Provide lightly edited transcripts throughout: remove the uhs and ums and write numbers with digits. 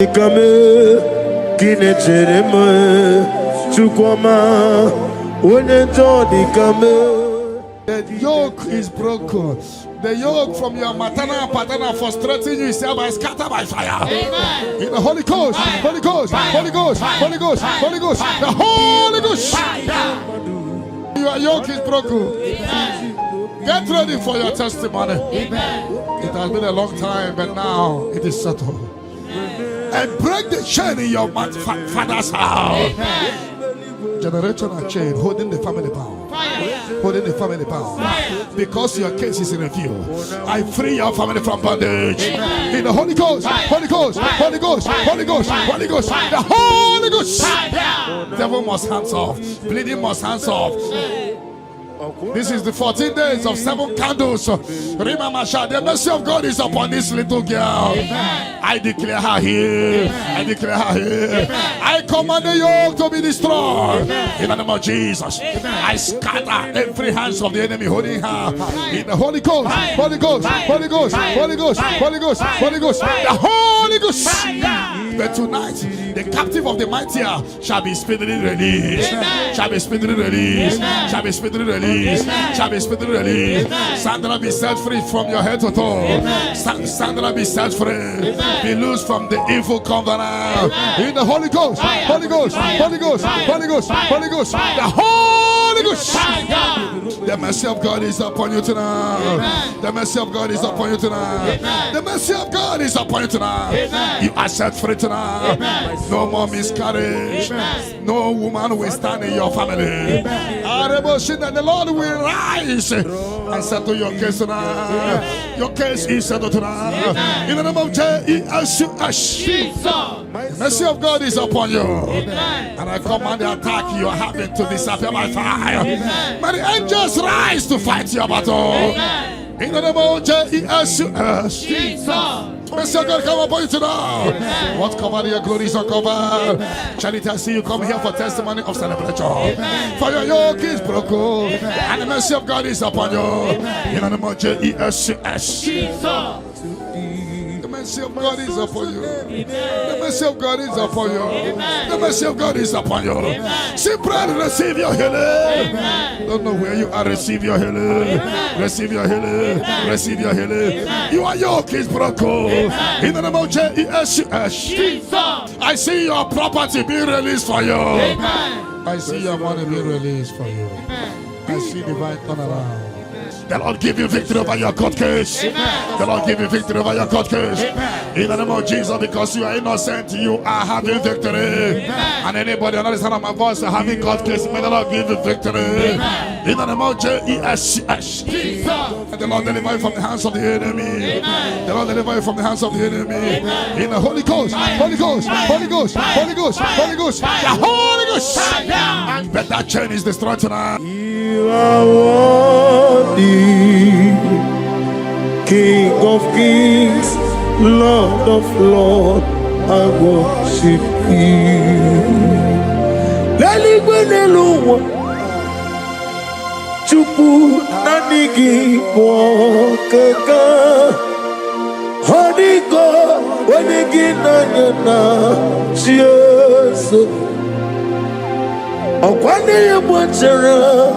The yoke is broken. The yoke from your maternal and paternal frustrating you is hereby scattered by fire. Amen. In the Holy Ghost, Holy Ghost, Holy Ghost, Holy Ghost, Holy Ghost, the Holy Ghost. Your yoke is broken. Amen. Get ready for your testimony. Amen. It has been a long time, but now it is settled. And break the chain in your father's house. Amen. Generational chain holding the family bound. Holding the family bound. Because your case is in review. I free your family from bondage. Amen. In the Holy Ghost, Holy Ghost, Holy Ghost, Holy Ghost, Holy Ghost, the Holy Ghost. Devil must hands off. Bleeding must hands off. This is the 14 days of 7 candles. Remember, the mercy of God is upon this little girl. Amen. I declare her here. Amen. I declare her here. Amen. I command the yoke to be destroyed. Amen. In the name of Jesus. Amen. I scatter every hands of the enemy holding her. In the Holy Ghost, Holy Ghost, Holy Ghost, Holy Ghost, Holy Ghost, Holy Ghost, the Holy Ghost. But tonight, the captive of the mightier shall be speedily released. Amen. Shall be speedily released. Amen. Shall be speedily released. Amen. Shall be speedily released. Sandra, be set free from your head to toe. Sandra, be set free. Amen. Be loose from the evil covenant. Amen. In the Holy Ghost, Holy Ghost, Holy Ghost, Holy Ghost, Holy Ghost, the Holy Ghost. The mercy of God is upon you tonight. Amen. The mercy of God is upon you tonight. Amen. The mercy of God is upon you tonight. Amen. You are set free tonight. Amen. No more miscarriage. Amen. No woman will stand in your family. Amen. And the Lord will rise and settle your case tonight. Amen. Your case is settled tonight. Amen. In the name of Jesus. The mercy of God is upon you. Amen. And I command the attack you are having to disappear by fire. Amen. May the angels rise to fight your battle. Amen. In the name of Jesus. Mercy of God come upon you tonight. What cover your glory is uncovered. Charity, I see you come here for testimony of celebration. Amen. For your yoke is broken. Amen. And the mercy of God is upon you. Amen. In the name of Jesus. The mercy of God is upon you. The mercy of God is upon you. The mercy of God is upon you. Simply receive your healing. Don't know where you are. Receive your healing. Receive your healing. Receive your healing. Your yoke is broken. In the name of Jesus. I see your property being released for you. I see your money being released for you. I see divine turnaround. The Lord give you victory over your court case. Amen. The Lord give you victory over your court case. Amen. In the name of Jesus, because you are innocent, you are having victory. Amen. And anybody on the other side of my voice are having court case, may the Lord give you victory. Amen. In the name of Jesus. And the Lord deliver you from the hands of the enemy. Amen. The Lord deliver you from the hands of the enemy. Amen. In the Holy Ghost, Holy Ghost, Holy Ghost, Holy Ghost, Holy Ghost, the Holy Ghost. And bet that chain is destroyed tonight. You are worthy, King of kings, Lord of lords, I worship you. Leligwenelua, Chupu nanigi wakaka, Honigo, wanigi nanyana, Jesus. Okwane Vulture.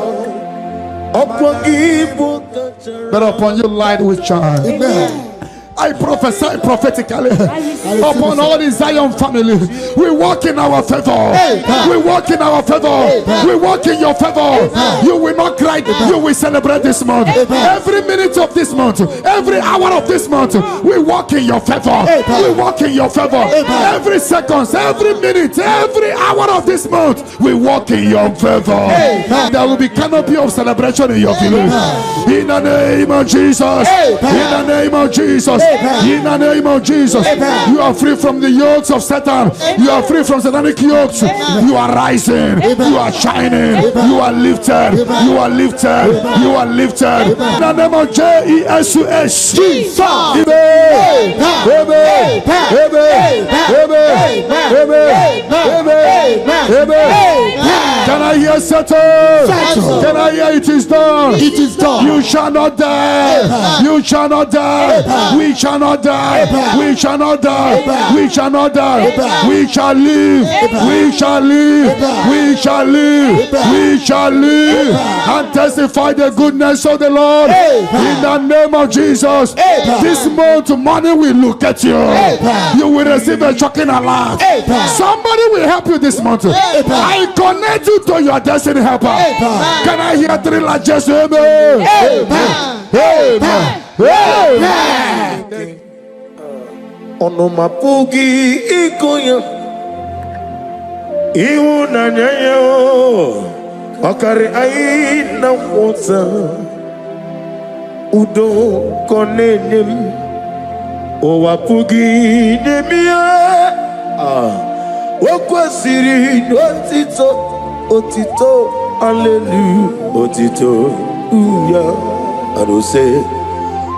But upon you light with charm. Amen. I prophesy prophetically upon all the Zion family. We walk in our favor. We walk in our favor. We walk in your favor. You will not cry. You will celebrate this month. Every minute of this month, every hour of this month, we walk in your favor. We walk in your favor. Every second, every minute, every hour of this month, we walk in your favor. There will be canopy of celebration in your village. In the name of Jesus. In the name of Jesus. In the name of Jesus. You are free from the yokes of Satan. You are free from satanic yokes. You are rising. You are shining. You are lifted. You are lifted. You are lifted. In the name of Jesus. Can I I hear settled? Can I hear it is done? It is done. You shall not die. You shall not die. We shall not die. We shall not die. We shall not die. We shall live. We shall live. We shall live. We shall live and testify the goodness of the Lord in the name of Jesus. This month, money will look at you. You will receive a shocking alert. Somebody will help you this month. I connect you to your destiny helper. Can I hear three like just amen? Amen. Amen. Ono mapugi ikonya iu nanyayo akari aina wota udo konenem o wapugi nemia wakwasiri otito hallelujah otito uya arose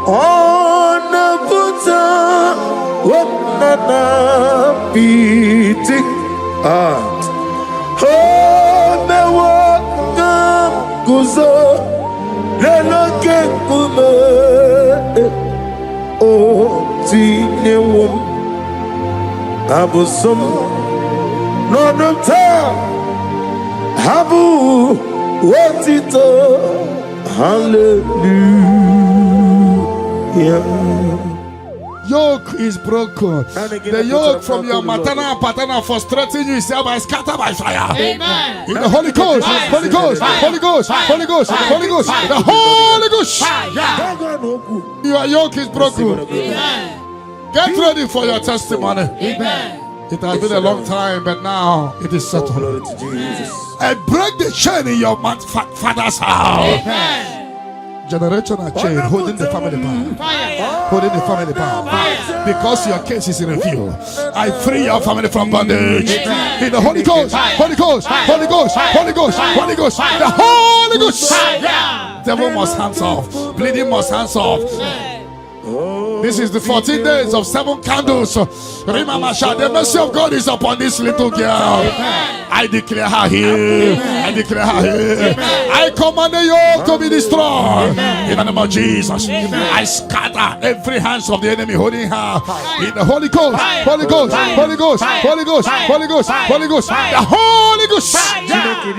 ona puta wanana piti me waka kuzo leloke kume o tinewum abusum nonota habu watito hallelujah. Yoke is broken. The yoke from your maternal paternal frustrating you is hereby scattered by fire. Amen. In the Holy Ghost, Holy Ghost, Holy Ghost, Holy Ghost, Holy Ghost, the Holy Ghost. Your yoke is broken. Amen. Get ready for your testimony. Amen. It has been a long time, but now it is settled. I break the chain in your father's house. Amen. Generational chain holding the family bound. Holding the family bound. Because your case is in review, I free your family from bondage. In the Holy Ghost, Holy Ghost, Holy Ghost, Holy Ghost, Holy Ghost, the Holy Ghost. Devil must hands off. Bleeding must hands off. This is the 14 days of 7 candles. Remember, the mercy of God is upon this little girl. I declare her here. I declare her here. I command the yoke to be destroyed. In the name of Jesus. I scatter every hands of the enemy holding her. In the Holy Ghost, Holy Ghost, Holy Ghost, Holy Ghost, Holy Ghost, Holy Ghost, the Holy Ghost.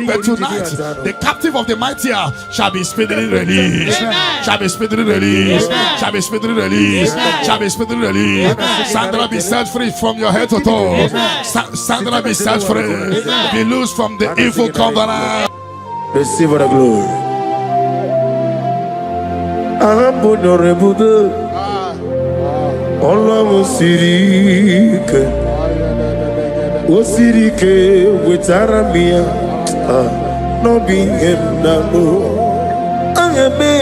But tonight, the captive of the mightier shall be speedily released. Shall be speedily released. Shall be speedily released. Shall be speedily released. Sandra, be set free from your head to toe. Sandra, be set free. Be loose from the evil covenant. Receive the glory. Ahambonorebude Ọlọ́run Osirike wetara mi ya n'obi ihe m na-alụ aheme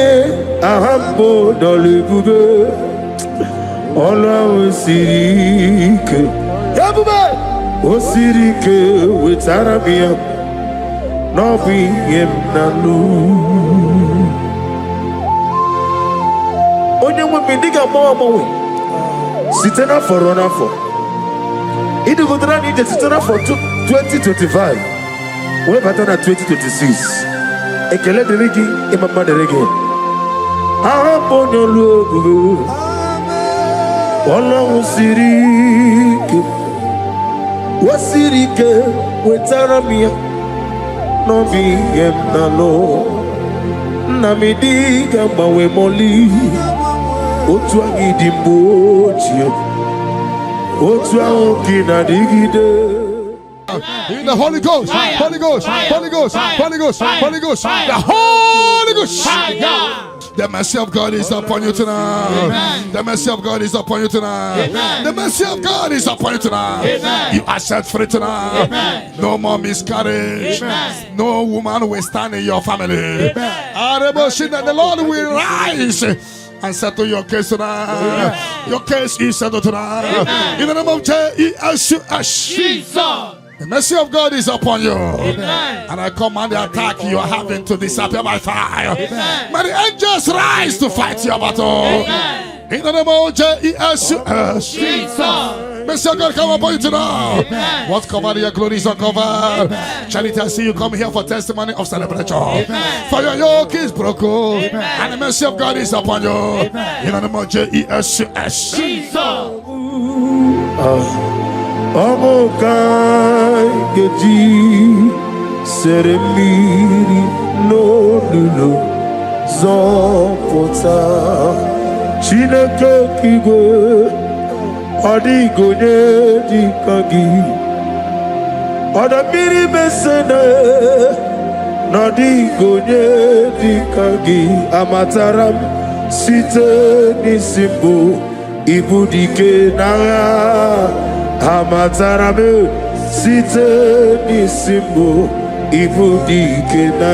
ahambonorebude Ọlọ́run siri ike Osirike wetara mi ya n'obi ihe m na-alụ onye nwe m ndị ga-agbanwe site n'afọ ruo n'afọ ịdịgotara na ije site n'afọ 2025 wee bata na 2026 ekele dịrị gị ịma mma dịrị gị aha bụ onye olu ebube Ọlọ́run siri ike o siri ike wetara m ya n'obi ihe m na-alụ nna m dị ga-agbanwe mọli otu anyị dị mgbe ochie otu ahụ gị na-adịgide. In the Holy Ghost, Holy Ghost, Holy Ghost, Holy Ghost, Holy Ghost, the Holy Ghost. The mercy of God is upon you tonight. Amen. The mercy of God is upon you tonight. Amen. The mercy of God is upon you tonight. Amen. You are set free tonight. Amen. No more miscarriage. Amen. No woman will stand in your family. The Lord will rise and settle your case tonight. Amen. Your case is settled tonight. Amen. In the name of Jesus. The mercy of God is upon you. Amen. And I command the attack you are having to disappear by fire. Amen. May the angels rise to fight your battle. Amen. In the name of Jesus. Mercy of God come upon you tonight. What covered your glory is uncovered. Charity, I see you come here for testimony of celebration. For your yoke is broken, and the mercy of God is upon you. In the name of Jesus. Amokai geji seremiri no zopota Chineke kigwe adigonye dikagi adamiri mesene nadigonye dikagi amataram site nisimbo ibudike na amatarame site nisimbo ibudike na.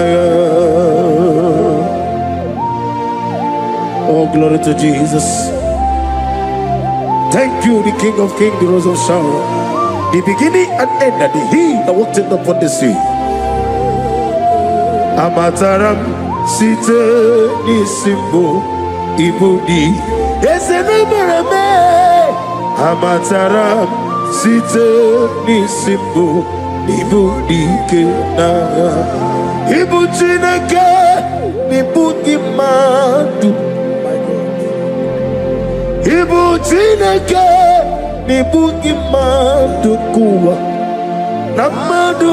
Oh, glory to Jesus. Thank you, the King of Kings, the Rose of Sharon, the beginning and end, and the He that walked upon the sea. Amataram site nisimbo ibudi esenemereme. Amataram site nisimbo ibudike na. Ibu Chineke nibuki madu. Ibu Chineke nibuki madu kuwa namadu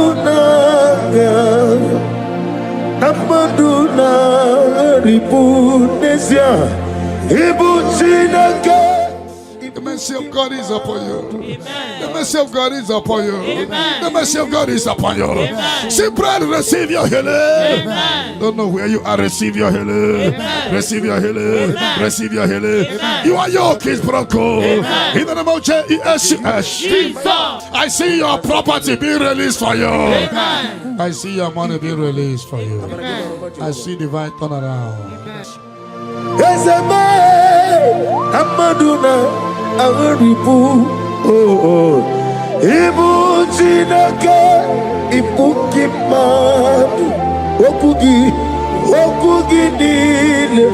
na ribu nesia. Ibu Chineke. The mercy of God is upon you. The mercy of God is upon you. The mercy of God is upon you. Simply receive your healing. Don't know where you are. Receive your healing. Receive your healing. Receive your healing. Your yoke is broken. In the name of Jesus. I see your property being released for you. I see your money being released for you. I see divine turnaround. Amaduna Aribu, Ibu Chineke, Ibuki Madu, Okugi Nile,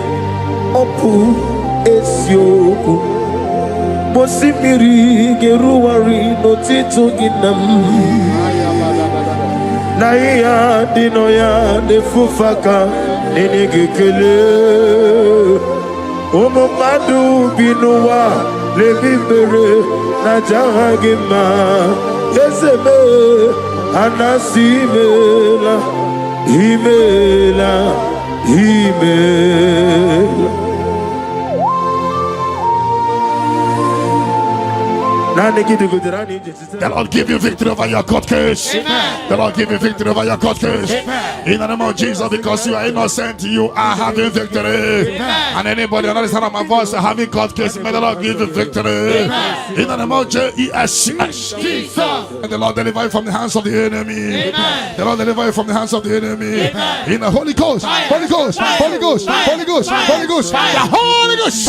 Opu Esioku, Mosimiri Geruari, Notito Ginam, Naya Dinoya, de Fufaka, Nenegekele. Omo madu binuwa lebibere na jahagima yeseme anasimela imela. The Lord give you victory over your court case. The Lord give you victory over your court case. In the name of Jesus, because you are innocent, you are having victory. And anybody on the other side of my voice having court case, may the Lord give you victory. In the name of Jesus. And the Lord deliver you from the hands of the enemy. The Lord deliver you from the hands of the enemy. In the Holy Ghost, Holy Ghost, Holy Ghost, Holy Ghost, Holy Ghost, the Holy Ghost.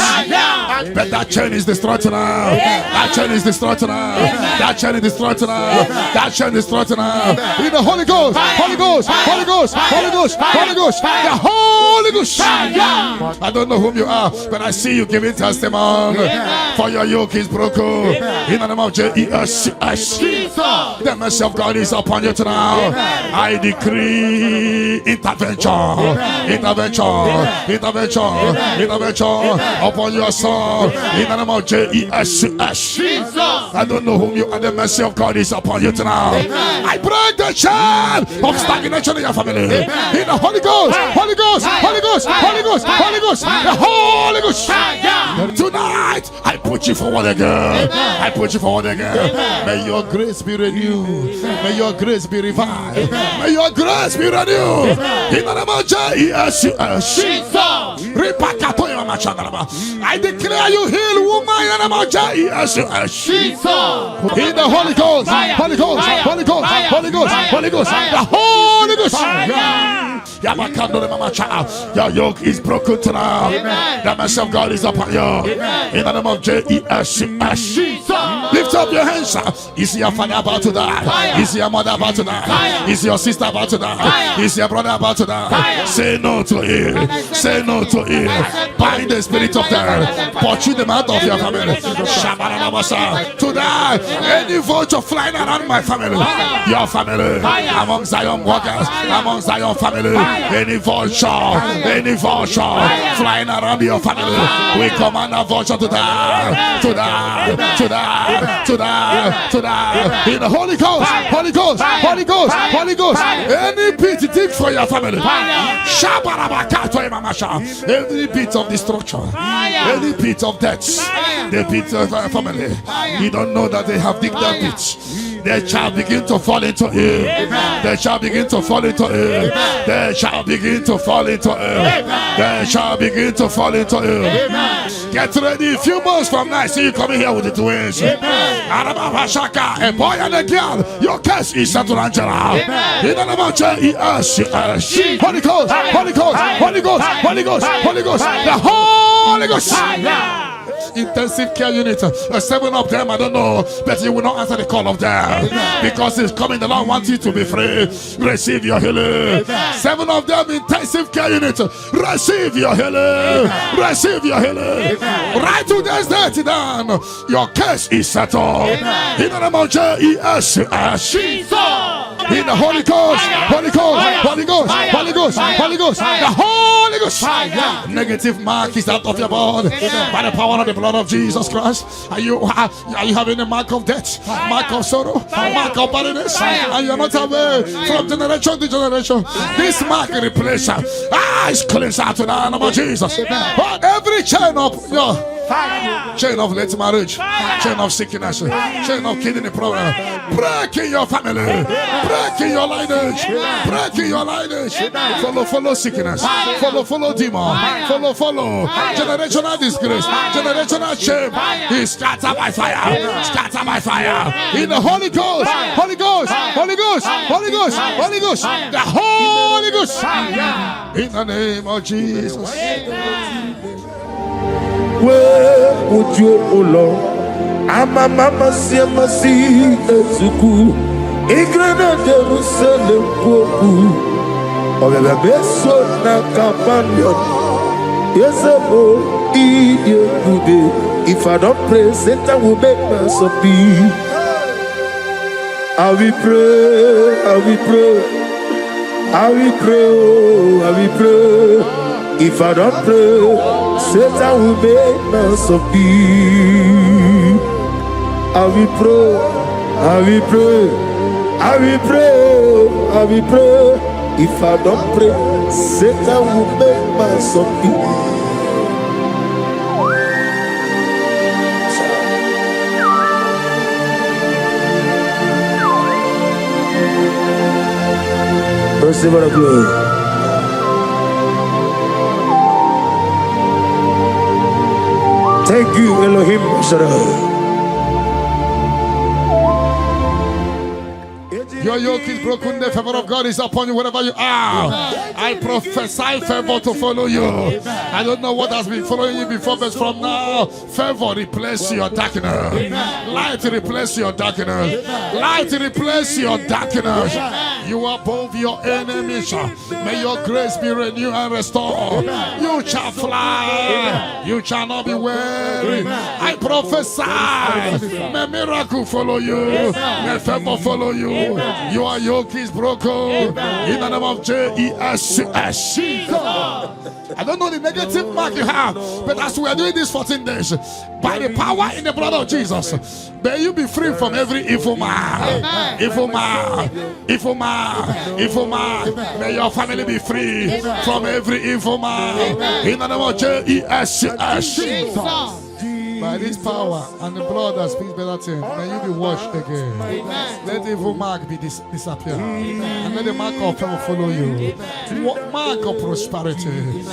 But that chain is destroyed now. That chain is destroyed now. That chain is destroyed now. That chain is destroyed now. In the Holy Ghost, Holy Ghost, Holy Ghost, Holy Ghost, Holy Ghost, the Holy Ghost. I don't know whom you are, but I see you giving testimony. For your yoke is broken. In the name of Jesus. The mercy of God is upon you tonight. I decree intervention, intervention, intervention, intervention upon your soul. In the name of Jesus. I don't know whom you are. The mercy of God is upon you tonight. I break the chain of stagnation in your family. In the Holy Ghost, Holy Ghost, Holy Ghost, Holy Ghost, Holy Ghost, the Holy Ghost. Tonight, I put you forward again. I put you forward again. May your grace be renewed. May your grace be revived. May your grace be renewed. In the name of Jesus. I declare you heal, woman. In the name of Jesus. In the Holy Ghost, Holy Ghost, Holy Ghost, Holy Ghost, Holy Ghost, the Holy Ghost. Your yoke is broken tonight. The mercy of God is upon you. In the name of Jesus. Lift up your hands. Is your father about to die? Is your mother about to die? Is your sister about to die? Is your brother about to die? Say no to it. Say no to it. Bind the spirit of death. Pursue them out of your family. To die. Any vulture flying around my family, your family, among Zion workers, among Zion family, any vulture flying around your family, we command a vulture to die, to die, to die, to die, to die. In the Holy Ghost, Holy Ghost, Holy Ghost, Holy Ghost. Any pit dig for your family. Every pit of destruction, any pit of death, the pit of your family. You don't know that they have digged that pit. They shall begin to fall into it. They shall begin to fall into it. They shall begin to fall into it. They shall begin to fall into it. Get ready. A few months from now, see you coming here with the twins. A boy and a girl. Your case is settled, Angela. In the name of Jesus. Holy Ghost, Holy Ghost, Holy Ghost, Holy Ghost, Holy Ghost, the Holy Ghost. Intensive care unit, 7 of them, I don't know, but you will not answer the call of them because it's coming. The Lord wants you to be free. Receive your healing. 7 of them, intensive care unit, receive your healing. Receive your healing. Right to this day, down. Your case is settled. In the name of Jesus. In the Holy Ghost, Holy Ghost, Holy Ghost, Holy Ghost, Holy Ghost, the Holy Ghost. Negative mark is out of your body by the power of the blood of Jesus Christ. Are you having a mark of death, mark of sorrow, mark of barrenness, and you're not away from generation to generation? This mark replace is cleansed out to the name of Jesus. Every chain of your chain of late marriage, chain of sickness, chain of kidney problem, break in your family, break in your lineage, break in your lineage. Follow sickness, follow demon, follow generational disgrace, generational shame. Is scattered by fire, scattered by fire. In the Holy Ghost, Holy Ghost, Holy Ghost, Holy Ghost, Holy Ghost, the Holy Ghost. In the name of Jesus. Where would you, O Lord? Ama mama siama si ezuku. Igrana Jerusalem koku. Obebe beso na companion. Yesebo iye kude. If I don't pray, Satan will make us happy. I will pray, I will pray, I will pray, I will pray. If I don't pray, Satan will make us happy. I will pray, I will pray, I will pray, I will pray. If I don't pray, Satan will make us happy. Receive the glory. Thank you, Elohim Shaddai. Your yoke is broken. The favor of God is upon you wherever you are. I prophesy favor to follow you. I don't know what has been following you before, but from now, favor replace your darkness. Light replace your darkness. Light replace your darkness. You are above your enemies. May your grace be renewed and restored. You shall fly. You shall not be weary. I prophesy. May miracle follow you. May favor follow you. Your yoke is broken. In the name of Jesus. I don't know the negative mark you have, but as we are doing this 14 days, by the power in the blood of Jesus, may you be free from every evil man. Evil man. Evil man. Evil man. May your family be free from every evil man. In the name of Jesus. By this power and the blood that speaks better things, may you be washed again. Let the evil mark be disappear. And let the mark of favor follow you. Mark of prosperity.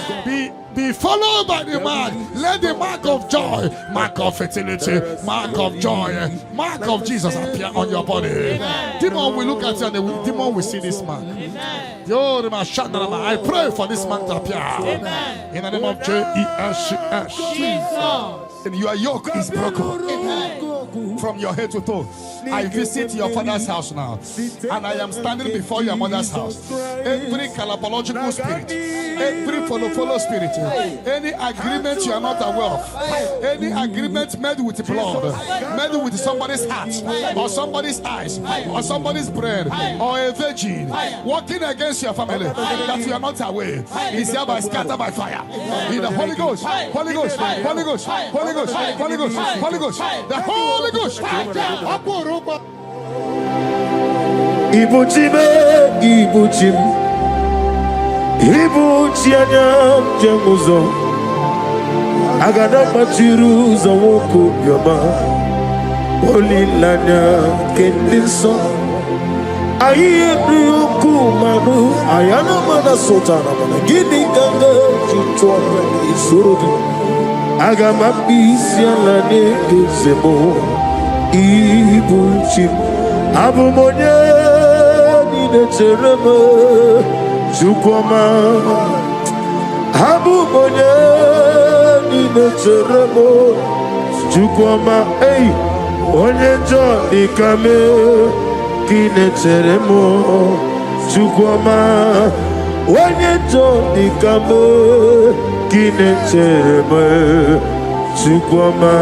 Be followed by the mark. Let the mark of joy, mark of fertility, mark of joy, mark of Jesus appear on your body. Demon will look at you and the demon will see this mark. I pray for this mark to appear. In the name of Jesus. And your yoke is broken. from your head to toe. I visit your father's house now, and I am standing before your mother's house. Every calabological spirit, every follow spirit, any agreement you are not aware of, any agreement made with blood, made with somebody's heart, or somebody's eyes, or somebody's brain, or a virgin, working against your family that you are not aware, is hereby scattered by fire. In the Holy Ghost, Holy Ghost, Holy Ghost, Holy Ghost, Holy Ghost, Holy Ghost, the Holy Ghost. Ibuchime, Ibuchim, Ibuchianyam Jamuzo, Agada Machiruza Woko Yama, Holy Lanya Kendinson, Ayuku Manu, Ayana Mana Sotana, Gini Ganga, Chitwa, Isuru, Agama Pisialane, Zemo, Ibuchim, Abumonia. Cherema Chukoma Habu Monya Nina Cheremo Chukoma Hey Onye Johnny Kame Kine Cheremo Chukoma Onye Johnny Kame Kine Cheremo Chukoma.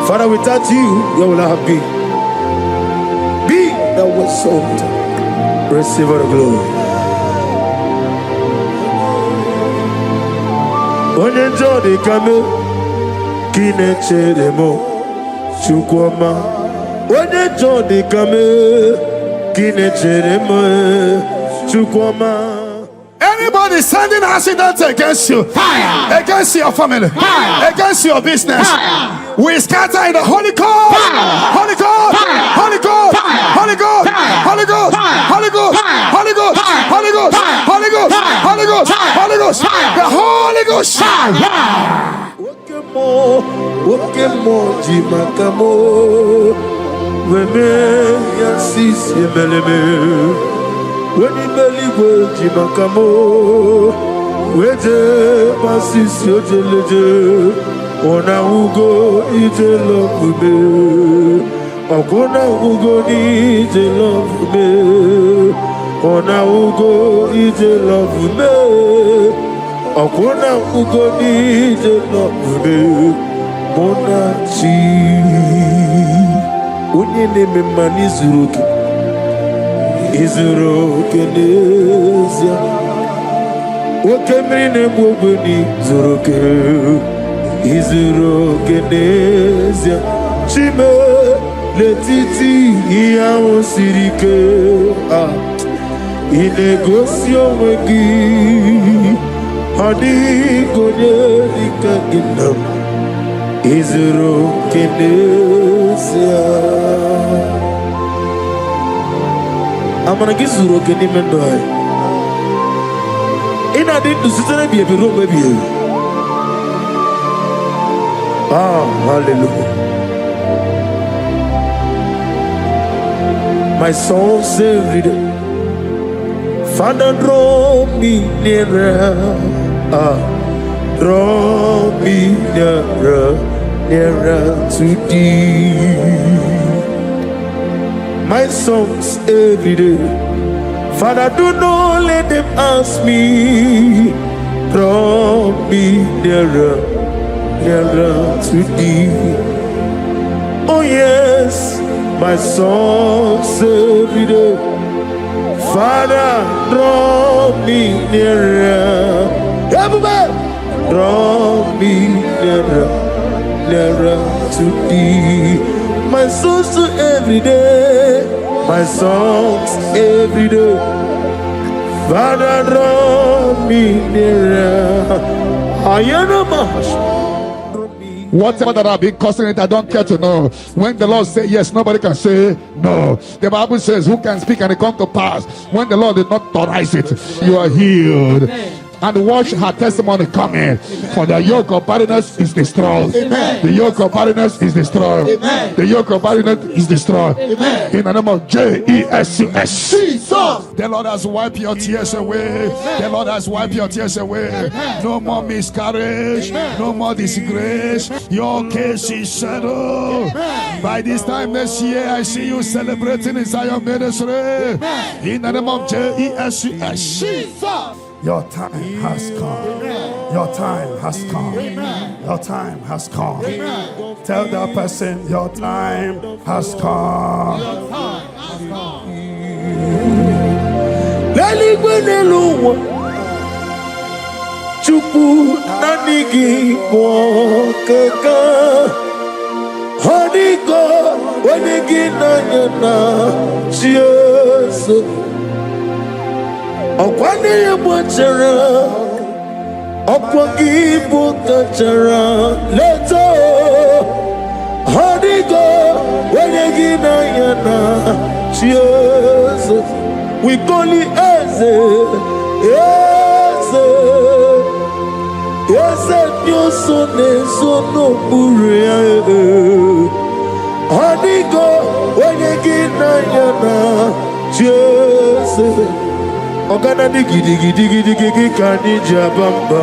Father, without you, you will not be. Be that was sold. Receive the glory. When you join the camel, kine cheremo chukwama. When you join the camel, kine cheremo chukwama. Anybody sending accidents against you, fire. Against your family, fire. Against your business, fire. We scatter in the Holy Ghost, Holy Ghost, Holy Ghost, Holy Ghost, Holy Ghost, Holy Ghost, Holy Ghost, Holy Ghost, Holy Ghost, Holy Ghost, Holy Ghost, the Holy Ghost, Wokemo jimakamo, weme yasisi meleme. When you believe Jimakamo, Weje Masisi Ojeleje, Ona Ugo Ije love me, Okona Ugo Ije love me, Ona Ugo Ije love me, Okona Ugo Ije love me, Monachi, Unye neme manizuruki. Izuro Kenezia Okemrine Mubuni Zuroke Izuro Kenezia Chime Letiti Iao Sirike Inegosio Wegi Hadi Gonye Ikaginam Izuro Kenezia. I'm gonna get Zuro Kenny Mendoy. In I didn't do something, baby, room, baby. Ah, hallelujah. My soul saved it. Father, draw me nearer. Draw me nearer, nearer to thee. My songs every day, Father, do not let them ask me. Draw me nearer, nearer to thee. Oh yes, my songs every day, Father, draw me nearer. Everybody, draw me nearer, nearer to thee. My songs to every day, my songs every day. Father, draw me nearer. I am a mash. Whatever that I've been causing it, I don't care to know. When the Lord says yes, nobody can say no. The Bible says, who can speak and it come to pass? When the Lord did not authorize it, you are healed. and watch her testimony come in. For the yoke of barrenness is destroyed. The yoke of barrenness is destroyed. The yoke of barrenness is destroyed. In the name of Jesus. The Lord has wiped your tears away. The Lord has wiped your tears away. No more miscarriage. No more disgrace. Your case is settled. By this time next year, I see you celebrating inside your ministry. In the name of Jesus. Your time has come. Your time has come. Your time has come. Tell that person your time has come. Chupu nanigi mwokeka Honiko wanigi nanyana Jesu Okwani yebochara Okwagi bukachara Leto Honiko wanigi nanyana Jesu We call it Yes, you sono buria. Hanigo, when you get na Jesus. Ogana digi kani jabamba.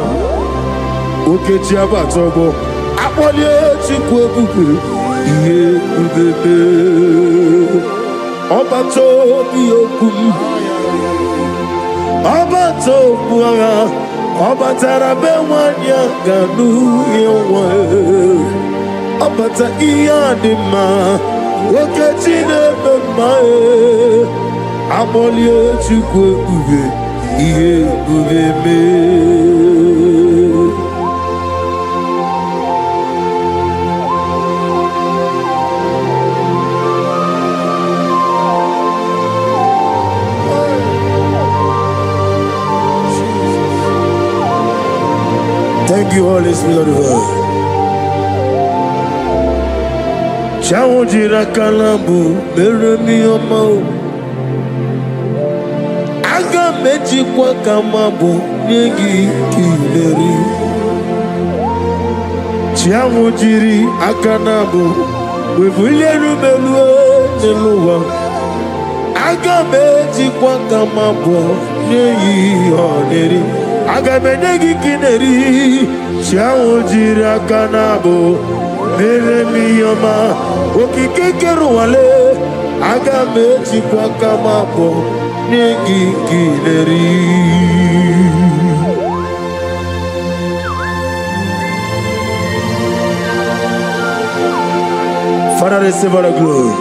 Oke jaba togo. Apolye chikwe bubu. Iye bubebe. Obato biyokum. Obato buara. Obatara bewanya ganu yewa Obata iyadima Okechine bemae Amolie chukwe ube Iye ube me Thank you, Holy Spirit of God. Chawujira kalambu meremi omo. Aga meji kwa kamabo nyegi kileri. Chawujiri akanabu webuleru melue neluwa. Aga meji kwa kamabo nyegi oneri. Agamenegi kineri Chawujira kanabo Meremi yoma Okikekeru wale Agameji kwa kamabo Negi kineri Father, receive all the glory.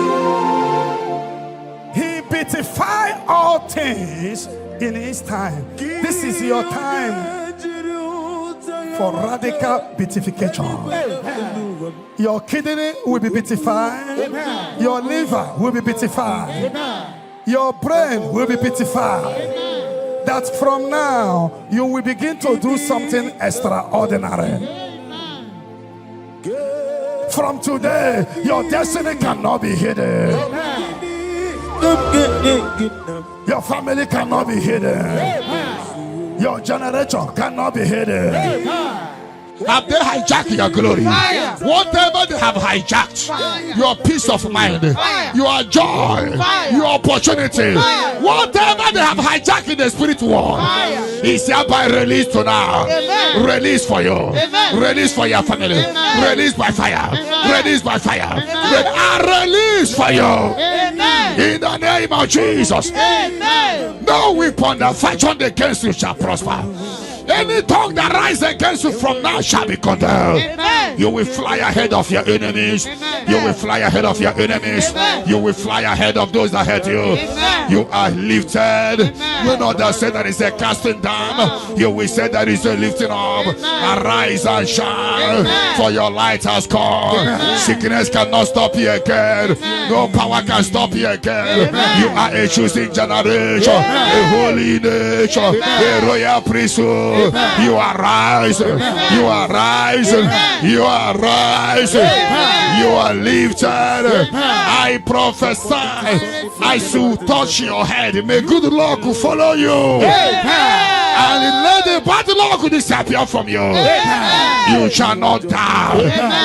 He beautified all things in his time. This is your time for radical beautification. Your kidney will be beautified. Your liver will be beautified. Your brain will be beautified. That from now you will begin to do something extraordinary. From today, your destiny cannot be hidden. Your family cannot be hidden. Your generation cannot be hidden. Have they hijacked your glory? Fire. Whatever they have hijacked, fire. Your peace of mind, fire. Your joy, fire. Your opportunity, fire. Whatever they have hijacked in the spirit world, is hereby released to now. Amen. Release for you. Amen. Release for your family. Amen. Release by fire. Amen. Release by fire. Release for you. Amen. In the name of Jesus. Amen. No weapon that fashioned against you shall prosper. Any tongue that rises against you from now shall be condemned. Amen. You will fly ahead of your enemies. Amen. You will fly ahead of your enemies. Amen. You will fly ahead of those that hurt you. Amen. You are lifted. Amen. You know that say that is a casting down. You will say that is a lifting up. Amen. Arise and shine. Amen. For your light has come. Amen. Sickness cannot stop you again. Amen. No power can stop you again. Amen. You are a choosing generation. Amen. A holy nation. Amen. A royal priesthood. Amen. You are rising. Amen. You are rising. Amen. You are rising. Amen. You are lifted. Amen. I prophesy. I shall touch your head. May good luck follow you. Amen. And let the the bad luck will disappear from you. You shall not die.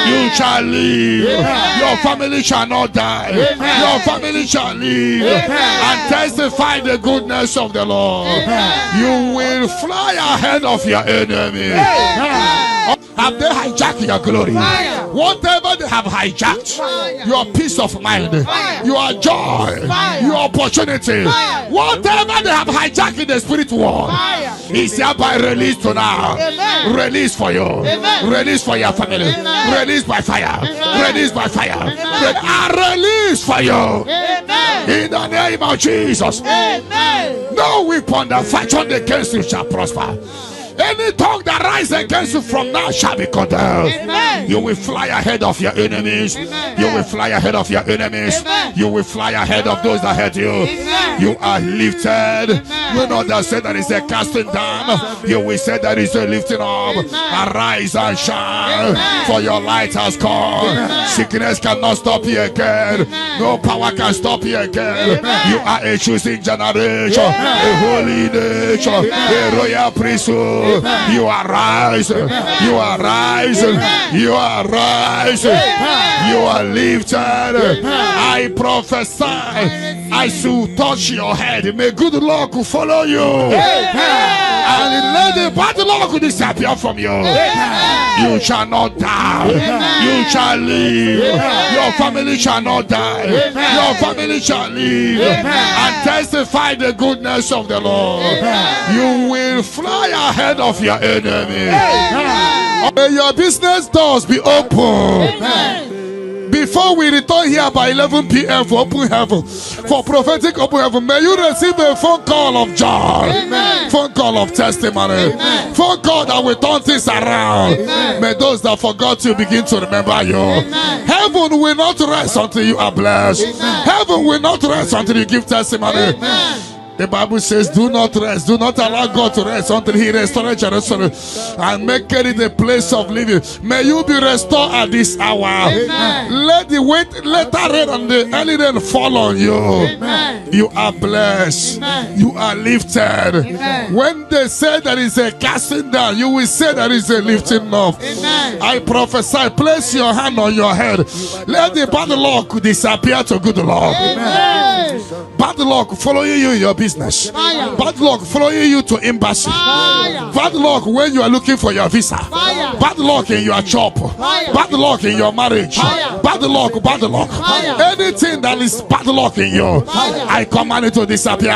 You shall live. Your family shall not die. Your family shall live and testify the goodness of the Lord. You will fly ahead of your enemy. Have they hijacked your glory? Whatever they have hijacked, your peace of mind, your joy, your opportunity, whatever they have hijacked in the spirit world, is hereby released to now. Release for you. Release for your family. Release by fire. Release by fire. Release for you. In the name of Jesus. No weapon that fashioned against you shall prosper. Any tongue that rises against you from now shall be condemned. You will fly ahead of your enemies. You will fly ahead of your enemies. You will fly ahead of those that hurt you. You are lifted. You know that said that is a casting down. You will say that is a lifting up. Arise and shine, for your light has come. Sickness cannot stop you again. No power can stop you again. You are a choosing generation, a holy nation, a royal priesthood. You are rising. You are rising. You are rising. You are lifted. I prophesy, I should touch your head. May good luck follow you. And let the bad luck disappear from you. You shall not die. You shall live. Your family shall not die. Your family shall live and testify the goodness of the Lord. You will fly ahead of your enemy. May your business doors be open. Before we return here by 11 p.m. for open heaven, for prophetic open heaven, may you receive a phone call of joy, phone call of testimony, phone call that will turn things around. May those that forgot you begin to remember you. Heaven will not rest until you are blessed. Heaven will not rest until you give testimony. The Bible says, do not rest. Do not allow God to rest until he restores Jerusalem and make it a place of living. May you be restored at this hour. Amen. Let the latter rain and the early rain fall on you. Amen. You are blessed. Amen. You are lifted. Amen. When they say there is a casting down, you will say there is a lifting up. Amen. I prophesy, place your hand on your head. Let the bad luck disappear to good luck. Amen. Bad luck following you in your business. Fire. Bad luck following you to embassy. Fire. Bad luck when you are looking for your visa. Fire. Bad luck in your job. Fire. Bad luck in your marriage. Fire. Bad luck, bad luck. Fire. Anything that is bad luck in you, fire. I command it to disappear.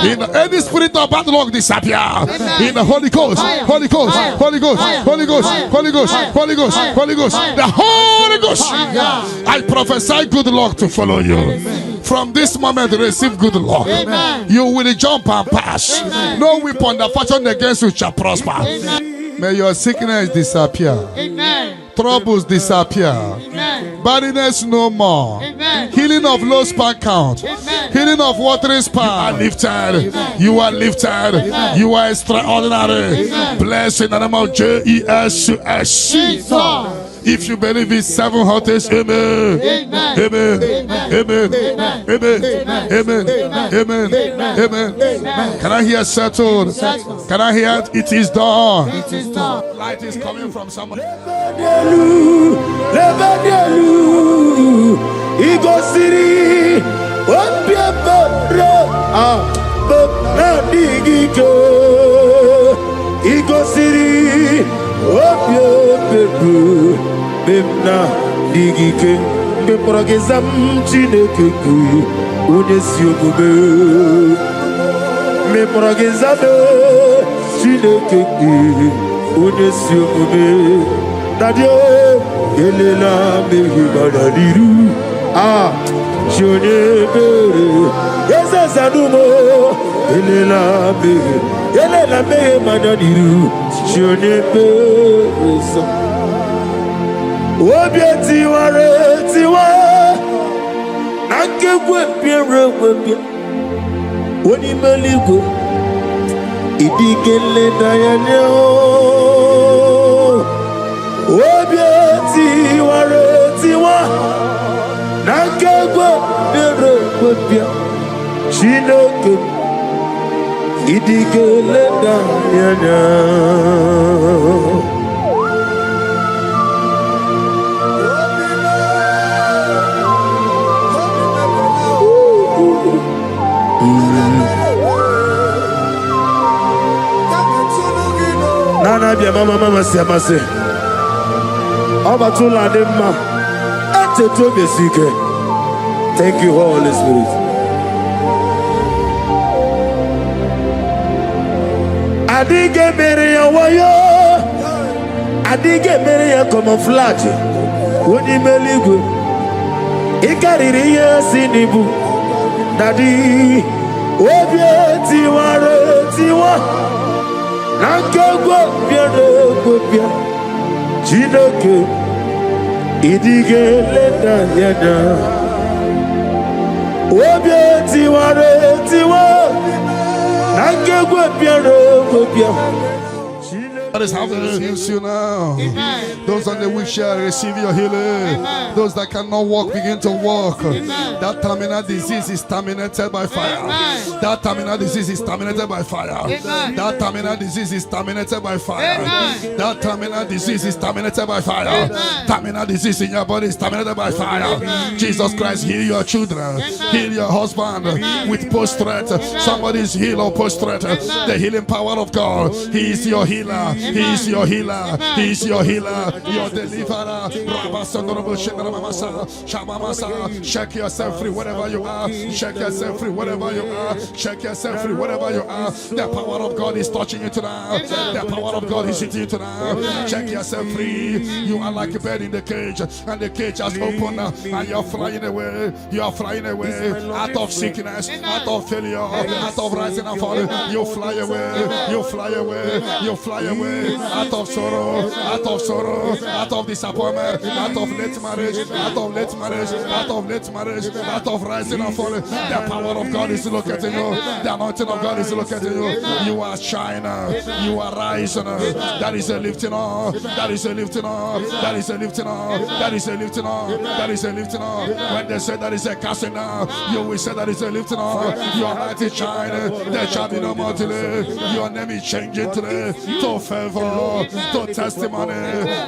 In any spirit of bad luck disappear. Amen. In the Holy Ghost, fire. Holy Ghost, fire. Holy Ghost, fire. Holy Ghost, fire. Holy Ghost, fire. Holy Ghost, fire. Holy Ghost, fire. The Holy Ghost. Fire. I prophesy good luck to follow you. Amen. From this moment, receive good luck. Amen. You will jump and pass. Amen. No weapon that fashioned against you shall prosper. Amen. May your sickness disappear. Amen. Troubles disappear. Amen. Barrenness no more. Amen. Healing of low sperm count. Amen. Healing of watering sperm. You are lifted. Amen. You are lifted. Amen. You are extraordinary. Amen. Blessed in the name of Jesus. Jesus. If you believe it, 7 hottest, amen. Amen. Amen. Amen. Amen. Amen. Amen. Amen. Can I hear settled? Can I hear it is done? It is done. Light is coming from someone. Ego City. Ego City. Bemna digike beprogezam chineke ku unesiogobe me progezam chineke ku unesiogobe dadio elela mehibadadiru jone bere yezazadumo elela mehibadadiru jone bere Obieti waretiwa Nakekwe piere webia Oni meligwe Idikele dayaneo Obieti waretiwa Nakekwe piere webia Chineke idigeleda nyanya. Nana bia mama siamase. Abatula demma. Ete to besike. Thank you, Holy Spirit. Adige meria wayo. Adige meria camouflage. Woni meligwe. Ikariri yesinibu. Daddy. Obieti waretiwa. Nankegwe bia Chineke idigeleda nyanya. Obieti waretiwa. Nankegwe bia That is how they heals you now. Amen. Those on the weak shall receive your healing. Amen. Those that cannot walk begin to walk. Amen. That terminal disease is terminated by fire. Amen. That terminal disease is terminated by fire. Amen. That terminal disease is terminated by fire. Amen. That terminal disease is terminated by fire. Amen. Terminal disease in your body is terminated by fire. Amen. Jesus Christ, heal your children. Amen. Heal your husband. Amen. With post-threat. Somebody is healed or post-threat. The healing power of God. He is your healer. He is your healer. He is your healer. Your deliverer. Shake yourself free wherever you are. Shake yourself free wherever you are. Shake yourself free wherever you are. The power of God is touching you tonight. The power of God is hitting you tonight. Shake yourself free. You are like a bird in the cage, and the cage has opened, and you're flying away. You are flying away out of sickness, out of failure, out of rising and falling. You fly away. You fly away. You fly away. Out of sorrow, out of disappointment, out of late marriage, out of rising and falling. The power of God is locating you. The anointing of God is locating you. You are shining. You are rising. That is a lifting up. That is a lifting up. That is a lifting up. That is a lifting up. That is a lifting up. When they say that is a casting down, you will say that is a lifting up. Your light is shining. There shall be no more delay. Your name is changing today to favor, to testimony,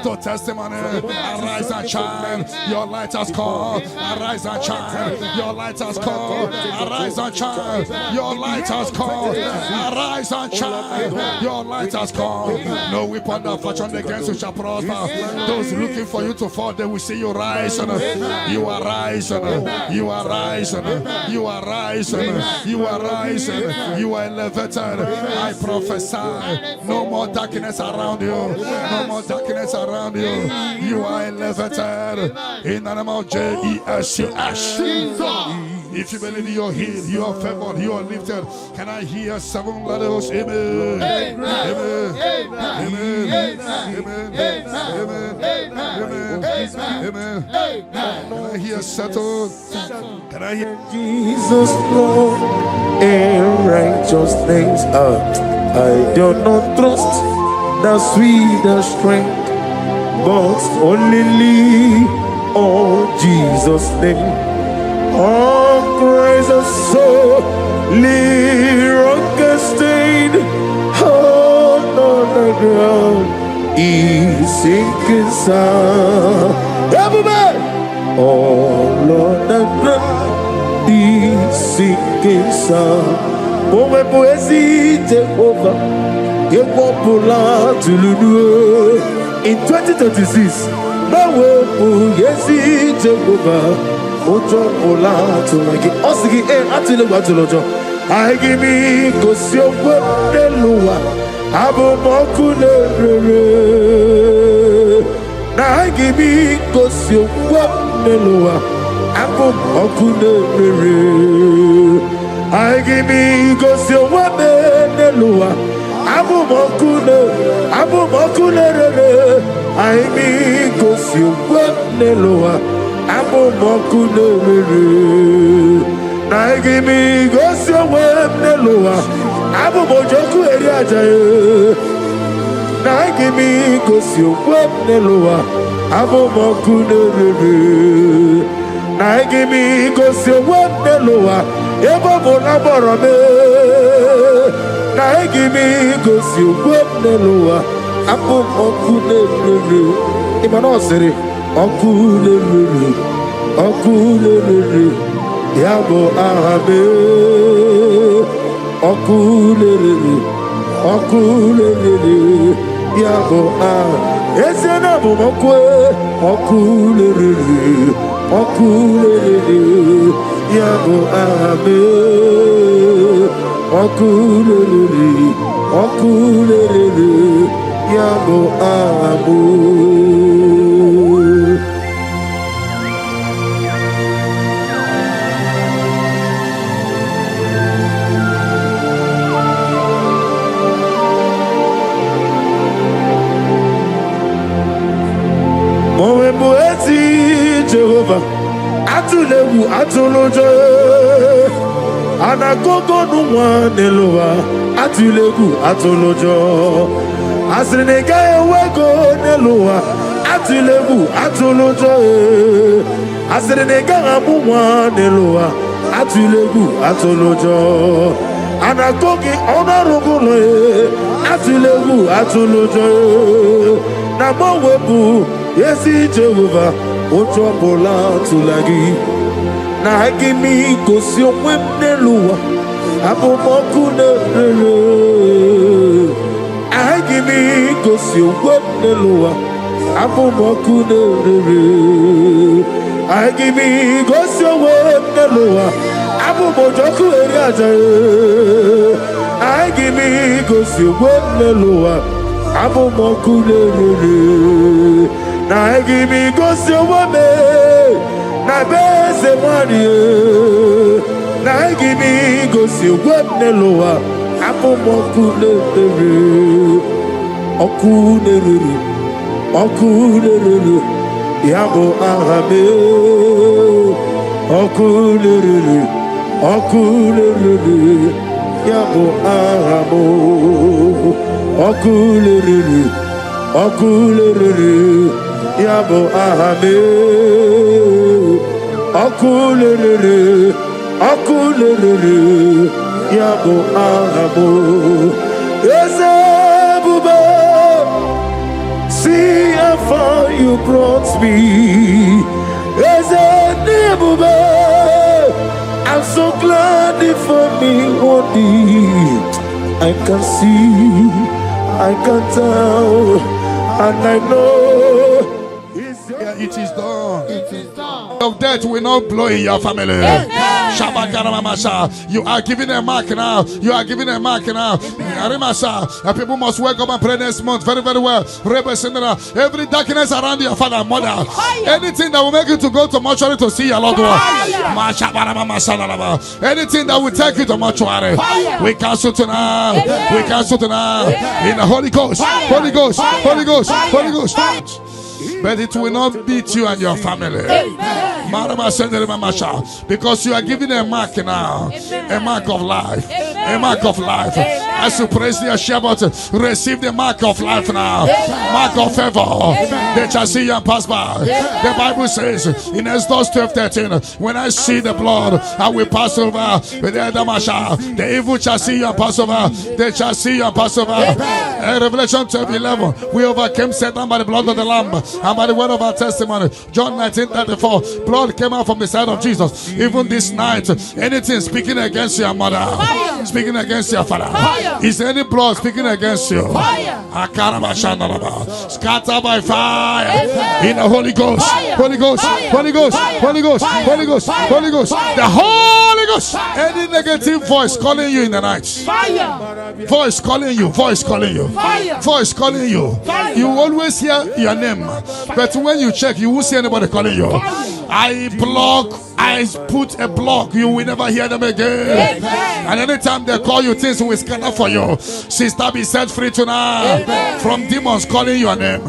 to testimony. Arise and shine. Your light has come. Arise and shine. Your light has come. Arise and shine. Your light has come. Arise and shine. Your light has come. No weapon that fashioned against you shall prosper. Those looking for you to fall, they will see you rise. You are rising. You are rising. You are rising. You are rising. You are elevated. I prophesy. No more darkness around you. No more darkness around you. You are elevated. In the name of Jesus. If you believe you are healed, you are favored, you are lifted. Can I hear 7 letters? Amen. Amen. Amen. Amen. Amen. Amen. Amen. Can I hear settled? Can I hear Jesus Lord and righteous things? I do not trust the sweet strength, but only lean on Jesus' name. Oh, praise the soul, rock stained, hold on the ground, he's sinking sound. Everybody! Oh, Lord, the ground, he's sinking sound. Oh, my poesy, Jehovah, you won't pull out to Lulu. In 2026, no way, yes, Jehovah. Ojo ola to like osigi atile wa to lojo I give me go si ogbo deluwa abo moku rere na I give me go si ogbo deluwa abo moku rere I give me go si ogbo deluwa abo moku rere I me go si ogbo deluwa Abu Mokunere, Nagimi goes your web Neloa, Abu Mojoku Eriaja, Nagimi goes your web Neloa, Abu Mokunere, Nagimi goes your web Neloa, Ebo Bonaborame, Na egimi gosi ugweneluwa. Abu okulelele. Imano siri okulelele. Okulelele. Yabo ahabe. Okulelele. Okulelele. Yabo ah. Esena bu mokwe. Okulelele. Okulelele. Yabo ahabe. Okulelele. Okulelele. Yabo ahabu. Jehovah, atulewu atulojo, anagogo nuwa nelowa, atulewu atulojo, asrinega ewego nelowa, atulewu atulojo, asrinega amuwa nelowa, atulewu atulojo, anagogi onarugulo, atulewu atulojo, namowebu yesi Jehovah. Ochopola tulagi na hakimi kosi omweneluwa abumoku nerele hakimi kosi omweneluwa abumoku nerele hakimi kosi omweneluwa abumojoku eriajaye hakimi kosi omweneluwa abumoku nerele. Na give me go so wame, na beze mwani. Na give me go so wame loa, apo mokune nere, okune nere, yabo ahabe, okune nere, yabo ahabo, okune nere. Yabo ahabe, okulere, yabo ahabo. Ezebube, see how far you brought me. Ezebube, I'm so glad for me one day. I can see, I can tell, and I know. It is done. It is done. Of death will not blow in your family. You are giving a mark now. You are giving a mark now. People must wake up and pray next month very, very well. Every darkness around your father and mother, anything that will make you to go to mortuary to see your loved one, anything that will take you to mortuary, we cancel tonight. We cancel tonight in the Holy Ghost. Holy Ghost. Holy Ghost. Holy Ghost. But it will not beat you and your family. Because you are giving a mark now. A mark of life. A mark of life. As you praise the Shabbat, receive the mark of life now. Mark of favor. They shall see you and pass by. The Bible says in Exodus 12:13, when I see the blood, I will pass over. The evil shall see you and pass over. They shall see you and pass over. Revelation 12:11, we overcame Satan by the blood of the Lamb and by the word of our testimony. John 19:34, blood came out from the side of Jesus. Even this night, anything speaking against your mother, speaking against your father, is any blood speaking against you? Scatter by fire in the Holy Ghost. Holy Ghost. Holy Ghost. Holy Ghost. Holy Ghost. Holy Ghost. The Holy Ghost. Any negative voice calling you in the night, voice calling you, voice calling you, voice calling you. You always hear your name, but when you check, you won't see anybody calling you. I put a block. You will never hear them again. And anytime they call you, things will scatter for you. Sister, be set free tonight from demons calling your name.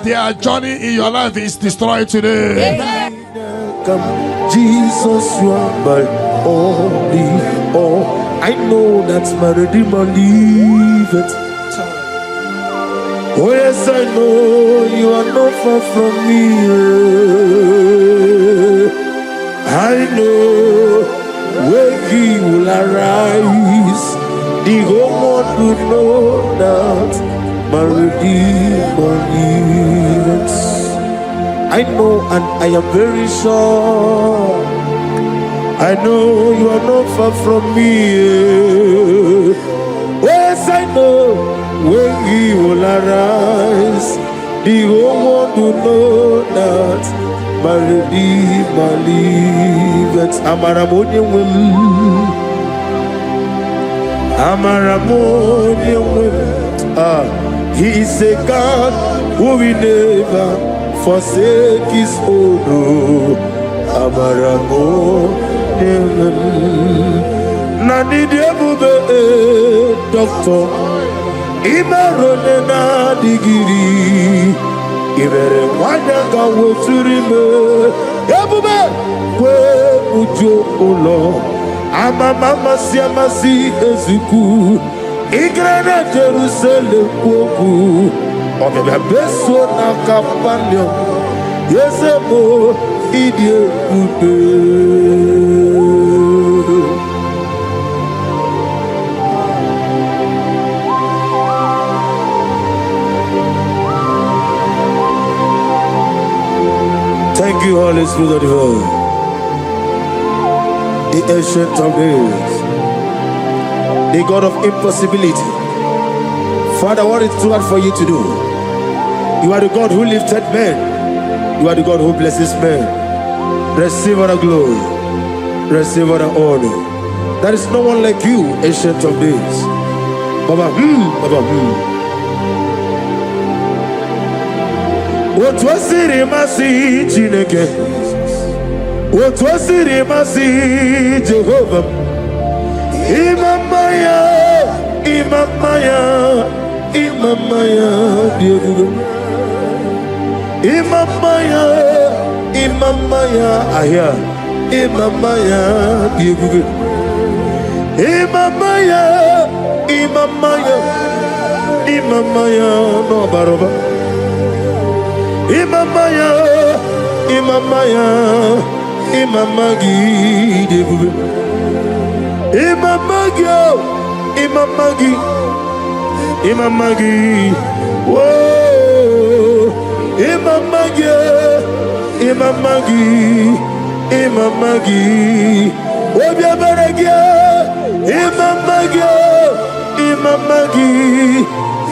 Their journey in your life is destroyed today. Come, Jesus, you are my only all. I know that's my Redeemer liveth. Oh yes, I know you are not far from me. I know when he will arise, the whole world will know that my Redeemer lives. I know and I am very sure. I know you are not far from me. Yes, I know when he will arise, the whole world will know that my Redeemer liveth. Amaramoni will. He is a God who will never forsake his own. Amaramoni Nani Diabube Doctor Imarone na digiri Ibere Wanyanga Woturime Ebube Kwe Ujo Ulo Mama Siamasi Ezuku Igrana Jerusalem Kwoku Obebe Beso na Kapanyo Yesemo Idie Kube. Thank you, Holy Spirit of God, the ancient of days, the God of impossibility. Father, what is too hard for you to do? You are the God who lifted men. You are the God who blesses men. Receive all the glory. Receive all the honor. There is no one like you, ancient of days. Baba, Baba, What was it, Masi Chineke? What was it, Masi Jehovah? Imamaya, Imamaya, Imamaya, Imamaya, Imamaya, Aya, Imamaya, Imamaya, Imamaya, Imamaya, no baroba. Imamaya, Imamaya, Imamagi, Imamagi, Imamagi, Imamagi, whoa, Imamagi, Imamagi, Imamagi, Obiabaragia, Imamagi, Imamagi,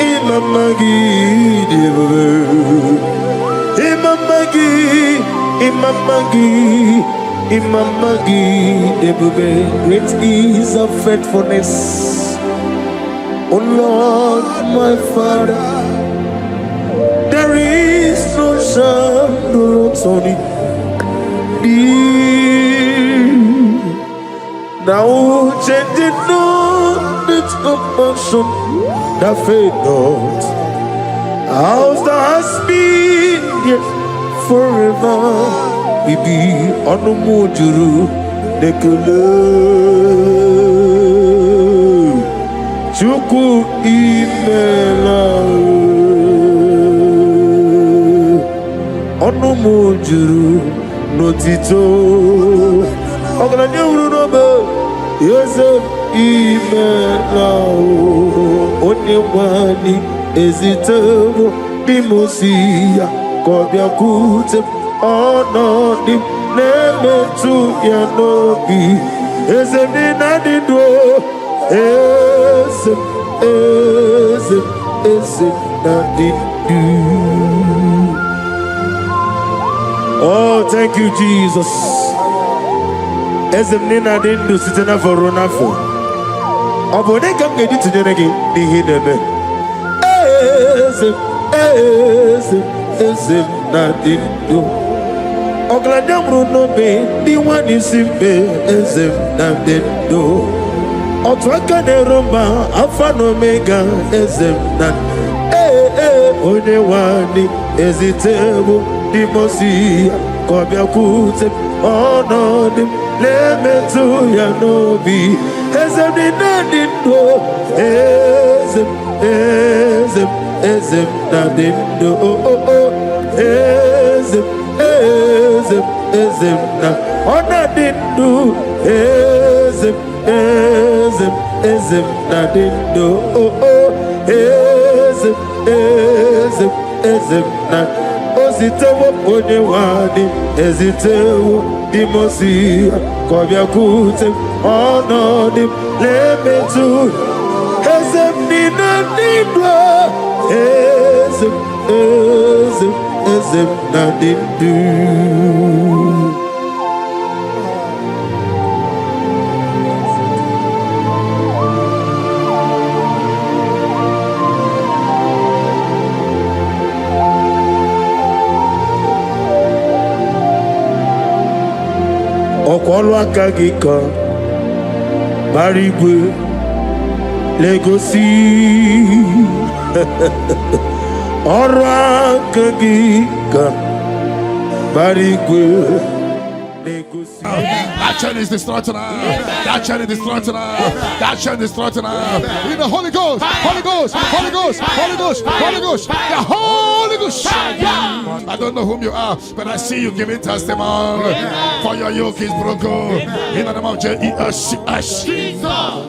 Imamagi, Imamagi, Imamagi, Imamagi, great is of faithfulness. Oh Lord, my Father, there is no shadow on thee. Now changing not its compassion that fade not. How's the has been yet forever? We be on the mojuru nekele chuku imela on the mojuru notito oglanya uru no be yese imela onye wani ezitebo bimosia kobia kute onodim nemetu ya nobi ezemi nadido ezem nadido. Oh, thank you, Jesus. Ezem nadido sitena forona for obone kam ngedi tinyerege ni hinebe ezem nadido. Ogladamru no be the one is simple ezem nadido. Otwaka ne Roma Alpha and Omega ezem na one wani ezitebo dimosi kobia kute onodim lemetu ya nobi ezem nadido ezem nadido ezem na onadido ezem nadindo ezem na ositewo onye wadi ezitewo dimosi kobia kute onodi lemetu ezem nadindo ezem nadindo. Ọkwọlụ aka gị ka bara igwe legosi ọrụ aka gị ka bara igwe legosi. That chain is destroyed tonight. That chain is destroyed tonight. That chain is destroyed tonight. In the Holy Ghost, Holy Ghost, Holy Ghost, Holy Ghost, Holy Ghost, the Holy Ghost. I don't know whom you are, but I see you giving testimony. For your yoke is broken. In the name of Jesus,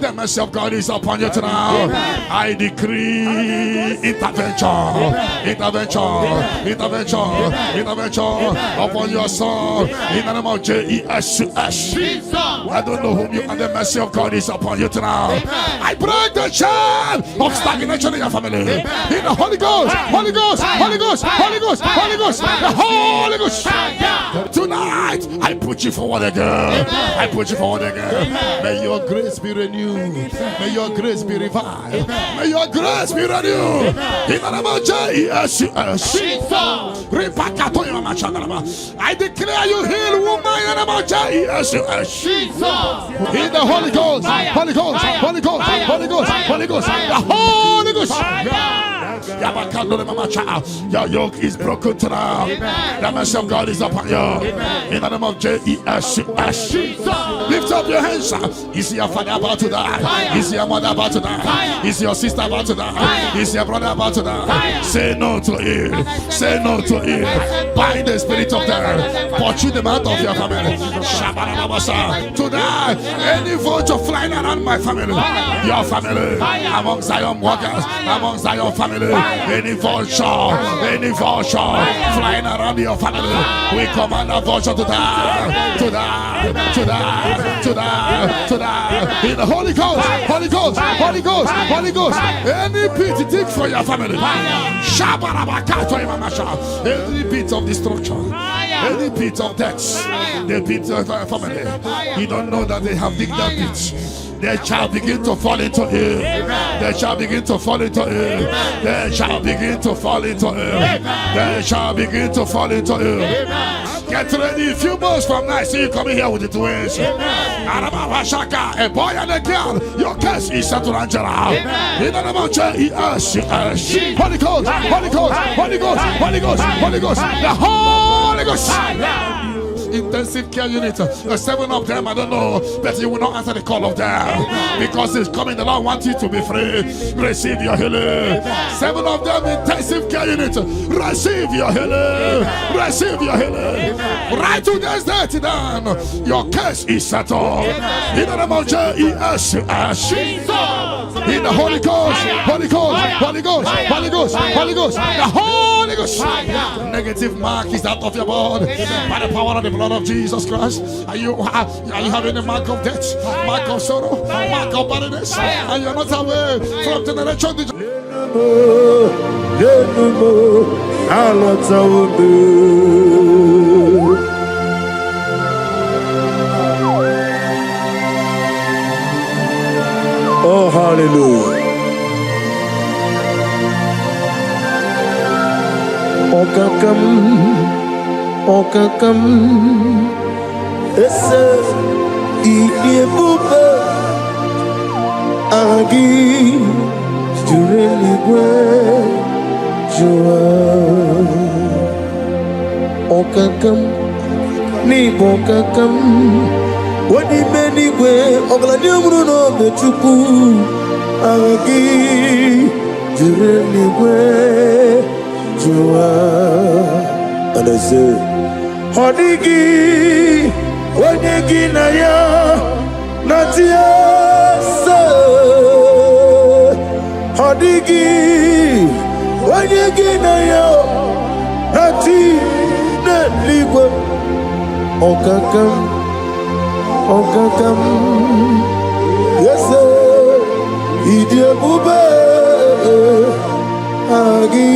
the mercy of God is upon you tonight. I decree intervention, intervention, intervention, intervention upon your soul. In the name of Jesus. I don't know whom you are. The mercy of God is upon you tonight. I break the chain of stagnation in your family. In the Holy Ghost, Holy Ghost, Holy Ghost, Holy Ghost, Holy Ghost, the Holy Ghost. Tonight, I put you forward again. I put you forward again. May your grace be renewed. May your grace be revived. May your grace be renewed. In the name of Jesus. I declare you heal, woman. In the name of Jesus. In the Holy Ghost, Holy Ghost, Holy Ghost, Holy Ghost, Holy Ghost, the Holy Ghost. Your yoke is broken tonight. The mercy of God is upon you. In the name of Jesus. Lift up your hands. Is your father about to die? Is your mother about to die? Is your sister about to die? Is your brother about to die? Say no to it. Say no to it. Bind the spirit of death. Pursue them out of your family. Tonight, any vulture flying around my family, your family, among Zion workers, among Zion family, any vulture flying around your family, we command a vulture to die, to die, to die, to die, to die. In the Holy Ghost, Holy Ghost, Holy Ghost, Holy Ghost. Any pit dig for your family. Any pit of destruction, any pit of death, the pit of your family. You don't know that they have digged that pit. They shall begin to fall into it. They shall begin to fall into it. They shall begin to fall into it. They shall begin to fall into it. Get ready. A few months from now, see you coming here with the twins. A boy and a girl. Your case is settled, Angela. In the name of Jesus. Holy Ghost, Holy Ghost, Holy Ghost, Holy Ghost, Holy Ghost, the Holy Ghost. Intensive care unit, 7 of them, I don't know, but you will not answer the call of them because it's coming. The Lord wants you to be free. Receive your healing. 7 of them, intensive care unit, receive your healing. Receive your healing. Right to this day, then your case is settled. In the name of Jesus. In the Holy Ghost, Holy Ghost, Holy Ghost, Holy Ghost, Holy Ghost, the Holy Ghost. Negative mark is out of your body by the power of the blood of Jesus Christ. Are you having a mark of death, mark of sorrow, mark of barrenness, and you're not away from generation to generation? Oh, hallelujah. Okakam ese idiebube agi jureligwe jua okakam ni bokakam wadi menigwe ogladi umruno bechuku agi jureligwe jua. And I say, Hodigi, Wadigi Naya, Natia. Odigi, Wanyagi na yo, Nati, Netligwe, Okakam, yes, Idia Bube, Agi,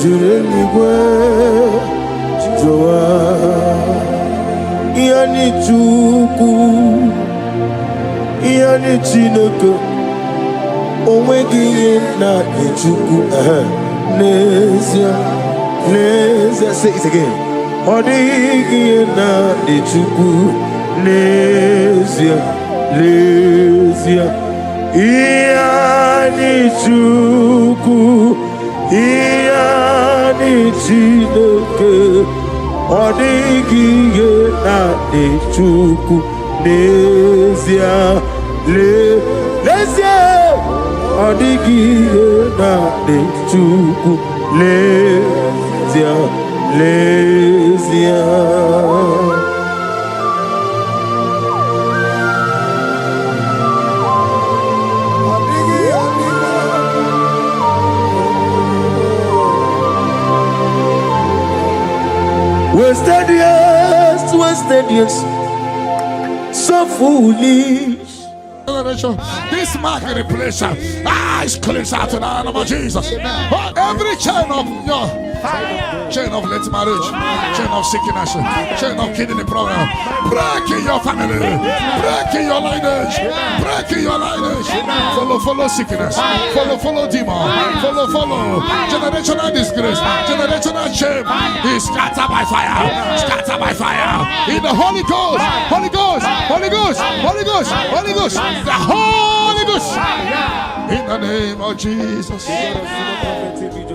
Jureligwe, Joa, Yani Chuku, Yani Chinoko. Omegi na ichuku Nezia say it again. Odigi na ichuku Nezia Iani chuku Iani chinoke Odigi na ichuku Nezia Odigi na de chuku lezia wasted years so foolish. This mark in the place, it's cleansed out in the name of Jesus. Every chain of chain of late marriage, chain of sickness, chain of kidney problem, break in your family, break in your lineage, break in your lineage. Follow sickness, follow demon, follow generational disgrace, generational shame. Is scattered by fire, in the Holy Ghost, the Holy Ghost, in the name of Jesus.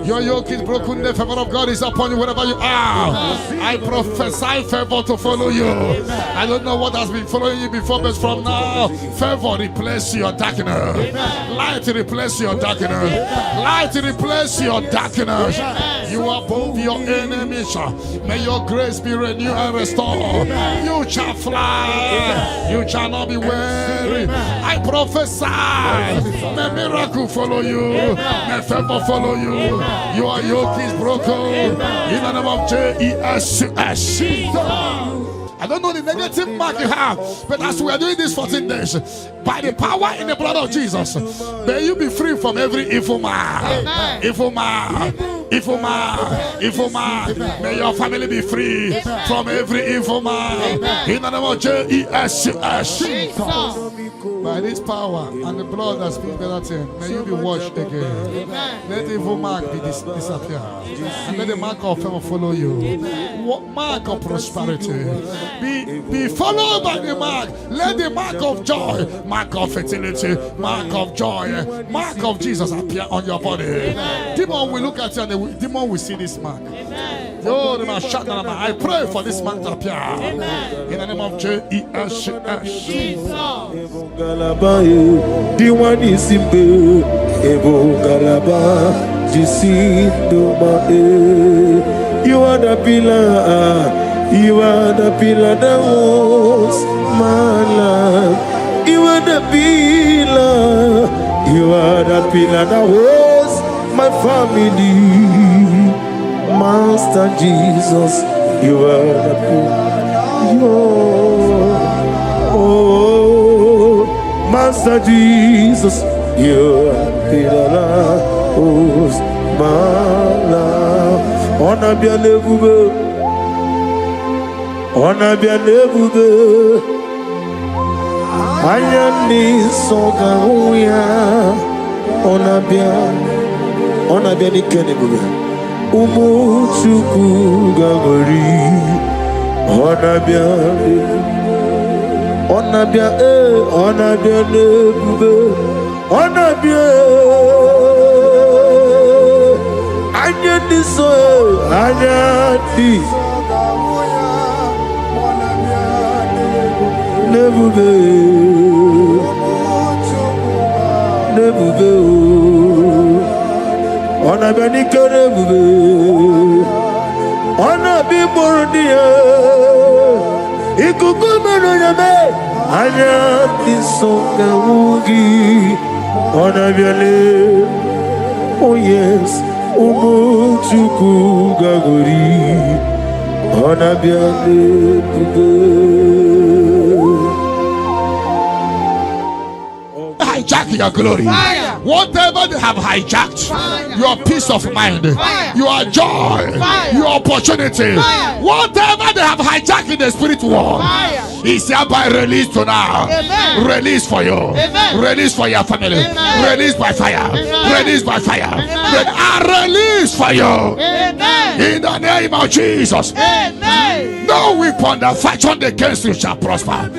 Your yoke is broken, the favor of God is upon you wherever you are. I prophesy favor to follow you. I don't know what has been following you before, but from now, favor replace your darkness. Light replace your darkness. Light replace your darkness. You are above your enemies. May your grace be renewed and restored. You shall fly. You shall not be weary. I prophesy. May miracle follow you. May favor follow you. Your yoke is broken. In the name of Jesus. I don't know the negative mark you have, but as we are doing this 14 days, by the power in the blood of Jesus, may you be free from every evil man. Evil man. May your family be free from every evil man. In the name of Jesus. By this power and the blood that speaks better things, may you be washed again. Let the evil mark be disappear. And let the mark of favor follow you. Mark of prosperity. Be followed by the mark. Let the mark of joy, mark of fertility, mark of joy, mark of Jesus appear on your body. Demon will look at you and the demon will see this mark. I pray for this mark to appear. In the name of Jesus. You are the pillar. You are the pillar that holds my life. You are the pillar. You are the pillar that holds my family. Master Jesus, you are the pillar. Oh, Master Jesus, you are the pillar that holds my life. On a bien levé. On a bien évolué, Ayani Songaouya, on a bien évolué, Umuchuku Gagori, on a bien évolué, on a bien Ayani Ayani. Never be. On a bien évolué, on a bien mordu. Et coucou, Ayati Songaougi, Onabiale, oh yes, Umuchuku Gagori, Onabiale, hijack your glory. Fire. Whatever they have hijacked, fire. Your peace of mind, fire. Your joy, fire. Your opportunity, fire. Whatever they have hijacked in the spirit world, is hereby released to now. Amen. Release for you. Amen. Release for your family. Amen. Release by fire. Amen. Release by fire. Release for you. Amen. In the name of Jesus. Amen. No weapon that fashioned against you shall prosper.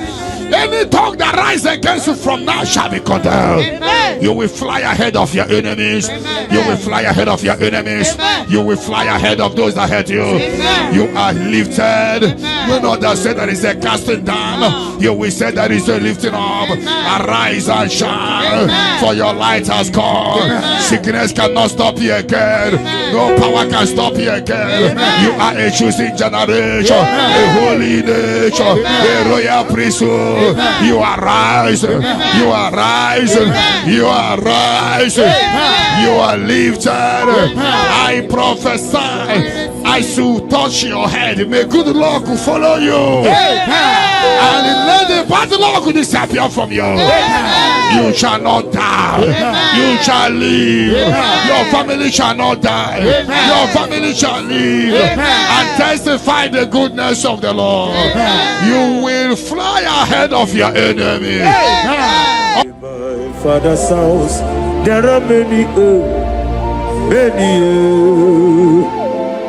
Any tongue that rises against you from now shall be condemned. Amen. You will fly ahead of your enemies. Amen. You will fly ahead of your enemies. Amen. You will fly ahead of those that hurt you. Amen. You are lifted. Amen. You know that say that is a casting down. You will say that is a lifting up. Amen. Arise and shine. Amen. For your light has come. Amen. Sickness cannot stop you again. Amen. No power can stop you again. Amen. You are a choosing generation. Amen. A holy nation. Amen. A royal priesthood. Amen. You are rising. Amen. You are rising. Amen. You are rising. Amen. You are lifted. Amen. I prophesy as you touch your head, may good luck follow you. Amen. And let the bad luck disappear from you. Amen. You shall not die. Amen. You shall live. Amen. Your family shall not die. Amen. Your family shall live. Amen. And testify the goodness of the Lord. Amen. You will fly ahead of your enemy. Amen. In my father's house, there are many.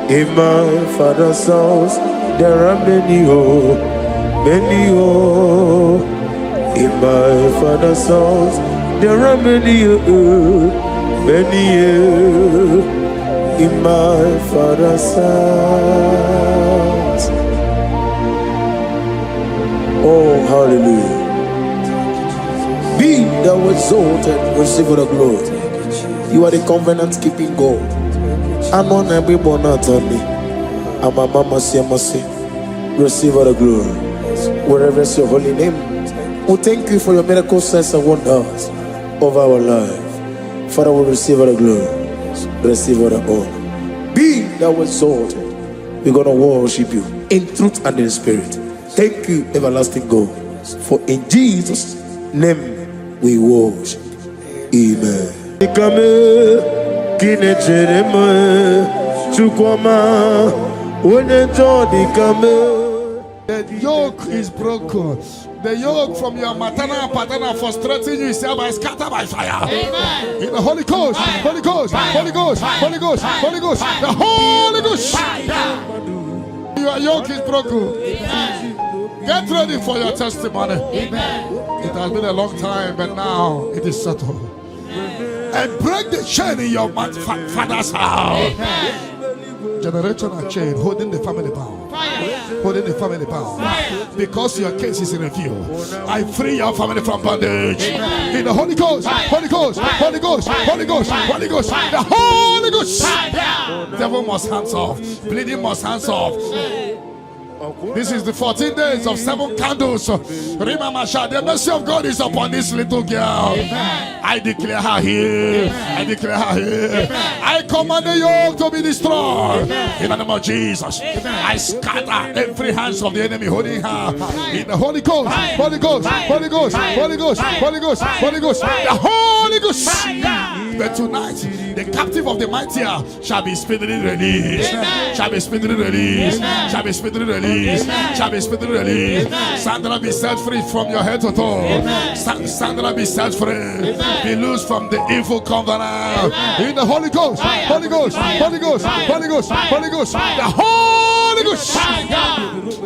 In my father's house, there are many. In my father's house, there are many. In my father's house. Oh, hallelujah. Be thou exalted, receive the glory. You are the covenant keeping God. I'm on every born out on me. I'm a mama, see, receive the glory. Wherever is your holy name. We thank you for your miracle signs and wonders over our life. Father, we receive the glory. Receive the honor. Be thou exalted. We're going to worship you in truth and in spirit. Thank you, everlasting God. For in Jesus' name we worship. Amen. The yoke is broken. The yoke from your maternal paternal frustrating you is hereby scattered by fire. Amen. In the Holy Ghost, fire. Holy Ghost, fire. Holy Ghost, fire. Holy Ghost, fire. Holy Ghost, fire. The Holy Ghost. Fire. Your yoke is broken. Amen. Get ready for your testimony. Amen. It has been a long time, but now it is settled. And break the chain in your father's house. Amen. Generational chain holding the family bound. Fire. Holding the family bound. Fire. Because your case is in review. I free your family from bondage. Amen. In the Holy Ghost, fire. Holy Ghost, fire. Holy Ghost, fire. Holy Ghost, fire. Holy Ghost, fire. The Holy Ghost. Fire. Devil must hands off. Bleeding must hands off. This is the 14 days of 7 candles. Remember, the mercy of God is upon this little girl. Amen. I declare her here. Amen. I declare her here. Amen. I command the yoke to be destroyed. Amen. In the name of Jesus. Amen. I scatter every hands of the enemy holding her. In the Holy Ghost, Holy Ghost, Holy Ghost, Holy Ghost, Holy Ghost, Holy Ghost, the Holy Ghost. But tonight, the captive of the mighty shall be speedily released. Amen. Shall be speedily released. Amen. Shall be speedily released. Amen. Shall be speedily released. Amen. Sandra, be set free from your head to toe. Sandra, be set free. Amen. Be loose from the evil covenant. Amen. In the Holy Ghost, fire. Holy Ghost, fire. Holy Ghost, fire. Holy Ghost, fire. Holy Ghost, fire. The Holy Ghost. Fire.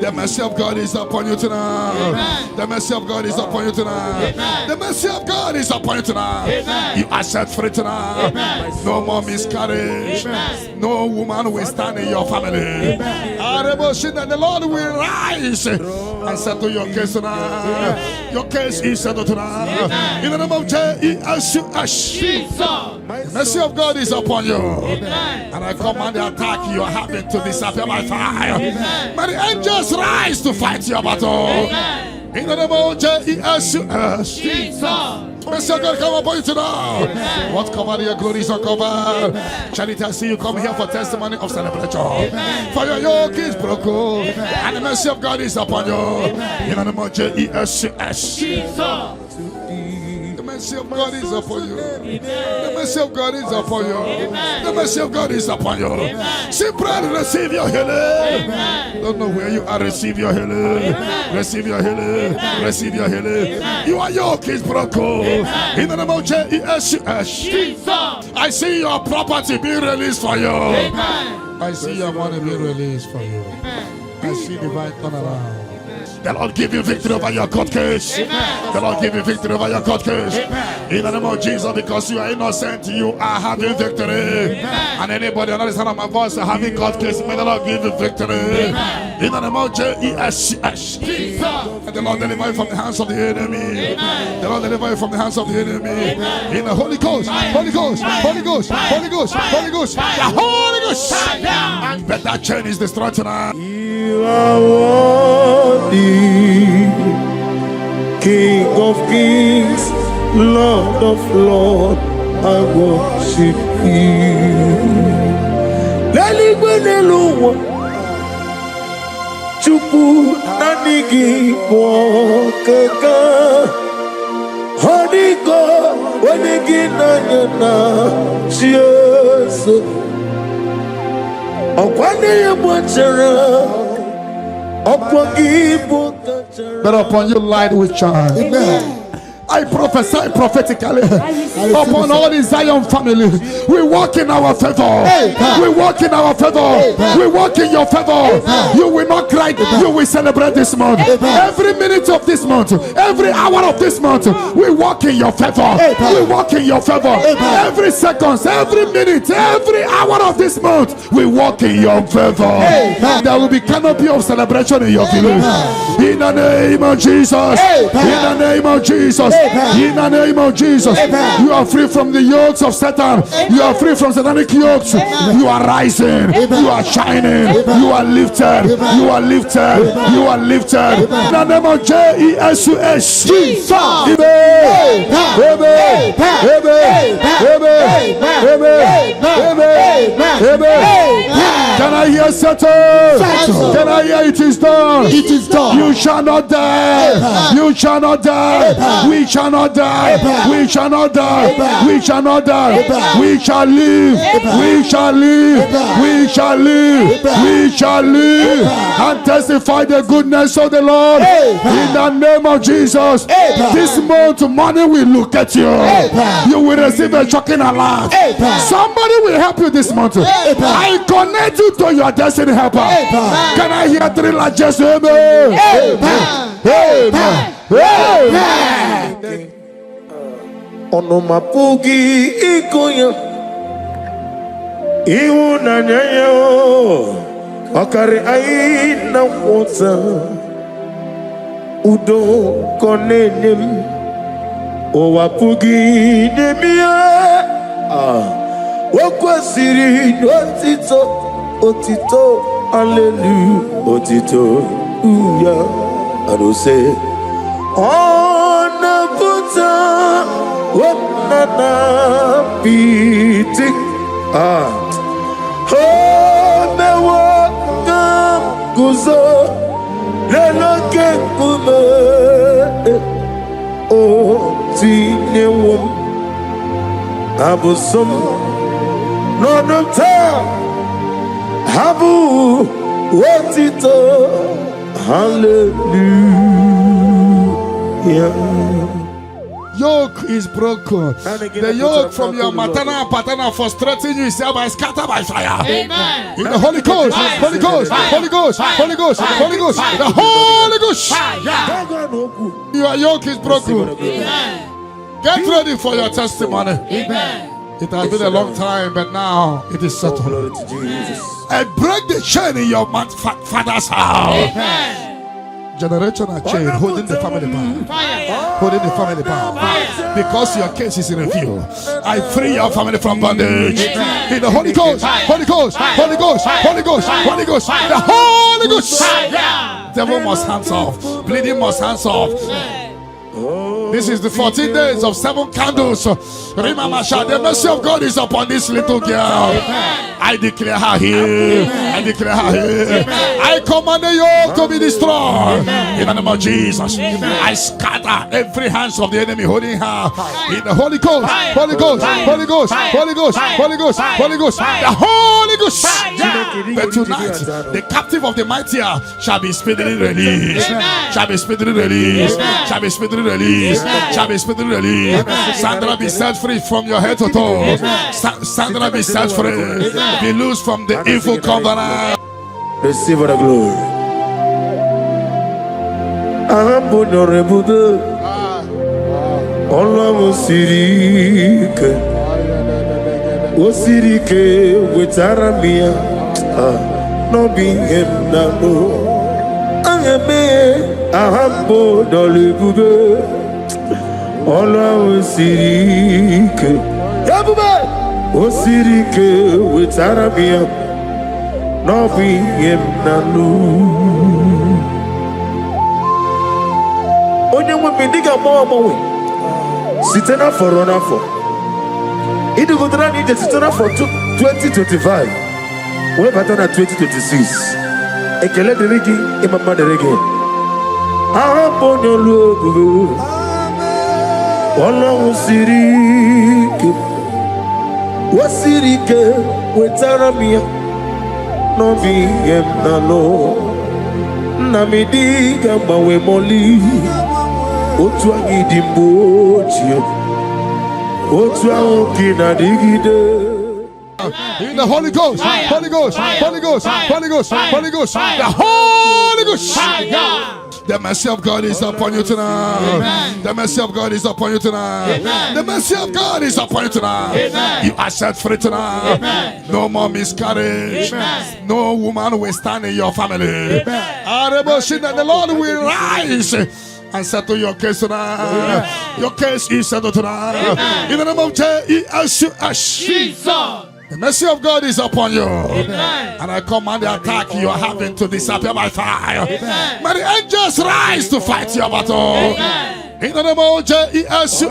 The mercy of God is upon you tonight. Amen. The mercy of God is upon you tonight. Amen. The mercy of God is upon you tonight. Amen. You are set free tonight. Amen. No more miscarriage. Amen. No woman will stand in your family. Amen. The Lord will rise and settle your case tonight. Your case is settled tonight. Amen. In the name of Jesus. The mercy of God is upon you. Amen. And I command the attack you are having to disappear by fire. Amen. May the angels rise to fight your battle. Amen. In the name of Jesus. Mercy of God come upon you tonight. What covered your glory is uncovered. Charity, I see you come here for testimony of celebration. For your yoke is broken, and the mercy of God is upon you. In the name of Jesus. The mercy of God is upon you. The mercy of God is upon you. The mercy of God is upon you. Simply receive your healing. Don't know where you are. Receive your healing. Receive your healing. Receive your healing. Your yoke is broken. In the name of Jesus. I see your property being released for you. I see your money being released for you. I see divine turnaround. The Lord give you victory over your court case. The Lord give you victory over your court case. In the name of Jesus, because you are innocent, you are having victory. And anybody under the sound of my voice having court case, may the Lord give you victory. In the name of Jesus. And the Lord deliver you from the hands of the enemy. The Lord deliver you from the hands of the enemy. In the Holy Ghost, Holy Ghost, Holy Ghost, Holy Ghost, Holy Ghost, the Holy Ghost. And that chain is destroyed tonight. You are worthy, King of kings, Lord of lords, I worship you. Leligwenelu Chupu nanigi mwokeka Honigo wanigi nanyana Jesu Okwane ya mwachara But upon you light with shine. Amen. I prophesy prophetically upon all the Zion family. We walk in our favor. We walk in our favor. We walk in your favor. You will not cry. You will celebrate this month. Every minute of this month, every hour of this month, we walk in your favor. We walk in your favor. Every second, every minute, every hour of this month, we walk in your favor. There will be canopy of celebration in your village. In the name of Jesus. In the name of Jesus. In the name of Jesus, you are free from the yokes of Satan. You are free from satanic yokes. You are rising. You are shining. You are lifted. You are lifted. You are lifted. In the name of Jesus. Can I hear settle? Can I hear it is done? It is done. You shall not die. You shall not die. We shall not die. We shall not die. We shall not die. We shall live. We shall live. We shall live. We shall live and testify the goodness of the Lord. In the name of Jesus. This month money will look at you. You will receive a shocking alarm. Somebody will help you this month. I connect you to your destiny helper. Can I hear three largest amen? Amen. Onomapugi ikoya iwu na nyayo akari aina wota udo konenim owapugi demia wakwasiri otito hallelujah otito uya adose ona puta wapnana piti mewa guzo leloke kume o tinewum abusum nonumta habu wotito hallelujah. Yoke is broken. The yoke from your maternal paternal frustrating you is hereby scattered by fire. Amen. In the Holy Ghost, Holy Ghost, Holy Ghost, Holy Ghost, Holy Ghost, the Holy Ghost. Your yoke is broken. Amen. Get ready for your testimony. Amen. It has been a long time, but now it is settled. I break the chain in your father's house. Amen. Generational chain holding the family bound. Holding the family bound. Because your case is in review. I free your family from bondage. In the Holy Ghost, Holy Ghost, Holy Ghost, Holy Ghost, Holy Ghost, the Holy Ghost. Devil must hands off. Bleeding must hands off. This is the 14 days of 7 candles. The mercy of God is upon this little girl. I declare her here. I declare her here. I command the yoke to be destroyed. In the name of Jesus. I scatter every hands of the enemy holding her. In the Holy Ghost. Holy Ghost. Holy Ghost. Holy Ghost. Holy Ghost. Holy Ghost. The Holy Ghost. But tonight, the captive of the mighty shall be speedily released. Shall be speedily released. Shall be speedily released. Shall be speedily released. Sandra, be set free from your head to toe. Sandra, be set free. Be loose from the evil covenant. Receive the glory. Osirike wetaramia no be him na no angeme ahambo dolebube ola osirike yabube osirike wetaramia no be him na no onye nwe bidiga mo sitena forona for it will not need the tutorial for 2025. We're better than 2026. Ekele de regi, imama de regi. Ahapon your love. Wala usirike. Wasirike. Wetaramia. No be emnano. Namidiga mawe moli. Otuangi dimbochi. In the Holy Ghost, Holy Ghost, Holy Ghost, Holy Ghost, Holy Ghost, the Holy Ghost. The mercy of God is upon you tonight. The mercy of God is upon you tonight. The mercy of God is upon you tonight. You are set free tonight. No more miscarriage. No woman will stand in your family. The Lord will rise and settle your case tonight. Your case is settled tonight. In the name of Jesus. The mercy of God is upon you. And I command the attack you are having to disappear by fire. May the angels rise to fight your battle. In the name of Jesus.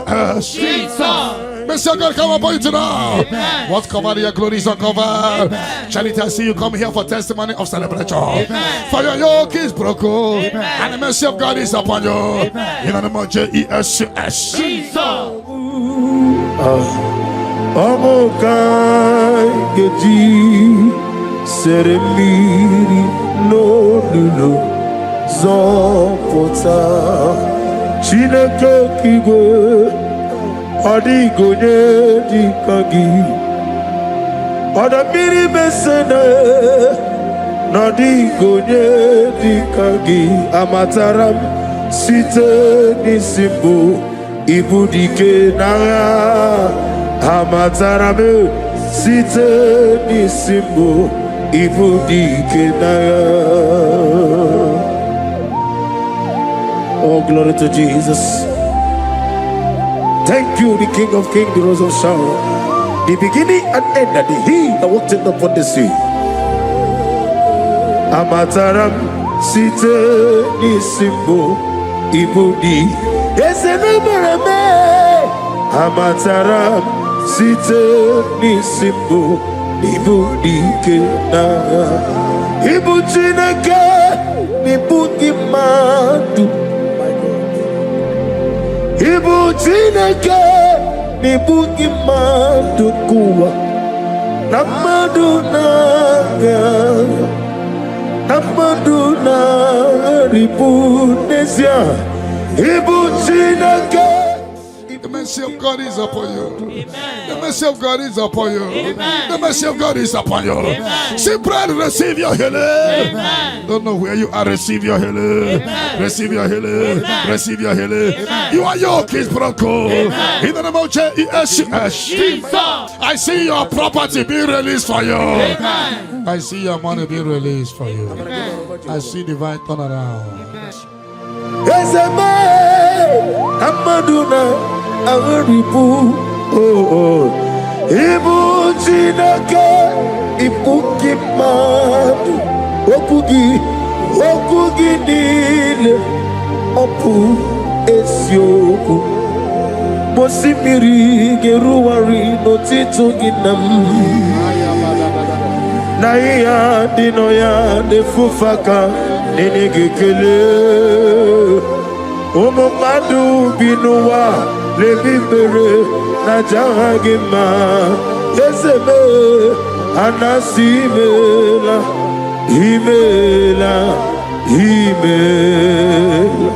Mercy of God come upon you tonight. What covered your glory is uncovered. Charity, I see you come here for testimony of celebration. For your yoke is broken. And the mercy of God is upon you. In the name of Jesus. Omokai geji seremiri no lulu zopota chineke kigwe odigonye dikagi odamiri mesene nodigonye dikagi amataram site nisimbu ibudike na Amatarame site nisimbo ibudike naya. Oh, glory to Jesus. Thank you, the King of Kings, the Rose of Sharon, the beginning and end, and the He that walked upon the sea. Amataram site nisimbo ibudi. Yes, Amataram site nisimbo ibudike na ibu Chineke nibudi madu ibu Chineke nibudi madu kuwa na madu na ribu nesia ibu Chineke. The mercy of God is upon you. The mercy of God is upon you. The mercy of God is upon you. See, brother, receive your healing. Don't know where you are. Receive your healing. Receive your healing. Receive your healing. Your yoke is broken. In the name of Jesus. I see your property being released for you. I see your money being released for you. I see divine turnaround. Yes, Amaduna. Aribu, oh, Ibu Chineke, Ibu Kimadu, Okugi Nile, Opu Esioku. Mosimiri geruwari no tito ginam. Naya dinoya de fufaka nenegekele. Omo madu binuwa lebibere na jahagima. Yeseme anasimela himela himela.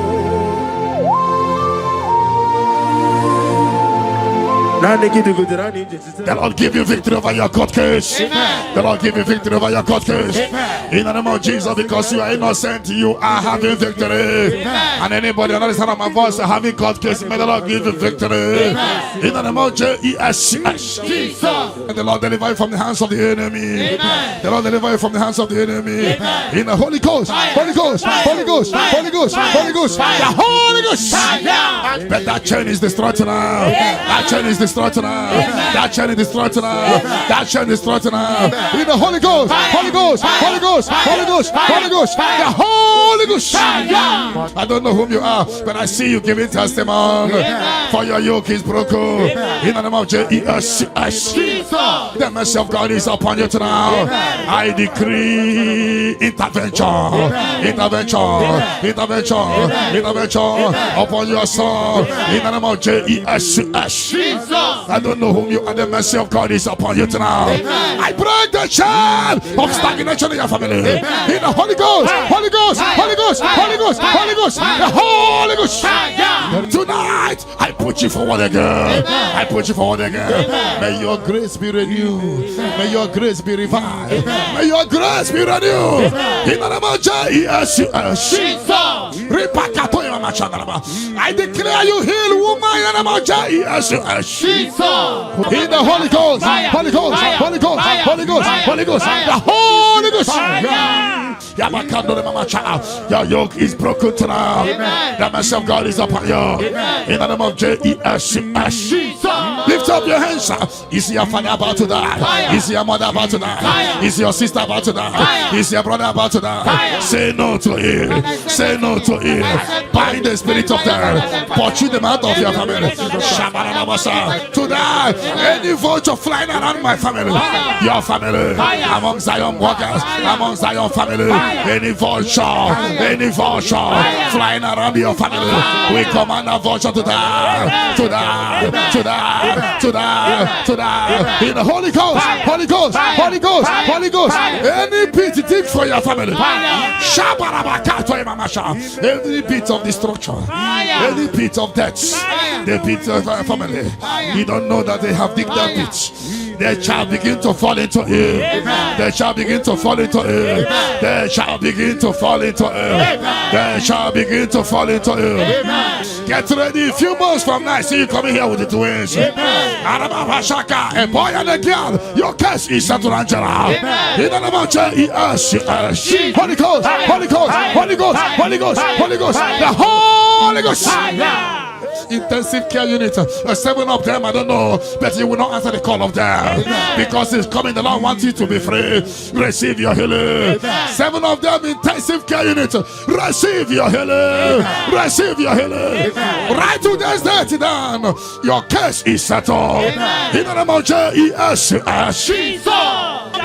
The Lord give you victory over your court case. The Lord give you victory over your court case. In the name of Jesus, because you are innocent, you are having victory. And anybody on the other side of my voice having court case, may the Lord give you victory. In the name of Jesus. And the Lord deliver you from the hands of the enemy. The Lord deliver you from the hands of the enemy. In the Holy Ghost, Holy Ghost, Holy Ghost, Holy Ghost, Holy Ghost, the Holy Ghost. But that chain is destroyed now. That chain is destroyed now. That chain is destroyed now. That chain is destroyed now. In the Holy Ghost, Holy Ghost, Holy Ghost, Holy Ghost, Holy Ghost, the Holy Ghost. I don't know whom you are, but I see you giving testimony. For your yoke is broken. In the name of Jesus, the mercy of God is upon you tonight. I decree intervention, intervention, intervention, intervention upon your soul. In the name of Jesus. I don't know whom you are. The mercy of God is upon you tonight. I break the chain of stagnation in your family. In the Holy Ghost, Holy Ghost, Holy Ghost, Holy Ghost, Holy Ghost, the Holy Ghost. Tonight, I put you forward again. I put you forward again. May your grace be renewed. May your grace be revived. May your grace be renewed. In the name of Jesus. I declare you heal, woman. In the name of Jesus. In the Holy Ghost, Holy Ghost, Holy Ghost, Holy Ghost, Holy Ghost, the Holy Ghost. Your yoke is broken tonight. The mercy of God is upon you. In the name of Jesus. Lift up your hands. Is your father about to die? Is your mother about to die? Is your sister about to die? Is your brother about to die? Say no to it. Say no to it. Bind the spirit of death. Pursue them out of your family. To die. Any vulture flying around my family, your family, among Zion walkers, among Zion family, any vulture flying around your family, we command a vulture to die, to die, to die, to die, to die. In the Holy Ghost, Holy Ghost, Holy Ghost, Holy Ghost. Any pit dig for your family. Any pit of destruction, any pit of death, the pit of our family. You don't know that they have digged that pit. They shall begin to fall into it. They shall begin to fall into it. They shall begin to fall into it. They shall begin to fall into it. Get ready. A few months from now, I see you coming here with the twins. A boy and a girl. Your case is settled, Angela. In the name of Jesus. Holy Ghost, Holy Ghost, Holy Ghost, Holy Ghost, Holy Ghost, the Holy Ghost. Intensive care unit, 7 of them, I don't know, but you will not answer the call of them because it's coming. The Lord wants you to be free. Receive your healing. 7 of them, intensive care unit, receive your healing. Receive your healing. Right to this day down. Your case is settled. In the name of Jesus.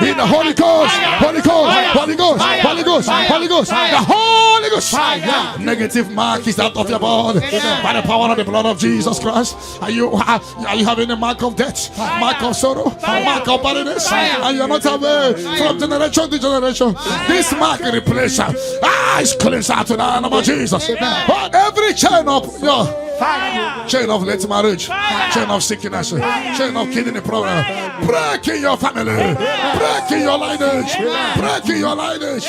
In the Holy Ghost, Holy Ghost, Holy Ghost, Holy Ghost, Holy Ghost, the Holy Ghost. Negative mark is out of your body by the power of the blood of Jesus Christ. Are you having a mark of death, mark of sorrow, mark of barrenness, and you're not away from generation to generation? This mark replace is cleansed out to the name of Jesus. But every chain of your chain of late marriage, chain of sickness, chain of kidney problem, break in your family, break in your lineage, break in your lineage.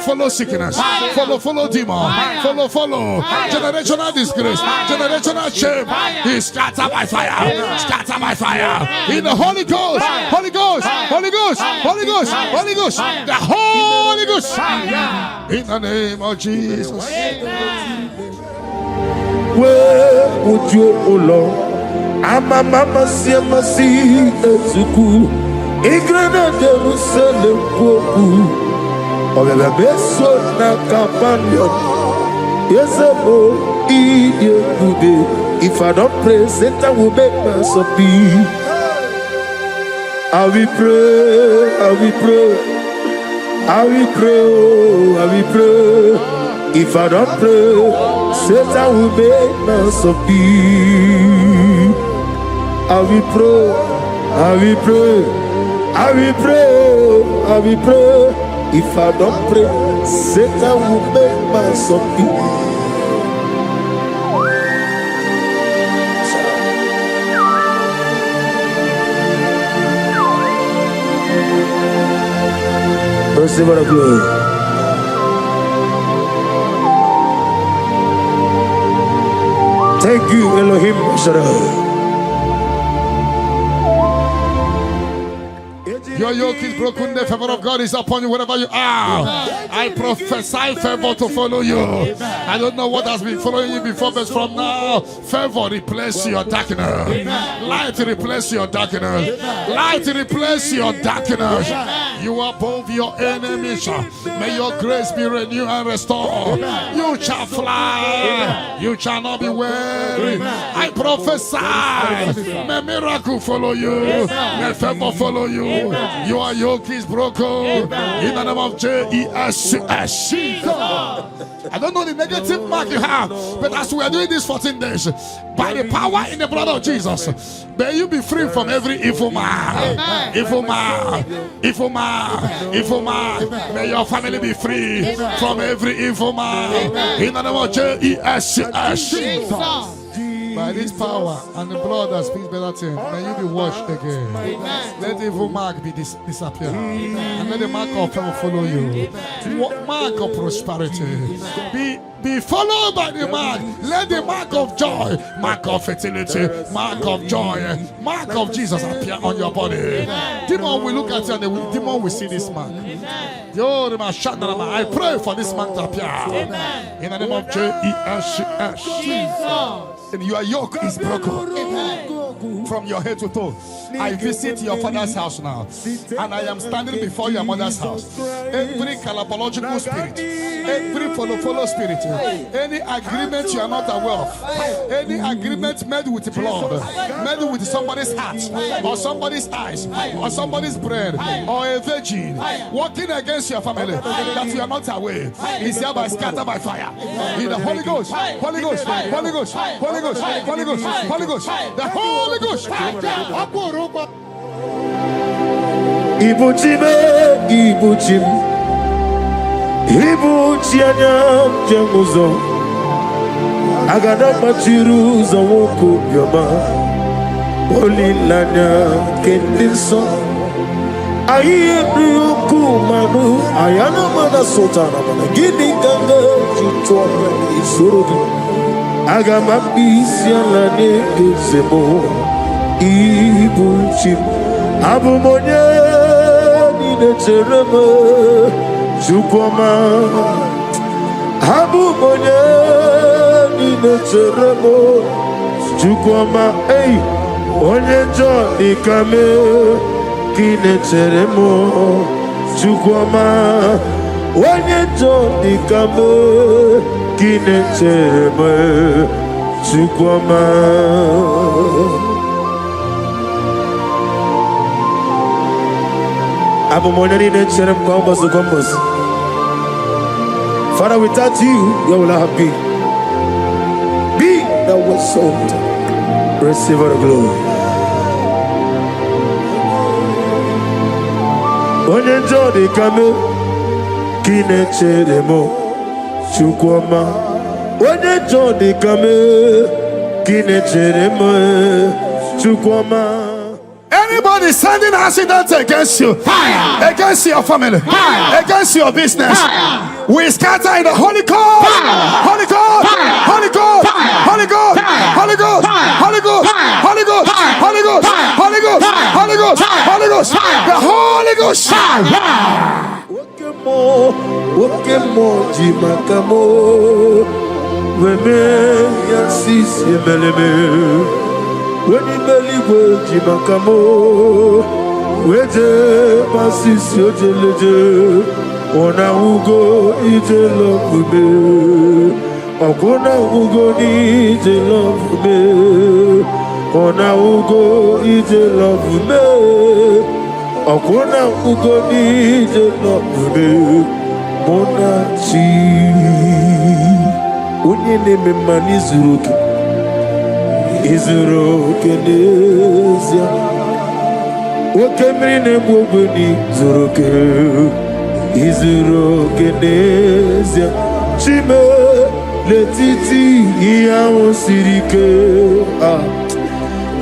Follow sickness, follow demon, follow generational disgrace, generational shame. He scattered by fire, scattered by fire. In the Holy Ghost, Holy Ghost, Holy Ghost, Holy Ghost, Holy Ghost, the Holy Ghost. In the name of Jesus. Where would you, O Lord? Ama mama siama si ezuku. Igrana Jerusalem koku. Obebe beso na kapanyo. Yesebo iye kude. If I don't pray, Satan will make mess of me. I will pray, I will pray, I will pray, oh, I will pray. If I don't pray, Satan will make mess of me. I will pray, I will pray, I will pray, I will pray. If I don't pray, Satan will make mess of me. Receive the glory. Thank you, Elohim Shaddai. Your yoke is broken, the favor of God is upon you wherever you are. I prophesy favor to follow you. I don't know what has been following you before, but from now, favor replace your darkness. Light replace your darkness. Light replace your darkness. You are above your enemies. May your grace be renewed and restored. You shall fly. You shall not be weary. I prophesy. May miracle follow you. May favor follow you. Your yoke is broken in the name of Jesus. I don't know the negative mark you have, but as we are doing this 14 days, by the power in the blood of Jesus, may you be free from every evil man. Evil man, evil man, evil man. May your family be free from every evil man in the name of Jesus. By this power and the blood that speaks better things, may you be washed again. Let the evil mark be disappear. And let the mark of favor follow you. Mark of prosperity. Be followed by the mark. Let the mark of joy, mark of fertility, mark of joy, mark of Jesus appear on your body. Demon will look at you and the demon will see this mark. I pray for this mark to appear. In the name of Jesus. And your yoke is broken from your head to toe. I visit your father's house now, and I am standing before your mother's house. Every calabological spirit, every follow spirit, any agreement you are not aware of, any agreement made with blood, made with somebody's heart, or somebody's eyes, or somebody's brain, or a virgin, working against your family that you are not aware, is hereby scattered by fire. In the Holy Ghost, Holy Ghost, Holy Ghost, Holy Ghost, Holy Ghost, Holy Ghost, the Holy Ghost. Ibuchime, Ibuchim, Ibuchianyam Jamuzo, Agada Machiru Zawoko Yama, Holy Lanya Kendinso, Ayuku Manu, Ayana Mana Sultana, Gini Ganga, Chitwa, Isuru, Agama Bisialane, Zemo, Ibuchim, Abumonya. Necherema Chukwama Habu Monya Necherema Chukwama Hey Onye John Ikame Kinecheremo Chukwama Onye John Ikame Kinecherema Chukwama. Father, without you, you will not be. Be thou exalted. Receive the glory. Onye jodi kame kinecheremo chukwama. Onye jodi kame kinecheremo chukwama. Anybody sending accidents against you, fire. Against your family, fire. Against your business, fire. We scatter in the Holy Ghost, Holy Ghost, Holy Ghost, Holy Ghost, Holy Ghost, Holy Ghost, Holy Ghost, Holy Ghost, Holy Ghost, Holy Ghost, Holy Ghost, the Holy Ghost. Okemo jimakamo, weme yasisi meleme. When you believe with Jimakamo, Weje Masisi Ojeleje, Ona Ugo Ije Lokube, Okuna ugo ni je love me. Ona ugo ni je love me. Okuna ugo ni je love me. Mona chi. Unye ne me mani zuruke. Izuruke nezia. Okemri ne mwobuni zuruke. Izuruke nezia. Chime letiti iya osirike.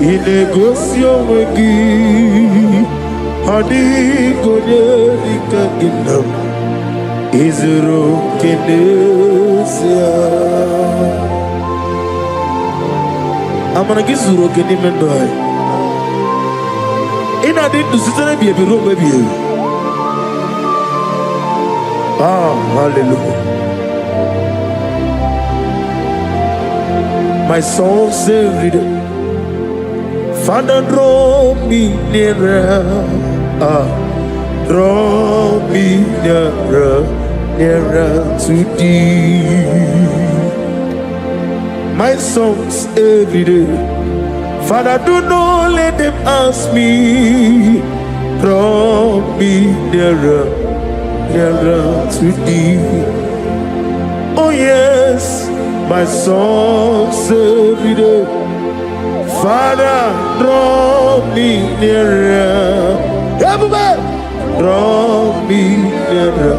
Inegosio wegi. Hadi konye likaginam. Izuruke nezia. Amana gizuro keni mendoi. Ina di tu sitene bi ebi robe bi. Hallelujah. My soul said, Father, draw me nearer. Draw me nearer, nearer to thee. My songs every day, Father, do not let them ask me. Draw me nearer, nearer to thee. Oh yes, my songs every day, Father, draw me nearer. Everybody, draw me nearer,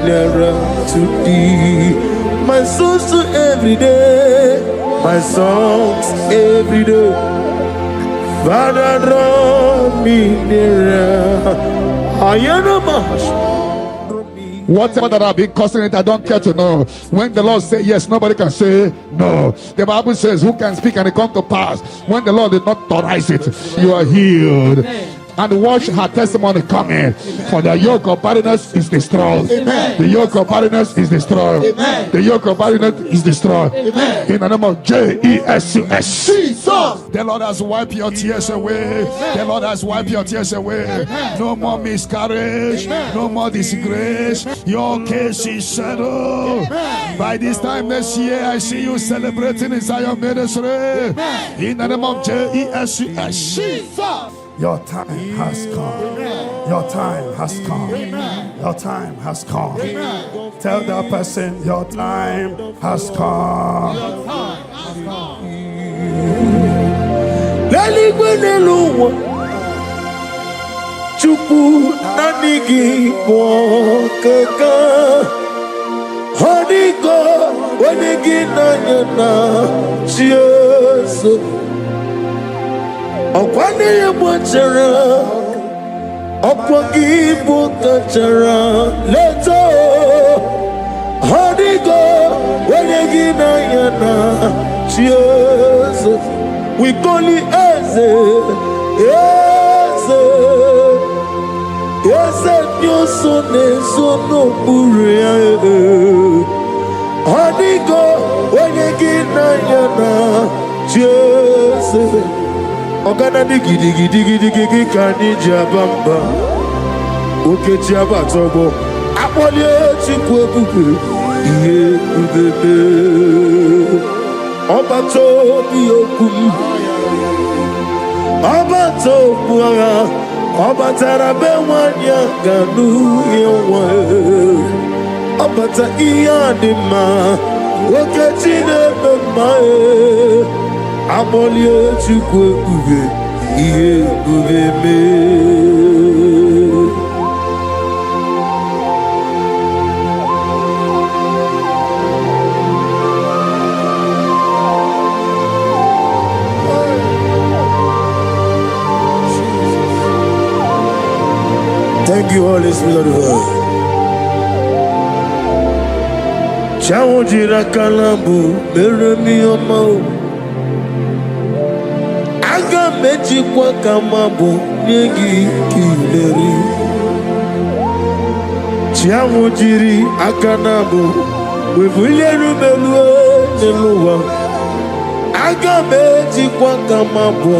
nearer to thee. My songs to every day, my songs every day. Father, draw me nearer. I am a mash. Whatever that I've been causing it, I don't care to know. When the Lord says yes, nobody can say no. The Bible says, who can speak and it come to pass? When the Lord did not authorize it, you are healed. And watch her testimony coming. For the yoke of barrenness is destroyed. Amen. The yoke of barrenness is destroyed. Amen. The yoke of barrenness is destroyed. Amen. In the name of Jesus. The Lord has wiped your tears away. Amen. The Lord has wiped your tears away. Amen. No more miscarriage. Amen. No more disgrace. Your case is settled. Amen. By this time next year, I see you celebrating inside your ministry. Amen. In the name of Jesus. Your time has come. Amen. Your time has come. Amen. Your time has come. Amen. Tell that person, your time has come. Your time has come. Chupu nanigi bokaka Honigo wanigi nanyana Jesus Okwane yebwachara Okwagi bukachara Leto Honigo wanigi nanyana Jesus We call it Eze Yes, you so no buria. Honigo, when you get na Jesus. Ogana digi kani jabamba. Oke jaba tobo. Apolye chikwe bubu. Iye bubebe. Obato biyokum. Obato buara. Obatara bewanya ganu yewa Obata iyadima Okechine bemae Amolie chukwe ube Iye ube me Thank you, Holy Spirit of God. Chawo jira kalambu, beremi omao. Aga mechi kwa kamabu, nyegi kileri. Chawo jiri akanabu, wevuleru melue neluwa. Aga mechi kwa kamabu,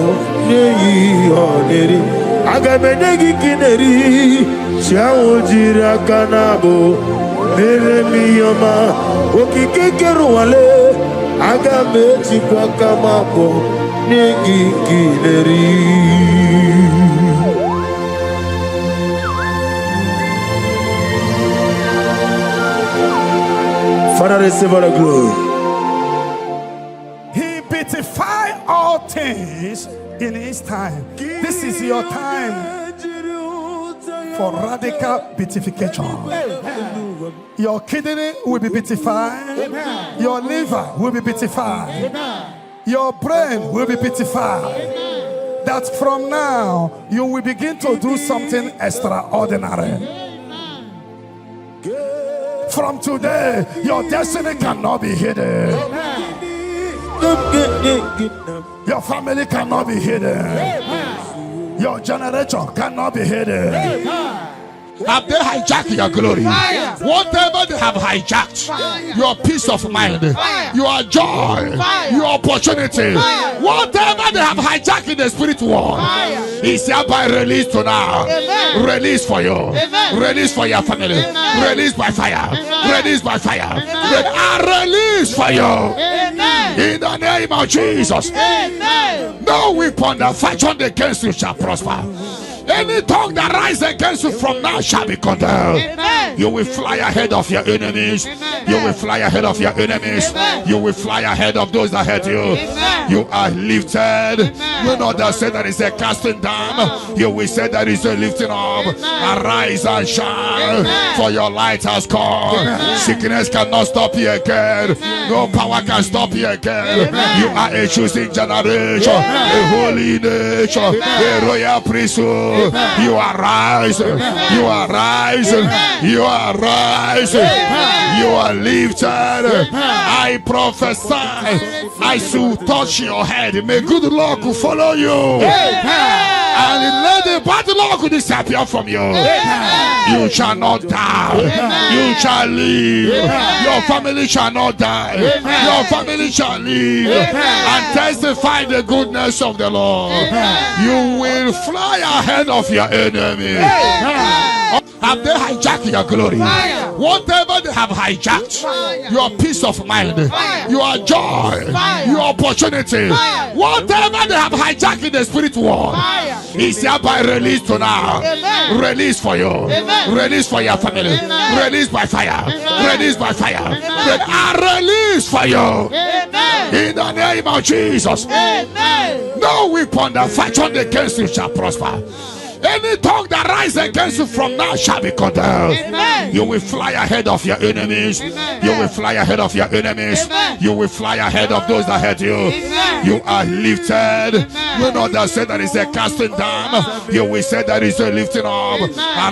nyegi oneri. Agamenegi kineri Chiao jira kanabo Mere miyoma okikekero wale aga mechi kwa kamapo negigileri. Father, receive all the glory. He beautified all things in his time. This is your time for radical beautification. Your kidney will be beautified. Your liver will be beautified. Your brain will be beautified. That from now you will begin to do something extraordinary. From today, your destiny cannot be hidden. Your family cannot be hidden. Your generation cannot be hidden. Have they hijacked your glory? Whatever they have hijacked, your peace of mind, your joy, your opportunity, whatever they have hijacked in the spirit world, is hereby released to now. Release for you, release for your family, release by fire, release by fire, release for you. In the name of Jesus, no weapon that fashioned against you shall prosper. Any tongue that rises against you from now shall be condemned. You will fly ahead of your enemies. You will fly ahead of your enemies. You will fly ahead of those that hurt you. You are lifted. You know that say that is a casting down. You will say that is a lifting up. Arise and shine, for your light has come. Sickness cannot stop you again. No power can stop you again. You are a choosing generation, a holy nation, a royal priesthood. You are rising, you are rising, you are rising, you are lifted. I prophesy, I shall touch your head. May good luck follow you. And let the bad luck disappear from you. You shall not die. You shall live. Your family shall not die. Your family shall live and testify the goodness of the Lord. You will fly ahead of your enemy. Have they hijacked your glory? Whatever they have hijacked, your peace of mind, your joy, your opportunity, whatever they have hijacked in the spirit world, is hereby released to now. Release for you, release for your family, release by fire, release by fire, release for you. In the name of Jesus, no weapon that fashioned against you shall prosper. Any tongue that rises against you from now shall be condemned. You will fly ahead of your enemies. You will fly ahead of your enemies. You will fly ahead of those that hurt you. You are lifted. You know that say that is a casting down. You will say that is a lifting up.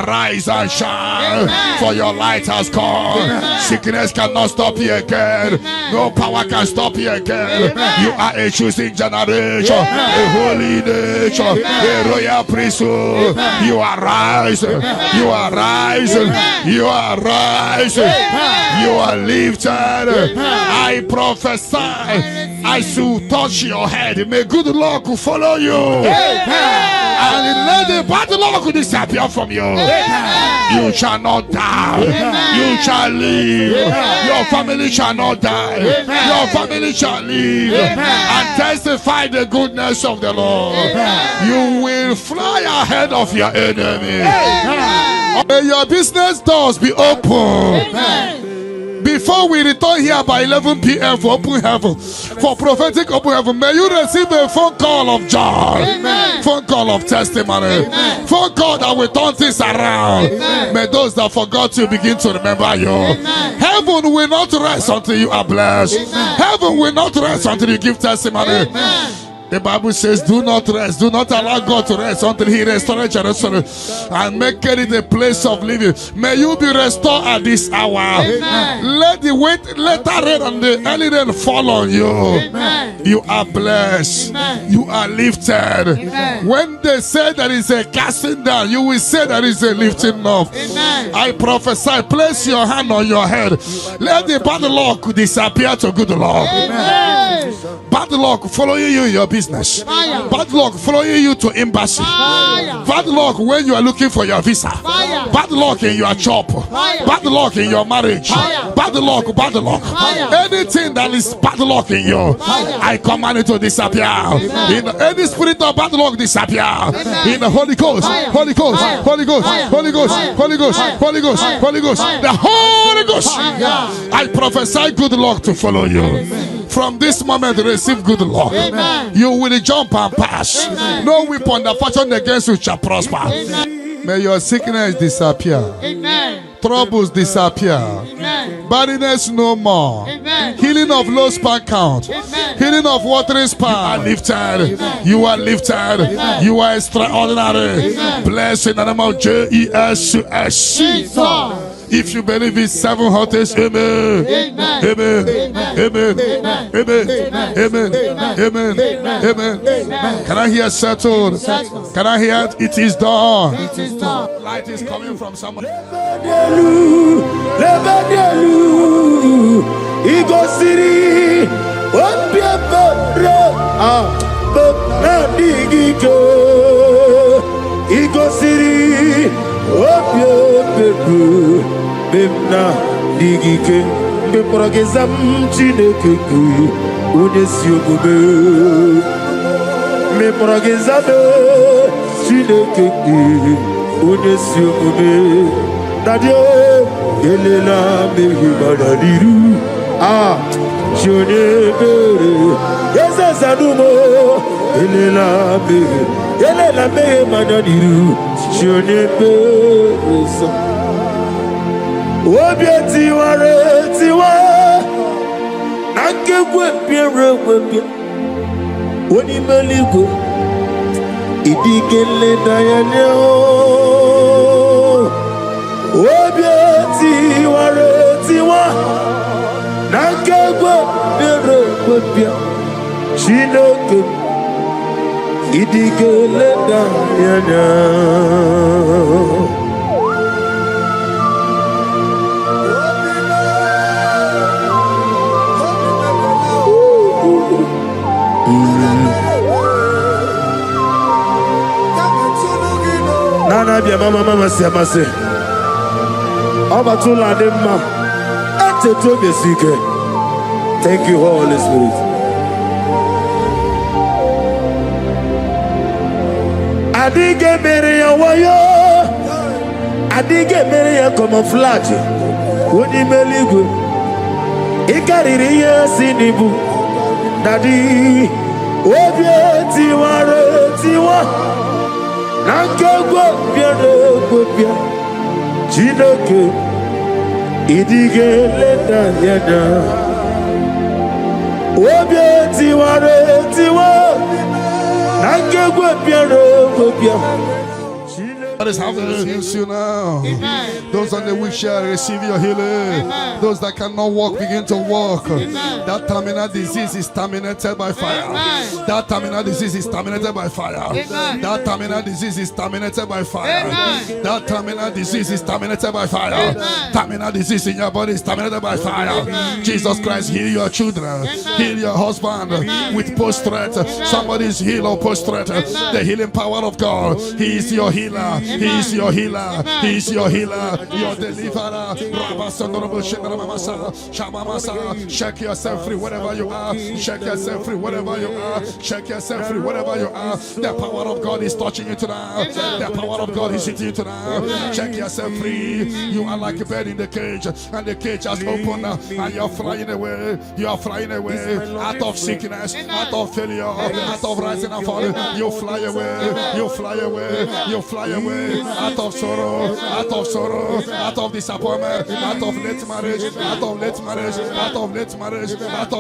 Arise and shine, for your light has come. Sickness cannot stop you again. No power can stop you again. You are a choosing generation, a holy nation, a royal priesthood. You are rising, you are rising, you are rising, you are lifted. I prophesy, I shall touch your head. May good luck follow you. And let the bad luck disappear from you. You shall not die. You shall live. Your family shall not die. Your family shall live and testify the goodness of the Lord. You will fly ahead of your enemy. May your business doors be open. Before we return here by 11 p.m. for open heaven, for prophetic open heaven, may you receive a phone call of joy, phone call of testimony, phone call that will turn things around. May those that forgot you begin to remember you. Heaven will not rest until you are blessed. Heaven will not rest until you give testimony. The Bible says, do not rest, do not allow God to rest until He restores Jerusalem and make it a place of living. May you be restored at this hour. Let the latter rain and the early rain fall on you. You are blessed. You are lifted. When they say there is a casting down, you will say there is a lifting up. I prophesy, place your hand on your head. Let the bad luck disappear to good luck. Bad luck following you in your business. Bad luck following you to embassy. Bad luck when you are looking for your visa. Bad luck in your job. Bad luck in your marriage. Bad luck. Anything that is bad luck in you, I command it to disappear. In any spirit of bad luck, disappear. In the Holy Ghost, Holy Ghost, Holy Ghost, Holy Ghost, Holy Ghost, Holy Ghost, Holy Ghost, the Holy Ghost. I prophesy good luck to follow you. From this moment, receive good luck. You will jump and pass. No weapon that fashion against you shall prosper. May your sickness disappear. Troubles disappear. Barrenness no more. Healing of low sperm count. Healing of watering sperm. You are lifted. You are extraordinary. Blessed in the name of Jesus. If you believe it, 7 hottest, amen. Amen. Amen. Amen. Amen. Amen. Amen. Can I hear settled? Can I hear it is done? It is done. Light is coming from someone. Ego City. Ego City. Bemna digike beprogezam chineke ku unesiogube me progezam chineke ku unesiogube dadio elela mehibadadiru chonebere yezazadumo elela mehibadadiru chonebere Obieti wareti wa Nakekwe piere webia Oni meligo Idikele dayane Obieti wareti wa Nakekwe piere webia Chinoke Idikele dayane Nana bia mama siamase Obatula demma Eteto besike. Thank you, Holy Spirit. Adige mere ya wayo Adige mere ya camouflage Woni meligwe Ikariri ya sinibu Dadi Obieti waretiwa Nankegwe biya Chinoke Idige leda yada Obieti waretiwa Nankegwe biya That is how they use you now. Amen. Those on the wheelchair receive your healing. Amen. Those that cannot walk begin to walk. Amen. That terminal disease is terminated by fire. Amen. That terminal disease is terminated by fire. Amen. That terminal disease is terminated by fire. Amen. That terminal disease is terminated by fire. Amen. Terminal disease in your body is terminated by fire. Amen. Jesus Christ, heal your children. Amen. Heal your husband. Amen. With post-threat. Somebody is healed or post-threat. The healing power of God. He is your healer. He is your healer. He is your healer. Your deliverer. Check yourself free wherever you are. Check yourself free wherever you are. Check yourself free wherever you are. The power of God is touching you tonight. The power of God is hitting you tonight. Check yourself free. You are like a bird in the cage, and the cage has opened, and you're flying away. You are flying away out of sickness, out of failure, out of rising and falling. You fly away. You fly away. You fly away. Out of sorrow, out of disappointment, out of late marriage, out of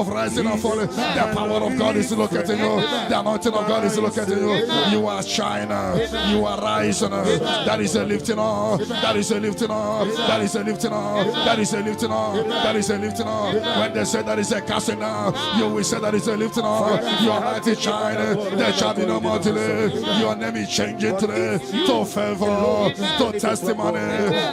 rising and falling. The power of God is locating you. The anointing of God is locating you. You are shining. You are rising. That is a lifting up. That is a lifting up. That is a lifting up. That is a lifting up. That is a lifting up. When they say that is a casting up, you will say that is a lifting up. Your light is shining. There shall be no more delay. Your name is changing today to favor. favor, to testimony,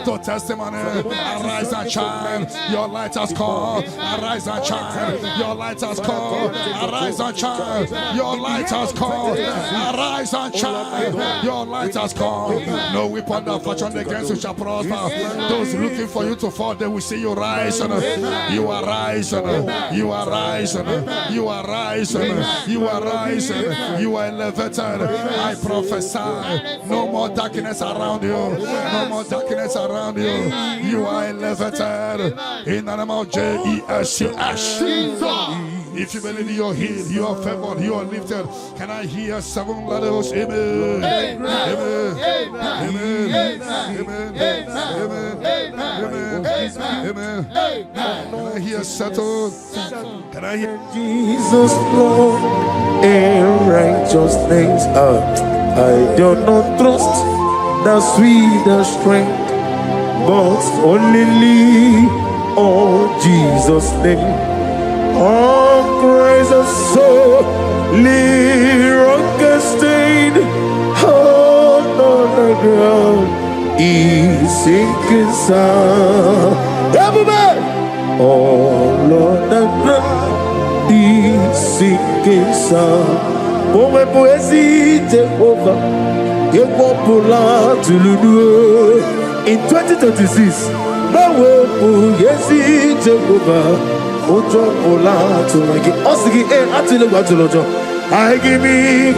to testimony. Arise and shine, your light has come. Arise and shine, your light has come. Arise and shine, your light has come. Arise and shine, your light has come. No weapon that fashioned against you shall prosper. Those looking for you to fall, they will see you rise. You are rising, you are rising, you are rising, you are rising, you are elevated. I prophesy, no more darkness around you, no more darkness around you. You are elevated in the name of Jesus. If you believe you're healed, you are favored, you are lifted. Can I hear 7 letters? Amen. Amen. Amen. Amen. Amen. Amen. Can I hear settled? Can I hear Jesus Lord and righteousness? I do not trust the sweetest strength, but only on Jesus' name. Oh, praise the soul, rock stained, oh, on the ground, is sinking sound. Everybody, oh, Lord, the ground is sinking sound. Oh, my poesy, Jehovah, you won't pull out to Lulu in 2026. No way, oh, yes, Jehovah. Ojo bola to like osigi atile wa tolojo agi mi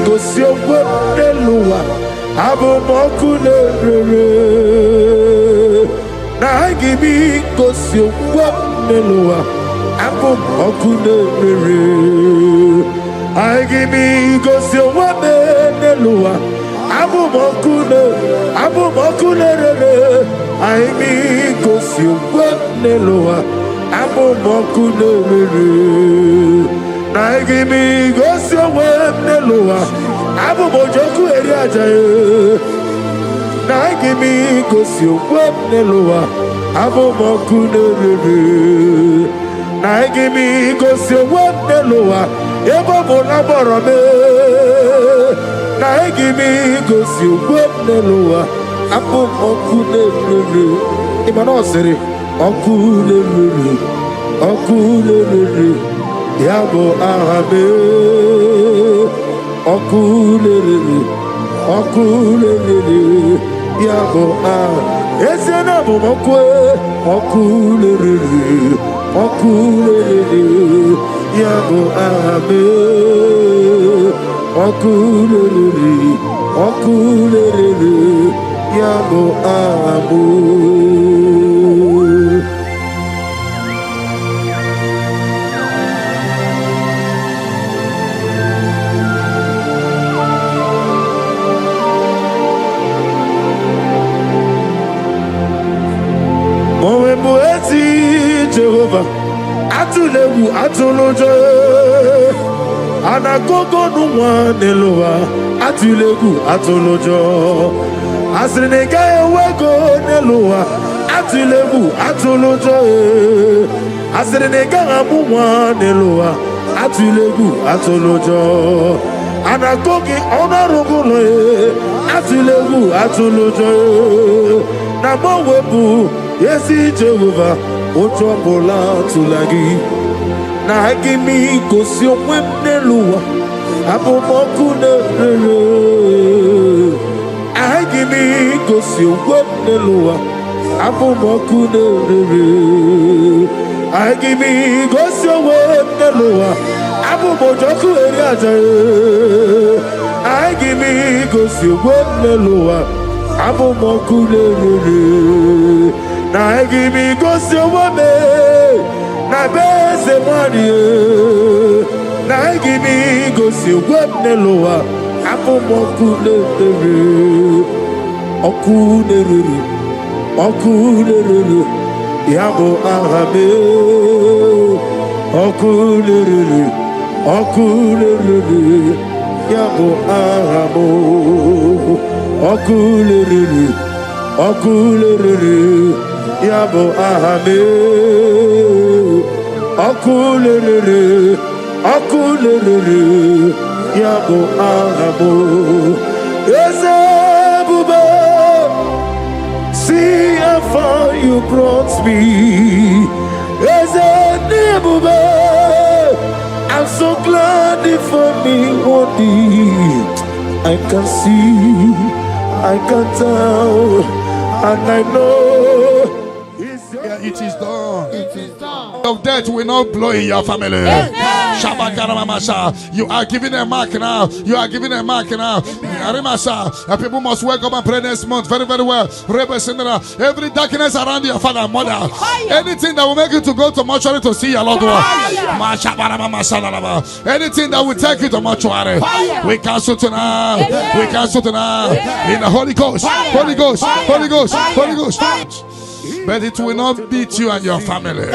ko si ogbo deluwa abo mokule rere na agi mi ko si ogbo deluwa abo mokule rere agi mi ko si ogbo deluwa abo mokule rere agi mi ko si ogbo deluwa Abo mokune rere, na igimi gosi owe neluwa. Abo mojoku eri ajaye, na igimi gosi owe neluwa. Abo mokune rere, na igimi gosi owe neluwa. Ebo monaboro me, na igimi gosi owe neluwa. Abo mokune rere, imano sere. Okulele, yabo ahabe. Okulele, yabo ah. Esena bomokwe. Okulele, yabo ahabe. Okulele, yabo ahabu. Jehovah, atulewu atolojo, anagogo nuwa nelowa, atulewu atolojo, asrinega ewego nelowa, atulewu atolojo, asrinega amuwa nelowa, atulewu atolojo, anagogi onarugulo, atulewu atolojo, namowebu yesi Jehovah. Ojo bola tulagi na agimi kosi omwem neluwa abo mokune rere agimi kosi omwem neluwa abo mokune rere agimi kosi omwem neluwa abo mojoku eri ajaye agimi kosi omwem neluwa abo mokune rere na agimi gosi owame na beze mwani na agimi gosi owame lowa apo okunerere yabo ahame okunerere yabo ahamo okunerere yabo ahame okulere yabo ahamo eze bube far you brought me. As a neighbor, I'm so glad for me one day. I can see, I can tell, and I know it is done. It is done. Of death will not blow in your family. You are giving a mark now. You are giving a mark now. People must wake up and pray next month very, very well. Every darkness around your father and mother, anything that will make you to go to mortuary to see your loved one, anything that will take you to mortuary, we cancel tonight. We cancel tonight in the Holy Ghost. Holy Ghost. Holy Ghost. Holy Ghost. But it will not beat you and your family.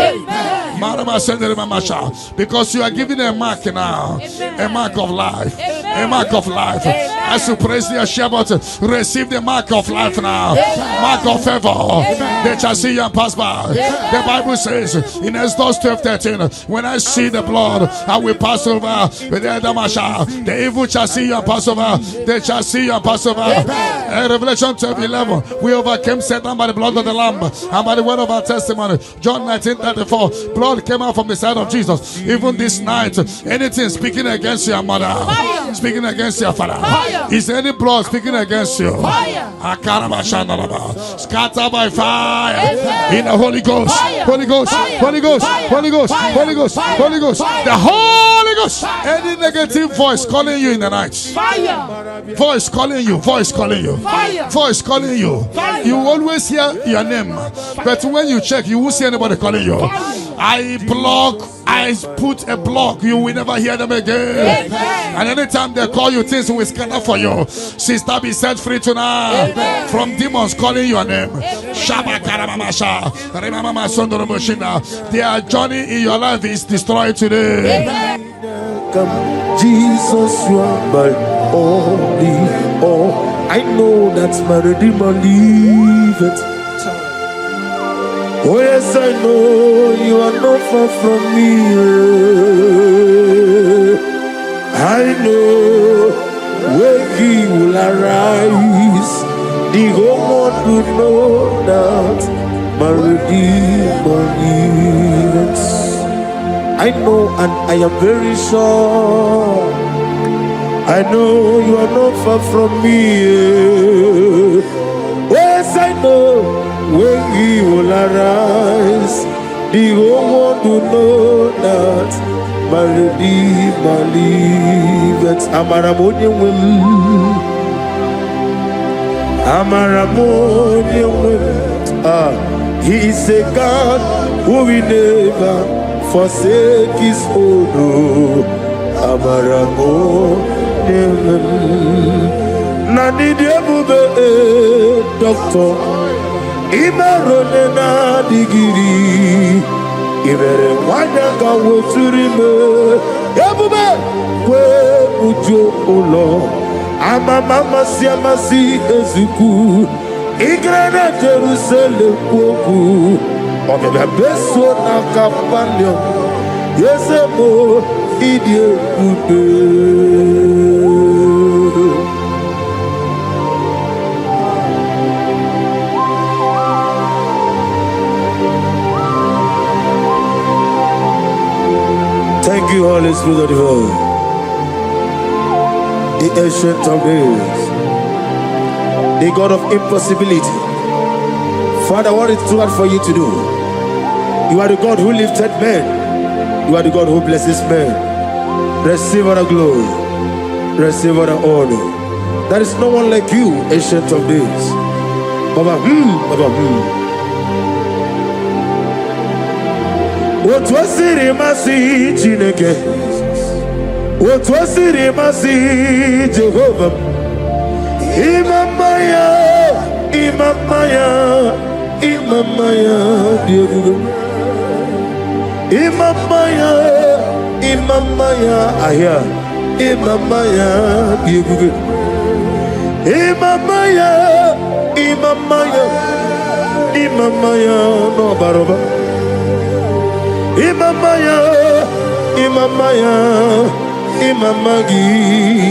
Because you are giving a mark now. A mark of life. A mark of life. As you praise the Shabbat, receive the mark of life now. Mark of favor. They shall see you and pass by. The Bible says in Exodus 12:13, when I see the blood, I will pass over. The evil shall see you and pass over. They shall see you and pass over. Revelation 12:11, we overcame Satan by the blood of the Lamb and by the word of our testimony. John 19:34, blood came out from the side of Jesus. Even this night, anything speaking against your mother, speaking against your father, is any blood speaking against you? Scatter by fire in the Holy Ghost. Holy Ghost. Holy Ghost. Holy Ghost. Holy Ghost. Holy Ghost. The Holy Ghost. Any negative voice calling you in the night, voice calling you, voice calling you, voice calling you. You always hear your name, but when you check, you won't see anybody calling you. I put a block. You will never hear them again. And anytime they call you, things will scatter for you. Sister, be set free tonight from demons calling your name. Their journey in your life is destroyed today. Come, Jesus, you are my only all. I know that's my Redeemer, leave it. Oh yes, I know you are not far from me. I know when He will arise, the whole world will know that my Redeemer lives. I know and I am very sure. I know you are not far from me. Yes, I know. When He will arise, the whole world will know that my Redeemer liveth. Amaramonian will. Amaramonian will. He is a God who will never forsake His own. Amaramonian will. Nani Diabube, Doctor. Imeronena digiri Ibere wanyanga woturime Ebube kwe ujo ulo Ama mama siamasi ezuku Igrana Jerusalem kwoku Okebe beso na kapanyo Yesemo idie kube. Thank you, Holy Spirit of the world, the ancient of days, the God of impossibility. Father, what is too hard for you to do? You are the God who lifted men. You are the God who blesses men. Receive all the glory. Receive all the honor. There is no one like you, ancient of days. Baba, Baba, What was it, Masi Chineke? What was it, Masi Jehovah? Imamaya, Imamaya, Imamaya, Imamaya, Imamaya, Aya, Imamaya, Imamaya, Imamaya, Imamaya, no Baroba. Imamaya, Imamaya, Imamagi,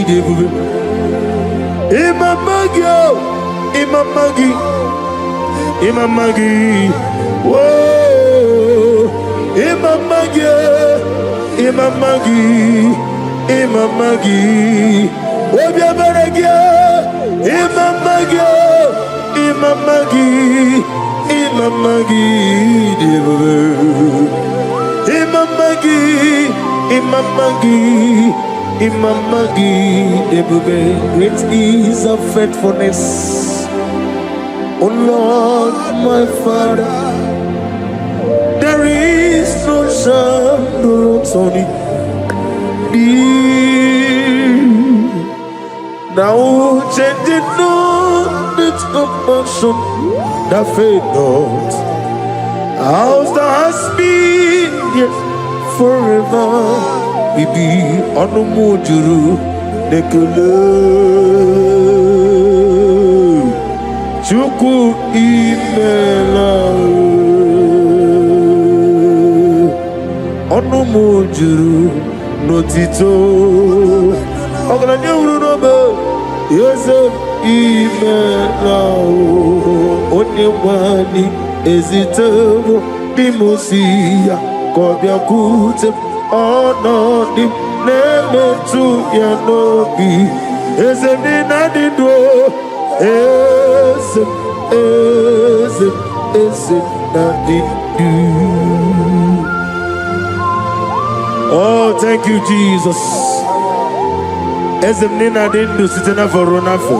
Debube. Imamagi, Imamagi, Imamagi, whoa, Imamagi, Imamagi, Imamagi, Obiabaragia, Imamagi, Imamagi, Imamagi, Imamagi, Imamagi, Imamagi, great is of faithfulness. Oh Lord, my Father, there is no shadow on thee. Now changing not its compassion that fade not. Ours thou hast been, yes, forever. We be on the mojuru, nekele. Chuku imela onu mojuru notito ogalanya uru nobe Yosef imela onye wani ezitebo bimosia kobia kute onodi nemetu ya nobi ezemina dido Oh, thank you, Jesus. Ezemnina didn't do sitting for Ronafo.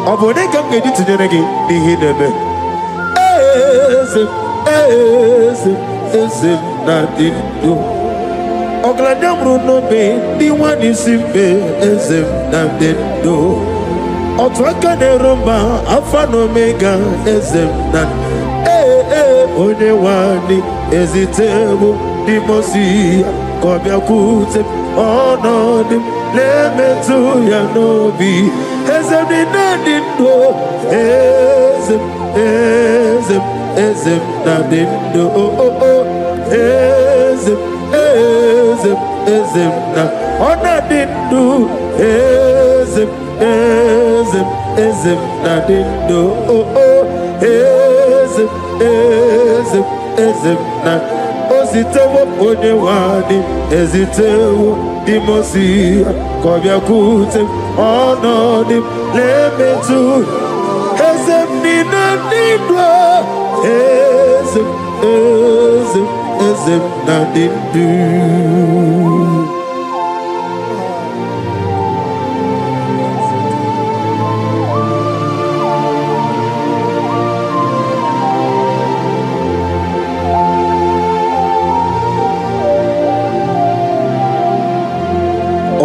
Obone can get it to the again, the hidden. Ezem didn't do. Ogladam Bruno Bay, the one is in Bay, Ezem didn't do. Otwaka ne romba alpha and omega ezemna one wani ezitebo dimosi kobia kute onodim lemetu ya nobi ezemni nadindo ezem nadindo ezem na onadindo ezem nadindo ezem na ozitewo onye wani ezitewo dimosi kobia kute onodim lemetu ezem nadindo ezem nadindo.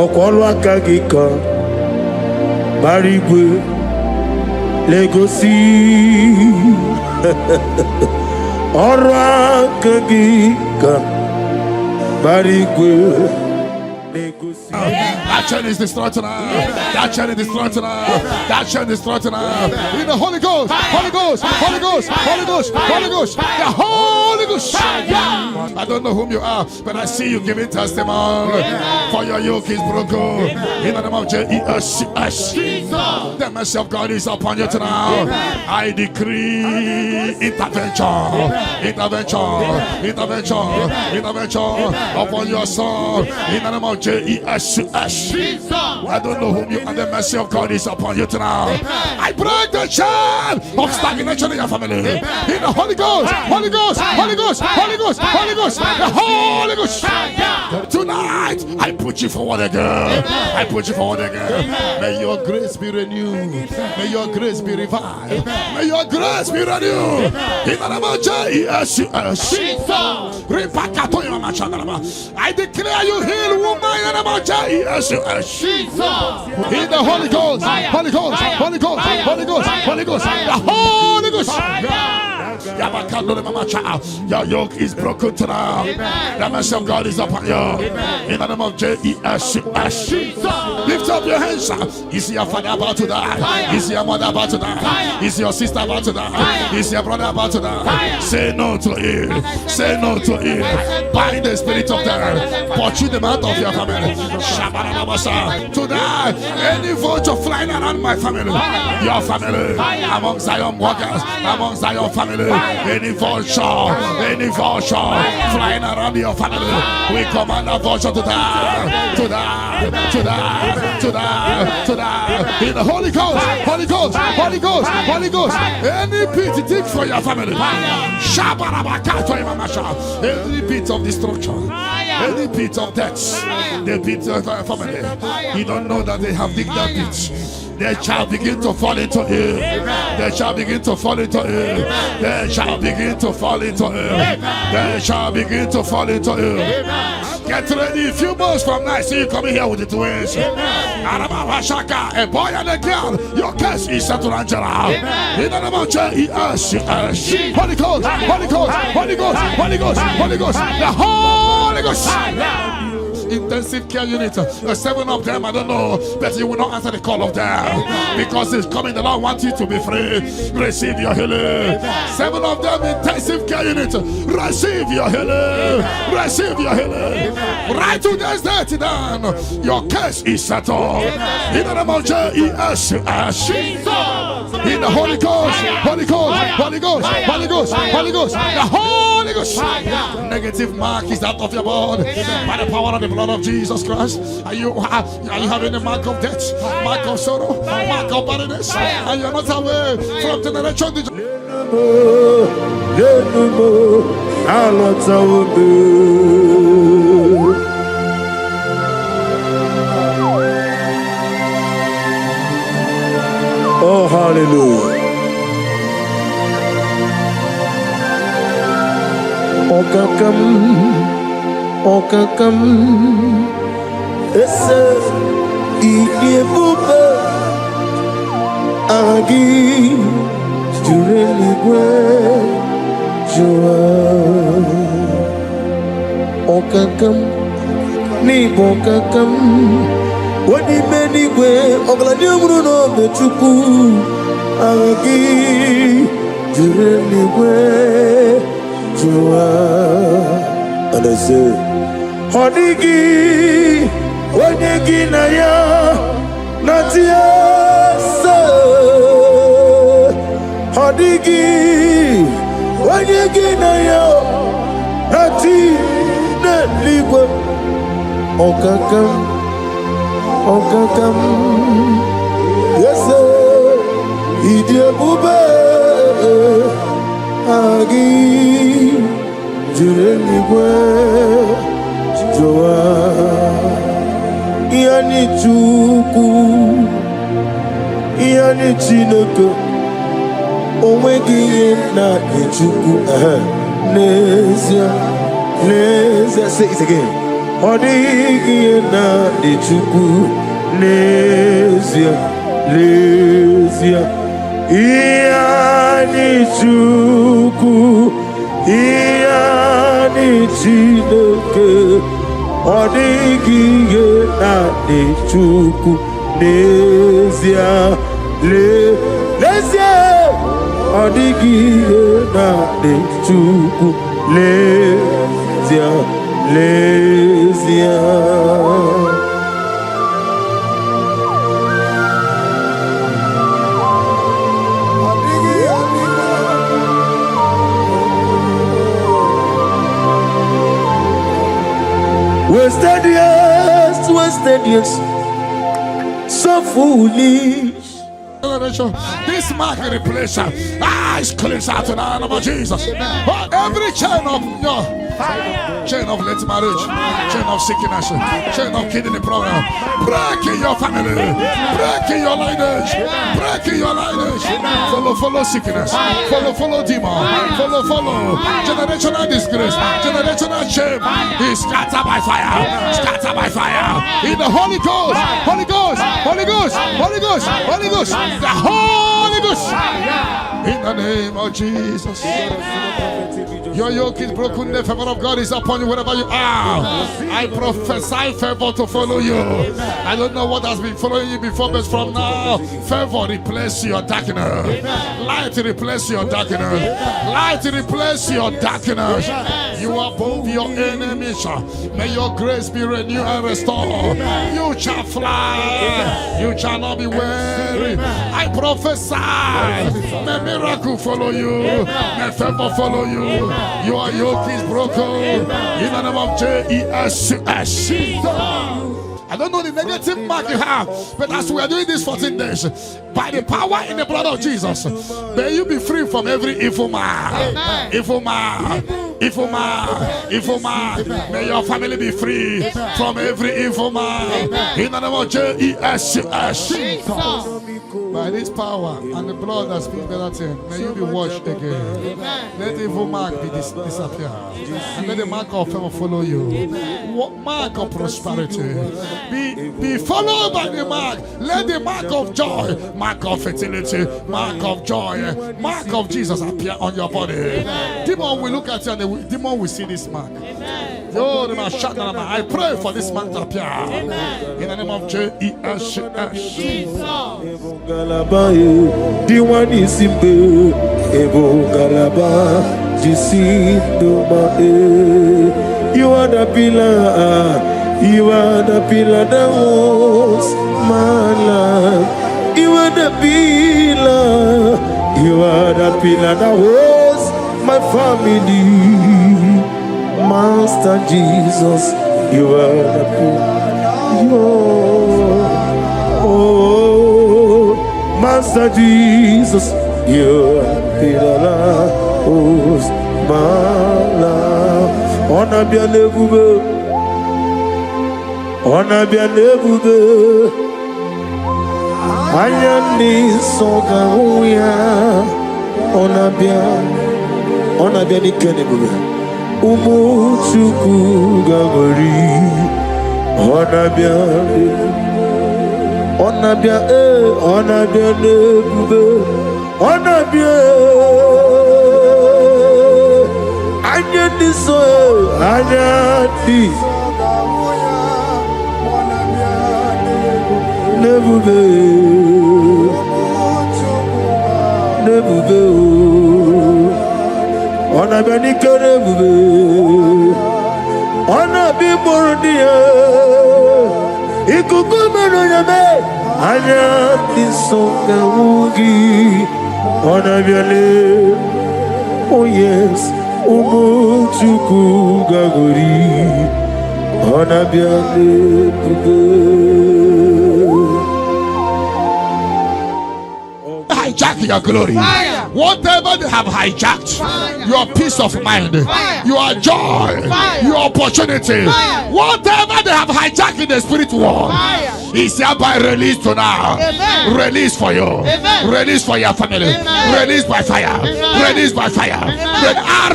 Ọkwọlụ aka gị ka gbara igwe legosi ọrụ aka gị ka gbara igwe legosi. That chain is destroyed tonight. That chain is destroyed tonight. That chain is destroyed tonight. In the Holy Ghost, Holy Ghost, Holy Ghost, Holy Ghost, Holy Ghost, the Holy Ghost. I don't know whom you are, but I see you giving testimony. For your yoke is broken. In the name of Jesus, the mercy of God is upon you tonight. I decree intervention, intervention, intervention, intervention upon your soul. In the name of Jesus. I don't know whom you are. The mercy of God is upon you tonight. I break the chain of stagnation in your family. In the Holy Ghost, Holy Ghost, Holy Ghost, Holy Ghost, Holy Ghost, the Holy Ghost. Tonight, I put you forward again. I put you forward again. May your grace be renewed. May your grace be revived. May your grace be renewed. In the name of Jesus. I declare you heal, woman. In the name of Jesus. In the Holy Ghost, Holy Ghost, Holy Ghost, Holy Ghost, Holy Ghost, the Holy Ghost. Your yoke is broken tonight. The mercy of God is upon you. In the name of Jesus. Lift up your hands. Is your father about to die? Is your mother about to die? Is your sister about to die? Is your brother about to die? Say no to it. Say no to it. Bind the spirit of death. Pursue them out of your family. Tonight, any vulture flying around my family, your family, among Zion workers, among Zion family, any vulture flying around your family, we command a vulture to die, to die, to die, to die, to die. In the Holy Ghost, Holy Ghost, Holy Ghost, Holy Ghost. Any pit dig for your family. Any pit of destruction, any pit of death, the pit of your family. You don't know that they have digged that pit. They shall begin to fall into it. They shall begin to fall into it. They shall begin to fall into it. They shall begin to fall into it. Get ready. A few months from now, see you coming here with the twins. A boy and a girl. Your case is settled, Angela. In the name of Jesus. Holy Ghost, Holy Ghost, Holy Ghost, Holy Ghost, Holy Ghost, the Holy Ghost. Intensive care unit, 7 of them, I don't know, but you will not answer the call of them because it's coming. The Lord wants you to be free. Receive your healing. 7 of them, intensive care unit, receive your healing. Receive your healing. Right to this day, down. Your case is settled. In the name of Jesus. In the Holy Ghost, Holy Ghost, Holy Ghost, Holy Ghost, Holy Ghost, the Holy Ghost. Negative mark is out of your body by the power of the blood of Jesus Christ. Are you having the mark of death, mark of sorrow, mark of barrenness, and you're not away from generation to Oh, hallelujah. Okakam ese idiebube agi jureligwe jua okakam ni bokakam wadi menigwe ogladi umruno bechuku agi jureligwe jua and I say Hodigi, Wadigi Naya, Natia, Hodigi, Wadigi Naya, Nati, Netliwa, Okakam, yes, sir, Idia Bube, Agi. Jureligwe Joa Iani Chuku Iani Chinoko Omegi na Chuku Nezia say it again Odigi na Chuku Nezia Iani Chuku Iani Chineke Odigiye na Chuku Nezia Nezia Odigiye na Chuku Nezia Wasted years, so foolish. This market replacement is cleansed out in the name of Jesus. Every chain of late marriage, chain of sickness, chain of kidney problem, break in your family, break in your lineage, break in your lineage. Follow sickness, follow demon, follow generational disgrace, generational shame. Is scattered by fire, scattered by fire. In the Holy Ghost, Holy Ghost, Holy Ghost, Holy Ghost, Holy Ghost, the Holy Ghost. In the name of Jesus. Your yoke is broken. The favor of God is upon you wherever you are. I prophesy favor to follow you. I don't know what has been following you before, but from now, favor replace your darkness. Light replace your darkness. Light replace your darkness. You are above your enemies. May your grace be renewed and restored. You shall fly. You shall not be weary. I prophesy. May miracle follow you. May favor follow you. Your yoke is broken. In the name of Jesus. I don't know the negative mark you have, but as we are doing this 14 days, by the power in the blood of Jesus, may you be free from every evil man. Evil man. Evil man. Evil man. May your family be free from every evil man. In the name of Jesus. By this power and the blood that speaks better things, may you be washed again. Let the evil mark be disappear. And let the mark of favor follow you. Mark of prosperity. Be followed by the mark. Let the mark of joy, mark of fertility, mark of joy, mark of Jesus appear on your body. Demon will look at you and the demon will see this mark. I pray for this mark to appear. In the name of Jesus. You are the pillar. You are the pillar that holds my life. You are the pillar. You are the pillar that holds my family. Master Jesus, you are the pillar. Oh, Master Jesus, you are the pillar that holds my life. On a bien levé. On a bien évolué, Ayani Sogaouya, on a bien évolué, Umuchuku Gabori, on a bien évolué, Ayani So, Ayani. Never be. On a been on a been born dear. It could go on your bed. I am this song. On a been. Oh, yes. Umuchuku Gagori. On a been. Hijack your glory. Fire. Whatever they have hijacked, fire. Your peace of mind, fire. Your joy, fire. Your opportunity, fire. Whatever they have hijacked in the spirit world, is hereby released to now. Amen. Release for you. Amen. Release for your family. Amen. Release by fire. Amen. Release by fire.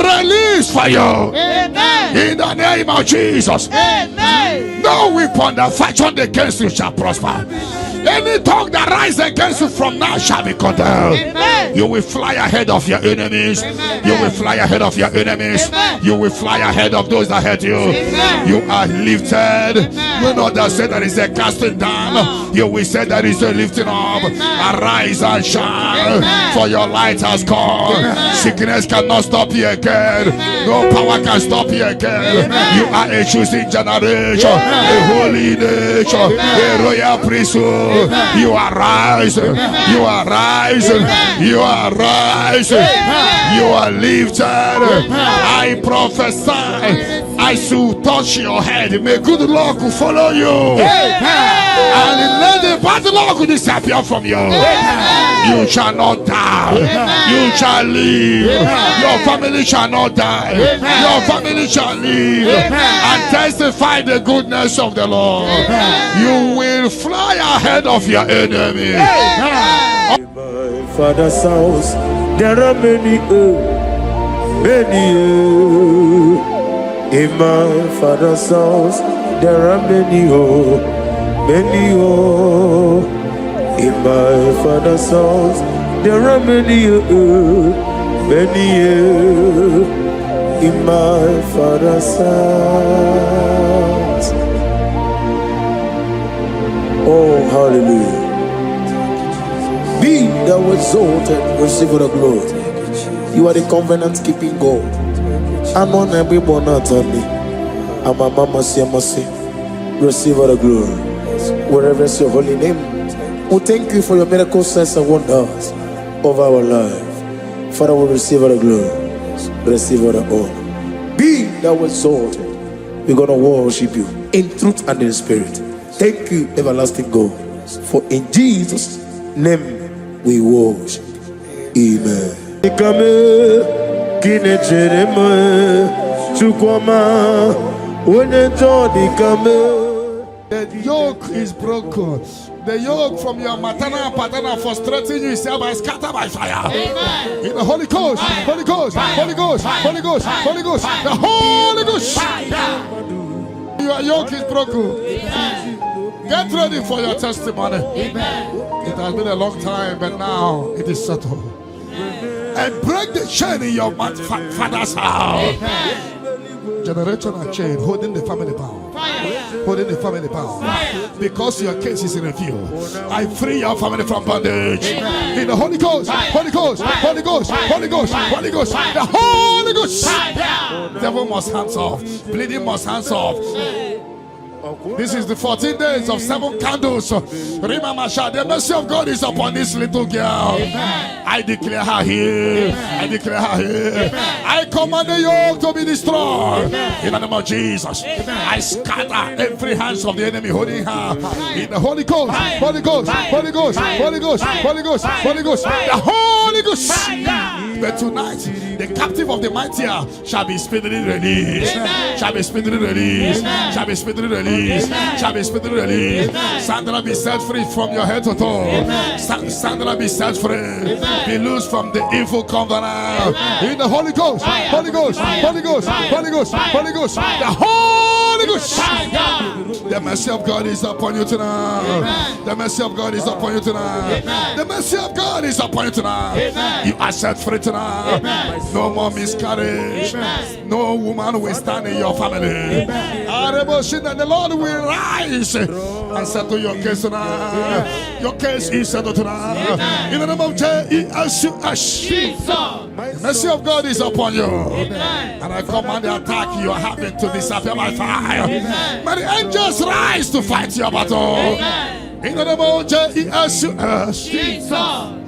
Release for you. Amen. In the name of Jesus. Amen. No weapon that fashioned against you shall prosper. Any tongue that rises against you from now shall be condemned. Amen. You will fly ahead of your enemies. Amen. You will fly ahead of your enemies. Amen. You will fly ahead of those that hurt you. Amen. You are lifted. Amen. You know that said that is a casting down. You will say that is a lifting up. Amen. Arise and shine. Amen. For your light has come. Amen. Sickness cannot stop you again. Amen. No power can stop you again. Amen. You are a choosing generation. Amen. A holy nation. Amen. A royal priesthood. Amen. You are rising. Amen. You are rising. Amen. You are rising. Amen. You are lifted. Amen. I prophesy. I should touch your head. May good luck follow you. Amen. And let the bad luck disappear from you. Amen. You shall not die. Amen. You shall live. Amen. Your family shall not die. Amen. Your family shall live. Amen. And testify the goodness of the Lord. Amen. You will fly ahead of your enemy. Amen. In my father's house, there are many. In my father's house, there are many. In my father's house, There are many in my Father's house. Oh, hallelujah. Be thou exalted, receive the glory. You are the covenant keeping God. I'm on every born out of me. I'm a mama, receive the glory. Wherever is your holy name. We thank you for your miracle signs and wonders over our life. Father, we receive the glory. Receive the honor. Be thou exalted. We're going to worship you in truth and in spirit. Thank you, everlasting God. For in Jesus' name we worship. Amen. The yoke is broken. The yoke from your maternal paternal frustrating you is hereby scattered by fire. Amen. In the Holy Ghost, Holy Ghost, Holy Ghost, Holy Ghost, Holy Ghost, the Holy Ghost. Your yoke is broken. Amen. Get ready for your testimony. Amen. It has been a long time, but now it is settled. And break the chain in your father's house. Amen. Generational chain holding the family bound. Holding the family bound. Because your case is in review. I free your family from bondage. Amen. In the Holy Ghost, Holy Ghost, Holy Ghost, Holy Ghost, Holy Ghost, the Holy Ghost. Devil must hands off. Bleeding must hands off. This is the 14 days of 7 candles. Remember, the mercy of God is upon this little girl. Amen. I declare her here. I declare her here. I command the yoke to be destroyed. Amen. In the name of Jesus. Amen. I scatter every hands of the enemy holding her. In the Holy Ghost, Holy Ghost, Holy Ghost, Holy Ghost, Holy Ghost, Holy Ghost, the Holy Ghost. But tonight, the captive of the mightier shall be speedily released. Shall be speedily released. Shall be speedily released. Shall be speedily released. Sandra, be set free from your head to toe. Sandra, be set free. Be loose from the evil covenant. In the Holy Ghost, Holy Ghost, Holy Ghost, Holy Ghost, Holy Ghost, the Holy Ghost. The mercy of God is upon you tonight. The mercy of God is upon you tonight. The mercy of God is upon you tonight. You are set free tonight. No more miscarriage. No woman will stand in your family. The Lord will rise and settle your case tonight. Your case is settled tonight. In the name of Jesus. The mercy of God is upon you. And I command the attack you are having to disappear by fire. May the angels rise to fight your battle. In the name of Jesus.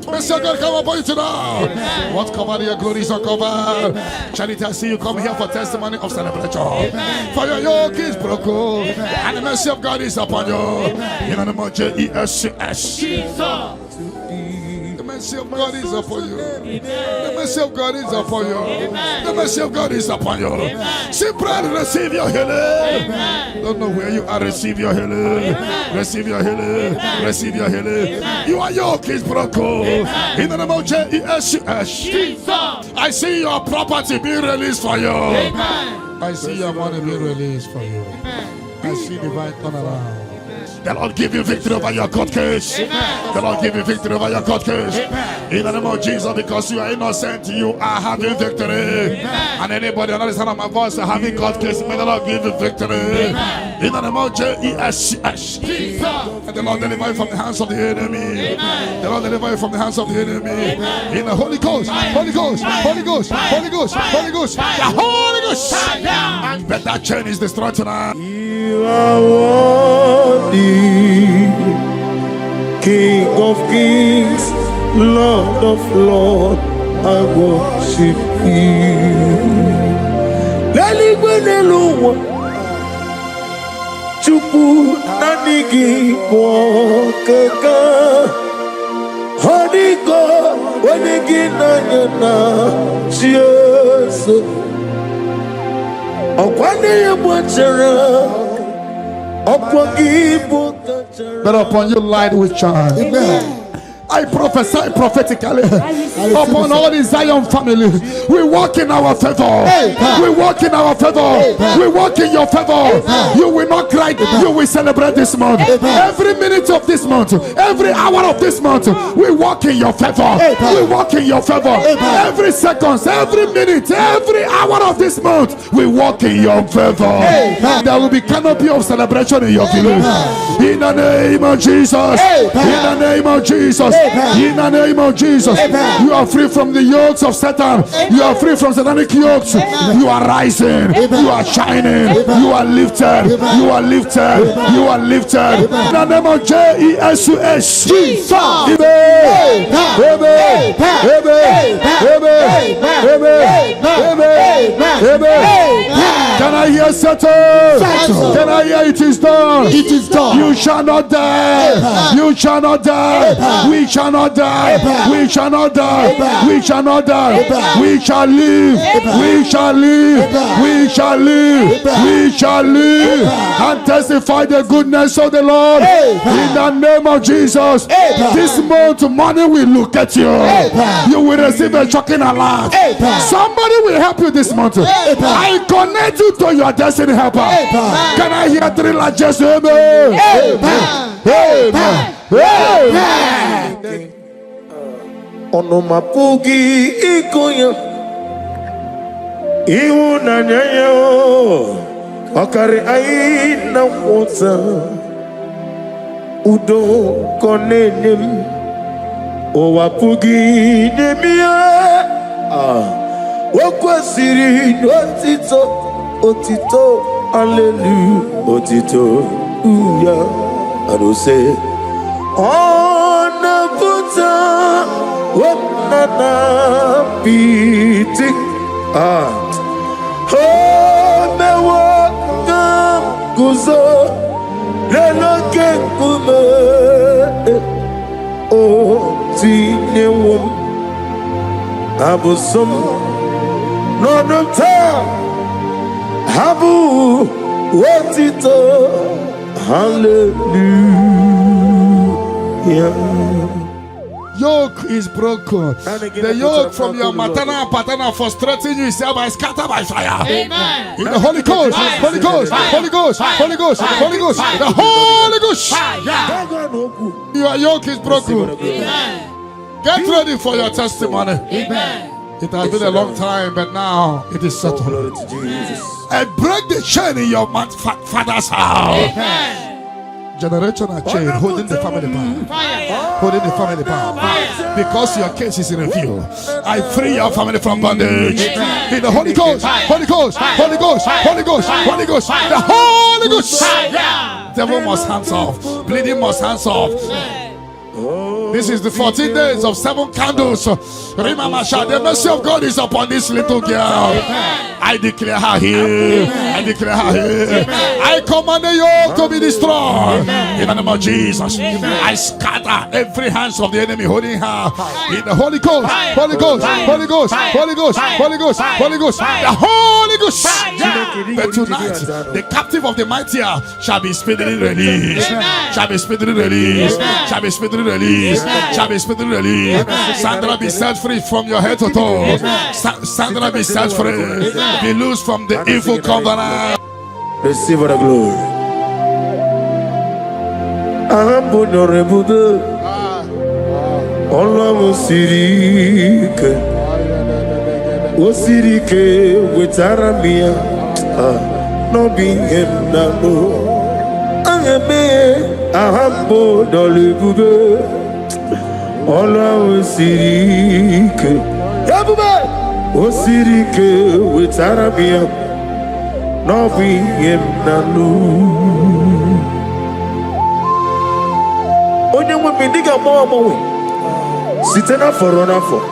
Mercy of God come upon you tonight. What covered your glory is uncovered. Charity, I see you come here for testimony of celebration. For your yoke is broken. And the mercy of God is upon you. In the name of Jesus. The mercy of God is upon you. The mercy of God is upon you. The mercy of God is upon you. Simply receive your healing. Don't know where you are. Receive your healing. Receive your healing. Receive your healing. Your yoke is broken. In the name of Jesus. I see your property being released for you. I see your money being released for you. I see divine turnaround. The Lord give you victory over your court case. The Lord give you victory over your court case. In the name of Jesus, because you are innocent, you are having victory. And anybody under the sound of my voice having court case, may the Lord give you victory. In the name of Jesus. And the Lord deliver you from the hands of the enemy. The Lord deliver you from the hands of the enemy. In the Holy Ghost, Holy Ghost, Holy Ghost, Holy Ghost, Holy Ghost, the Holy Ghost. But that chain is destroyed tonight. You are worthy, King of kings, Lord of lords, I worship you. Leliweneluwa, Chupu nanigi wakaka, Holy God, wanigi nanyana, Jesus. Okwani yamwachara. But upon you light will shine. Amen. I prophesy prophetically upon all the Zion family. We walk in our favor. We walk in our favor. We walk in your favor. You will not cry. You will celebrate this month. Every minute of this month, every hour of this month, we walk in your favor. We walk in your favor. Every second, every minute, every hour of this month, we walk in your favor. There will be canopy of celebration in your village. In the name of Jesus. In the name of Jesus. In the name of Jesus. You are free from the yokes of Satan. You are free from satanic yokes. You are rising. You are shining. You are lifted. You are lifted. You are lifted. In the name of Jesus. Jesus. Amen. Amen. Amen. Amen. Can I hear settle? Can I hear it is done? It is done. You shall not die. You shall not die. We shall not die. We shall not die. We shall not die. We shall live. We shall live. We shall live. We shall live and testify the goodness of the Lord. In the name of Jesus. This month, money will look at you. You will receive a shocking alert. Somebody will help you this month. I connect you to your destiny helper. Can I hear three largest amen? Amen. Amen. Onomapugi ikoya iwu na nyayo okari aina wota udo konenim owapugi demia wokwasiri otito hallelujah otito uya adose ona puta wonana piti mewo guzo leloke kume o tinewum abusum nonumta habu wotito hallelujah. Yoke is broken. The yoke from your maternal paternal frustrating you is hereby scattered by fire. Amen. In the Holy Ghost, Holy Ghost, Holy Ghost, Holy Ghost, Holy Ghost, the Holy Ghost. Your yoke is broken. Amen. Get ready for your testimony. Amen. It has been a long time, but now it is settled. I break the chain in your father's house. Amen. Generational chain holding the family bound. Holding the family bound. Because your case is in review. I free your family from bondage. In the Holy Ghost, Holy Ghost, Holy Ghost, Holy Ghost, Holy Ghost, the Holy Ghost. Devil must hands off. Bleeding must hands off. This is the 14 days of 7 candles. Remember, the mercy of God is upon this little girl. I declare her here. I declare her here. I command the yoke to be destroyed. In the name of Jesus. I scatter every hands of the enemy holding her. In the Holy Ghost, Holy Ghost, Holy Ghost, Holy Ghost, Holy Ghost, Holy Ghost, the Holy Ghost. But tonight, the captive of the mightier shall be speedily released. Shall be speedily released. Shall be speedily released. Shall be speedily released. Sandra, be set free from your head to toe. Sandra, be set free. Be loose from the evil covenant. Receive the glory. Allah sirike, osirike wetaramia, no be him na no. Ayame ahambo dolibube, Allah sirike, yabube, osirike wetaramia, no be him na no. Onye we bindiga mo. Sitena for runner for.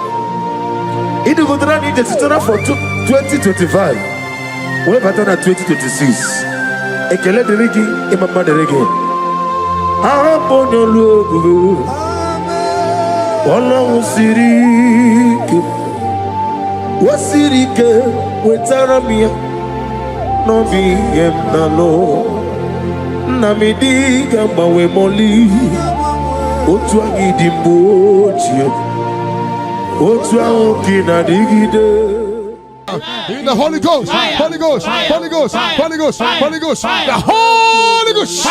It will not need a sitena for 2025. We're better than 2026. Ekele de regi, imama de regi. Upon your logo. Walla Sirike. Wasirike, Wetaramia. No be em nano. Namidiga, Mawe Moli. otu anyị dị mgbe ochie, otu ahụ gị na digide. In the Holy Ghost, Holy Ghost, Holy Ghost, Holy Ghost, Holy Ghost, the Holy Ghost.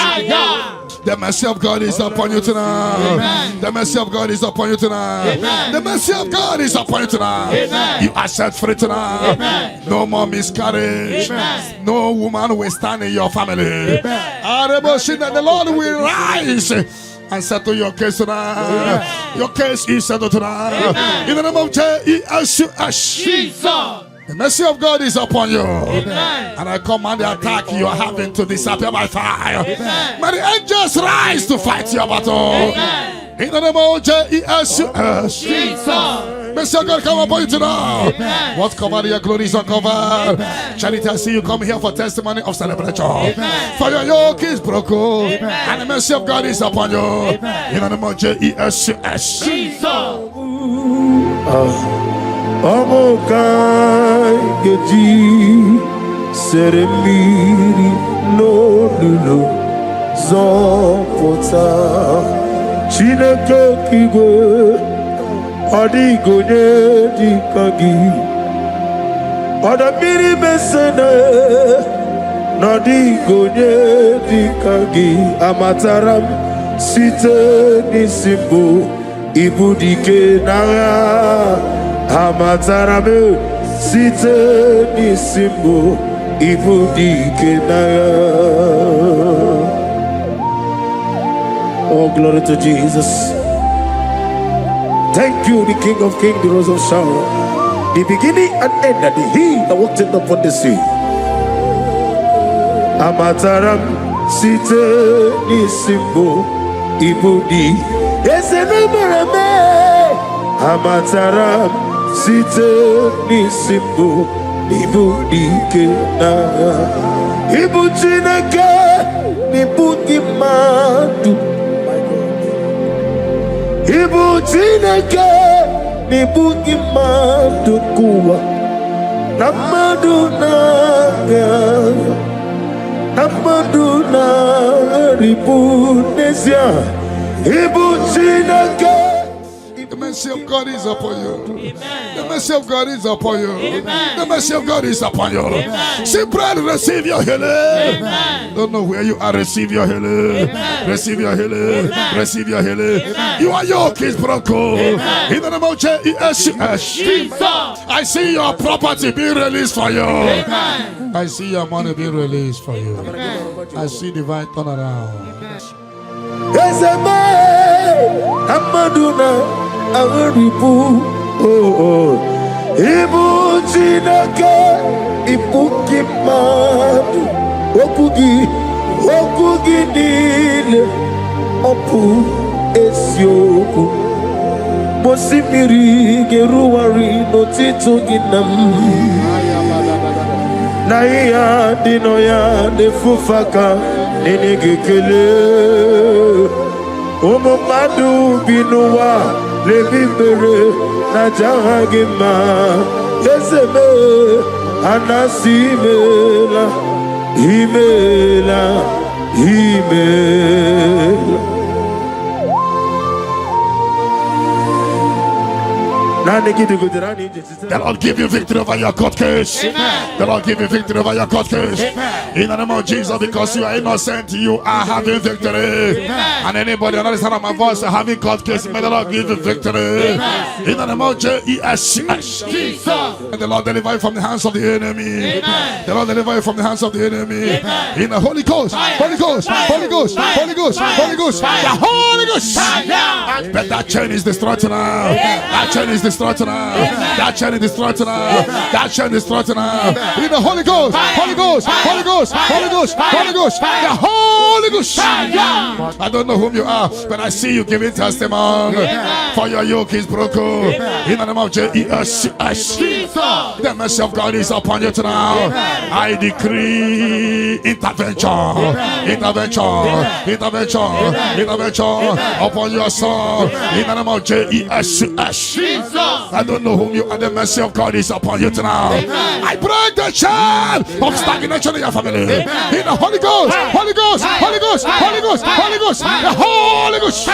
The mercy of God is upon you tonight. Amen. The mercy of God is upon you tonight. Amen. The mercy of God is upon you tonight. Amen. You are set free tonight. Amen. No more miscarriage. Amen. No woman will stand in your family. Amen. The Lord will rise and settle your case tonight. Amen. Your case is settled tonight. Amen. In the name of Jesus. The mercy of God is upon you. Amen. And I command the attack you are having to disappear by fire. Amen. May the angels rise to fight your battle. Amen. In the name of Jesus. Mercy of God come upon you tonight. Amen. What's covered your glory is uncovered. Charity, I see you come here for testimony of celebration. Amen. For your yoke is broken. Amen. And the mercy of God is upon you. Amen. In the name of Jesus. Omokai geji seremiri lolulo zọpụta Chineke kigwe ọdịgonye dịka gị ọdọmmiri mesene n'ọdịgonye dịka gị amatara m site n'isi mbụ ibu dike n'agha. Amatara me site n'isimbo ibu dike n'agha. Oh, glory to Jesus. Thank you, the King of Kings, the Rose of Sharon, the beginning and end, and the He that walked upon the sea. Amatara site n'isimbo ibu dike. Amatara site n'isimbo ibu dike n'agha. Ibu Chineke n'ibu gị mmadụ. Ibu Chineke n'ibu gị mmadụ kụwa na mmadụ na-aga na mmadụ na-arịbu n'ezie. Ibu Chineke. The mercy of God is upon you. Amen. The mercy of God is upon you. Amen. The mercy of God is upon you. Amen. Simply receive your healing. Amen. Don't know where you are. Receive your healing. Amen. Receive your healing. Amen. Receive your healing. Amen. Your yoke is broken. Amen. In the name of Jesus. I see your property being released for you. Amen. I see your money being released for you. Amen. I see divine turnaround. Yes, Amaduna. Awaribu, oh, Ibu Chineke, Ibu Kimadu, Okugi Nile, Opu Esioku, Mosimiri Geruari, Notito Ginam, Naya Dinoya, Nefufaka, Nenegekele, Omomadu Binoa. Lebibere na jahagima Yeseme anasimela Himela The Lord give you victory over your court case. Amen. The Lord give you victory over your court case. Amen. In the name of Jesus, because you are innocent, you are having victory. Amen. And anybody on the other side of my voice having court case, may the Lord give you victory. Amen. In the name of Jesus. And the Lord deliver you from the hands of the enemy. Amen. The Lord deliver you from the hands of the enemy. Amen. In the Holy Ghost, Holy Ghost, Holy Ghost, Holy Ghost, Holy Ghost, the Holy Ghost. But that chain is destroyed tonight. That chain is destroyed tonight. That chain is destroyed tonight. That chain is destroyed tonight. In the Holy Ghost, Holy Ghost, Holy Ghost, Holy Ghost, Holy Ghost, the Holy Ghost. I don't know whom you are, but I see you giving testimony. For your yoke is broken. In the name of Jesus, the mercy of God is upon you tonight. I decree intervention, intervention upon your soul. In the name of Jesus. I don't know whom you are. The mercy of God is upon you tonight. I break the chain of stagnation in your family. In the Holy Ghost, Holy Ghost, Holy Ghost, Holy Ghost, Holy Ghost, the Holy Ghost.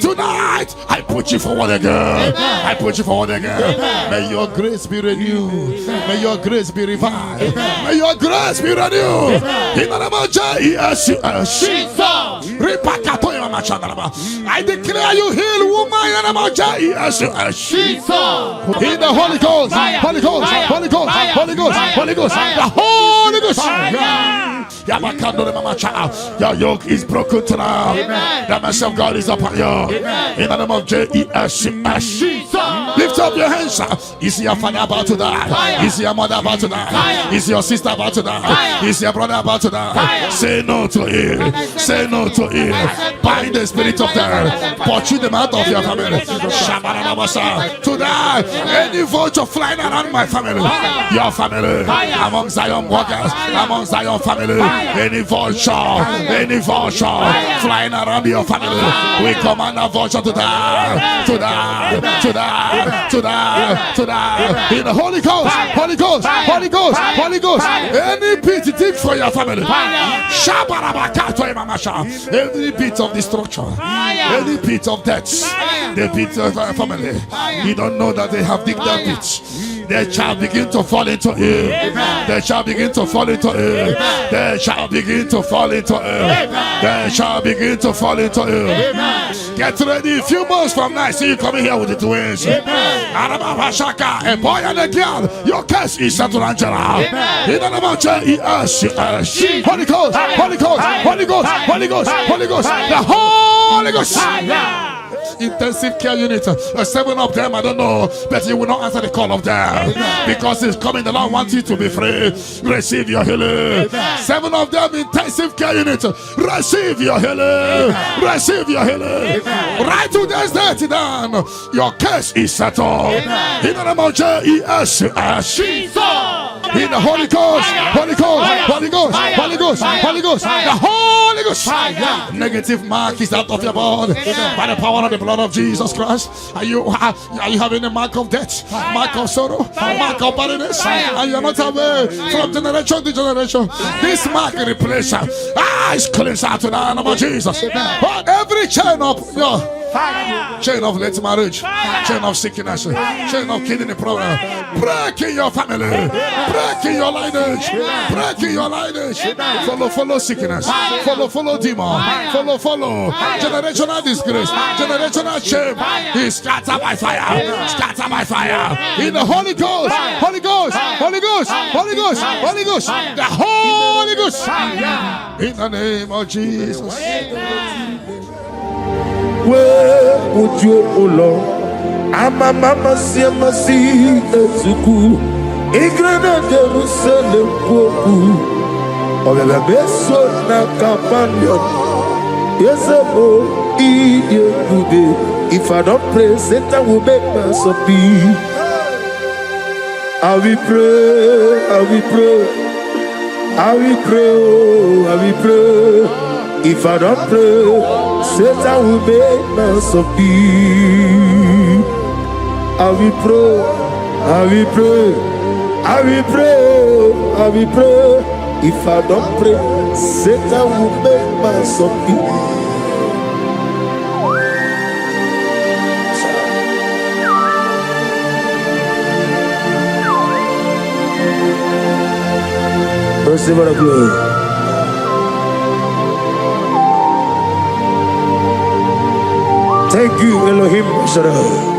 Tonight, I put you forward again. I put you forward again. May your grace be renewed. May your grace be revived. May your grace be renewed. In the name of Jesus. I declare you heal, woman. In the name of Jesus. In the Holy Ghost, Holy Ghost, Holy Ghost, Holy Ghost, Holy Ghost, the Holy Ghost. Your yoke is broken tonight. The mercy of God is upon you. In the name of Jesus. Lift up your hands. Is your father about to die? Is your mother about to die? Is your sister about to die? Is your brother about to die? Say no to it. Say no to it. Bind the spirit of death. Pursue them out of your family. Today, any vulture flying around my family, your family, among Zion walkers, among Zion family, any vulture flying around your family, we command a vulture to die, to die, to die, to die, to die. In the Holy Ghost, Holy Ghost, Holy Ghost, Holy Ghost. Any pit dig for your family. Any pit of destruction, any pit of death, the pit of your family. You don't know that they have digged that pit. They shall begin to fall into it. They shall begin to fall into it. They shall begin to fall into it. They shall begin to fall into it. Get ready. A few months from now, see you coming here with the twins. A boy and a girl. Your case is settled, Angela. In the name of Jesus. Holy Ghost, Holy Ghost, Holy Ghost, Holy Ghost, Holy Ghost, the Holy Ghost. Intensive care unit, 7 of them, I don't know, but you will not answer the call of them because it's coming. The Lord wants you to be free. Receive your healing. 7 of them, intensive care unit, receive your healing. Receive your healing. Right to this day, down. Your case is settled. In the name of Jesus. In the Holy Ghost, Holy Ghost, Holy Ghost, Holy Ghost, Holy Ghost, the Holy Ghost. Negative mark is out of your body by the power of the blood of Jesus Christ. Are you having a mark of death, mark of sorrow, mark of barrenness, and you're not away from generation to generation? This mark replaces it's cleansed out to the name of Jesus. But every chain of your chain of late marriage, chain of sickness, chain of kidney problem, break in your family, break in your lineage, break in your lineage. Follow sickness, follow demon, follow generational disgrace, generational shame. Is scattered by fire, scattered by fire. In the Holy Ghost, Holy Ghost, Holy Ghost, Holy Ghost, Holy Ghost, the Holy Ghost. In the name of Jesus. Where would you, oh Lord? Ama mama siama si ezuku. Igrana Jerusalem koku. Obebe beso na companion. Yesebo iye kude. If I don't pray, Satan will make us appeal. I will pray, I will pray, I will pray, I will pray. If I don't pray, Satan will make us appeal. I will pray, I will pray, I will pray, I will pray. If I don't pray, Satan will make us appeal. Receive our glory. Thank you, Elohim Shaddai.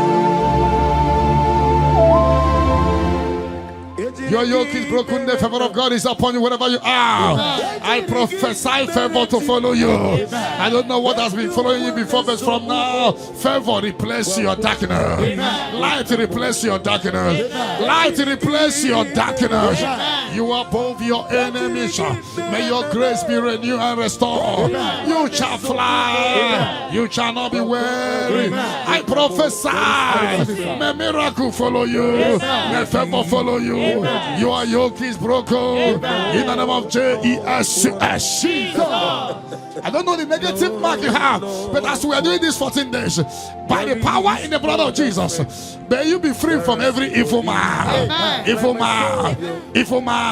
Your yoke is broken. The favor of God is upon you wherever you are. I prophesy favor to follow you. I don't know what has been following you before, but from now, favor replace your darkness. Light replace your darkness. Light replace your darkness. You are above your enemies. May your grace be renewed and restored. You shall fly. You shall not be weary. I prophesy. May miracle follow you. May favor follow you. Your yoke is broken in the name of Jesus. I don't know the negative mark you have, but as we are doing this 14 days, by the power in the blood of Jesus, may you be free from every evil man, evil man, evil man.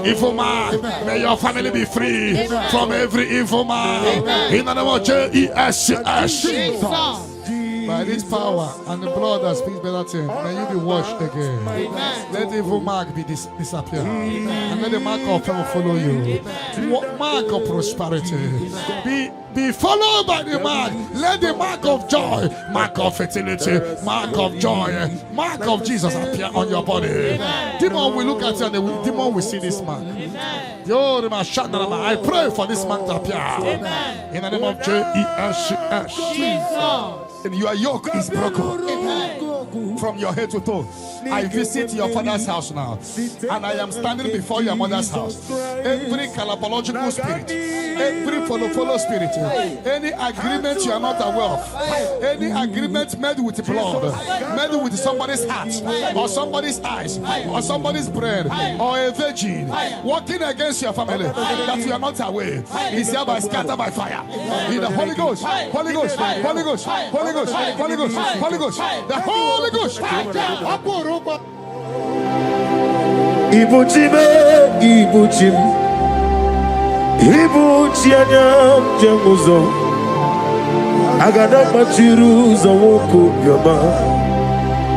evil man, may your family be free from every evil man. In the name of Jesus. By this power and the blood that speaks better things, may you be washed again. Let the evil mark be disappear. And let the mark of favor follow you. Mark of prosperity. Be followed by the mark. Let the mark of joy, mark of fertility, mark of joy, mark of Jesus appear on your body. Demon will look at you and the demon will see this mark. I pray for this mark to appear. In the name of Jesus. Your yoke is broken from your head to toe. I visit your father's house now, and I am standing before your mother's house. Every calabological spirit, every follow spirit, any agreement you are not aware of, any agreement made with blood, made with somebody's heart, or somebody's eyes, or somebody's brain, or a virgin, working against your family that you are not aware, is hereby scattered by fire. In the Holy Ghost, Holy Ghost, Holy Ghost, Holy Ghost, Holy Ghost, Holy Ghost, the Holy Ghost. Ibuchime, Ibuchim, Ibuchianyam Jamuzo, Agada Machiruza Woko Yama,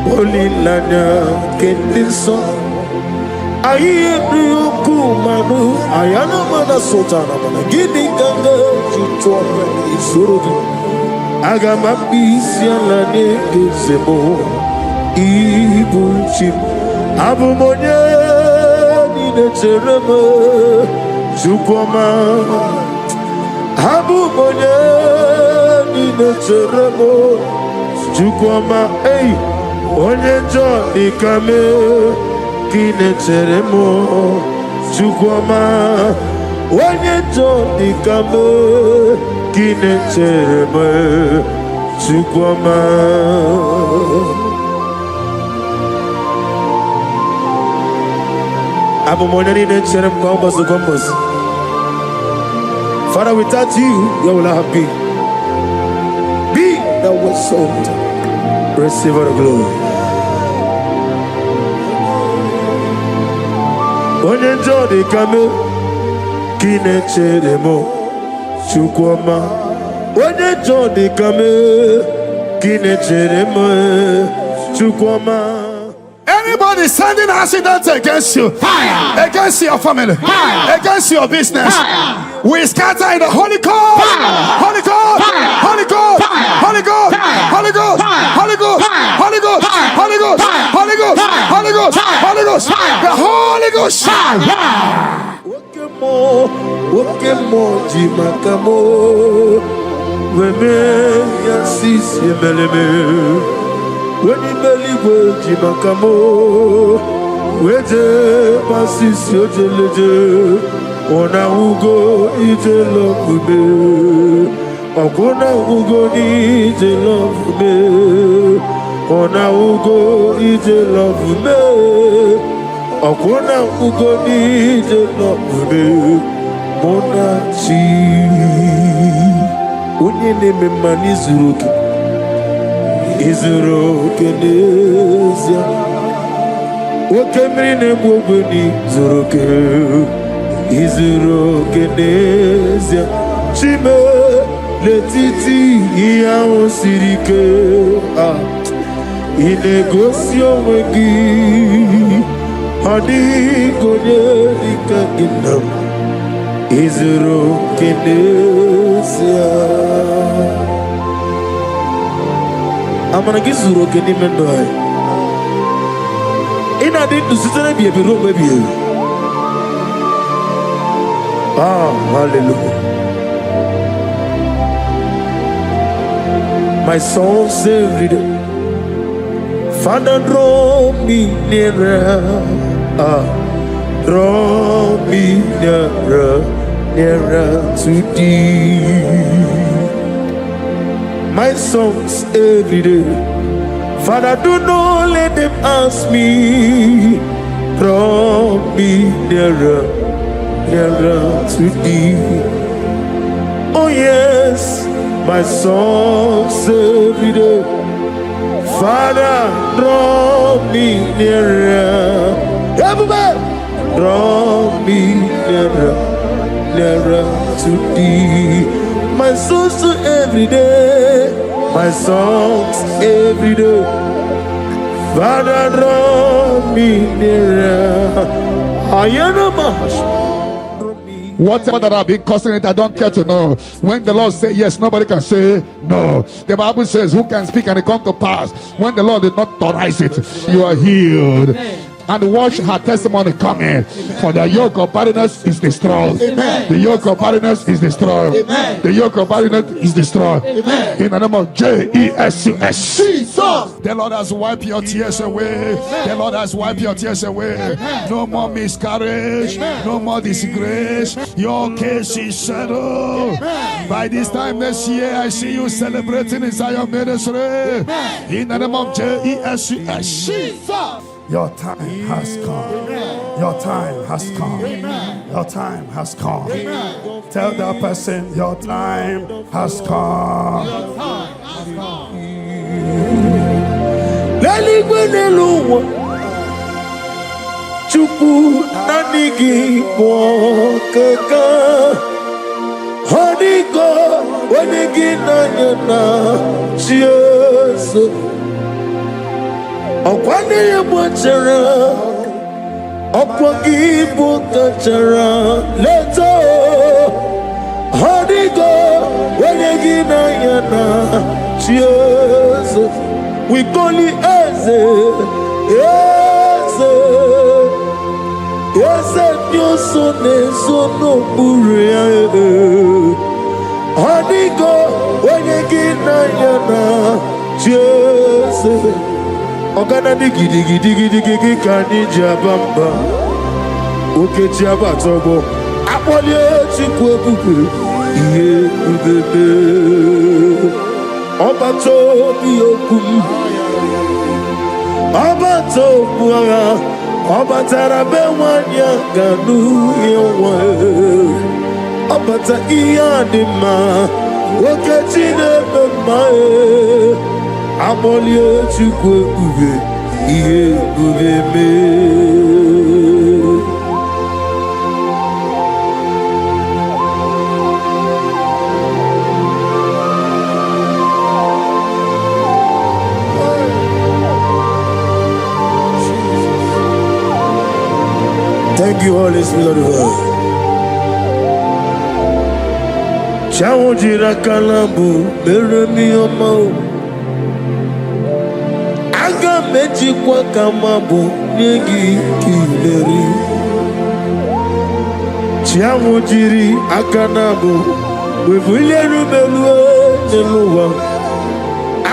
Holy Lanya Kendinso, Ayuku Manu, Ayana Mana Sotana, Gini Ganga, Chutua, Isurudu, Agama Pisialane Gizemo, Ibuchim, Abumonya. Terema Chukwama Abu Monya Nina Teremo Chukwama Ey Onye John Ikame Kine Teremo Chukwama Onye John Ikame Kine Teremo Chukwama. Father, without you, where will I have been? Be thou exalted. Receive all the glory. Onye jodi kame kine cheremo chukwama. Onye jodi kame kine cheremo chukwama. Anybody sending accidents against you, fire. Against your family, fire. Against your business, fire. We scatter in the Holy Ghost, Holy Ghost, Holy Ghost, Holy Ghost, Holy Ghost, Holy Ghost, Holy Ghost, Holy Ghost, Holy Ghost, Holy Ghost, Holy Ghost, the Holy Ghost. Okemo jimakamo, weme yasisi meleme. When you believe Jimakamo, Wete Passis Yojeleje, Ona Ugo Ije love me, Okona Ugo Ije love me, Ona Ugo Ije love me, Okona Ugo Ije love me, Monachi, Unye me manizuruki. Izuro kenezia Okemri ne mwobuni Zuroke Izuro kenezia Chime letiti Iya osirike Inegosio wengi Hadi konye likaginam Izuro kenezia I'm gonna get Zuro Kenny Mendoy. In a did to sit and be a bit of baby. Ah, hallelujah. My soul every day. Father, draw me nearer. Draw me nearer to thee. My songs every day. Father, do not let them ask me. Draw me nearer to thee. Oh yes, my songs every day. Father, draw me nearer. Everybody, draw nearer to thee. My songs every day, my songs every day. Father, draw me nearer. I am a whatever that I've been causing it, I don't care to know. When the Lord says yes, nobody can say no. The Bible says, who can speak and it come to pass? When the Lord did not authorize it, you are healed. And watch her testimony come in. For the yoke of barrenness is destroyed. Amen. The yoke of barrenness is destroyed. Amen. The yoke of barrenness is destroyed. Amen. In the name of Jesus. The Lord has wiped your tears away. Amen. The Lord has wiped your tears away. Amen. No more miscarriage. Amen. No more disgrace. Your case is settled. Amen. By this time next year, I see you celebrating inside your ministry. Amen. In the name of Jesus. Your time has come. Amen. Your time has come. Amen. Your time has come. Amen. Tell that person, your time has come. Your time has come. Chupu nanigi wakaka honigo wanigi nanyana Jesus. Okwane yebwachara okwagi bukachara leto honigo wanigi nanyana Jesus. We call it Eze. Yes, you so no buria. Honigo, when you get na Jesus. Ogana digi kani jabamba. Oke jaba tobo. Apoli chikwe bubu. Iye ubebe. Obato biyokum. Obato buara. Obatara bewanya ganu yewa. Obata iyadima. Okechine bemae. Amolie chukwe ube. Iye ubebe. Thank you, Holy Spirit of God. Chawojira kalabu beremi omo. Aga meji kwa kamabu negi kileri. Chawojiri akanabu webuleru belue neluwa.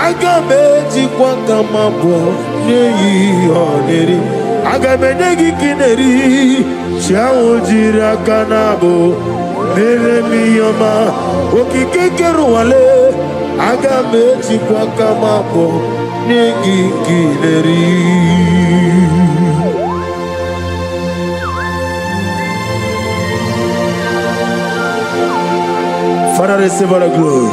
Aga meji kwa kamabu negi oneri. Agamenegi kineri Chawojira kanabo Meremiyama Okikekeru wale Agamechi kwa kamabo Negi kineri. Father, receive all the glory.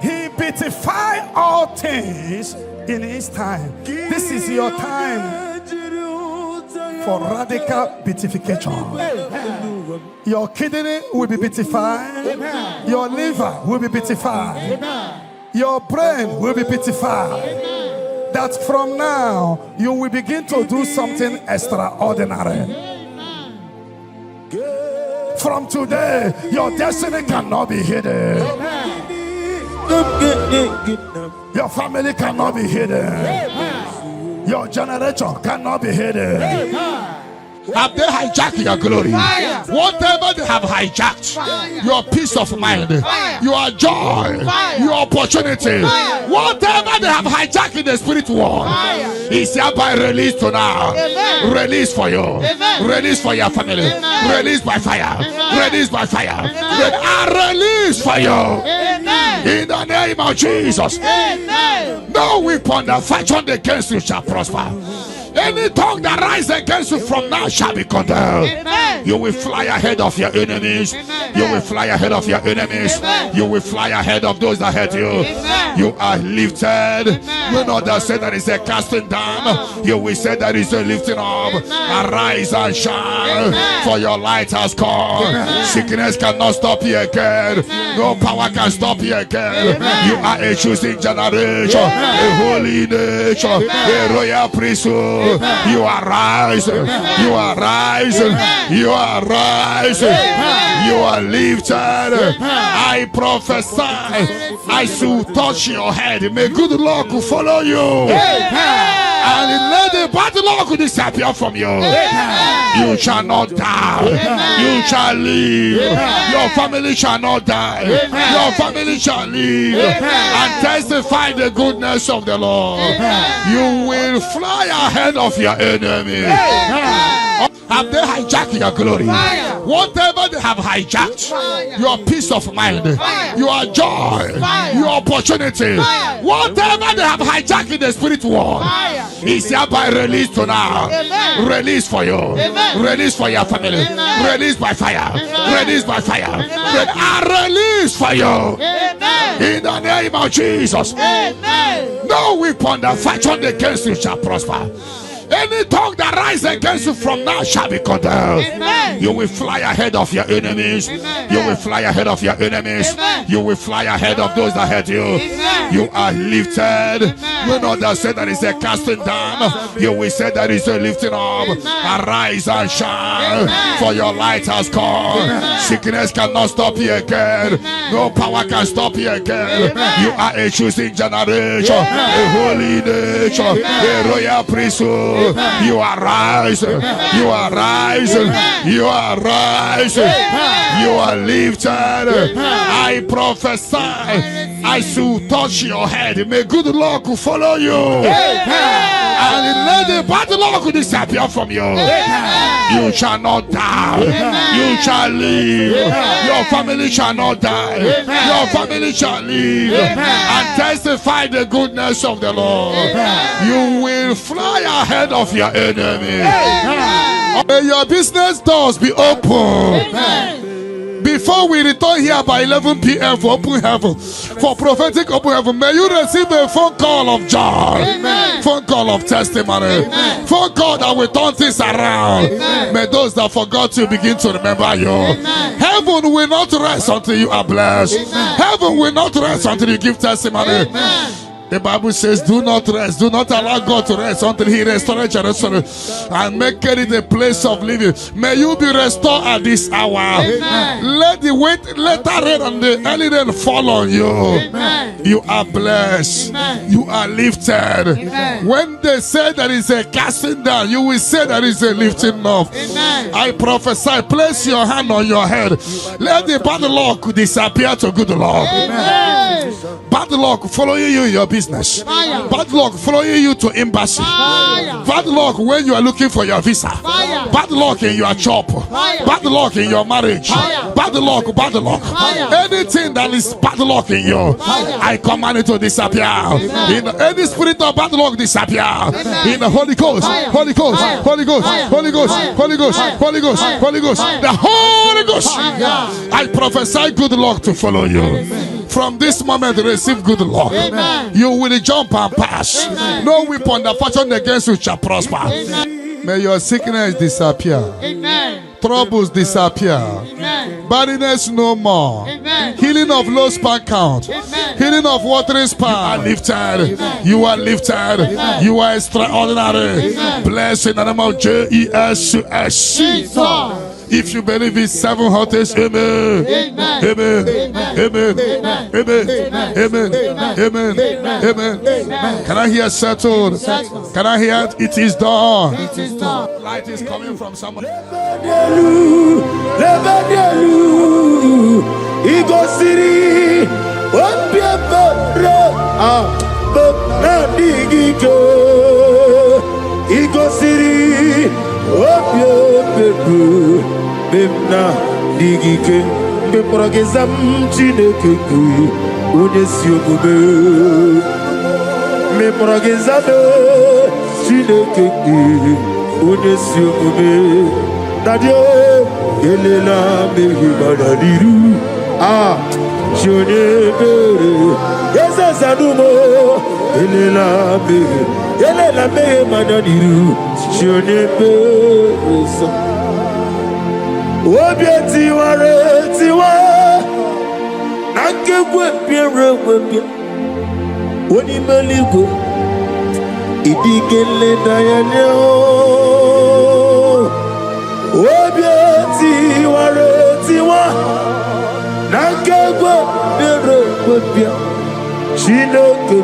He beautified all things in his time. This is your time for radical beautification. Your kidney will be beautified. Your liver will be beautified. Your brain will be beautified. That from now you will begin to do something extraordinary. From today, your destiny cannot be hidden. Your family cannot be hidden. Your generation cannot be hidden. Have they hijacked your glory? Fire. Whatever they have hijacked, fire. Your peace of mind, fire. Your joy, fire. Your opportunity, fire. Whatever they have hijacked in the spirit world, is hereby released to now. Amen. Release for you. Amen. Release for your family. Amen. Release by fire. Amen. Release by fire. Release for you. Amen. In the name of Jesus. Amen. No weapon that fashioned against you shall prosper. Any tongue that rises against you from now shall be condemned. You will fly ahead of your enemies. You will fly ahead of your enemies. You will fly ahead of those that hurt you. You are lifted. You know that say that is a casting down. You will say that is a lifting up. Arise and shine, for your light has come. Sickness cannot stop you again. No power can stop you again. You are a choosing generation, a holy nation, a royal priesthood. You are rising. You are rising. You are rising. You are lifted. I prophesy, I should touch your head. May good luck follow you. And let the bad luck disappear from you. You shall not die. You shall live. Your family shall not die. Your family shall live and testify the goodness of the Lord. You will fly ahead of your enemy. Have they hijacked your glory? Whatever they have hijacked, your peace of mind, your joy, your opportunity, whatever they have hijacked in the spirit world, is hereby released to now. Release for you. Release for your family. Release by fire. Release by fire. Release for you. In the name of Jesus. No weapon that fashioned against you shall prosper. Any tongue that rises against you from now shall be condemned. You will fly ahead of your enemies. You will fly ahead of your enemies. You will fly ahead of those that hurt you. You are lifted. You know that say that is a casting down. You will say that is a lifting up. Arise and shine, for your light has come. Sickness cannot stop you again. No power can stop you again. You are a choosing generation, a holy nation, a royal priesthood. You are rising. You are rising. You are rising. You are lifted. I prophesy, I should touch your head. May good luck follow you. And let the bad luck disappear from you. You shall not die. You shall live. Your family shall not die. Your family shall live and testify the goodness of the Lord. You will fly ahead of your enemy. May your business doors be open. Before we return here by 11 p.m. for open heaven, for prophetic open heaven, may you receive a phone call of joy, phone call of testimony, phone call that will turn things around. May those that forgot you begin to remember you. Heaven will not rest until you are blessed. Heaven will not rest until you give testimony. The Bible says, do not rest. Do not allow God to rest until He restores Jerusalem and make it a place of living. May you be restored at this hour. Let the latter rain and the early rain fall on you. You are blessed. You are lifted. When they say there is a casting down, you will say there is a lifting up. I prophesy, place your hand on your head. Let the bad luck disappear to good luck. Bad luck following you in your business. Bad luck following you to embassy. Bad luck when you are looking for your visa. Bad luck in your job. Bad luck in your marriage. Bad luck, bad luck. Anything that is bad luck in you, I command it to disappear. In any spirit of bad luck, disappear. In the Holy Ghost, Holy Ghost, Holy Ghost, Holy Ghost, Holy Ghost, Holy Ghost, Holy Ghost, the Holy Ghost. I prophesy good luck to follow you. From this moment, receive good luck. You will jump and pass. No weapon that fashioned against you shall prosper. May your sickness disappear. Troubles disappear. Barrenness no more. Healing of low sperm count. Healing of watering sperm. You are lifted. You are lifted. You are extraordinary. Blessed in the name of Jesus. If you believe it, 7 hottest, amen. Amen. Amen. Amen. Amen. Amen. Amen. Can I hear settled? Can I hear it is done? It is done. Light is coming from someone. Ego City. What Ego City. Bemna digike beprogezam chineke ku onye si omume me progezam Chineke onye si omume Nadio elela mehi manadiru Chionye bere Yesa zanumo elela mehi manadiru Chionye bere Obieti ware tiwa Nakebwe piere webia Oni meligwe Idikele dayane Obieti ware tiwa Nakebwe piere webia Chinoke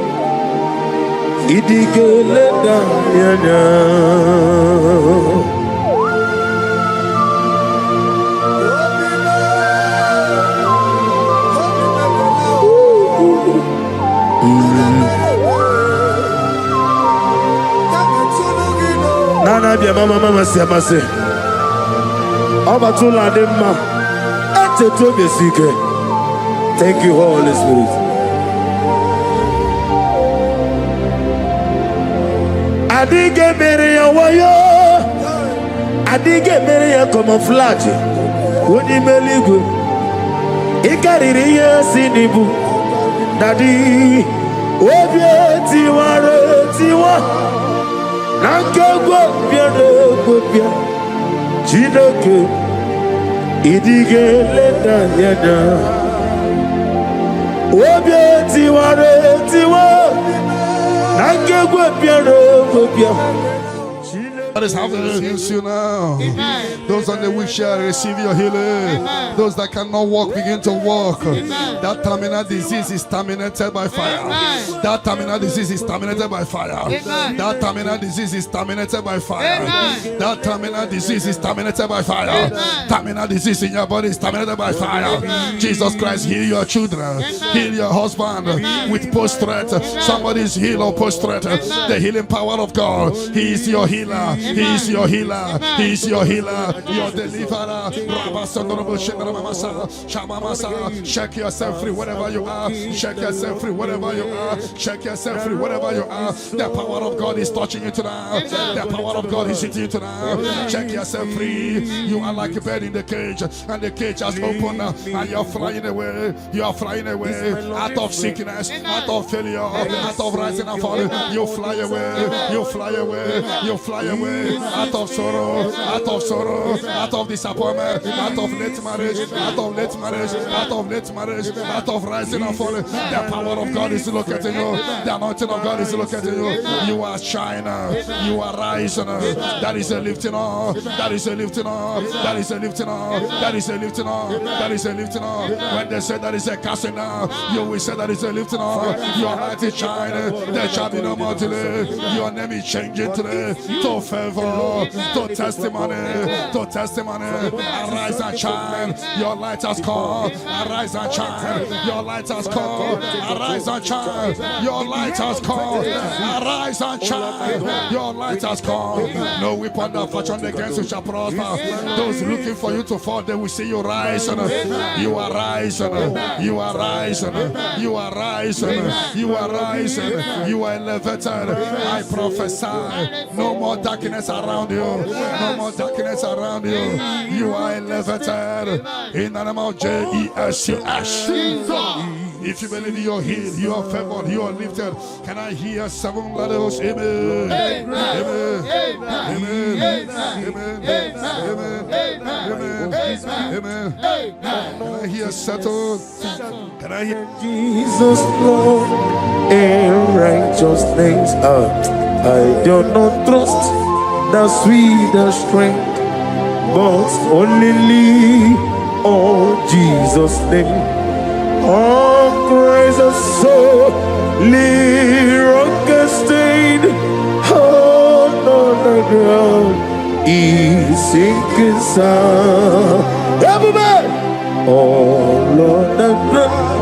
Idikele dayane Nana bia mama si amase Obatula demma Ete to besike. Thank you, Holy Spirit. Adige meria wayo Adige meria camouflage Woni meligu Ikariri sinibu Dadi Obieti ware tiwa Nankego biere kopia Chineke Idige leda yada Obieti ware tiwa Nankego biere kopia That is how to use you now. Amen. Those on the wheelchair receive your healing. Amen. Those that cannot walk begin to walk. Amen. That terminal disease is terminated by fire. Amen. That terminal disease is terminated by fire. Amen. That terminal disease is terminated by fire. Amen. That terminal disease is terminated by fire. Amen. Terminal disease in your body is terminated by fire. Amen. Jesus Christ, heal your children. Amen. Heal your husband. Amen. With post-threat. Somebody is healed or post-threat. The healing power of God. He is your healer. He is your healer. He is your healer. Your deliverer. Check yourself free wherever you are. Check yourself free wherever you are. Check yourself free wherever you are. The power of God is touching you tonight. The power of God is hitting you tonight. Check yourself free. You are like a bird in the cage, and the cage has opened, and you're flying away. You are flying away out of sickness, out of failure, out of rising and falling. You fly away. You fly away. You fly away. Out of sorrow, out of disappointment, out of late marriage, out of late marriage, out of late marriage, out of rising and falling. The power of God is locating you. The anointing of God is locating you. You are shining. You are rising. That is a lifting up. That is a lifting up. That is a lifting up. That is a lifting up. That is a lifting up. When they say that is a casting down, you will say that is a lifting up. Your light is shining. There shall be no more delay. Your name is changing today to favor, to testimony, to testimony. Arise and shine. Your light has come. Arise and shine. Your light has come. Arise and shine. Your light has come. Arise and shine. Your light has come. No weapon that fashioned against you shall prosper. Those looking for you to fall, they will see you rise. You are rising. You are rising. You are rising. You are rising. You are elevated. I prophesy. No more darkness around you. No more darkness around you. You are elevated. In the name of Jesus. If you believe you are healed, you are favored, you are lifted. Can I hear 7 letters? Amen. Amen. Amen. Amen. Amen. Amen. Can I hear settled? Can I hear Jesus Lord and righteousness? I do not trust the sweetest strength, but only lean on Jesus' name. Oh, praise the soul, rock stained, oh, on the ground, he's sinking sound. Everybody, oh, Lord, the ground,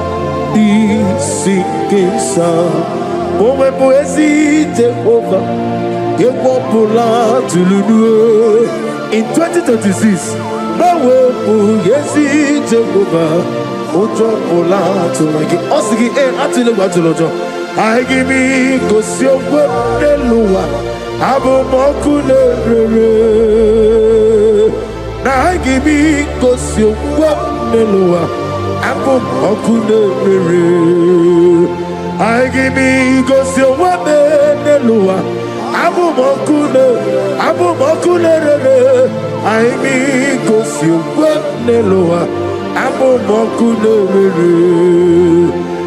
he's sinking sound. Oh, my poesy, take over. In 2026, no way, yes, take over. Ojo ola to make it. Osigi atile wa jolojo. I give me go si ogbo deluwa. Abu Mokulere. Na gibi kosio waneloa. Abu Mokulere. I gibi kosio waneloa. Abu Mokulere. I gibi kosio waneloa. Abu Mokulere.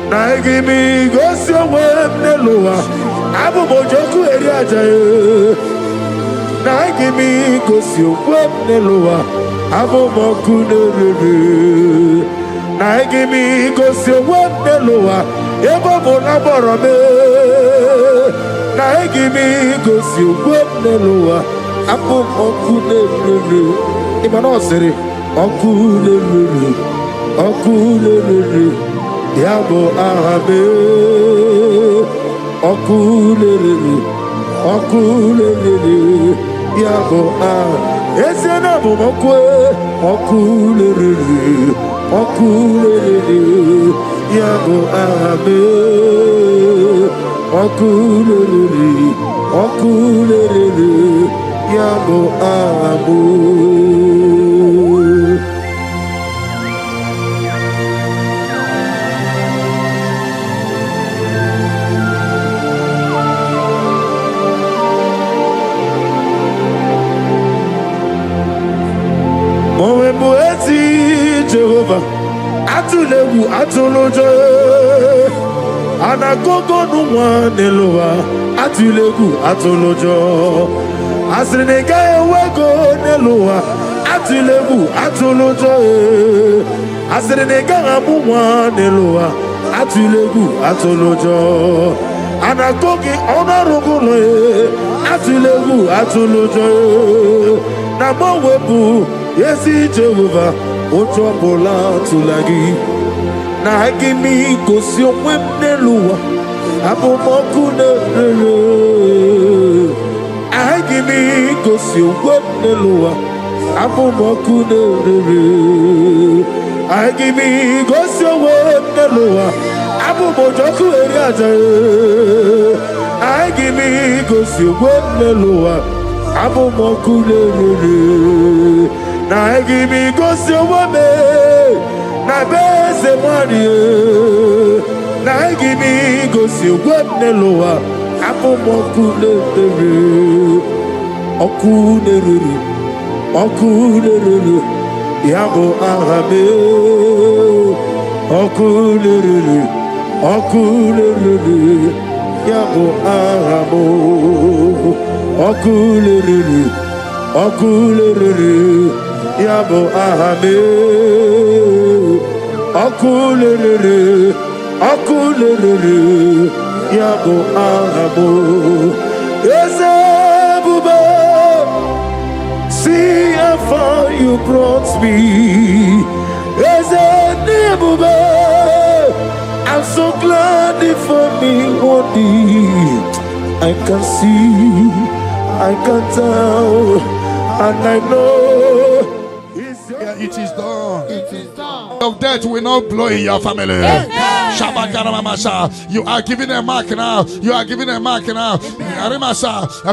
Na gibi kosio waneloa. Abu Mojoku Eriajaye. Na give kosio waneloa. Abu Mokulere. Na give kosio waneloa. Ebo Bonaborobe. Na give kosio waneloa. Abu Mokulere. Imanosere. Okulere. Yabo Ahabe. Okulere, yabo ezena bomokwe. Okulere, yabo abe. Okulere, yabo abu. Jehovah, atulewu atulojo, anagogo nuwa neloa, atulewu atulojo, asrinega ewego neloa, atulewu atulojo, asrinega amuwa neloa, atulewu atulojo, anagogi onarugulo, atulewu atulojo, namowebu yesi Jehovah. Ochobola tulagi na hakimi kosi omweneluwa Abu Mokulere. Hakimi kosi omweneluwa Abu Mokulere. Hakimi kosi omweneluwa Abu Mojoku Eriajaye. Hakimi kosi omweneluwa Abu Mokulere. Na give go see woman, na beze money. Na give go see woman loa. Abu Mokulere, Okulere, yabo Ahabe. Okulere, yabo Ahabo. Okulere. Yabo Ahame. Okulere. Yabo Ahabo. Ezebube. See how far you brought me. Ezebube. I'm so glad for me one day. I can see, I can tell, and I know. It is done. Of death will not blow in your family. You are giving a mark now.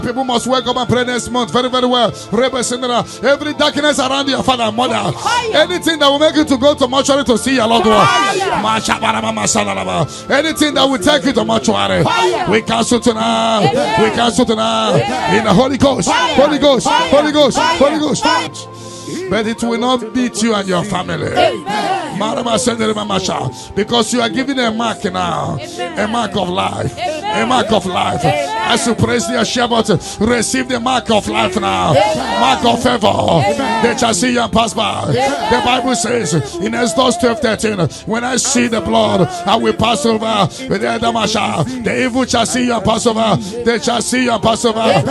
People must wake up and pray next month very, very well. Every darkness around your father and mother, anything that will make you to go to mortuary to see your loved one, anything that will take you to mortuary, we cancel tonight. In the Holy Ghost. But it will not beat you and your family. Because you are giving a mark now. A mark of life. As you praise the Shabbat, receive the mark of life now. Mark of favor. They shall see you and pass by. The Bible says in Exodus 12:13, when I see the blood, I will pass over. The evil shall see you and pass over. They shall see you and pass over.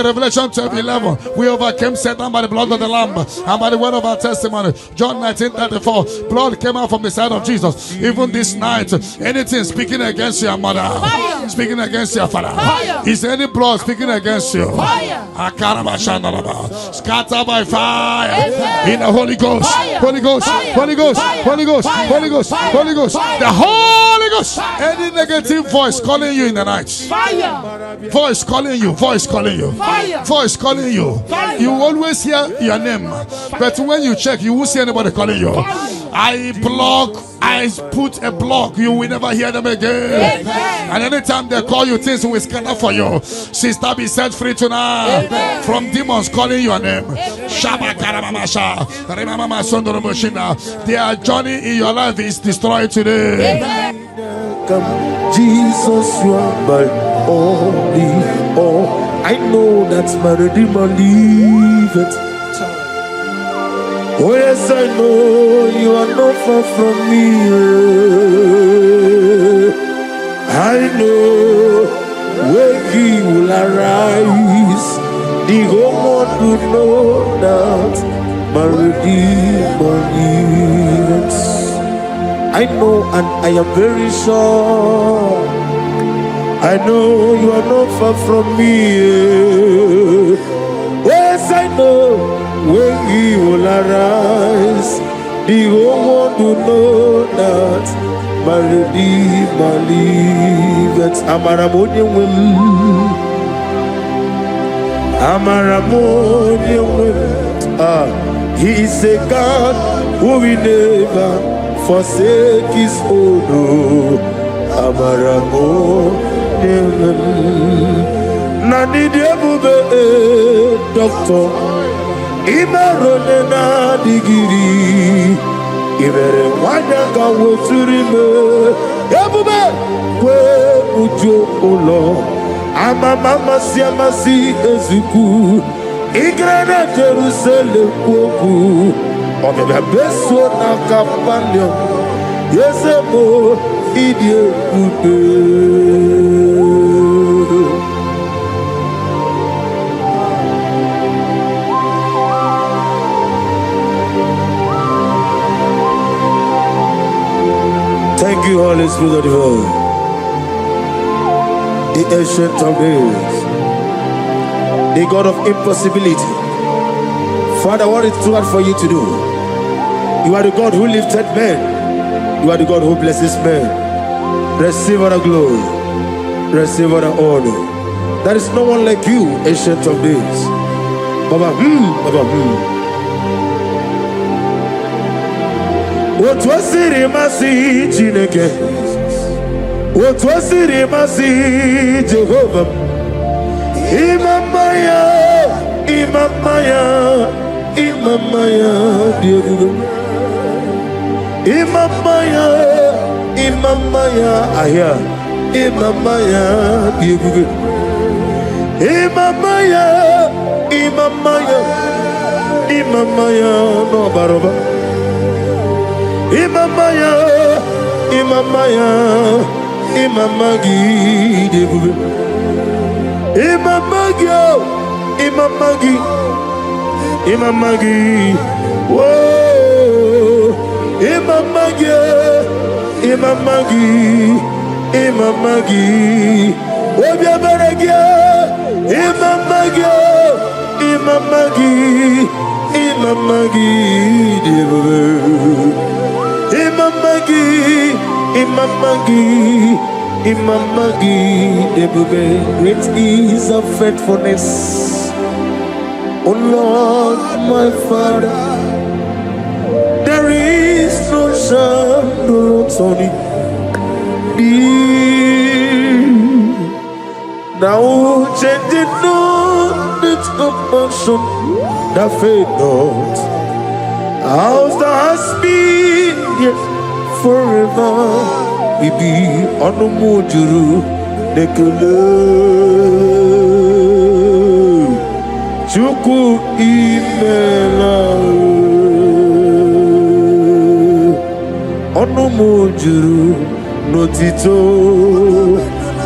Revelation 12:11, we overcame Satan by the blood of the Lamb and by the word of our testimony. John 19:34, blood came out from the side of Jesus. Even this night, anything speaking against your mother, speaking against your father, Is any blood speaking against you? Scatter by fire. In the Holy Ghost. Holy Ghost. Holy Ghost. Holy Ghost. Holy Ghost. Holy Ghost. The Holy Ghost. Any negative voice calling you in the night. Voice calling you. Voice calling you. Voice calling you. You always hear your name. But when you check, you won't see anybody calling you. I put a block. You will never hear them again. And anytime they call you, things will scatter for you. Sister, be set free tonight from demons calling your name. Their journey in your life is destroyed today. Jesus, you are my only all. I know that's my Redeemer liveth. Oh yes, I know you are not far from me. I know when he will arise, the whole world will know that my Redeemer lives. I know and I am very sure. I know you are not far from me. Yes, I know. When he will arise, the whole world will know that my Redeemer liveth. Amaramoni will. He is a God who will never forsake his own. Amaramoni will. Nani debu doctor. Imarone na digiri, ibere wanyanga woturime, ebube kwe ujo ulo, amama siamasi ezuku, igrana Jerusalem kwoku, obebe beso na kapanyo, yesemo idie ube. Thank you, Holy Spirit of the world. The ancient of days, the God of impossibility. Father, what is too hard for you to do? You are the God who lifted men. You are the God who blesses men. Receive all the glory. Receive all the honor. There is no one like you, ancient of days. Baba, Baba, What was it, Masi Chineke? What was it, Masi Jehovah? Imamaya, Imamaya, Imamaya, dear. Imamaya, Imamaya, Aya, Imamaya, dear. Imamaya, Imamaya, Imamaya, no baroba. Imamaya, Imamaya, Imamagi, Debube. Imamagi, Imamagi, Imamagi, whoa, Imamagi, Imamagi, Imamagi, Obiabaragia, Imamagi, Imamagi, Imamagi, Debube. Imamagi, Imamagi, Imamagi, Debube. Great is our faithfulness, O Lord, my Father. There is no shadow on thee. Now changing not its compassion, that fade not. How's the husband? Yes, forever we be on the mojuru dekele chuku imela on the mojuru notito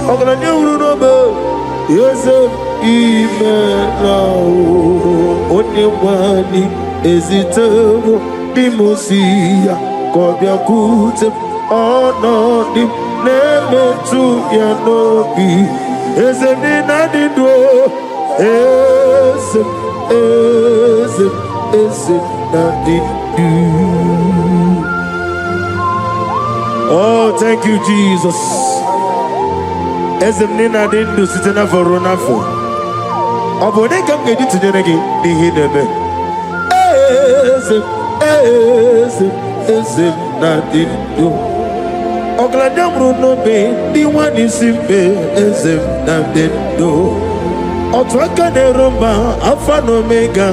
ogana nyuru no be yes imela onye wani ezitebo dimosia Kobia kute ono dim nemetu ya nobi Oh, thank you, Jesus. Ezemnina didn't do sitting for Ronafo. Abone can get it to the again. The hidden. Nothing do. Ogladam Bruno Bay, the one is simple. Nothing do. Otwaka de Roma, Alpha and Omega.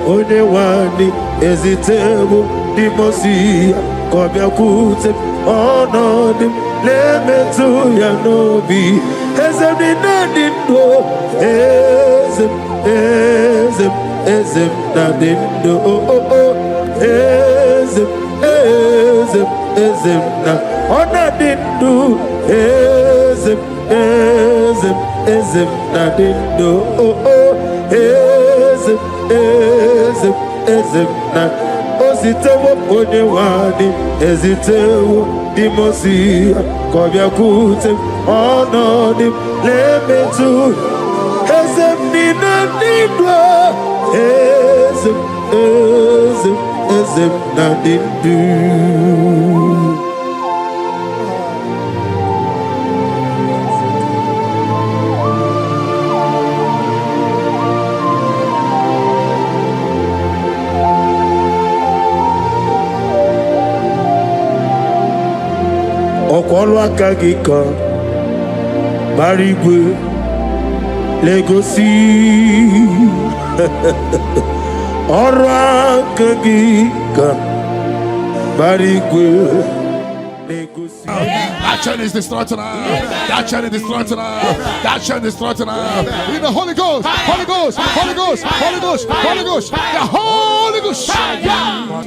Only one is it terrible. The Mosi, Kobiakute, oh no, let me to Yanobi. Nothing do. Nothing do. Nothing do. Nothing do. Ositewo onye wadi ezitewo dimosi kobiakute onodi lemetu ezemninanidwa ezemnadindu. Ọkwọlụ aka gị ka gbara igwe legosi ọrụ aka gị ka gbara igwe legosi. That chain is destroyed tonight. That chain is destroyed tonight. That chain is destroyed tonight. In the Holy Ghost, Holy Ghost, Holy Ghost, Holy Ghost, Holy Ghost, the Holy Ghost.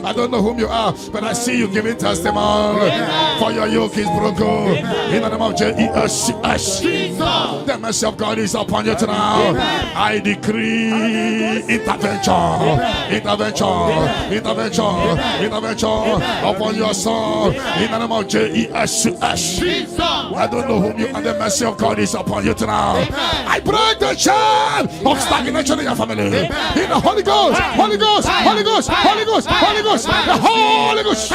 I don't know whom you are, but I see you giving testimony. For your yoke is broken. In the name of Jesus, the mercy of God is upon you tonight. I decree intervention, intervention, intervention, intervention upon your soul. In the name of Jesus. I don't know whom you are. The mercy of God is upon you tonight. I break the chain of stagnation in your family. In the Holy Ghost, Holy Ghost, Holy Ghost, Holy Ghost, Holy Ghost, the Holy Ghost.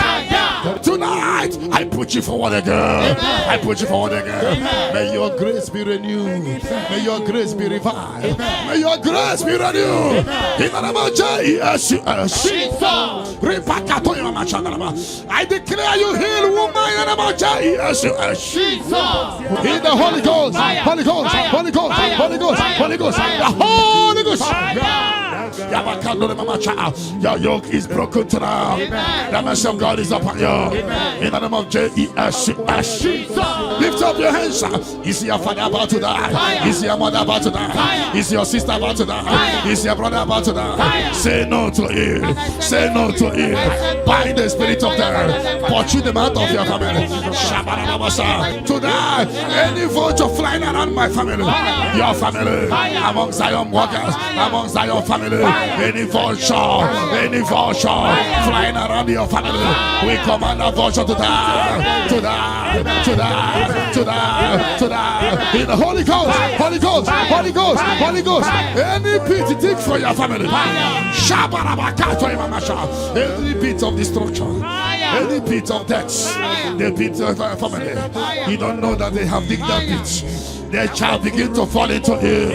Tonight, I put you forward again. I put you forward again. May your grace be renewed. May your grace be revived. May your grace be renewed. In the name of Jesus. I declare you heal, woman. In the name of Jesus. In the Holy Ghost, Holy Ghost, Holy Ghost, Holy Ghost, Holy Ghost, the Holy Ghost. Your yoke is broken tonight. The mercy of God is upon you. In the name of Jesus. Lift up your hands. Is your father about to die? Is your mother about to die? Is your sister about to die? Is your brother about to die? Say no to it. Say no to it. Bind the spirit of death. Pursue them out of your family. Tonight, any vulture flying around my family, your family, among Zion workers, among Zion family, any vulture flying around your family, we command a vulture to die, to die, to die, to die, to die. In the Holy Ghost, Holy Ghost, Holy Ghost, Holy Ghost, any pit dig for your family, any pit of destruction, any pit of death, the pit of your family, you don't know that they have digged that pit. They shall begin to fall into it.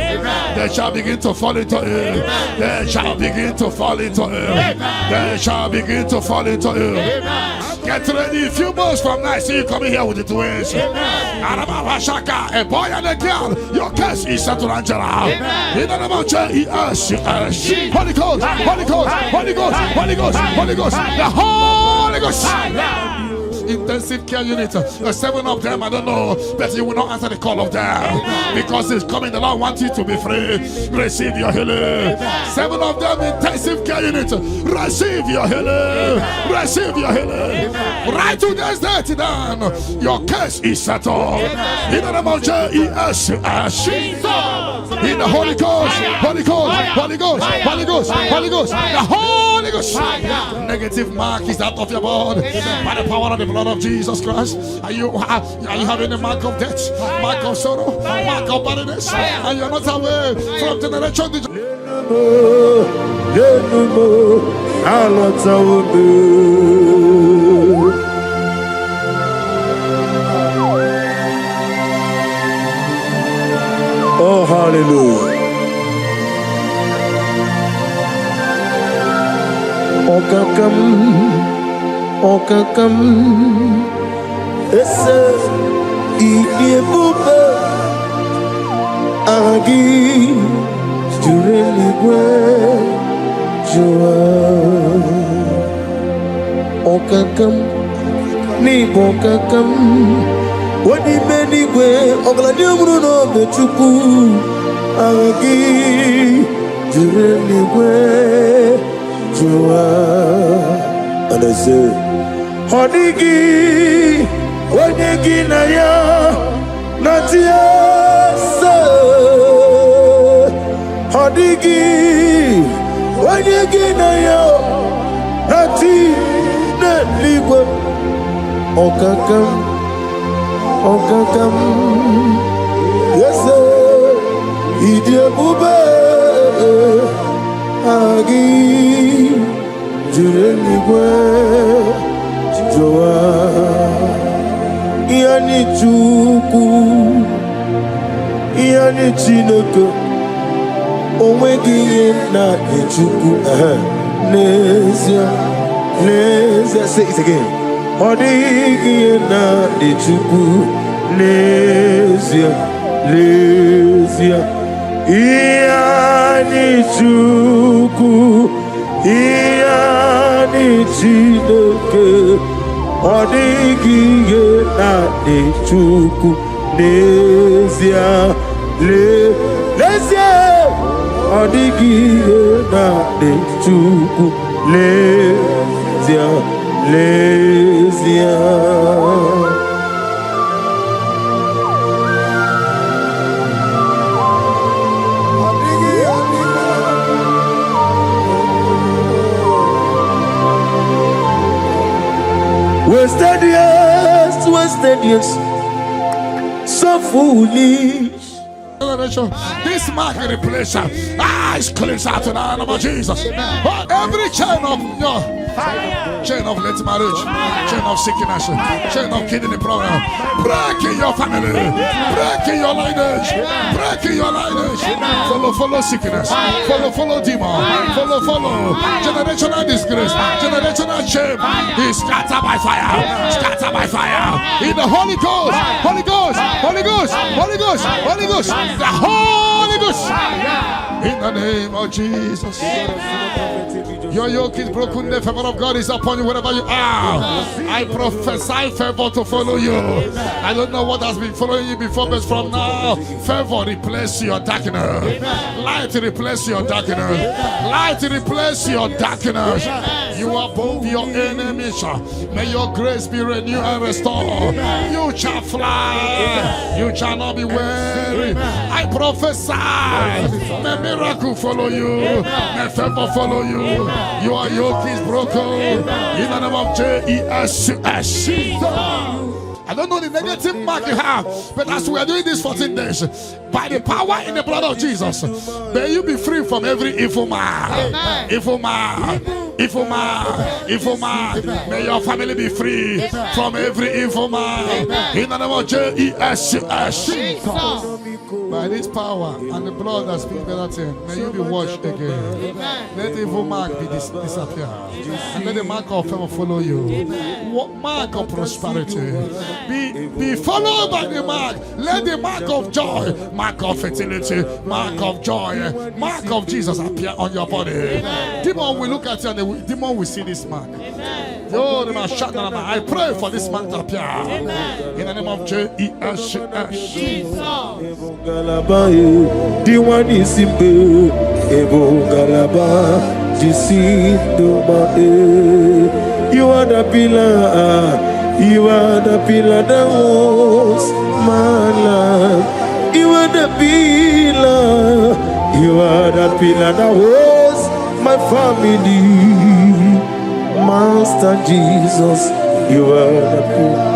They shall begin to fall into it. They shall begin to fall into it. They shall begin to fall into it. Get ready. A few months from now, I see you coming here with the twins. A boy and a girl. Your curse is settled, Angela. In the name of Jesus. Holy Ghost, Holy Ghost, Holy Ghost, Holy Ghost, Holy Ghost, the Holy Ghost. Intensive care unit, 7 of them, I don't know, but you will not answer the call of them because it's coming. The Lord wants you to be free. Receive your healing. 7 of them, intensive care unit, receive your healing. Receive your healing. Right to this day, down. Your case is settled. In the name of Jesus. In the Holy Ghost, Holy Ghost, Holy Ghost, Holy Ghost, Holy Ghost, the Holy Ghost. Negative mark is out of your body by the power of the blood of Jesus Christ. Are you having a mark of death, mark of sorrow, mark of barrenness, and you're not away from generation to generation? Oh, hallelujah. Okakam, esse idiebube agi jureligwe joa. Okakam ni bokakam wadi menigwe ogladi umuno bechuku agi jureligwe joa. And I say, Honigi, Wanegi Naya, Natia, Honigi, Wanegi Naya, Nati, Netligwe, Okakam, yes, sir, Idia Bube, Agi. Jureligwe joa yani chuku yani chineke onwegi na chuku nezia say it again odigi na chuku nezia yani chuku yani chineke ọdịghị na-echukwu n'ezie n'ezie ọdịghị na-echukwu n'ezie wasted years, so foolish. This mark in the place is closer to the name of Jesus. Every chain of your chain of late marriage, chain of sickness, chain of kidney problem, break in your family, break in your lineage, break in your lineage. Follow sickness, follow demon, follow generational disgrace, generational shame. He scattered by fire, in the Holy Ghost, Holy Ghost, Holy Ghost, Holy Ghost, Holy Ghost, the Holy Ghost. In the name of Jesus. Your yoke is broken, the favor of God is upon you wherever you are. I prophesy favor to follow you. I don't know what has been following you before, but from now, favor replace your darkness. Light replace your darkness. Light replace your darkness. You are above your enemies. May your grace be renewed and restored. You shall fly. You shall not be weary. I prophesy. May miracle follow you. May favor follow you. Your yoke is broken. In the name of Jesus. I don't know the negative mark you have, but as we are doing this 14 days, by the power in the blood of Jesus, may you be free from every evil mark. Evil mark. Evil mark. Evil mark. May your family be free from every evil mark. In the name of Jesus. By this power and the blood that speaks better things, may you be washed again. Let the evil mark be disappear. And let the mark of favor follow you. Mark of prosperity. Be followed by the mark. Let the mark of joy, mark of fertility, mark of joy, mark of Jesus appear on your body. Demon will look at you and the demon will see this mark. I pray for this mark to appear. In the name of Jesus. You are the pillar. You are the pillar that holds my life. You are the pillar. You are the pillar that holds my family. Master Jesus, you are the pillar.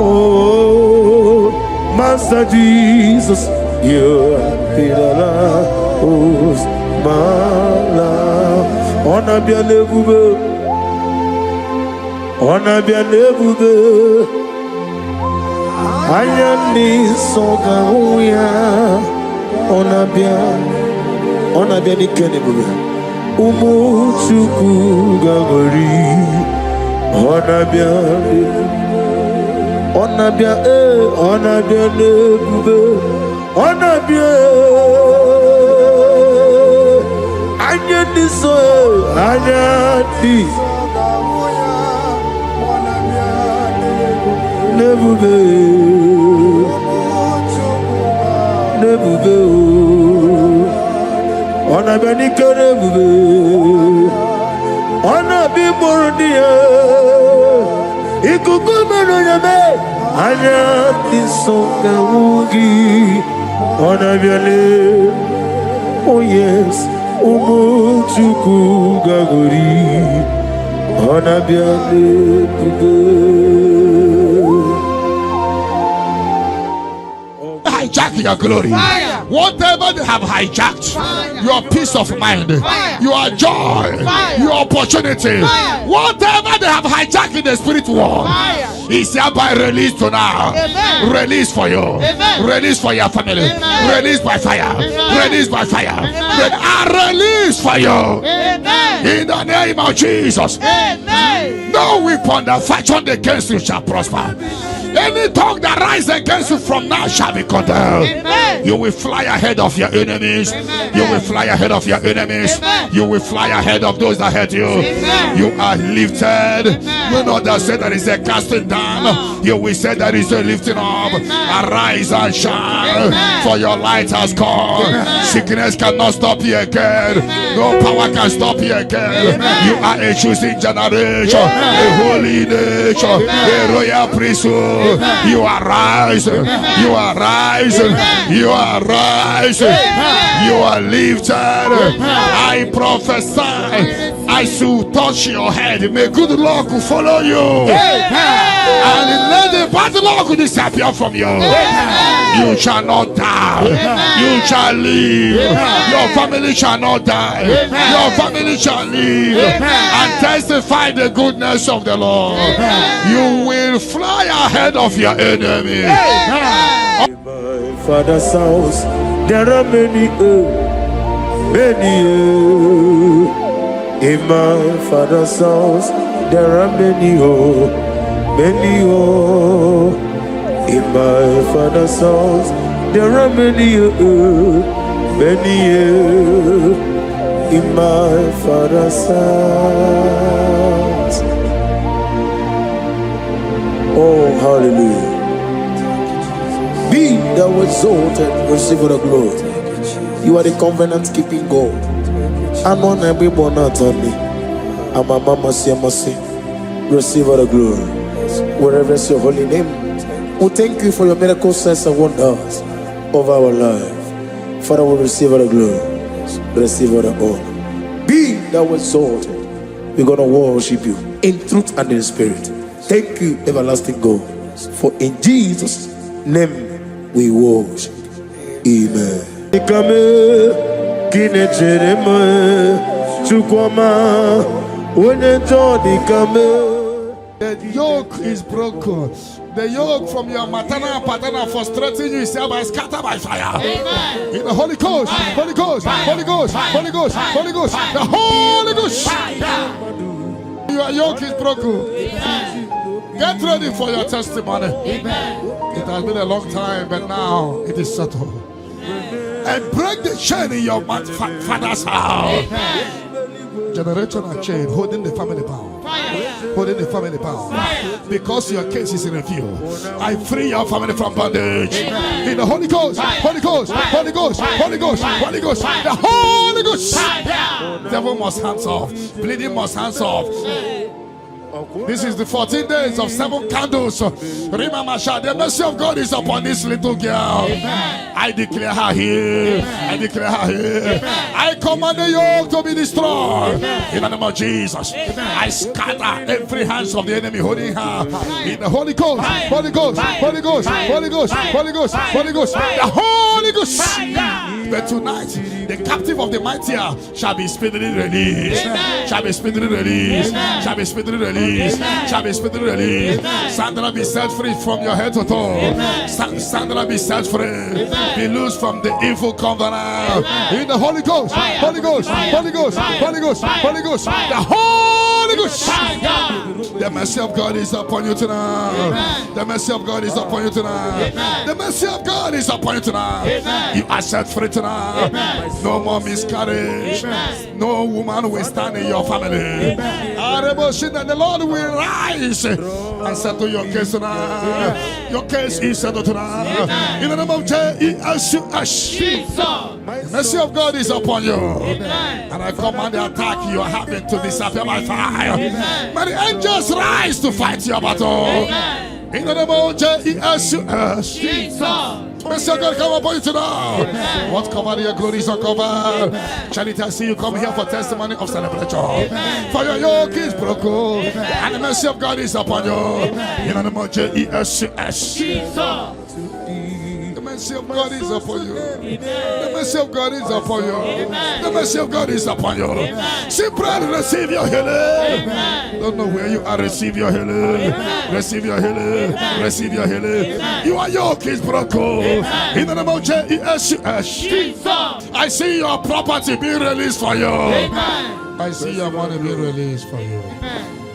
Oh, Master Jesus, you are the pillar that holds my life. On a bien levé, on a bien levé. Ayani soga uya, on a bien ikenebe. Umuchuku gagori, on a bien levé, on a bien. Ayani so, ayani. Nebuve, on a benica nebuve, on a bimordia, Ikukumaname, Anya Tisonga Wugi, on a biale, oh yes, Umuchuku Gagori, on a biale. Hijack your glory. Fire. Whatever they have hijacked, fire. Your peace of mind, fire. Your joy, fire. Your opportunity, fire. Whatever they have hijacked in the spirit world, fire. Is hereby released to now. Amen. Release for you. Amen. Release for your family. Amen. Release by fire. Amen. Release by fire. Release for you. Amen. In the name of Jesus. Amen. No weapon that fashioned against you shall prosper. Any tongue that rises against you from now shall be condemned. Amen. You will fly ahead of your enemies. Amen. You will fly ahead of your enemies. Amen. You will fly ahead of those that hurt you. Amen. You are lifted. Amen. You know that said that is a casting down. You will say that is a lifting up. Amen. Arise and shine. Amen. For your light has come. Amen. Sickness cannot stop you again. Amen. No power can stop you again. Amen. You are a choosing generation. Amen. A holy nation. Amen. A royal priesthood. Amen. You are rising. Amen. You are rising. Amen. You are rising. Amen. You are lifted. Amen. I prophesy as you touch your head, may good luck follow you. Amen. And let the bad luck disappear from you. Amen. You shall not die. Amen. You shall live. Amen. Your family shall not die. Amen. Your family shall live. Amen. And testify the goodness of the Lord. Amen. You will fly ahead of your enemy. Amen. In my father's house, there are many. In my father's house, there are many. In my father's house, there are many. In my father's house. Oh, hallelujah. Be thou exalted, receive the glory. You are the covenant keeping God. I'm on every bonatani. I'm a mama siamasi. Receive the glory. Wherever is your holy name. We thank you for your miracle signs and wonders of our life. Father, we receive the glory. Receive the honor. Be thou exalted. We're going to worship you in truth and in spirit. Thank you, everlasting God. For in Jesus' name we worship. Amen. The yoke is broken. The yoke from your maternal paternal frustrating you is hereby scattered by fire. Amen. In the Holy Ghost, Holy Ghost, Holy Ghost, Holy Ghost, Holy Ghost, the Holy Ghost. Your yoke is broken. Amen. Get ready for your testimony. Amen. It has been a long time, but now it is settled. Amen. And break the chain in your father's house. Amen. Generational chain holding the family bound. Holding the family bound. Because your case is in review. I free your family from bondage. Amen. In the Holy Ghost, Holy Ghost, Holy Ghost, Holy Ghost, Holy Ghost, the Holy Ghost. Devil must hands off. Bleeding must hands off. This is the 14 days of 7 candles. The mercy of God is upon this little girl. I declare her here. I declare her here. I command the yoke to be destroyed. In the name of Jesus. I scatter every hands of the enemy holding her. In the Holy Ghost. Holy Ghost. Holy Ghost. Holy Ghost. Holy Ghost. Holy Ghost. The Holy Ghost. But tonight, the captive of the mightier shall be speedily released. Shall be speedily released. Shall be speedily released. Shall be speedily released. Sandra, be set free from your head to toe. Sandra, be set free. Be loose from the evil covenant. In the Holy Ghost. Holy Ghost. Holy Ghost. Holy Ghost. Holy Ghost. The Holy Ghost. The mercy of God is upon you tonight. The mercy of God is upon you tonight. The mercy of God is upon you tonight. You are set free tonight. No more miscarriage. No woman will stand in your family. The Lord will rise and settle your case tonight. Your case is settled tonight. In the name of Jesus. The mercy of God is upon you. And I command the attack you are having to disappear by fire. May the angels rise to fight your battle. In the name of Jesus. Mercy of God come upon you tonight. What covered your glory is uncovered. Charity, I see you come here for testimony of celebration. For your yoke is broken. And the mercy of God is upon you. In the name of Jesus. The mercy of God is upon you. The mercy of God is upon you. The mercy of God is upon you. Simply receive your healing. Don't know where you are. Receive your healing. Receive your healing. Receive your healing. Your yoke is broken. In the name of Jesus. I see your property being released for you. I see your money being released for you.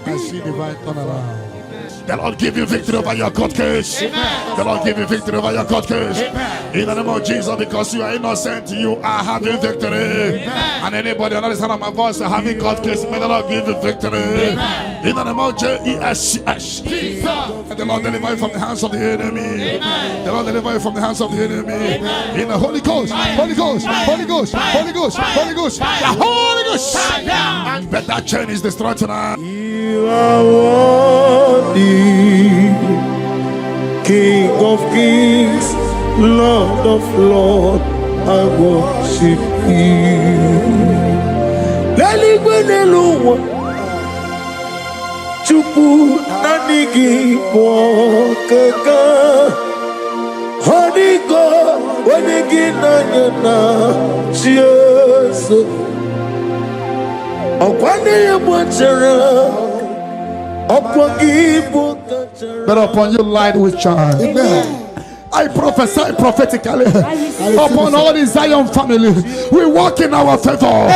I see divine turnaround. The Lord give you victory over your court case. The Lord give you victory over your court case. In the name of Jesus, because you are innocent, you are having victory. And anybody under the sound of my voice having court case, may the Lord give you victory. In the name of Jesus. And the Lord deliver you from the hands of the enemy. The Lord deliver you from the hands of the enemy. In the Holy Ghost, Holy Ghost, Holy Ghost, Holy Ghost, Holy Ghost, the Holy Ghost. But that chain is destroyed tonight. You are worthy, King of kings, Lord of lords, I worship you. Lalibenelu Chupu nanigi wokeka Honigo wanigi nanyana Jesus Okwane yemwachara But upon you light will shine. Amen. I prophesy prophetically upon all the Zion family. We walk in our favor.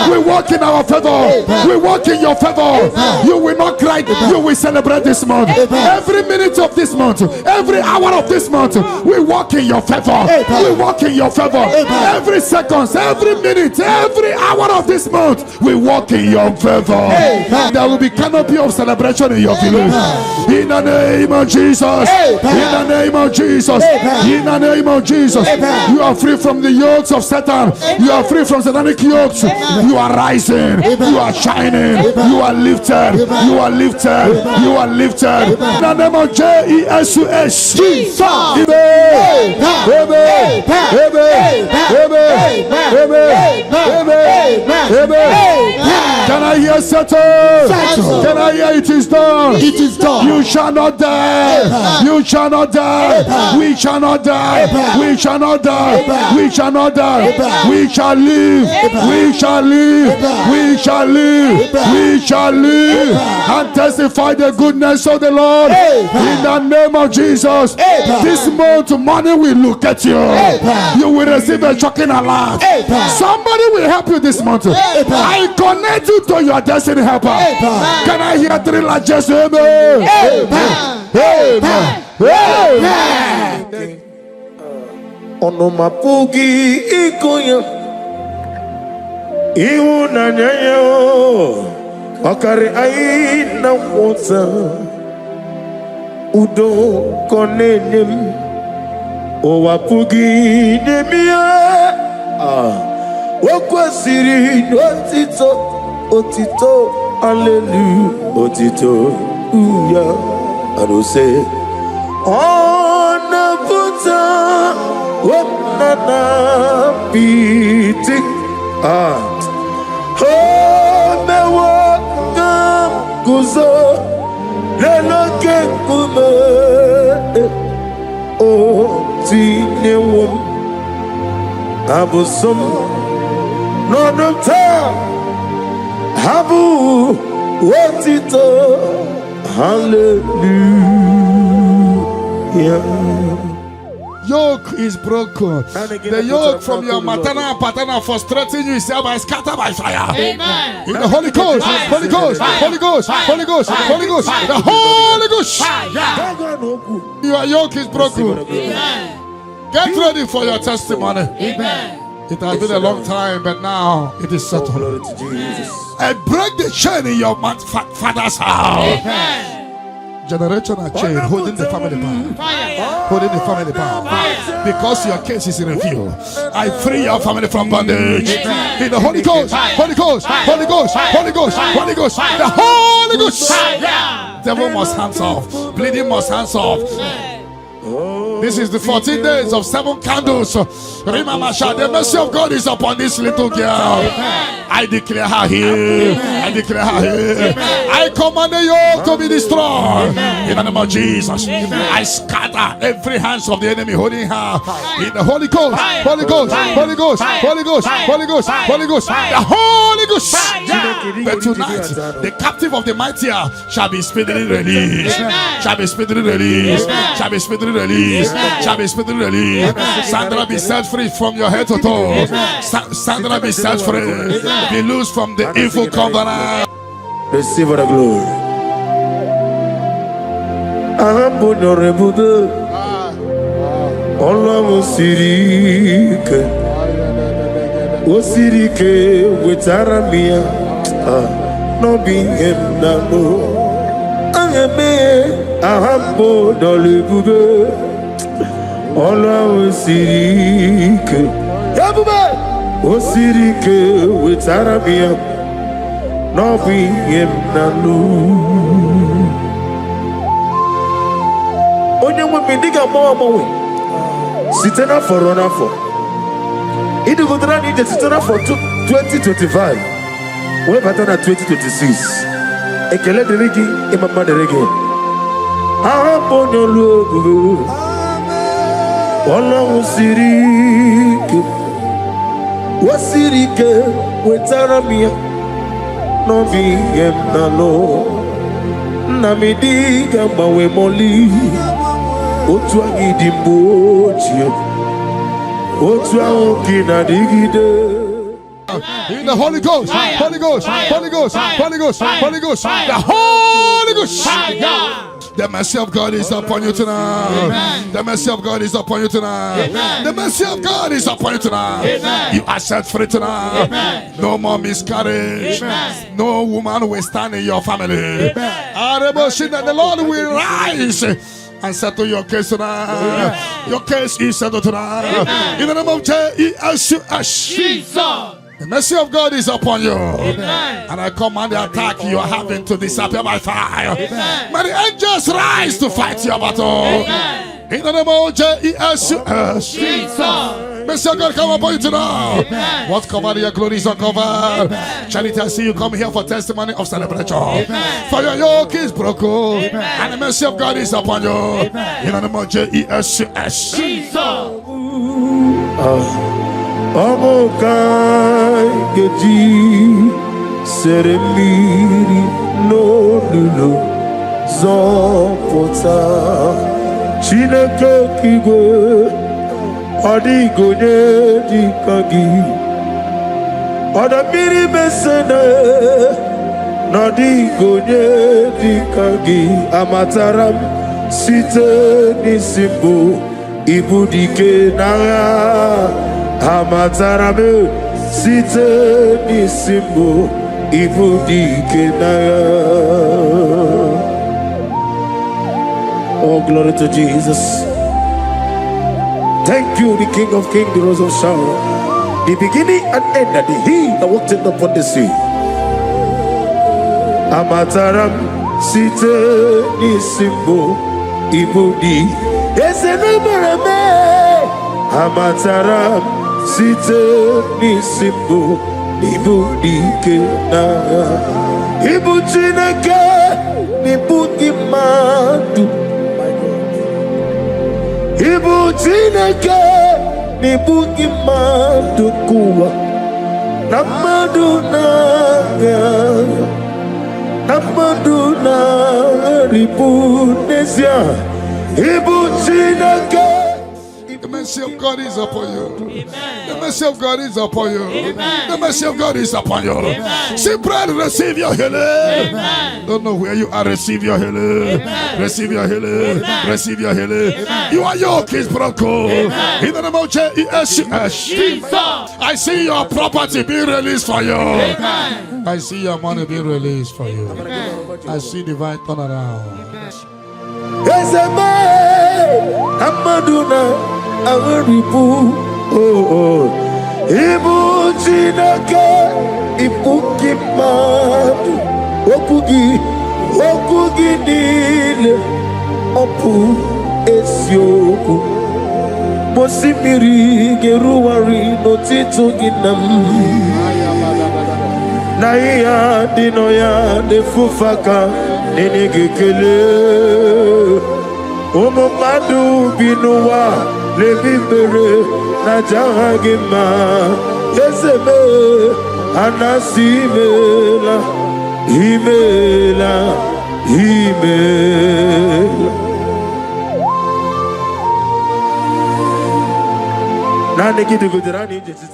We walk in our favor. We walk in your favor. You will not cry. You will celebrate this month. Every minute of this month, every hour of this month, we walk in your favor. We walk in your favor. Every second, every minute, every hour of this month, we walk in your favor. There will be canopy of celebration in your village. In the name of Jesus. In the name of Jesus. In the name of Jesus, you are free from the yokes of Satan. You are free from satanic yokes. You are rising. You are shining. You are lifted. You are lifted. You are lifted. In the name of Jesus. Jesus. Amen. Amen. Can I hear settle? Can I hear it is done? It is done. You shall not die. You shall not die. We shall not die. We shall not die. We shall not die. We shall live. We shall live. We shall live. We shall live and testify the goodness of the Lord in the name of Jesus. This month, money will look at you. You will receive a shocking alarm. Somebody will help you this month. I connect you to your destiny helper. Can I hear 3 largest amen? Amen. Amen. Onomapugi ikoya iuna nyayo akari aina wota udo konenem owapugi demia wakwasiri otito Hallelujah, otito, yeah. And we say, on the Vulture, what nana beating, oh, me welcome, kuzo, leloke kume, oh, tine wom, abusum, no time. Habu otito, hallelujah. Yoke is broken. The yoke from your maternal paternal frustrating you is hereby scattered by fire. Amen. In the Holy Ghost, Holy Ghost, Holy Ghost, Holy Ghost, Holy Ghost, the Holy Ghost. Your yoke is broken. Amen. Get ready for your testimony. Amen. It has been a long time, but now it is settled. Glory to Jesus. And break the chain in your father's house. Amen. Generational chain holding the family bound. Fire. Holding the family bound. Because your case is in review. I free your family from bondage. In the Holy Ghost, Holy Ghost, Holy Ghost, Holy Ghost, Holy Ghost, the Holy Ghost. Devil must hands off. Bleeding must hands off. This is the 14 days of 7 candles. Remember, the mercy of God is upon this little girl. I declare her here. I declare her here. I command the yoke to be destroyed. In the name of Jesus. I scatter every hands of the enemy holding her. In the Holy Ghost, Holy Ghost, Holy Ghost, Holy Ghost, Holy Ghost, Holy Ghost, the Holy Ghost. But tonight, the captive of the mightier shall be speedily released. Shall be speedily released. Shall be speedily released. Shall be speedily released. Sandra, be set free from your head to toe. Sandra, be set free. Be loose from the evil covenant. Receive the glory. Allah sirike, osirike wetaramia, no being him no. Angeme ahambo dolebube, Allah sirike, yabube, osirike wetaramia, no being him no. Onye mwe diga mwa Sitena for runner for. In the Vulture need Sitena for 2025. We're better than 2026. Ekele de regi, imama de regi. Ahambo nyolu. Allah usirike. Wasirike wetaramia. No be nalo. Namidiga mawe moli. Otu agidi mbochi, otu aokina digide. In the Holy Ghost, Holy Ghost, Holy Ghost, Holy Ghost, Holy Ghost, the Holy Ghost. The mercy of God is upon you tonight. The mercy of God is upon you tonight. The mercy of God is upon you tonight. You are set free tonight. No more miscarriage. No woman will stand in your family. The Lord will rise and settle your case tonight. Your case is settled tonight. In the name of Jesus. The mercy of God is upon you. And I command the attack you are having to disappear by fire. May the angels rise to fight your battle. In the name of Jesus. Mercy of God come upon you tonight. What's covered, your glory is uncovered. Charity, I see you come here for testimony of celebration. For your yoke is broken. And the mercy of God is upon you. In the name of Jesus. Omokai geji seremiri no lulu zopota Chineke kigwe odigonye dikagi odamiri besene nodigonye dikagi amataram site nisimbu ibudike naya Amatarame site nisimbo ibudike naya. Oh, glory to Jesus. Thank you, the King of Kings, the Rose of Sharon, the beginning and end, and the He that walked upon the sea. Amataram site nisimbo ibudi. Esenemereme. Amataram site nisimbo ibudi kena. Ibu Chineke nibuti madu. Ibu Chineke nibuti madu kuwa. Namaduna ribunesia. Ibu Chineke. The mercy of God is upon you. The mercy of God is upon you. The mercy of God is upon you. Simply receive your healing. Don't know where you are. Receive your healing. Receive your healing. Receive your healing. Your yoke is broken. In the name of Jesus. I see your property being released for you. I see your money being released for you. I see divine turnaround. Amaduna Awaribu. Oh, Ibu Chineke Ibuki Madu. Okugi Nile Opu Esioku. Mosimiri Geruwari Notito Ginam. Naya Dinoya Nefufaka Nenegekele. Omo madu binuwa lebibere na jahagima. Yeseme anasimela imela.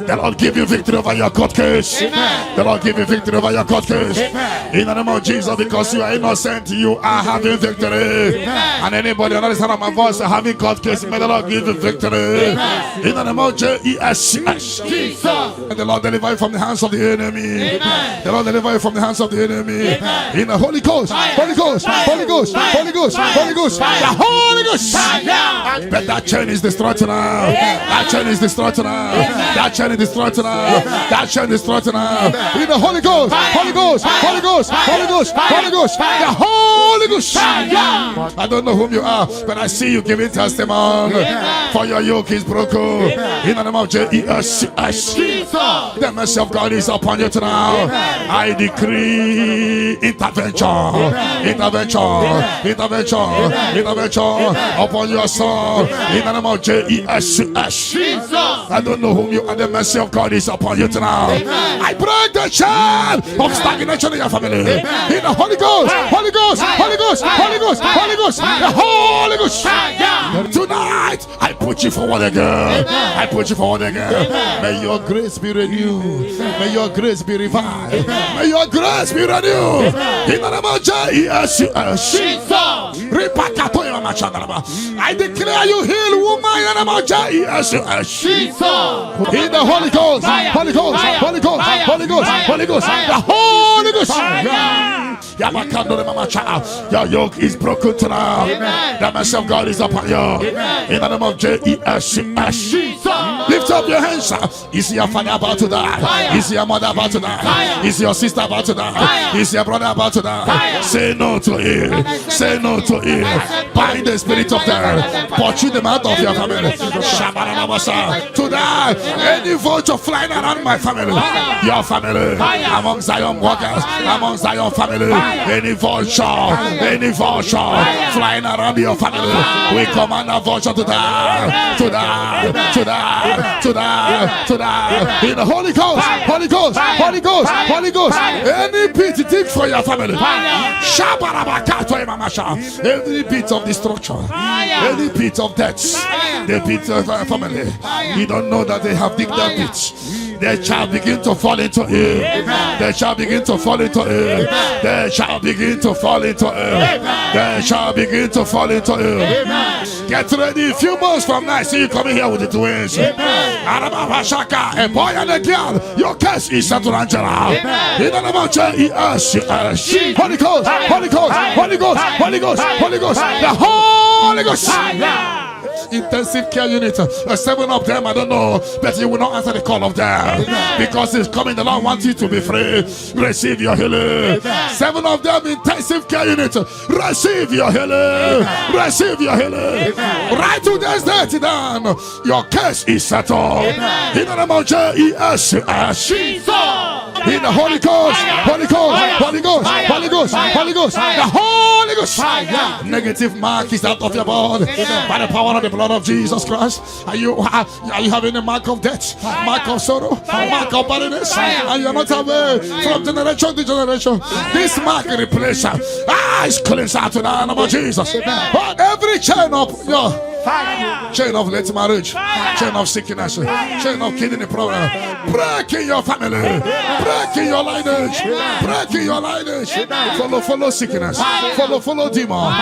The Lord give you victory over your court case. The Lord give you victory over your court case. In the name of Jesus, because you are innocent, you are having victory. And anybody on the other side of my voice having court case, may the Lord give you victory. In the name of Jesus. And the Lord deliver you from the hands of the enemy. The Lord deliver you from the hands of the enemy. In the Holy Ghost, Holy Ghost, Holy Ghost, Holy Ghost, Holy Ghost, the Holy Ghost. But that chain is destroyed now. That chain is destroyed now. That chain is destroyed now. That chain is destroyed now. In the Holy Ghost, Holy Ghost, Holy Ghost, Holy Ghost, Holy Ghost, the Holy Ghost. I don't know whom you are, but I see you giving testimony. For your yoke is broken. In the name of Jesus, the mercy of God is upon you tonight. I decree intervention, intervention, intervention, intervention upon your soul. In the name of Jesus. I don't know whom you are. The mercy of God is upon you tonight. I break the chain of stagnation in your family. In the Holy Ghost, Holy Ghost, Holy Ghost, Holy Ghost, Holy Ghost, the Holy Ghost. Tonight, I put you forward again. I put you forward again. May your grace be renewed. May your grace be revived. May your grace be renewed. In the name of Jesus. I declare you heal, woman. In the name of Jesus. In the Holy Ghost, Holy Ghost, Holy Ghost, Holy Ghost, Holy Ghost, the Holy Ghost. Your yoke is broken tonight. The mercy of God is upon you. In the name of Jesus. Lift up your hands. Is your father about to die? Is your mother about to die? Is your sister about to die? Is your brother about to die? Say no to it. Say no to it. Bind the spirit of death. Pursue them out of your family. To die. Any vulture flying around my family, your family, among Zion workers, among Zion family, any vulture flying around your family, we command a vulture to die, to die, to die, to die, to die. In the Holy Ghost, Holy Ghost, Holy Ghost, Holy Ghost. Any pit dig for your family. Every pit of destruction, any pit of death, the pit of our family. You don't know that they have digged that pit. They shall begin to fall into it. They shall begin to fall into it. They shall begin to fall into it. They shall begin to fall into it. Get ready. A few months from now, I see you coming here with the twins. A boy and a girl. Your case is settled, Angela. In the name of Jesus. Holy Ghost, Holy Ghost, Holy Ghost, Holy Ghost, Holy Ghost, the Holy Ghost. intensive care unit. 7 of them, I don't know, but you will not answer the call of them. Because it's coming, the Lord wants you to be free. Receive your healing. 7 of them, intensive care unit. Receive your healing. Receive your healing. Right to this day, then, your case is settled. In the name of Jesus. In the Holy Ghost, Holy Ghost, Holy Ghost, Holy Ghost, Holy Ghost, the Holy Ghost. Negative mark is out of your body by the power of the blood of Jesus Christ. Are you having a mark of death, mark of sorrow, mark of barrenness, and you are not away from generation to generation? This mark replace is cleansed out to the name of Jesus. But every chain of your chain of late marriage, chain of sickness, chain of kidney problem, break in your family, break in your lineage, break in your lineage. Follow sickness, follow demon,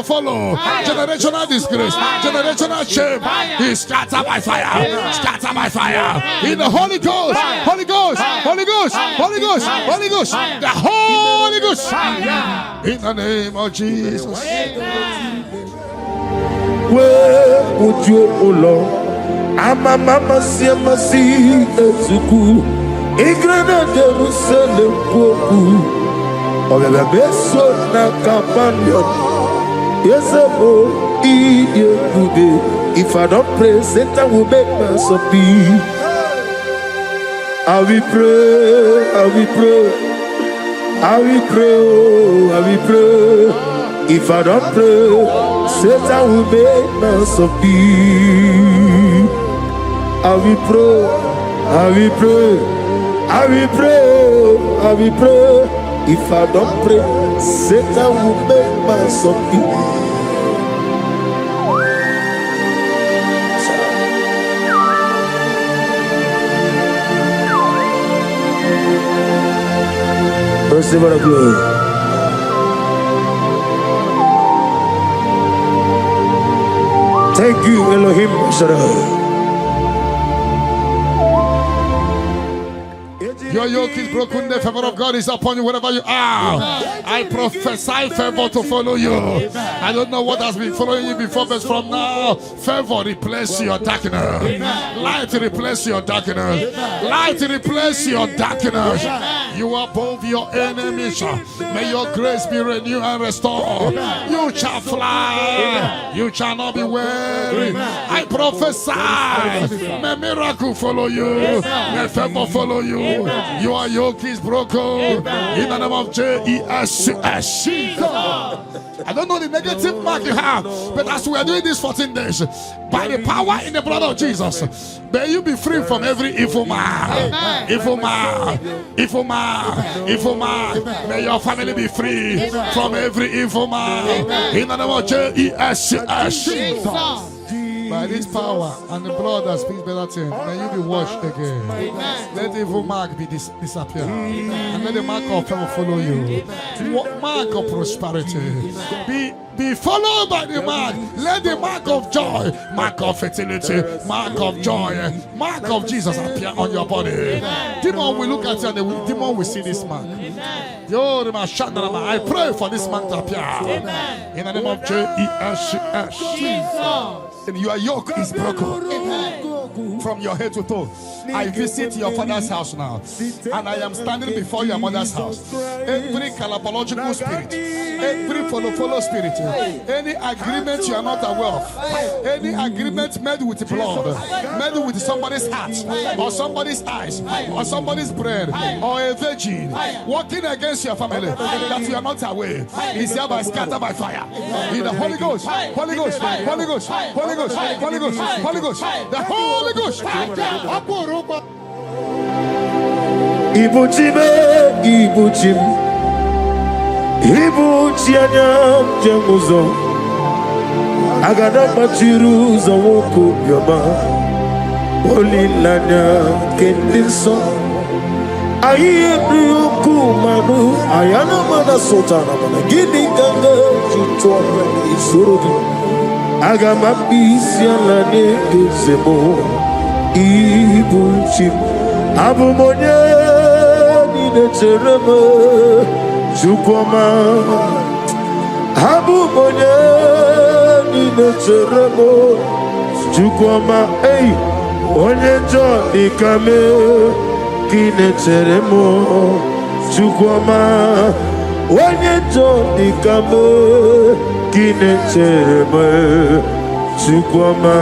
follow generational disgrace, generational shame. He scatter by fire, scatter by fire. In the Holy Ghost, Holy Ghost, Holy Ghost, Holy Ghost, Holy Ghost, the Holy Ghost. In the name of Jesus. Where would you, O Lord? Ama mama siama si ezuku. Igrana Jerusalem koku. Obebe beso na kapanyo. Yesebo iye kude. If I don't pray, Satan will make us a be. I will pray, I will pray, I will pray, oh, I will pray. If I don't pray, Satan will make us a be. I will pray, I will pray, I will pray, I will pray. If I don't pray, Satan will make us a be. Receive our glory. Thank you, Elohim Shaddai. Your yoke is broken, the favor of God is upon you wherever you are. I prophesy favor to follow you. I don't know what has been following you before, but from now, favor replace your darkness. Light replace your darkness. Light replace your darkness. You are above your enemies. May your grace be renewed and restored. You shall fly. You shall not be weary. I prophesy. May miracle follow you. May favor follow you. Your yoke is broken. In the name of Jesus. I don't know the negative mark you have, but as we are doing this 14 days, by the power in the blood of Jesus, may you be free from every evil man. Evil man. Evil man. Evil man. May your family be free from every evil man. In the name of Jesus. By this power and the blood that speaks better things, may you be washed again. Let the evil mark be disappear. And let the mark of favor follow you. Mark of prosperity. Be followed by the mark. Let the mark of joy, mark of fertility, mark of joy, mark of Jesus appear on your body. Demon will look at you and the demon will see this mark. I pray for this mark to appear. In the name of Jesus. Your yoke is broken from your head to toe. I visit your father's house now, and I am standing before your mother's house. Every calabological spirit, every follow spirit, any agreement you are not aware of, any agreement made with blood, made with somebody's heart, or somebody's eyes, or somebody's brain, or a virgin working against your family that you are not aware, is hereby scattered by fire. In the Holy Ghost, Holy Ghost, Holy Ghost, Holy Ghost, Holy Ghost, Holy Ghost, the Holy Ghost. Ibuchime, Ibuchim, Ibuchianyam Jamuzo, Agada Machiruza Woko Yama, Olilanya Kendinso, Ayuku Manu, Ayana Mana Sotana, Gini Ganga, Chitwa, Isuru, Agama Pisialane, Zemo, Ibuchim, Abumonia. Cherema Chukwama Abu Monya Nina Cheremo Chukwuma, hey, onye njọ dịka me, gị na-echere m. Chukwuma, onye njọ dịka me, gị na-echere m. Chukwuma.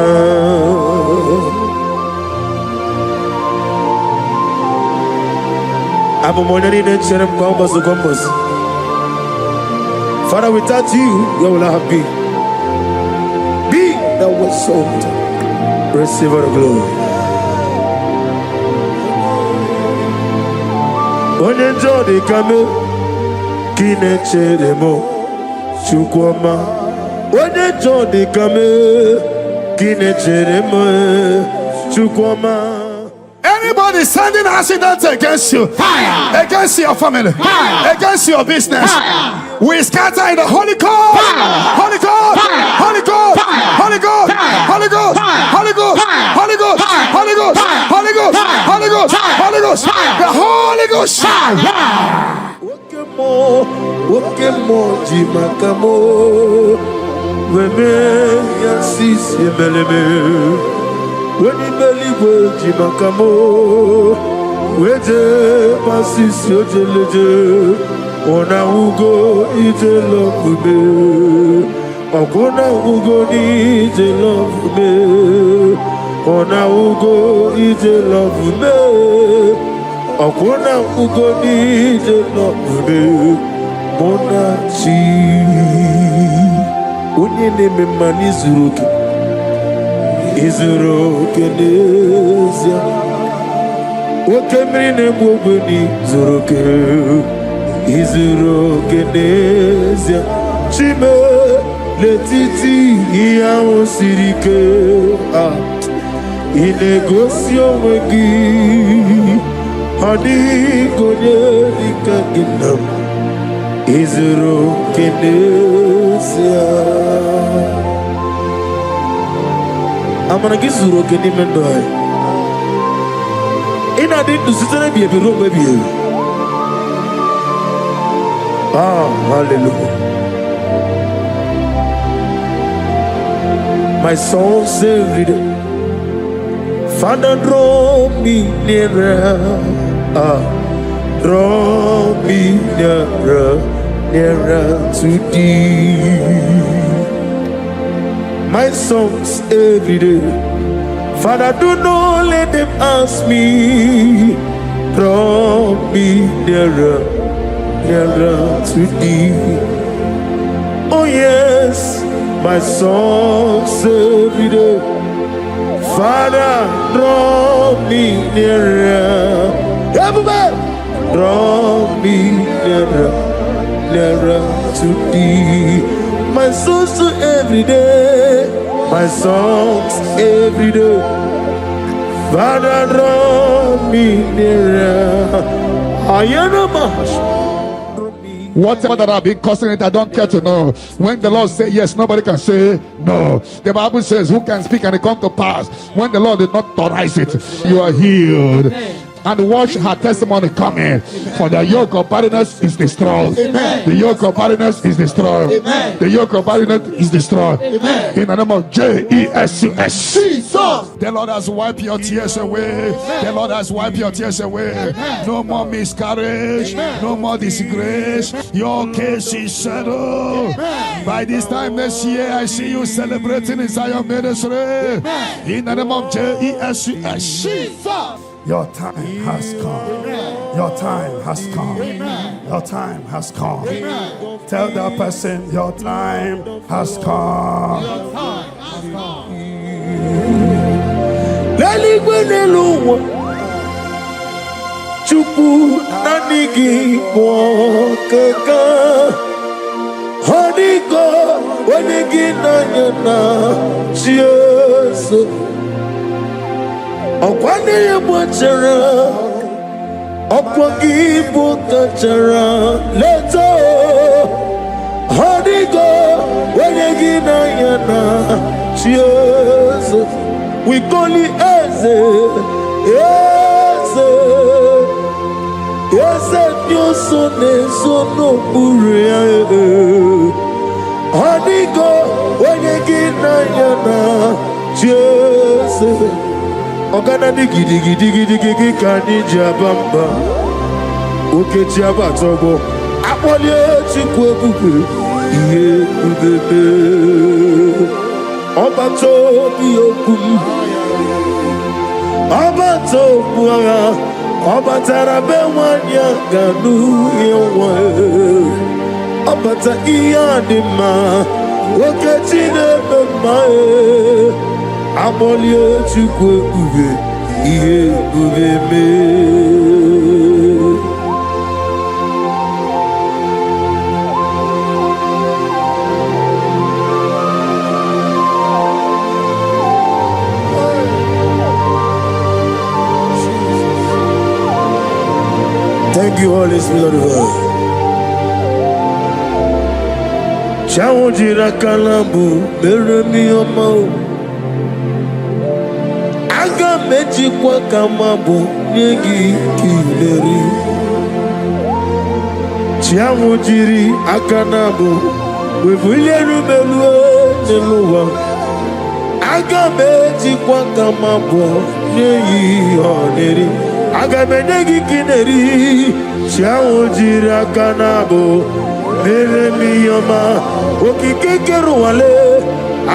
I'm a money in the combos. Father, without you, where will I be? Be that was sold. Receive the glory. When you enjoy the camel, kine cheremo, Chukwuma. When you enjoy the camel, kine cheremo, Chukwuma. Anybody sending accidents against you, fire. Against your family, fire. Against your business, fire. We scatter in the Holy Ghost, Holy Ghost, Holy Ghost, Holy Ghost, Holy Ghost, Holy Ghost, Holy Ghost, Holy Ghost, Holy Ghost, Holy Ghost, Holy Ghost, the Holy Ghost. Wokemo jimakamo, weme yasisi meleme. When you believe Jimakamo, Weje Masisi Ojeleje, Ona Ugo Ije love me, Okona Ugo Ije love me, Ona Ugo Ije love me, Okona Ugo Ije love me, Monachi, Unye neme mani zuruki. Izuro kenezia, okemri ne bobeni zuroke. Izuro kenezia, chime letiti iya osirike. Inegosio wengi, hadi gonye likaginam. Izuro kenezia. I'm gonna get zero can even die. In I didn't sit there be a room baby. Ah, hallelujah. My soul saved it. Father, draw me nearer. Ah, draw me nearer to thee. My songs every day, Father, do not let them ask me. Draw me nearer to thee. Oh yes, my songs every day, Father, draw me nearer. Everybody, draw me nearer to thee. My songs every day, my songs every day. Father, draw me nearer. Whatever that I've been causing it, I don't care to know. When the Lord says yes, nobody can say no. The Bible says, who can speak and it come to pass? When the Lord did not authorize it, you are healed. And watch her testimony coming. For the yoke of barrenness is destroyed. Amen. The yoke of barrenness is destroyed. Amen. The yoke of barrenness is destroyed. Amen. In the name of Jesus. The Lord has wiped your tears away. Amen. The Lord has wiped your tears away. Amen. No more miscarriage. Amen. No more disgrace. Your case is settled. Amen. By this time next year, I see you celebrating in Zion ministry. Amen. In the name of Jesus. Your time has come. Amen. Your time has come. Amen. Your time has come. Amen. Tell that person, your time has come. Your time has come. Chupu nanigi mwokaka Honigo wanigi nanyana Chieso Okwane ye mwachara Okwagi bukachara Leto Honigo wanigi nanyana Chieso We call it Eze Eze Eze Nyoso Neso Buria Honigo wanigi nanyana Jesus. Ogana digi digi digi digi digi kanija bamba. Oke chiaba togo. Apolie chikwe bubu. Iye ubebe. Obato biyokum. Obato buanga. Obatara bewanya ganu yewa. Obata iyadima. Oke chine bemae. Apolie chikwe ube. Iye ubebe. Thank you, Holy Spirit of God. Chawo jira kalambu, meremi omo. Aga meji kwa kamabu, nyegi kileri. Chawo jiri akanabu, webuye rumelue neluwa. Aga meji kwa kamabu, nyegi oneri. Agamenegi kineri, chawo jira kanabo, meremi yoma, okikekeru wale,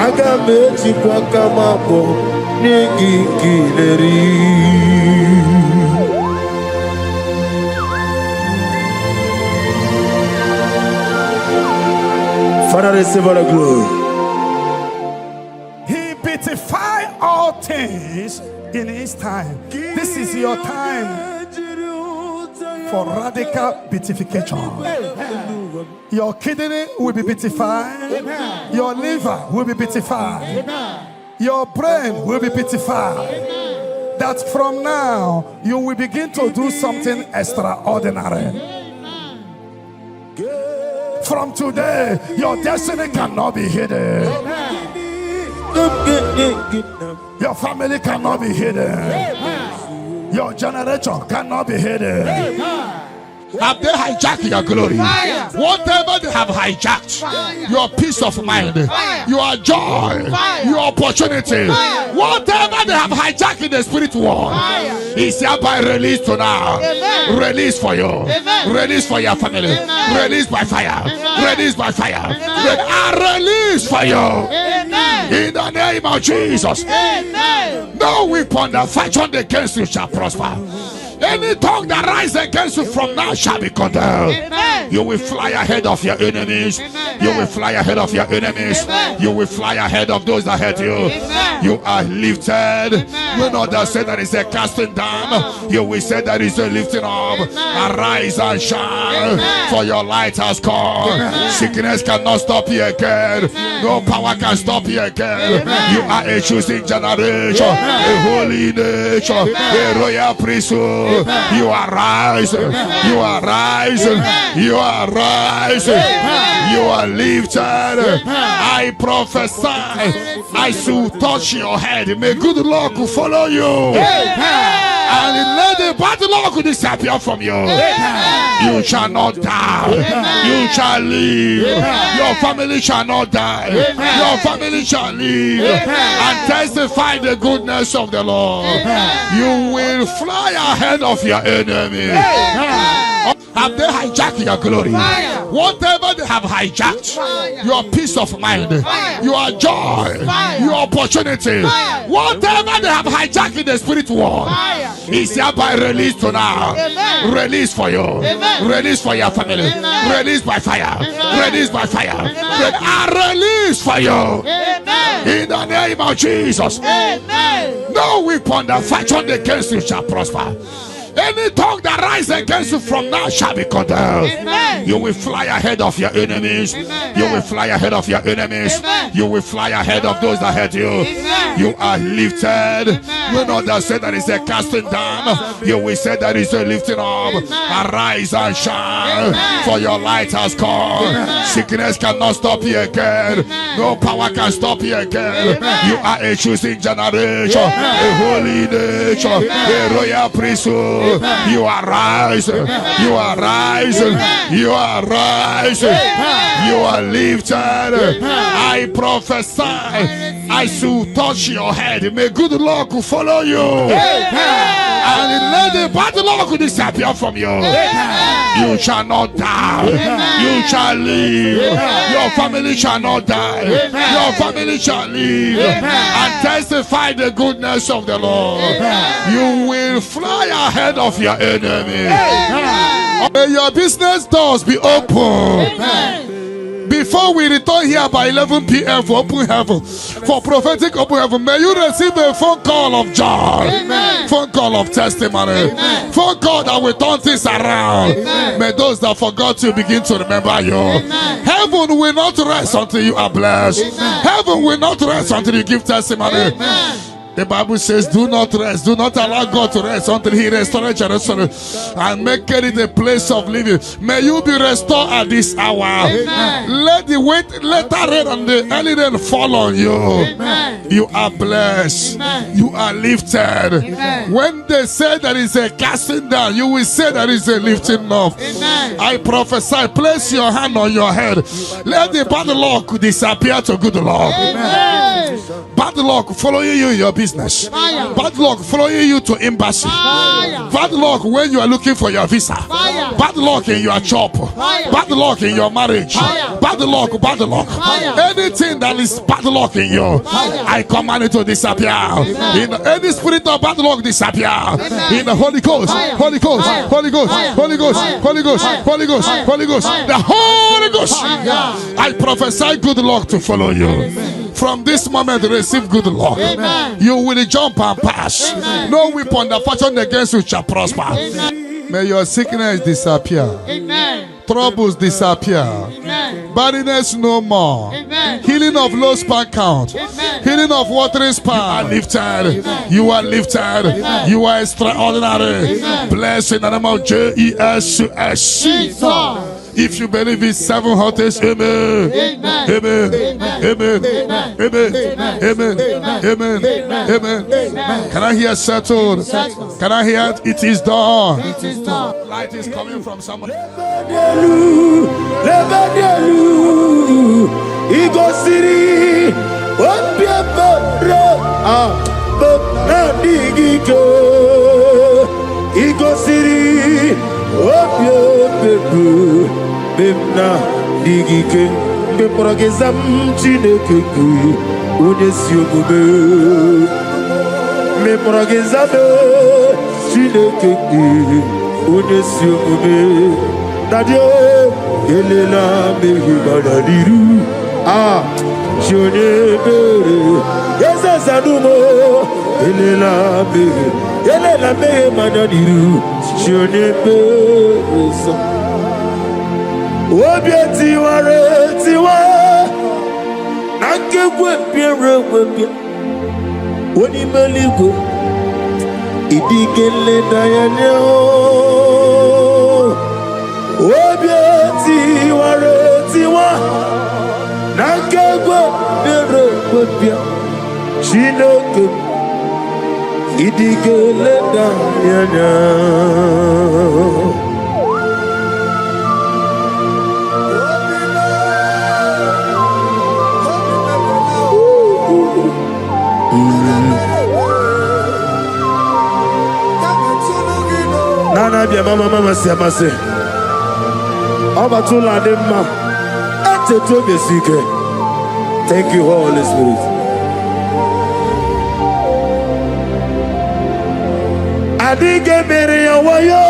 agameji kwa kamabo, negi kineri. Father, receive all the glory. He beautified all things in his time. This is your time for radical beautification. Your kidney will be beautified. Your liver will be beautified. Your brain will be beautified. That from now you will begin to do something extraordinary. From today, your destiny cannot be hidden. Your family cannot be hidden. Your generation cannot be hidden. Have they hijacked your glory? Whatever they have hijacked, your peace of mind, your joy, your opportunity, whatever they have hijacked in the spirit world, is hereby released tonight. Release for you, release for your family, release by fire, release by fire, release for you. In the name of Jesus. No weapon that fashioned against you shall prosper. Any tongue that rises against you from now shall be condemned. You will fly ahead of your enemies. You will fly ahead of your enemies. You will fly ahead of those that hurt you. You are lifted. You know that say that is a casting down. You will say that is a lifting up. Arise and shine, for your light has come. Sickness cannot stop you again. No power can stop you again. You are a choosing generation, a holy nation, a royal priesthood. You are rising, you are rising, you are rising, you are lifted. I prophesy, I should touch your head. May good luck follow you. And let the bad luck disappear from you. You shall not die. You shall live. Your family shall not die. Your family shall live and testify the goodness of the Lord. You will fly ahead of your enemy. Have they hijacked your glory? Whatever they have hijacked, your peace of mind, your joy, your opportunity, whatever they have hijacked in the spirit world, is hereby released tonight. Release for you, release for your family, release by fire, release by fire, release for you. In the name of Jesus. No weapon that fashioned against you shall prosper. Any tongue that rises against you from now shall be condemned. You will fly ahead of your enemies. You will fly ahead of your enemies. You will fly ahead of those that hurt you. You are lifted. You know that say that is a casting down. You will say that is a lifting up. Arise and shine, for your light has come. Sickness cannot stop you again. No power can stop you again. You are a choosing generation, a holy nation, a royal priesthood. You are rising. You are rising. You are rising. You are lifted. I prophesy, I should touch your head. May good luck follow you. And let the bad luck disappear from you. You shall not die. You shall live. Your family shall not die. Your family shall live and testify the goodness of the Lord. You will fly ahead of your enemy. May your business doors be open. Before we return here by 11 p.m. for open heaven, for prophetic open heaven, may you receive a phone call of joy, phone call of testimony, phone call that will turn things around. May those that forgot you begin to remember you. Heaven will not rest until you are blessed. Heaven will not rest until you give testimony. The Bible says, do not rest, do not allow God to rest until He restores Jerusalem and make it a place of living. May you be restored at this hour. Let the later rain and the early rain fall on you. You are blessed. You are lifted. When they say there is a casting down, you will say there is a lifting up. I prophesy, place your hand on your head. Let the bad luck disappear to good luck. Bad luck following you in your business. Bad luck following you to embassy. Bad luck when you are looking for your visa. Bad luck in your job. Bad luck in your marriage. Bad luck, bad luck. Anything that is bad luck in you, I command it to disappear. In any spirit of bad luck, disappear. In the Holy Ghost, Holy Ghost, Holy Ghost, Holy Ghost, Holy Ghost, Holy Ghost, Holy Ghost, the Holy Ghost. I prophesy good luck to follow you. From this moment, receive good luck. You will jump and pass. No weapon that fashion against you shall prosper. May your sickness disappear. Troubles disappear. Barrenness no more. Healing of low sperm count. Healing of watering sperm. You are lifted. You are lifted. You are extraordinary. Blessed in the name of Jesus. If you believe it, 7 hottest, amen. Amen. Amen. Amen. Amen. Amen. Amen. Can I hear settled? Can I hear it is done? It is done. Light is coming from someone. Ego City. Ego City. Bemna digike beprogezam chineke ku onesi omume me progezam chineke ku onesi omume dadio elela mehi badadiru shone bere yesasanumo elela mehi badadiru shone bere Obieti wareti wa Nakegwe piere webia Oni meligwe Idigele dayane Obieti wareti wa Nakegwe piere webia Chineke Idigele dayane Nana bia mama siamase Obatula demma Ete to besike. Thank you, Holy Spirit. Adige meria wayo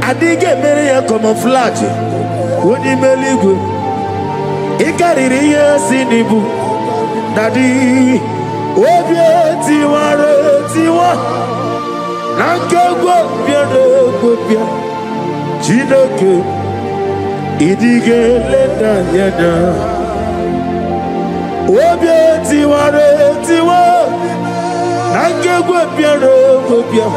Adige meria camouflage Woni meligu Ikariri sinibu Dadi Obieti waretiwa Nankagwa biado kwapia Chineke Idige leda yada Obieti waretiwa Nankagwa biado kwapia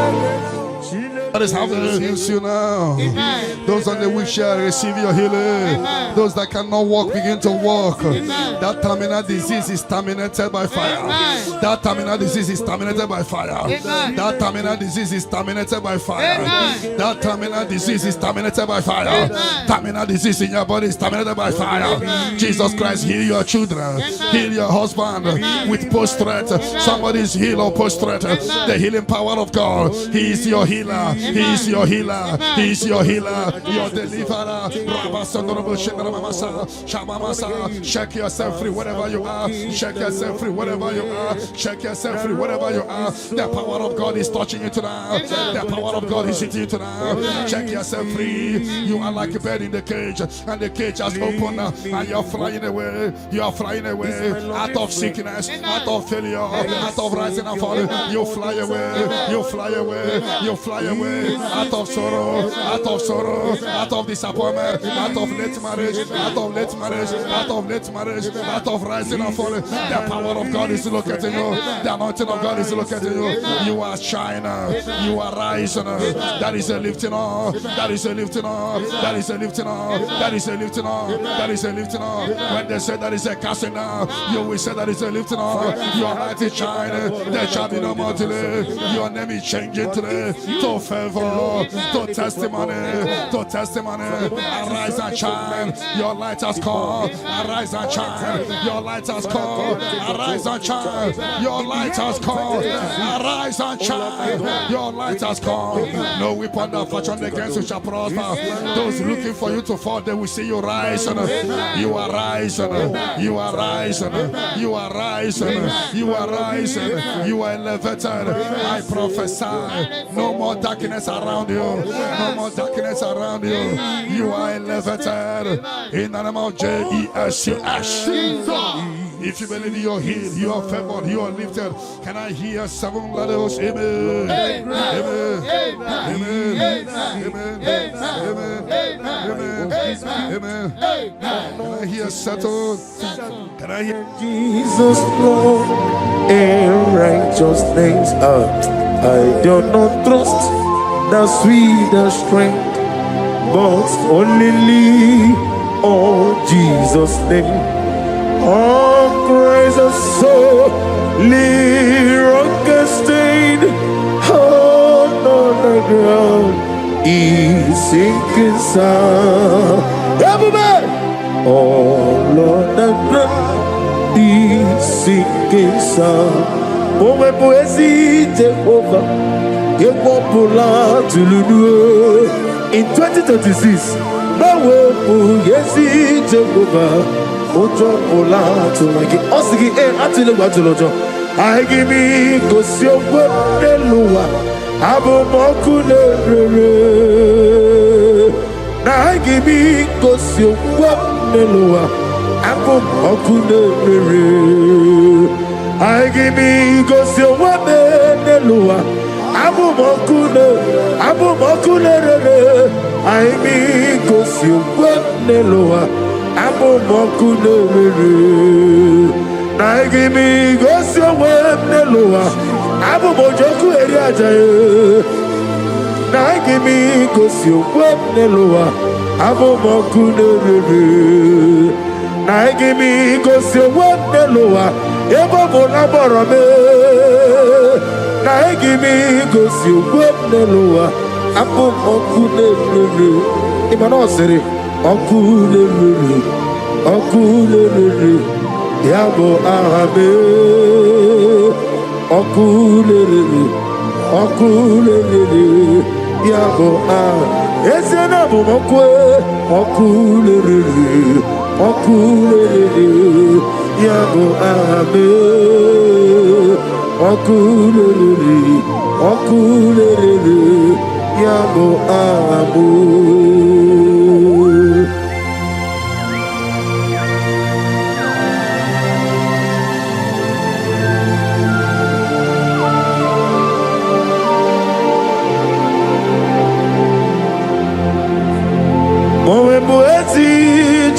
Chineke That is how to heals you now. Amen. Those on the wheelchair, receive your healing. Amen. Those that cannot walk, begin to walk. Amen. That terminal disease is terminated by fire. Amen. That terminal disease is terminated by fire. Amen. That terminal disease is terminated by fire. Amen. That terminal disease is terminated by fire. Amen. Terminal disease in your body is terminated by fire. Amen. Jesus Christ, heal your children. Amen. Heal your husband. Amen. With post-threat. Somebody is healed or post-threat. The healing power of God. He is your healer. He is your healer. He is your healer. Your deliverer. Shake yourself free wherever you are. Shake yourself free wherever you are. Shake yourself free wherever you are. The power of God is touching you tonight. The power of God is hitting you tonight. Shake yourself free. You are like a bird in the cage, and the cage has opened, and you're flying away. You are flying away out of sickness, out of failure, out of rising and falling. You fly away. You fly away. You fly away out of sorrow, out of sorrow, out of disappointment, out of late marriage, out of late marriage, out of late marriage, out of rising and falling. The power of God is locating you. The anointing of God is locating you. You are shining. You are rising. That is a lifting up. That is a lifting up. That is a lifting up. That is a lifting up. That is a lifting up. When they say that is a casting down, you will say that is a lifting up. Your light is shining. There shall be no more delay. Your name is changing today to favor, to testimony, to testimony. Arise and shine. Your light has come. Arise and shine. Your light has come. Arise and shine. Your light has come. Arise and shine. Your light has come. No weapon that fashion against you shall prosper. Those looking for you to fall, they will see you rise. You are rising. You are rising. You are rising. You are rising. You are elevated. I prophesy. No more darkness around you. No more darkness around you. You are elevated. In the name of Jesus. If you believe you are healed, you are favored, you are lifted. Can I hear 7 letters? Amen. Amen. Amen. Amen. Amen. Amen. Amen. Can I hear settled? Can I hear Jesus Lord and righteous names? I do not trust the sweetest strength, but only on Jesus' name. Oh, praise the soul, rock stained, oh, on the ground, is sinking sound. Everybody, oh, Lord, the ground is sinking sound. Oh, my poesy, Jehovah, you won't pull out to Lulu. In 2026, no way, yes, Jehovah. Ojo ola to like it. Osigi atile gwatolojo. I give me go si ogbo neluwa. Abo moku nerere. Na I give me go si ogbo neluwa. Abo moku nerere. I give me go si ogbo neluwa. Abo moku nerere. I me go si ogbo neluwa. Abo moku nerere. Na give me go si ogbo neluwa. Abo mojoku eri ajaye. Na give me go si ogbo neluwa. Abo moku nerere. Na give me go si ogbo neluwa. Ebo mo laboro me. Na give me go si ogbo neluwa. Abo moku nerere. Imano sere. Okulele, yabo arabe. Okulele, yabo arabe. Esena bumokwe. Okulele, yabo arabe. Okulele, yabo arabe.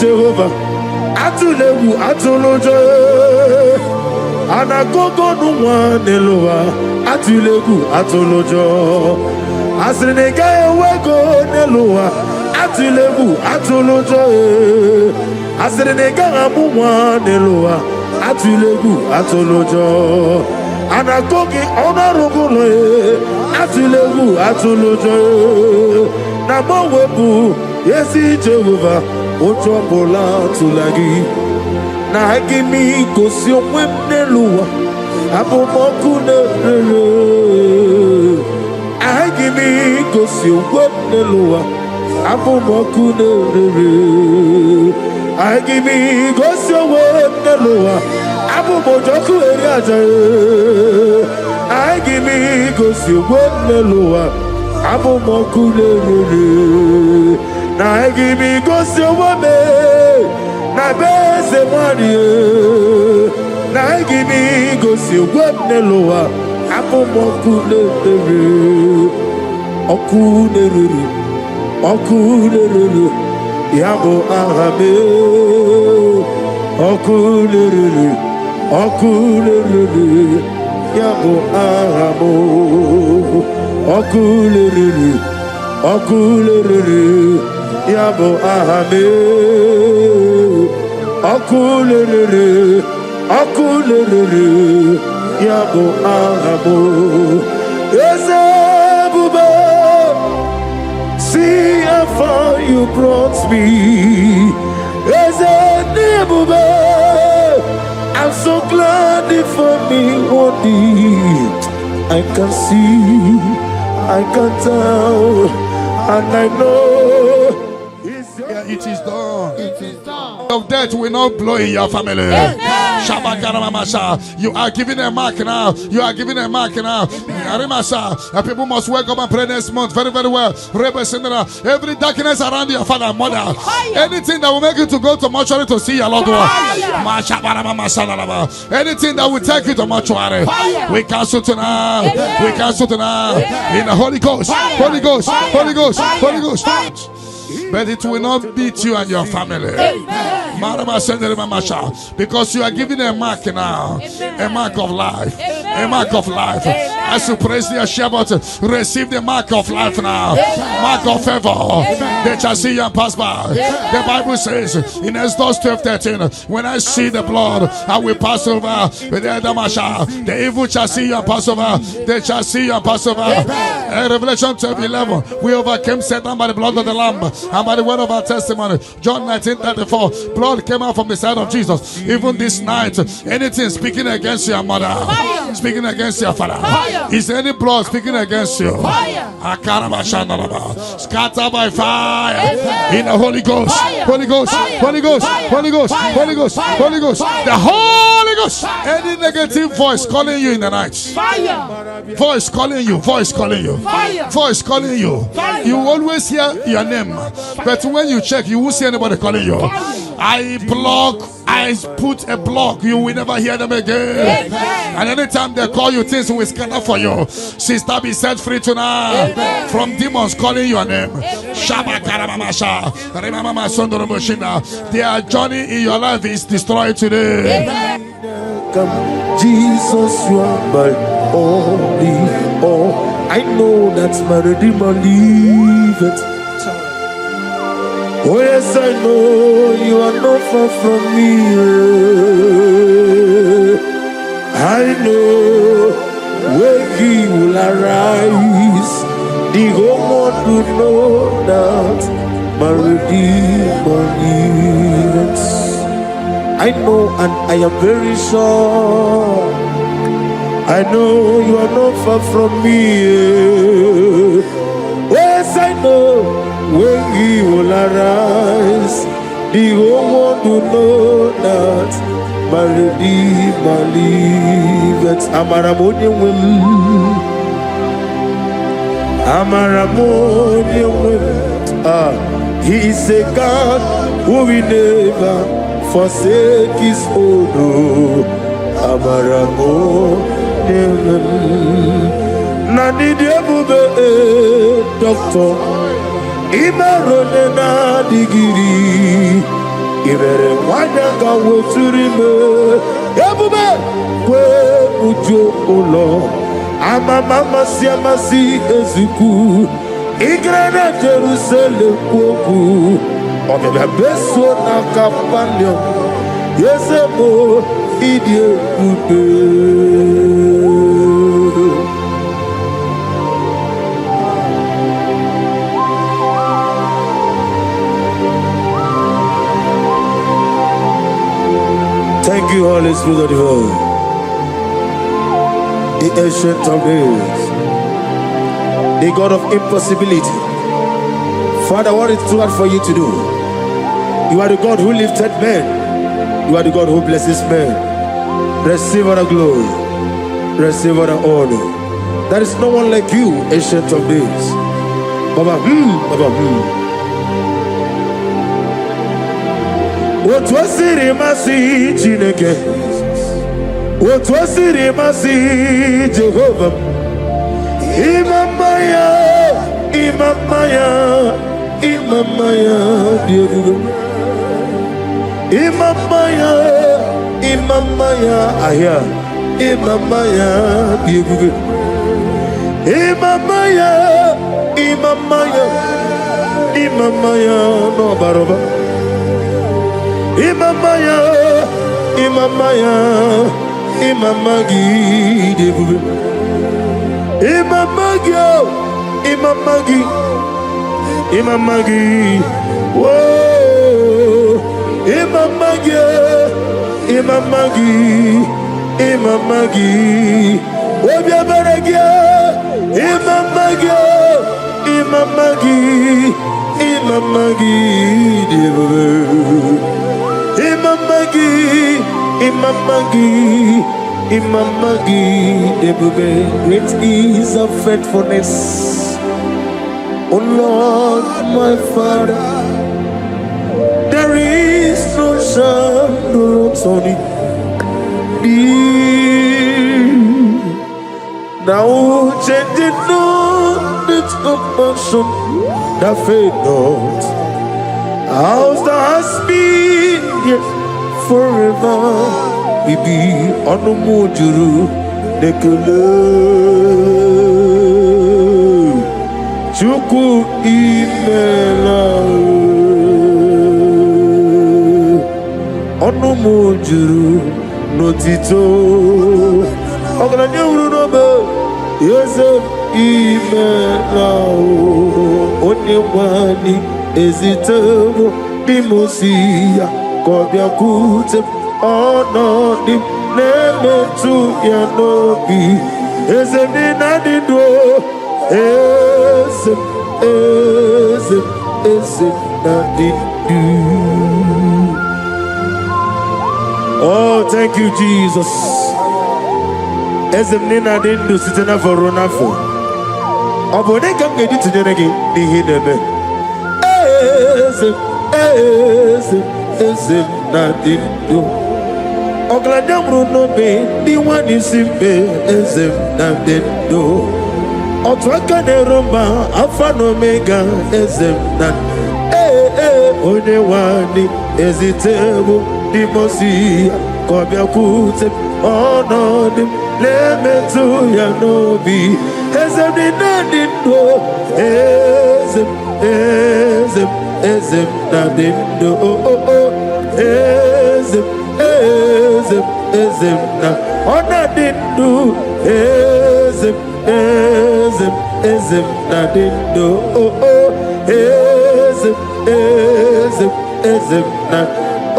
Jehovah, atulewu atulojo, anagogo nuwa nelowa, atulewu atulojo, Asrenega wego nelua atulebu atulujo Asrenega amumwa nelua atulebu atulujo Anakogi onarugulo atulebu atulujo Namowebu yesi Jehovah ochobola tulagi Na hagimi kosi omwem nelua Abomoku nelele Agimi kosi omwem nelua Abomoku nelele Agimi kosi omwem nelua Abomojoku eriaja Agimi kosi omwem nelua Abomoku nelele Na agimi kosi omwem Na beze mwani Na gimi gosi webneloa Abomoku nerere Oku nerere Yabo ahame Oku nerere Yabo ahamo Oku nerere Yabo ahame Akulere, yabo ahabo. Ezebube, see how far you brought me. Ezebube, I'm so glad for me one day. I can see, I can tell, and I know. It is done. Of death will not blow in your family. You are giving a mark now. People must wake up and pray next month very, very well. Every darkness around your father and mother, anything that will make you to go to mortuary to see your loved one, anything that will take you to mortuary, we cancel tonight. In the Holy Ghost. But it will not beat you and your family. Because you are giving a mark now. A mark of life. As you praise the Shabbat, receive the mark of life now. Mark of favor. They shall see you and pass by. The Bible says in Exodus 12:13, when I see the blood, I will pass over. The evil shall see you and pass over. They shall see you and pass over. Revelation 12:11, we overcame Satan by the blood of the Lamb and by the word of our testimony. John 19:34, blood came out from the side of Jesus. Even this night, anything speaking against your mother, speaking against your father, is there any blood speaking against you? Scatter by fire in the Holy Ghost. The Holy Ghost. Any negative voice calling you in the night, voice calling you. You always hear your name, but when you check, you won't see anybody calling you. I put a block. You will never hear them again. And anytime they call you, things will scatter for you. Sister, be set free tonight from demons calling your name. Their journey in your life is destroyed today. Come, Jesus, you are my only all. I know that my Redeemer liveth. Oh yes, I know you are not far from me. I know when he will arise, the whole world will know that my Redeemer lives. I know and I am very sure. I know you are not far from me. Yes, I know when he will arise, the whole world will know that my Redeemer liveth. Amaramonium will. He is a God who will never forsake his own. Amaramonium. Nani diabube doctor. Imerone na digiri. Ibere wanyanga woturime. Ebube kwe ujo ulo. Amama siamasi ezuku. Igrana Jerusalem woku. Obebe beso na kapalio. Yesemo idie kude. Thank you, Holy Spirit of the world. The ancient of days, the God of impossibility. Father, what is too hard for you to do? You are the God who lifted men. You are the God who blesses men. Receive all the glory. Receive all the honor. There is no one like you, ancient of days. Baba, Baba, What was it, Masi Chineke? What was it, Masi Jehovah? Imamaya, Imamaya, Imamaya, Imamaya, Imamaya, Aya, Imamaya, Imamaya, Imamaya, Imamaya, no baroba. Imamaya, Imamaya, Imamagi, Debu. Imamagi, Imamagi, Imamagi, whoa, Imamagi, Imamagi, Imamagi, Obiabaragia, Imamagi, Imamagi, Imamagi, Debu. Imamagi, Imamagi, Imamagi, Debube. Great is of faithfulness, O Lord, my Father. There is no shadow on it. Now changing not its compassion, that fade not. How's the husband, yes, forever we be on the mojuru dekele chuku imela on the mojuru notito ogana nyuru no be yes imela onye wani ezitebo bimosia kobia kute ono di nemetu ya nobi ezemi nadido ezem nadido. Oh, thank you, Jesus. Ezem nadido sitena vorona for obone kam gedi tunyeregi ni hinebe. Ezem nadido. Ogladam runo be di wani simbe ezem nadido. Otwaka ne romba alpha no omega ezem nad. One wani ezitebo di mosi kobia kute ono dim lemetu ya nobi ezem nadido. Ezem nadido. Ezem na onadido. Ezem nadido. Ezem na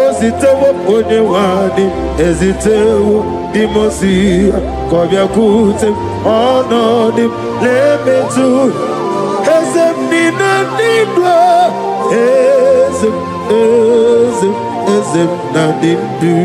ositewo onye wadi ezitewo dimosi kobia kute onodi lemetu ezem nadido. Ezem nadido.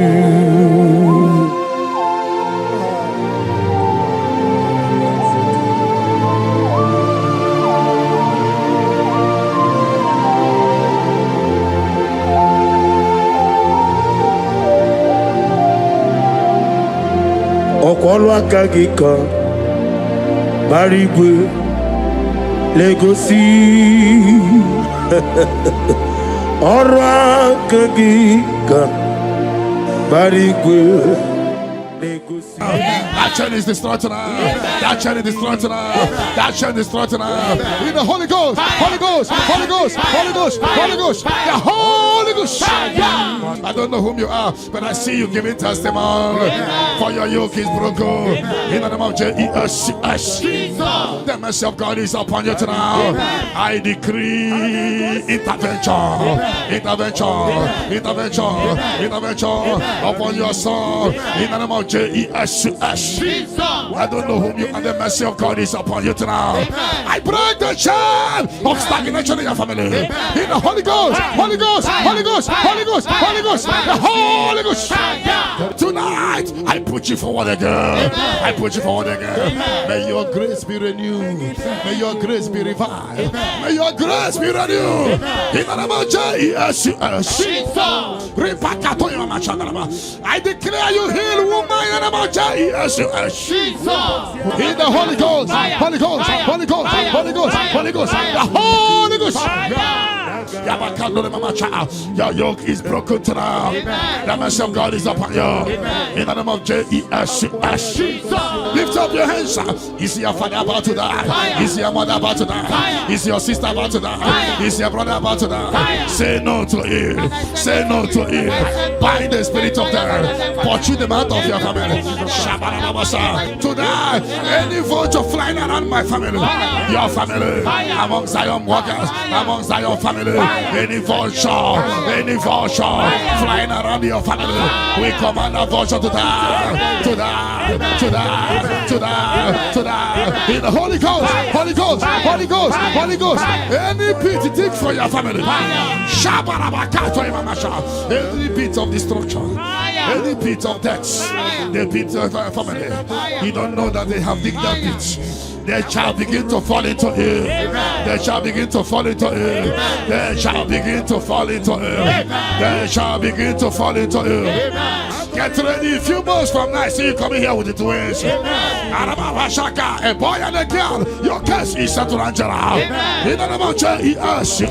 Ọkwọlụ aka gị ka bara igwe legosi ọrụ aka gị ka bara igwe legosi. That chain is destroyed tonight. That chain is destroyed tonight. That chain is destroyed tonight. In the Holy Ghost, Holy Ghost, Holy Ghost, Holy Ghost, Holy Ghost, the Holy Ghost. I don't know whom you are, but I see you giving testimony. For your yoke is broken. In the name of Jesus, the mercy of God is upon you tonight. I decree intervention, intervention, intervention, intervention upon your soul. In the name of Jesus, I don't know whom you are. The mercy of God is upon you tonight. I break the chain of stagnation in your family. In the Holy Ghost, Holy Ghost, Holy Ghost, Holy Ghost, Holy Ghost, the Holy Ghost. Tonight, I put you forward again. I put you forward again. May your grace be renewed. May your grace be revived. May your grace be renewed. In the name of Jesus. I declare you heal, woman. In the name of Jesus. In the Holy Ghost, Holy Ghost, Holy Ghost, Holy Ghost, Holy Ghost, the Holy Ghost. Your yoke is broken tonight. The mercy of God is upon you. In the name of Jesus. Lift up your hands. Is your father about to die? Is your mother about to die? Is your sister about to die? Is your brother about to die? Say no to it. Say no to it. Bind the spirit of death. Pursue them out of your family. Tonight, any vulture flying around my family, your family, among Zion workers, among Zion family, any vulture flying around your family, we command a vulture to die, to die, to die, to die, to die. In the Holy Ghost, Holy Ghost, Holy Ghost, Holy Ghost. Any pit dig for your family. Any pit of destruction, any pit of death, the pit of your family. You don't know that they have digged that pit. They shall begin to fall into it. They shall begin to fall into it. They shall begin to fall into it. They shall begin to fall into it. Get ready. A few months from now, see you coming here with the twins. A boy and a girl. Your case is settled, Angela. In the name of Jesus.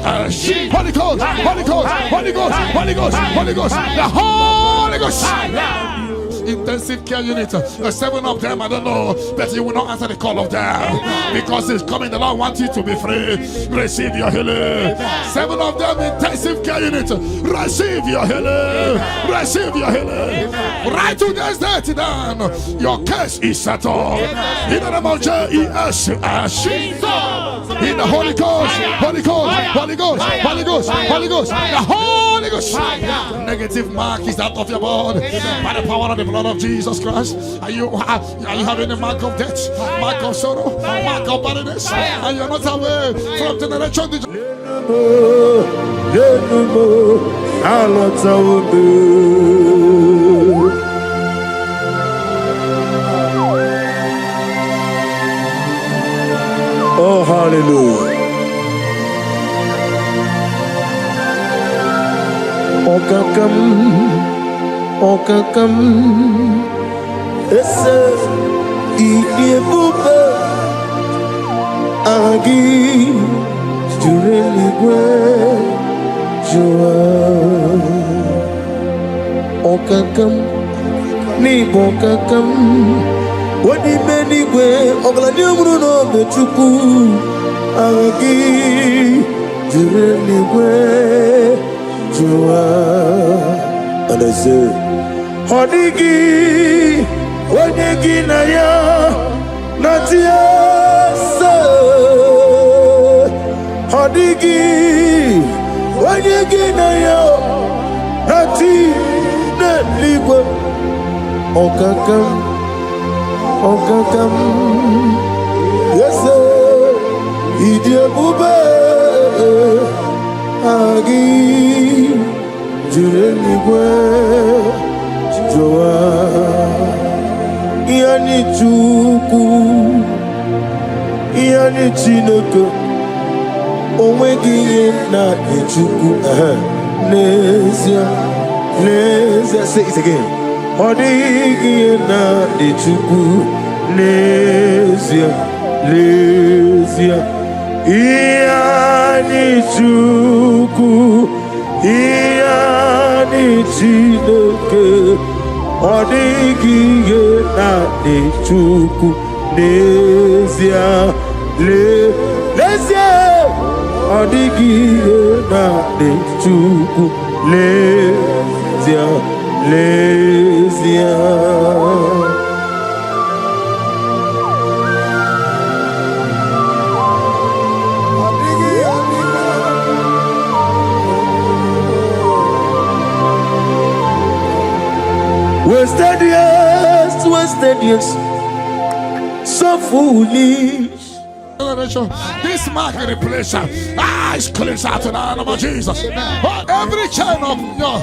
Holy Ghost, Holy Ghost, Holy Ghost, Holy Ghost, Holy Ghost, the Holy Ghost. Intensive care unit, 7 of them, I don't know, but you will not answer the call of them because it's coming. The Lord wants you to be free. Receive your healing. 7 of them, intensive care unit. Receive your healing. Receive your healing. Right to this day, down. Your case is settled. In the name of Jesus. In the Holy Ghost, Holy Ghost, Holy Ghost, Holy Ghost, Holy Ghost, the Holy Ghost. Negative mark is out of your body by the power of the blood of Jesus Christ. Are you having a mark of death, mark of sorrow, mark of barrenness, and you're not away from generation to generation? Oh, hallelujah. Okakam ese idiebube agi jureligwe jua okakam ni bokakam wadi menigwe oglani omru no bechuku agi jureligwe jua. And I say, Honigi, Onegi Naya, Natia, Honigi, Onegi Naya, Nati, Netliwa, Okakam, yes, sir, Idia Bube, Agi. Jureligwe Joa Yani Chuku Yani Chinoko Omegi na Chuku Nezia say it again. Odigi na Chuku Nezia Yani Chuku Yani Chineke Odigiye na nechuku nezia lezia Odigiye na nechuku lezia wasted years, so foolish. This mark replacer, it's closer to the name of Jesus. But every chain of your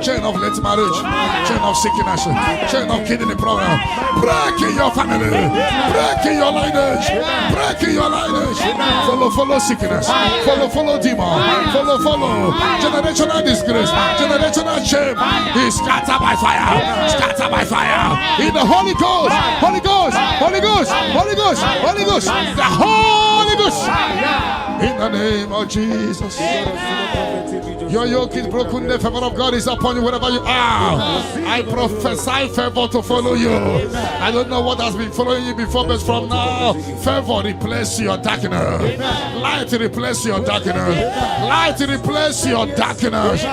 chain of late marriage, chain of sickness, chain of kidney problem, break in your family, break in your lineage, break in your lineage. Follow sickness, follow demon, follow generational disgrace, generational shame. He scattered by fire, scattered by fire. In the Holy Ghost, Holy Ghost, Holy Ghost, Holy Ghost, Holy Ghost, the Holy Ghost. In the name of Jesus. Your yoke is broken, the favor of God is upon you wherever you are. I prophesy favor to follow you. I don't know what has been following you before, but from now, favor replace your darkness. Light replace your darkness. Light replace your darkness.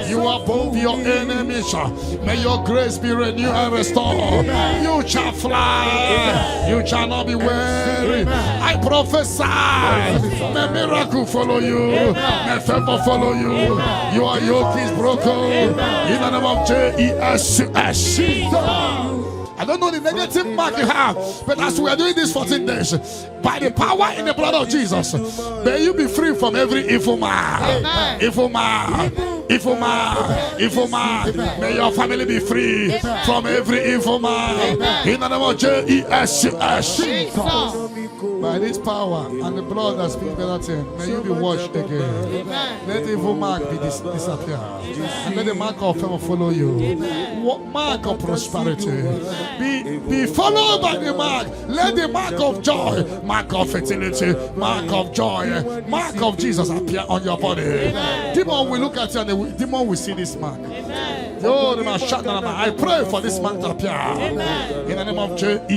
You are above your enemies. May your grace be renewed and restored. You shall fly. You shall not be weary. I prophesy. May miracle follow you. May favor follow you. Your yoke is broken. In the name of Jesus. I don't know the negative mark you have, but as we are doing this 14 days, by the power in the blood of Jesus, may you be free from every evil man. Evil man. Evil man. Evil man. May your family be free from every evil man. In the name of Jesus. By this power and the blood that speaks better things, may you be washed again. Let the evil mark be disappear. And let the mark of favor follow you. Mark of prosperity. Be followed by the mark. Let the mark of joy, mark of fertility, mark of joy, mark of Jesus appear on your body. Demon will look at you and the demon will see this mark. I pray for this mark to appear. In the name of Jesus.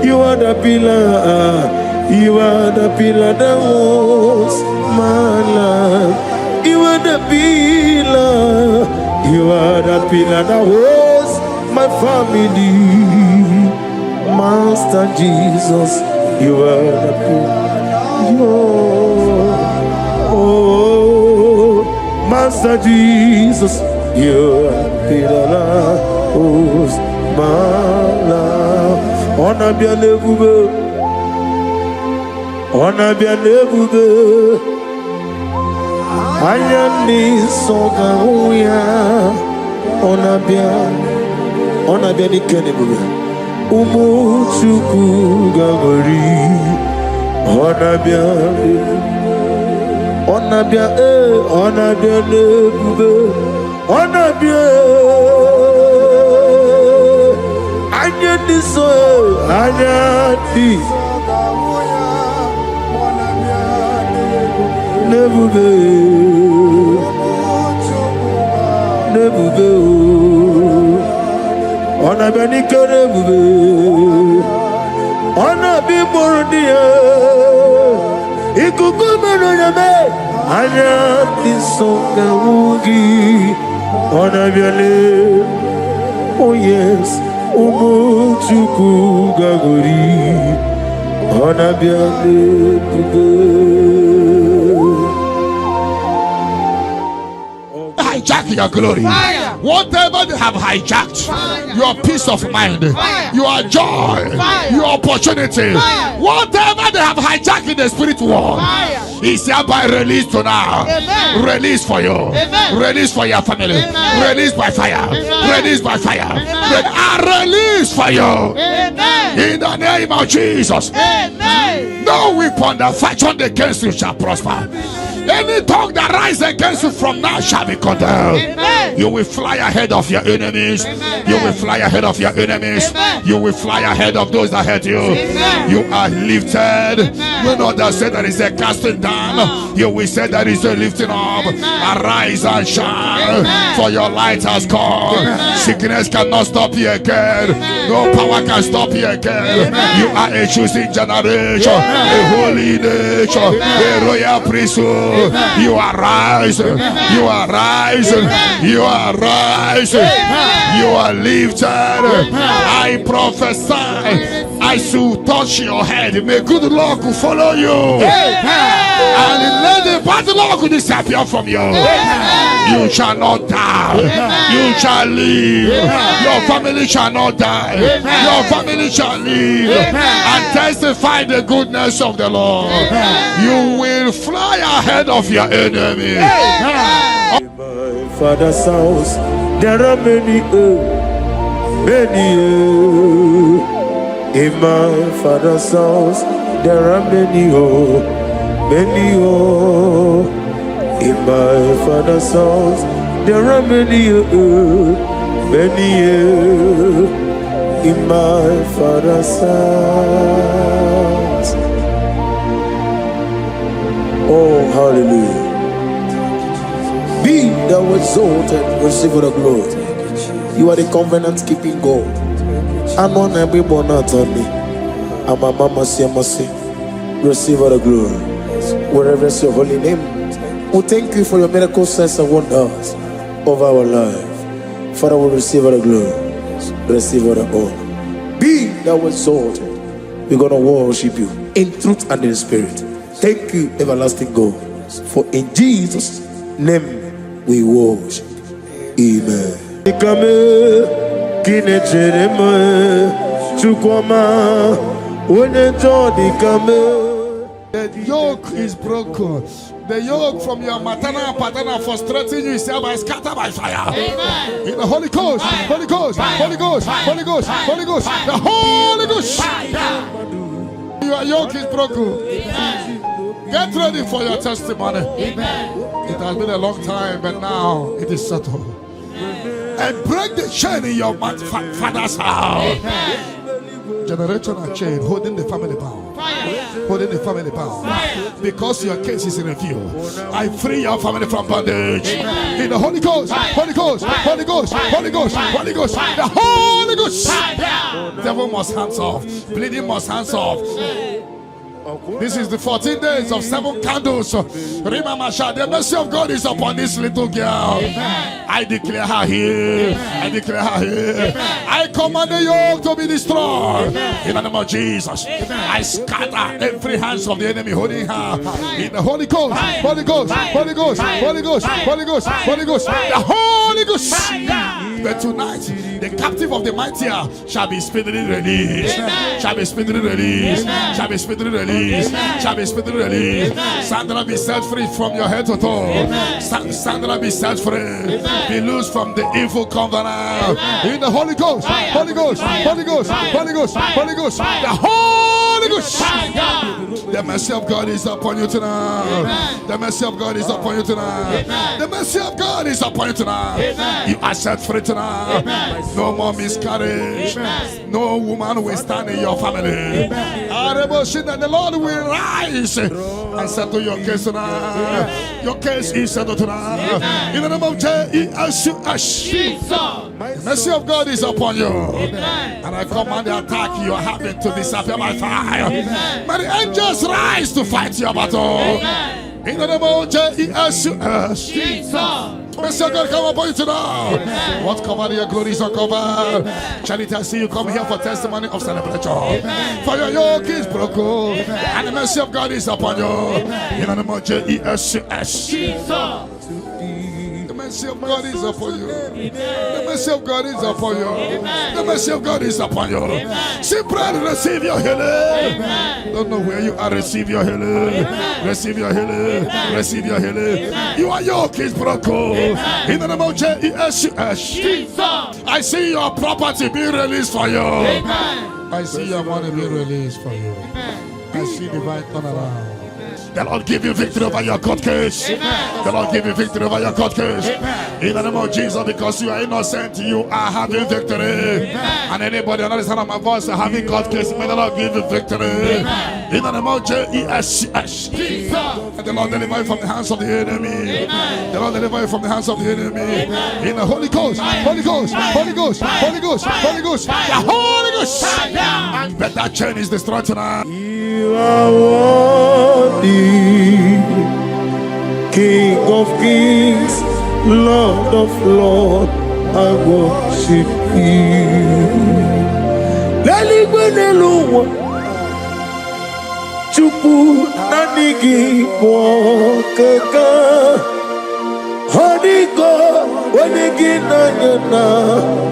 You are the pillar. You are the pillar that holds my life. You are the pillar. You are the pillar that holds my family. Master Jesus, you are the pillar. Oh, Master Jesus, you are the pillar that holds my life. On a bien élevé. On a bien évolué. Ayani Songaouya. On a bien évolué. Umuchuku Gagori. On a bien évolué. On a bien évolué. On a bien. Ayani Ayani. Ne pouvez, on a bien dit que ne pouvez, on a bien mordu, et coucou me jamais, Anya Tisonga Wugi, on a bien les, oh yes, Umuchuku Gagori, on a bien les pouvez. Hijack your glory. Fire. Whatever they have hijacked, fire. Your peace of mind, fire. Your joy, fire. Your opportunity, fire. Whatever they have hijacked in the spirit world, fire. Is hereby released to now. Amen. Release for you. Amen. Release for your family. Amen. Release by fire. Amen. Release by fire. Amen. Release for you. Amen. In the name of Jesus. Amen. No weapon that fashioned against you shall prosper. Any tongue that rises against you from now shall be condemned. Amen. You will fly ahead of your enemies. Amen. You will fly ahead of your enemies. Amen. You will fly ahead of those that hurt you. Amen. You are lifted. Amen. You know that say there is a casting down. You will say there is a lifting up. Amen. Arise and shine. Amen. For your light has come. Amen. Sickness cannot stop you again. Amen. No power can stop you again. Amen. You are a choosing generation. A holy nation. A royal priesthood. You are rising. You are rising. You are rising. You are lifted. I prophesy. I should touch your head. May good luck follow you. And let the bad luck disappear from you. You shall not die. You shall live. Your family shall not die. Your family shall live and testify the goodness of the Lord. You will fly ahead of your enemy. My father's house, there are many, in my father's house, there are many, many, in my father's house, there are many, many, in my father's house. Oh, hallelujah. Be thou exalted, receive the glory. You are the covenant keeping God. I'm on every born out on me. I'm a mama, mercy. Receive the glory. Wherever is your holy name. We thank you for your miracle signs and wonders of our life. Father, we receive the glory. Receive the honor. Be thou exalted. We're going to worship you in truth and in spirit. Thank you, everlasting God. For in Jesus' name we worship. Amen. The yoke is broken. The yoke from your maternal paternal frustrating you is hereby scattered by fire. Amen. In the Holy Ghost, Holy Ghost, Holy Ghost, Holy Ghost, Holy Ghost, the Holy Ghost. Your yoke is broken. Get ready for your testimony. It has been a long time, but now it is settled. And break the chain in your father's house. Generational chain holding the family bound. Holding the family bound. Because your case is in review. I free your family from bondage. In the Holy Ghost, Holy Ghost, Holy Ghost, Holy Ghost, Holy Ghost, the Holy Ghost. Devil must hands off. Bleeding must hands off. This is the 14 days of 7 candles. Remember, the mercy of God is upon this little girl. I declare her here. I declare her here. I command the yoke to be destroyed. In the name of Jesus. I scatter every hands of the enemy holding her. In the Holy Ghost, Holy Ghost, Holy Ghost, Holy Ghost, Holy Ghost, Holy Ghost, the Holy Ghost. But tonight, the captive of the mightier shall be speedily released. Shall be speedily released. Shall be speedily released. Shall be speedily released. Sandra, be set free from your head to toe. Sandra, be set free. Be loose from the evil covenant. In the Holy Ghost, Holy Ghost, Holy Ghost, Holy Ghost, Holy Ghost, the Holy Ghost. The mercy of God is upon you tonight. The mercy of God is upon you tonight. The mercy of God is upon you tonight. You are set free tonight. No more miscarriage. No woman will stand in your family. And the Lord will rise and settle your case tonight. Your case is settled tonight. In the name of Jesus. The mercy of God is upon you. And I command the attack you are having to disappear by fire. May the angels rise to fight your battle. In the name of Jesus. Mercy of God come upon you tonight. What covered your glory is uncovered. Charity, I see you come here for testimony of celebration. For your yoke is broken. And the mercy of God is upon you. In the name of Jesus. The mercy of God is upon you. The mercy of God is upon you. The mercy of God is upon you. Simply receive your healing. Don't know where you are. Receive your healing. Receive your healing. Receive your healing. Your yoke is broken. In the name of Jesus. I see your property being released for you. I see your money being released for you. I see divine turnaround. The Lord give you victory over your court case. The Lord give you victory over your court case. In the name of Jesus, because you are innocent, you are having victory. And anybody under the sound of my voice having court case, may the Lord give you victory. In the name of Jesus, the Lord deliver you from the hands of the enemy. The Lord deliver you from the hands of the enemy. In the Holy Ghost, Holy Ghost, Holy Ghost, Holy Ghost, Holy Ghost, the Holy Ghost. And that chain is destroyed tonight. You are worthy, King of kings, Lord of lords, I worship you. Laligwenelu Chupu nanigi mwokaka Honiko wanigi nanyana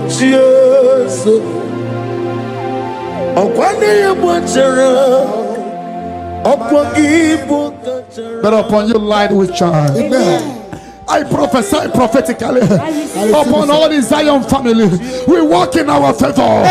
Jesu Okwane yebwachara But upon you light will shine. Amen. I prophesy prophetically upon all the Zion family. We walk in our favor.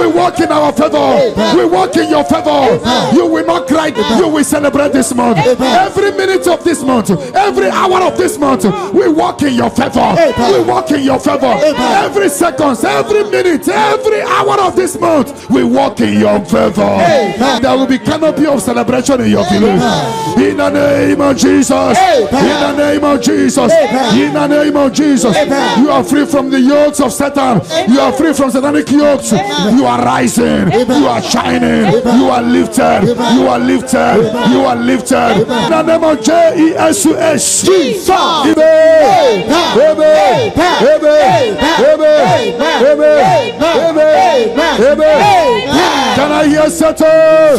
We walk in our favor. We walk in your favor. You will not cry. You will celebrate this month. Every minute of this month, every hour of this month, we walk in your favor. We walk in your favor. Every second, every minute, every hour of this month, we walk in your favor. There will be canopy of celebration in your village. In the name of Jesus. In the name of Jesus. In the name of Jesus, you are free from the yokes of Satan. You are free from satanic yokes. You are rising. You are shining. You are lifted. You are lifted. You are lifted. In the name of Jesus. Jesus. Can I hear settle?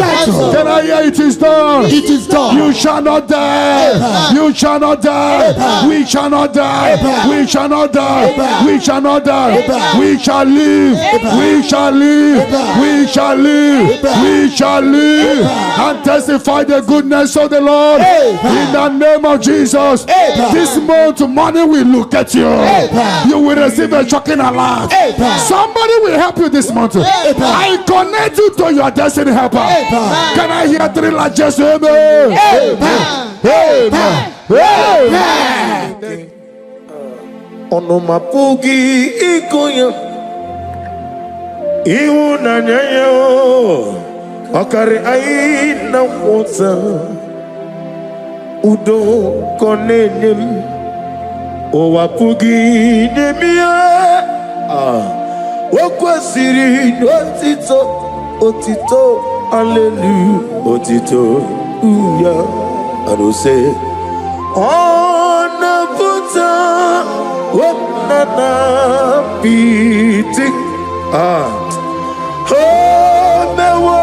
Can I hear it is done? It is done. You shall not die. You shall not die. We shall not die. We shall not die. We shall not die. We shall live. We shall live. We shall live. We shall live and testify the goodness of the Lord. In the name of Jesus. This month money will look at you. You will receive a shocking alert. Somebody will help you this month. I connect you to your destiny helper. Can I hear three largest amen? Amen. Ono mapugi ikonya iwu na nyayo okari aina wota udo konenem o wapugi nemia wakwasiri otito hallelujah otito uya arose ona puta onana piti mewo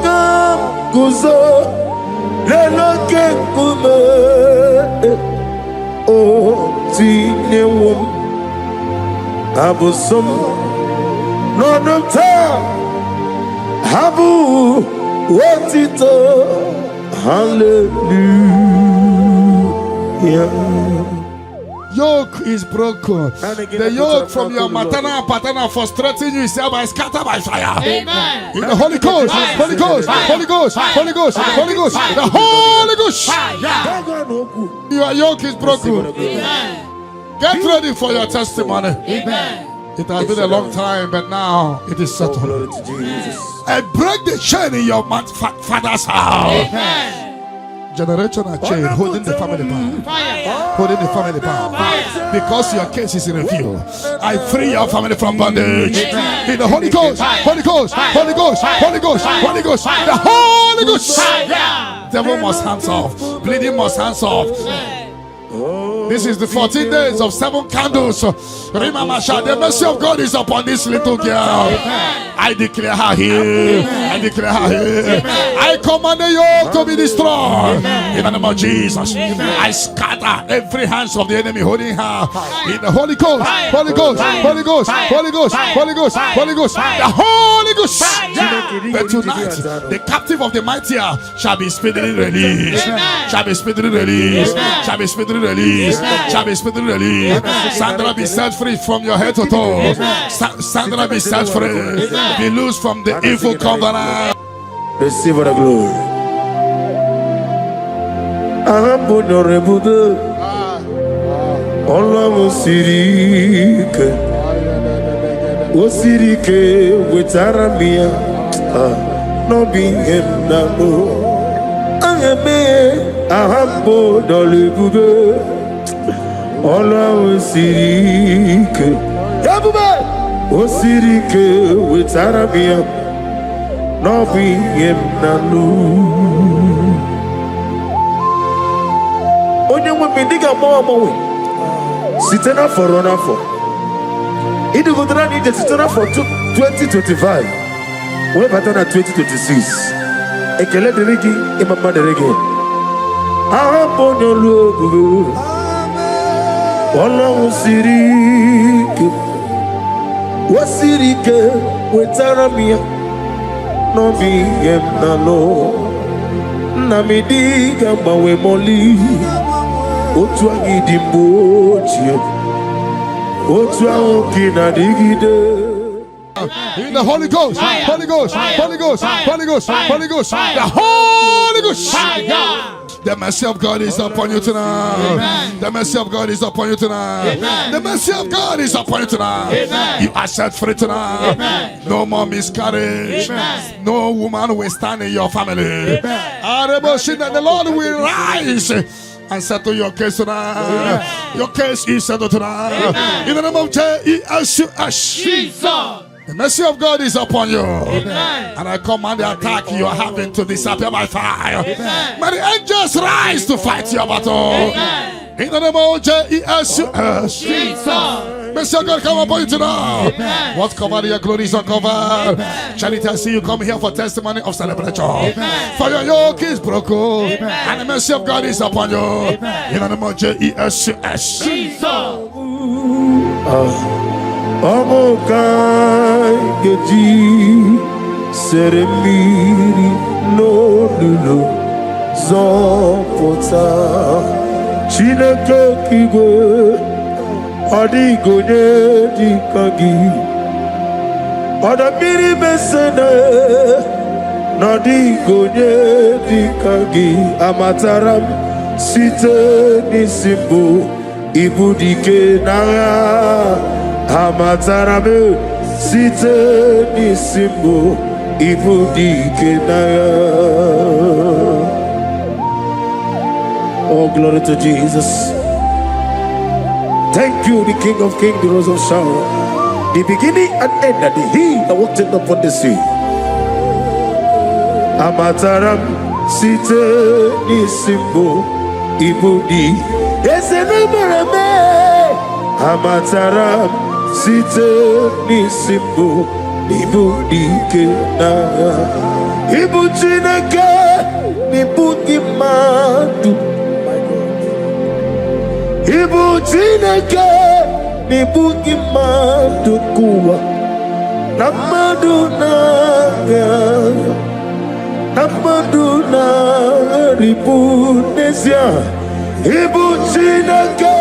kam kuzo leloke kume o tinewum abusum nonota habu otito hallelujah. Yoke is broken. The yoke from your maternal and paternal frustrating you is hereby scattered by fire. Amen. In the Holy Ghost, Holy Ghost, Holy Ghost, Holy Ghost, Holy Ghost, the Holy Ghost. Your yoke is broken. Amen. Get ready for your testimony. Amen. It has been a long time, but now it is settled. I break the chain in your father's house. Amen. Generational chain holding the family power. Holding the family power. Because your case is in review. I free your family from bondage. In the Holy Ghost, Holy Ghost, Holy Ghost, Holy Ghost, Holy Ghost, the Holy Ghost. Devil must hands off. Bleeding must hands off. This is the 14 days of 7 candles. The mercy of God is upon this little girl. I declare her here. I declare her here. I command the yoke to be destroyed. In the name of Jesus. I scatter every hands of the enemy holding her. In the Holy Ghost, Holy Ghost, Holy Ghost, Holy Ghost, Holy Ghost, Holy Ghost, the Holy Ghost. But tonight, the captive of the mightier shall be speedily released. Shall be speedily released. Shall be speedily released. Shall be speedily released. Sandra be set free. free from your head to toe. Sandra, be set free. Be loose from the evil covenant. Receive the glory. Allah Sirike with Aramia. No being him now. Ahambo Dolibude. Allah Sirike. Osirike with Aramia. No being him now. Onye women dig a more. Sitena for runner for. It would run in the Sitena for 2025. We're better at 2026. Ekele de regi, imama de regi. Ahambo no logo. Allah Sirike. Wasirike with Aramia. No be nano. Namidiga mawe moli. Otua idimbochi. Otua okina digide. In the Holy Ghost, Holy Ghost, Holy Ghost, Holy Ghost, Holy Ghost, the Holy Ghost. The mercy of God is upon you tonight. The mercy of God is upon you tonight. The mercy of God is upon you tonight. You are set free tonight. No more miscarriage. No woman will stand in your family. The Lord will rise and settle your case tonight. Your case is settled tonight. In the name of Jesus. The mercy of God is upon you. And I command the attack you are having to disappear by fire. May the angels rise to fight your battle. In the name of Jesus. Mercy of God come upon you tonight. What's covered your glory is uncovered. Charity, I see you come here for testimony of celebration. For your yoke is broken. And the mercy of God is upon you. In the name of Jesus. Amokai geji seremiri no lulo zopota Chineke kigwe adigonye dikagi adamiri mesene nadigonye dikagi amataram site nisimbo ibudike naya Amatarame site nisimbo ibudike naya. Oh, glory to Jesus. Thank you, the King of Kings, the Rose of Sharon, the beginning and end, and the He that walked upon the sea. Amataram site nisimbo ibudi. Amataram site nisimbo ibudike na ibu Chineke nibugi madu ibu Chineke nibugi madu kuwa na madu na ribu nesia ibu Chineke.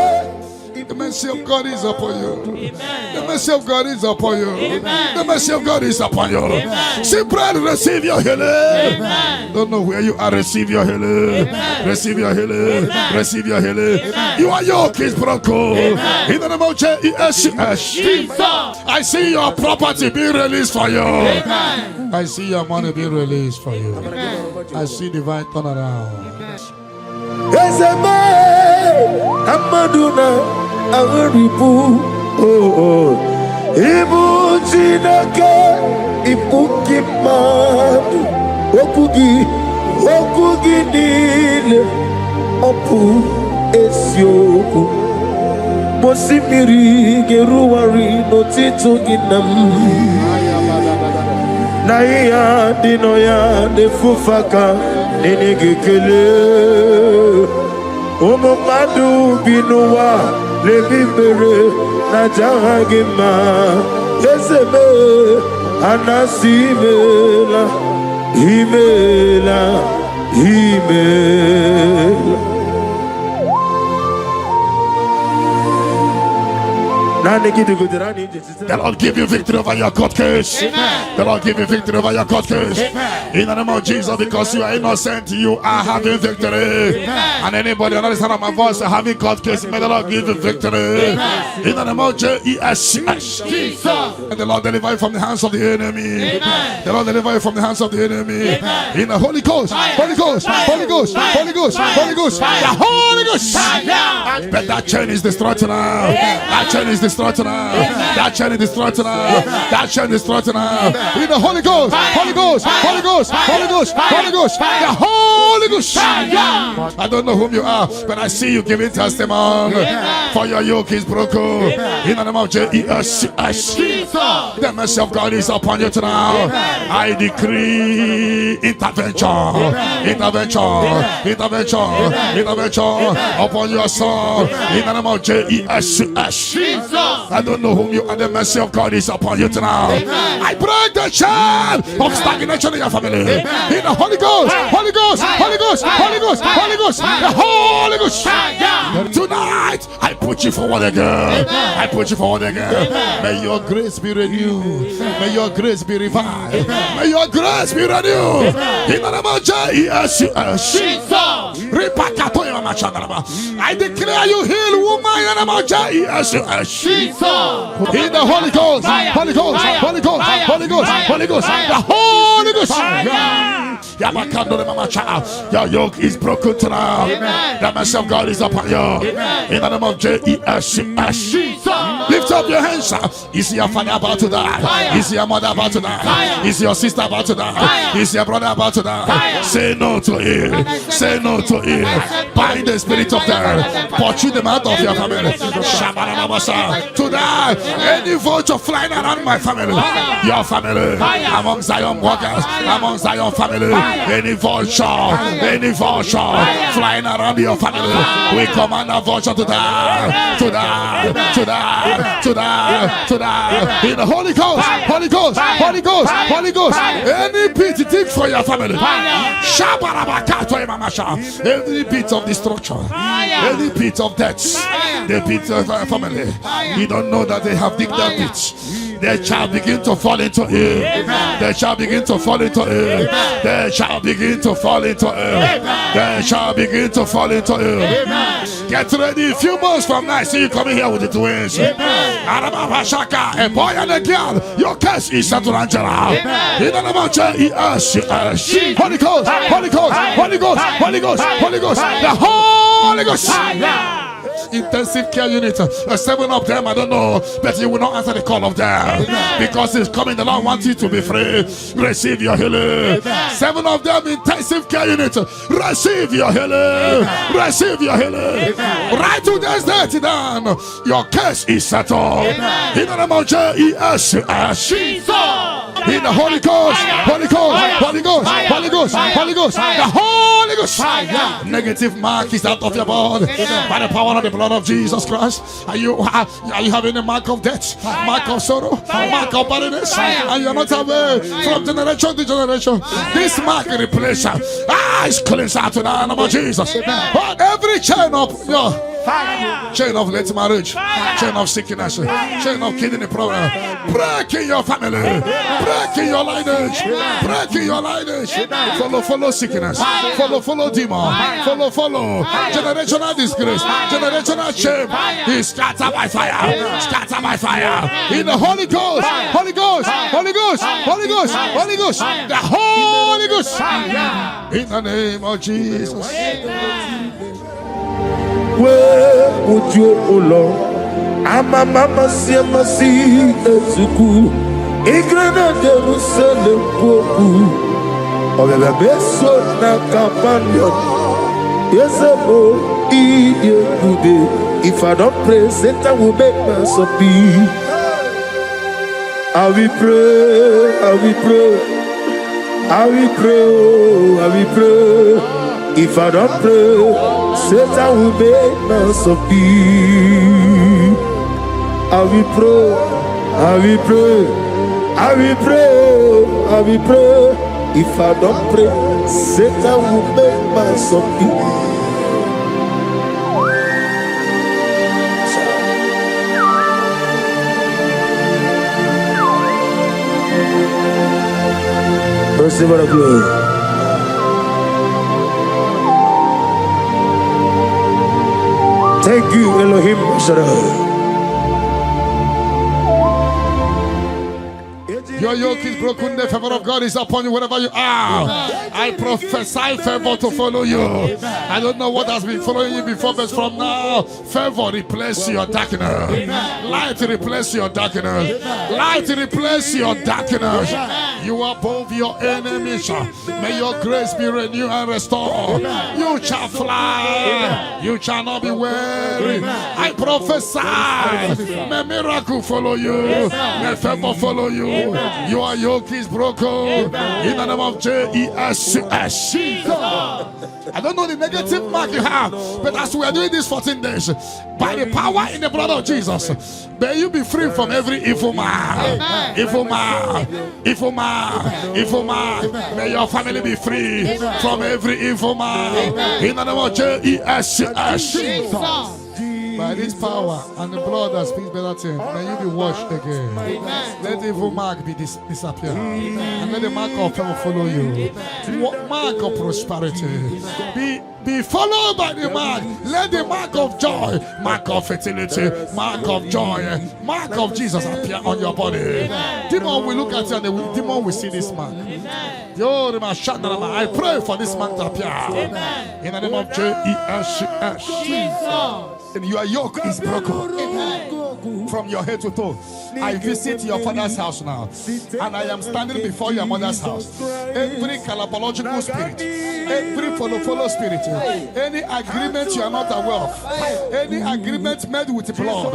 The mercy of God is upon you. The mercy of God is upon you. The mercy of God is upon you. See, brother, receive your healing. Don't know where you are. Receive your healing. Receive your healing. Receive your healing. Your yoke is broken. In the name of Jesus. I see your property being released for you. I see your money being released for you. I see divine turnaround. Amaduna Agaribu Ibu Chineke Ibuki Madu Okugi Nile Opu Esioku Mosimiri Geruwari Notito Ginam Naya Dinoya Nefufaka Nenegekele Omomadu binuwa lebibere na jahagima Ezebe anasimela Imela The Lord give you victory over your court case. The Lord give you victory over your court case. In the name of Jesus, because you are innocent, you are having victory. And anybody under the sound of my voice having court case, may the Lord give you victory. In the name of Jesus. And the Lord deliver you from the hands of the enemy. The Lord deliver you from the hands of the enemy. In the Holy Ghost, Holy Ghost, Holy Ghost, Holy Ghost, Holy Ghost, the Holy Ghost. But that chain is destroyed now. That chain is destroyed now. That chain is destroyed now. That chain is destroyed now. In the Holy Ghost, Holy Ghost, Holy Ghost, Holy Ghost, Holy Ghost, the Holy Ghost. I don't know whom you are, but I see you giving testimony. For your yoke is broken. In the name of Jesus, the mercy of God is upon you tonight. I decree intervention, intervention, intervention, intervention upon your soul. In the name of Jesus. I don't know whom you are. The mercy of God is upon you tonight. I break the chain of stagnation in your family. In the Holy Ghost, Holy Ghost, Holy Ghost, Holy Ghost, Holy Ghost, the Holy Ghost. Tonight, I put you forward again. I put you forward again. May your grace be renewed. May your grace be revived. May your grace be renewed. In the name of Jesus. I declare you heal, woman. In the name of Jesus. In the Holy Ghost, Holy Ghost, Holy Ghost, Holy Ghost, Holy Ghost, the Holy Ghost. Your yoke is broken tonight. The mercy of God is upon you. In the name of Jesus. Lift up your hands. Is your father about to die? Is your mother about to die? Is your sister about to die? Is your brother about to die? Say no to it. Say no to it. Bind the spirit of death. Pursue them out of your family. To die. Any vulture flying around my family, your family, among Zion walkers, among Zion family, any vulture flying around your family, we command a vulture to die, to die, to die, to die, to die. In the Holy Ghost, Holy Ghost, Holy Ghost, Holy Ghost. Any pit dig for your family. Every pit of destruction, any pit of death, the pit of our family. You don't know that they have digged that pit. They shall begin to fall into it. They shall begin to fall into it. They shall begin to fall into it. They shall begin to fall into it. Get ready. A few months from now, I see you coming here with the twins. A boy and a girl. Your case is settled, Angela. In the name of Jesus. Holy Ghost, Holy Ghost, Holy Ghost, Holy Ghost, Holy Ghost, the Holy Ghost. Intensive care unit, 7 of them, I don't know, but you will not answer the call of them because it's coming. The Lord wants you to be free. Receive your healing. 7 of them, intensive care unit. Receive your healing. Receive your healing. Right to this day, down. Your case is settled. In the name of Jesus. In the Holy Ghost, Holy Ghost, Holy Ghost, Holy Ghost, Holy Ghost, the Holy Ghost. Negative mark is out of your body by the power of the blood of Jesus Christ. Are you having a mark of death, mark of sorrow, mark of barrenness, and you're not aware from generation to generation? This mark replace is cleansed out to the name of Jesus. But every chain of your chain of late marriage, chain of sickness, chain of kidney problem, break in your family, break in your lineage, break in your lineage. Follow sickness, follow demon, follow generational disgrace, generational shame. Is scattered by fire, scattered by fire. In the Holy Ghost, Holy Ghost, Holy Ghost, Holy Ghost, Holy Ghost, the Holy Ghost. In the name of Jesus. Where would you, O Lord? Ama mama siama si ezuku. Igrana Jerusalem koku. Obebe beso na kapanyo. Yesebo idye kude. If I don't pray, Satan will make us happy. I will pray, I will pray, I will pray, I will pray. If I don't pray, Satan will make us happy. I will pray, I will pray, I will pray, I will pray. If I don't pray, Satan will make us happy. Receive the glory. Thank you, Elohim Shaddai. Your yoke is broken, the favor of God is upon you wherever you are. I prophesy favor to follow you. I don't know what has been following you before, but from now, favor replace your darkness. Light replace your darkness. Light replace your darkness. You are above your enemies. May your grace be renewed and restored. You shall fly. You shall not be weary. I prophesy. May miracle follow you. May favor follow you. Your yoke is broken in the name of Jesus. I don't know the negative mark you have, but as we are doing this 14 days, by the power in the blood of Jesus, may you be free from every evil man. Evil man, evil man, evil man. May your family be free from every evil man in the name of Jesus. By this power and the blood that speaks better things, may you be washed again. Let the evil mark be disappear. And let the mark of favor follow you. Mark of prosperity. Be followed by the mark. Let the mark of joy, mark of fertility, mark of joy, mark of Jesus appear on your body. Demon will look at you and the demon will see this mark. I pray for this mark to appear. In the name of Jesus. And your yoke is broken from your head to toe. I visit your father's house now, and I am standing before your mother's house. Every calabological spirit, every follow spirit, any agreement you are not aware of, any agreement made with blood,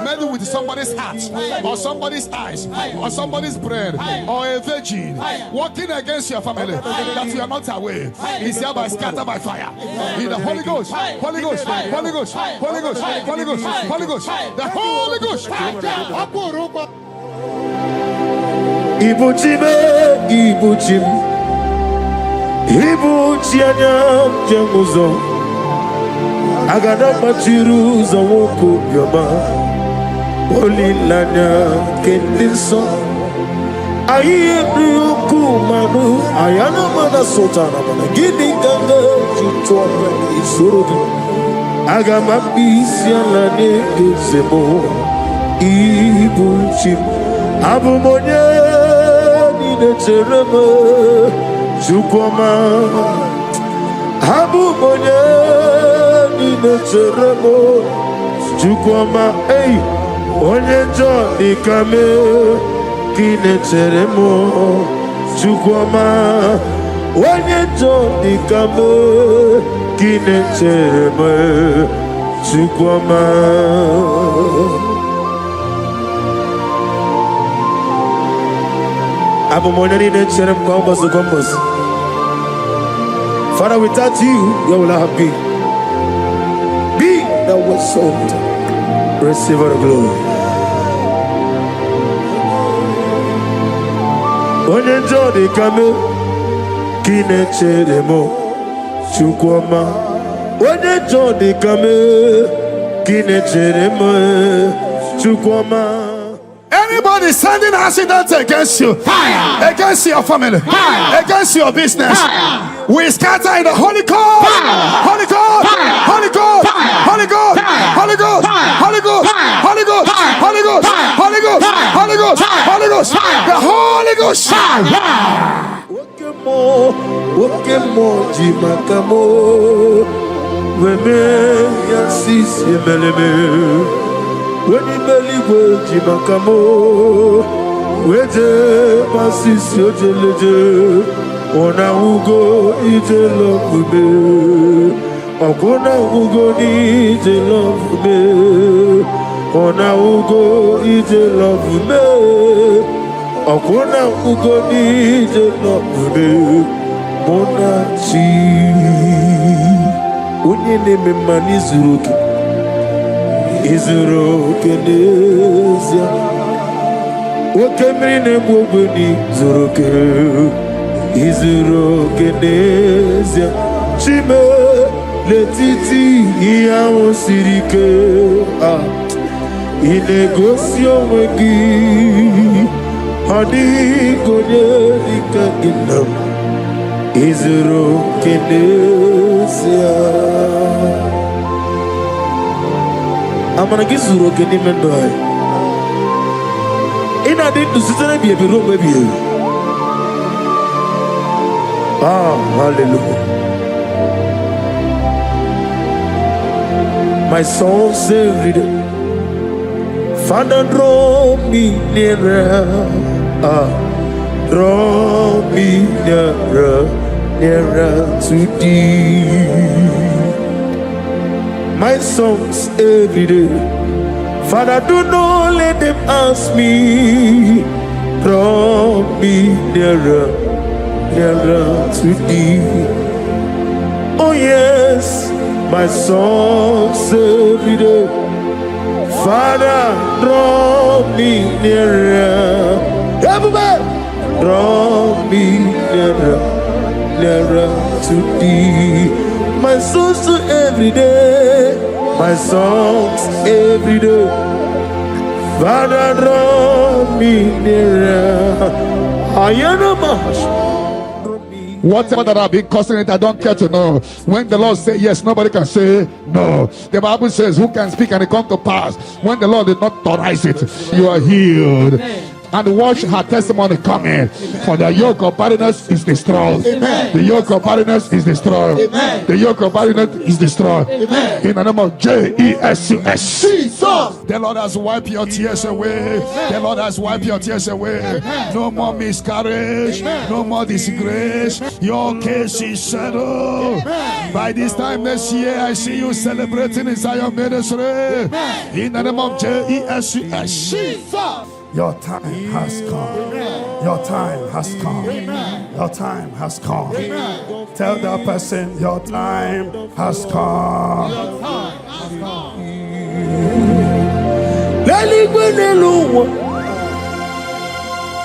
made with somebody's heart, or somebody's eyes, or somebody's brain, or a virgin, working against your family that you are not aware, is hereby scattered by fire. In the Holy Ghost, Holy Ghost, Holy Ghost, Holy Ghost, Holy Ghost, Holy Ghost, the Holy Ghost. Ibuchime, Ibuchim, Ibuchianyam Jamuzo, Agada Machiruza Woko Yama, Olilanya Kendinson, Ayebruku Manu, Ayana Mana Sotana, Gini Ganga, Jutua, Isurugi, Agamabisialane Gizemo. Ibuchim Abumonya Nineterema Chukwama Abumonya Nineterema Chukwama Hey Onyenjo Nikame Kineteremo Chukwama Onyenjo Nikame Kineterema Chukwama. Father, without you, you will not be. Be that was sold. Receive the glory. Onyenjo de kame kinecheremo chukwama. Onyenjo de kame kinecheremo chukwama. Anybody sending accidents against you, fire. Against your family, fire. Against your business, fire. We scatter in the Holy Ghost, Holy Ghost, Holy Ghost, Holy Ghost, Holy Ghost, Holy Ghost, Holy Ghost, Holy Ghost, Holy Ghost, Holy Ghost, Holy Ghost, the Holy Ghost. Wokemo jimakamo, weme yasisi meleme. When you believe with Jimakamo, Wede Masis Yojeleje, Ona Ugo Ije love me, Okona Ugo Ije love me, Ona Ugo Ije love me, Okona Ugo Ije love me, Monachi, Unye neme manizuruki. Izuro kenezia Okemrine bubuni zuroke Izuro kenezia Chime letiti iya osirike Inegosio wegi I'm gonna get zero can even die. In a day to sit and be a room with you. Ah, hallelujah. My soul saved it. Father, draw me nearer. Draw me nearer, nearer to thee. My songs every day. Father, do not let them ask me. Draw me nearer, nearer to thee. Oh yes, my songs every day. Father, draw me nearer. Everybody, draw me nearer, nearer to thee. My songs every day, my songs every day. Father, draw me nearer. I am a Whatever that I've been causing it, I don't care to know. When the Lord says yes, nobody can say no. The Bible says, who can speak and it come to pass? When the Lord did not authorize it, you are healed. And watch her testimony coming. For the yoke of barrenness is destroyed. Amen. The yoke of barrenness is destroyed. Amen. The yoke of barrenness is destroyed. Amen. In the name of Jesus. The Lord has wiped your tears away. Amen. The Lord has wiped your tears away. Amen. No more miscarriage. Amen. No more disgrace. Your case is settled. Amen. By this time next year, I see you celebrating inside your ministry. Amen. In the name of Jesus. Your time has come. Your time has come. Your time has come. Tell that person, your time has come.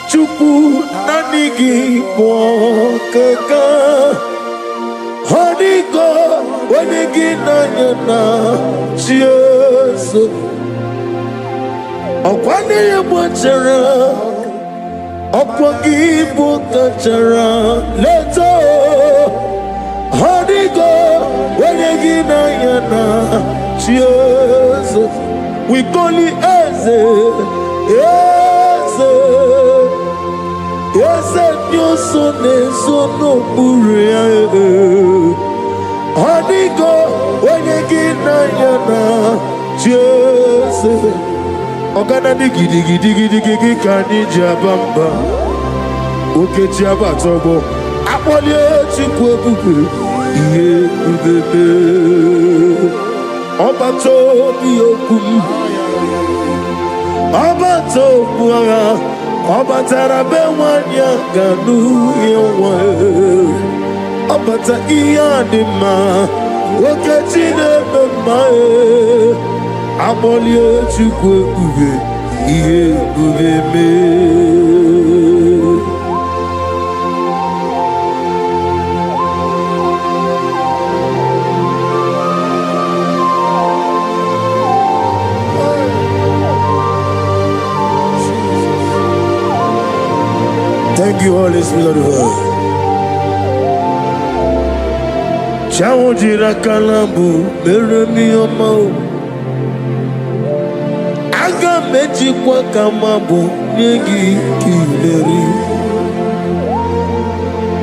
Chupu nanigi mwokaka Honigo wanigi nanyana Jesu Okwane ye mwachara Okwangi bukachara Leto Honigo wanigi nanyana Jesu We call it Eze Yes, you so no buria. Honigo, when you get na Jesus. Ogana di gidi kani jabamba. Oke jaba tobo. Apolye chukwe bubu. Iye bubebe. Obato biyokum. Obato buara. Obatara bewanya ganu yewa Obata iyadima Okechine bemae Abolye chukwe ube Iye ube me Thank you, Holy Spirit of God. Chawo jira kalambu, meremi omao. Aga meji kwa kamabu, nyegi kileri.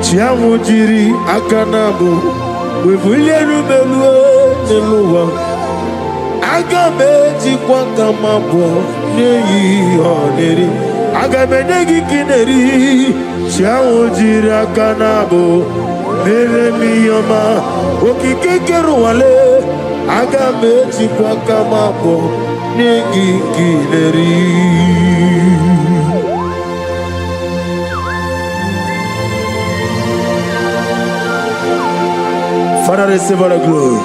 Chawo jiri akanabu, webule rubelue neluwa. Aga meji kwa kamabu, nyegi oneri. Agamedegi kineri Chiao jira kanabo Mere miyoma Okikekeru wale Agameji kwa kamabo Negi kineri Father, receive all the glory.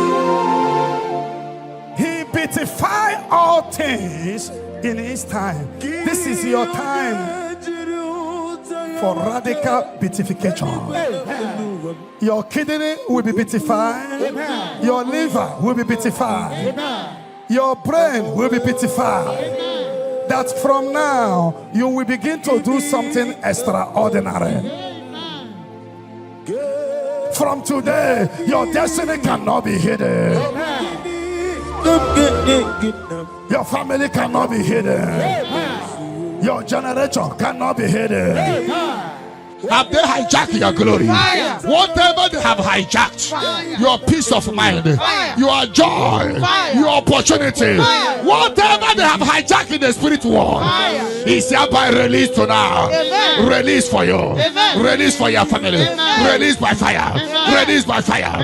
He beautified all things in his time. This is your time for radical beautification. Your kidney will be beautified. Your liver will be beautified. Your brain will be beautified. that from now you will begin to do something extraordinary. From today, your destiny cannot be hidden. Your family cannot be hidden. Your generation cannot be hidden. Have they hijacked your glory? Whatever they have hijacked, your peace of mind, your joy, your opportunity, whatever they have hijacked in the spirit world, is hereby released to now. Release for you, release for your family, release by fire, release by fire,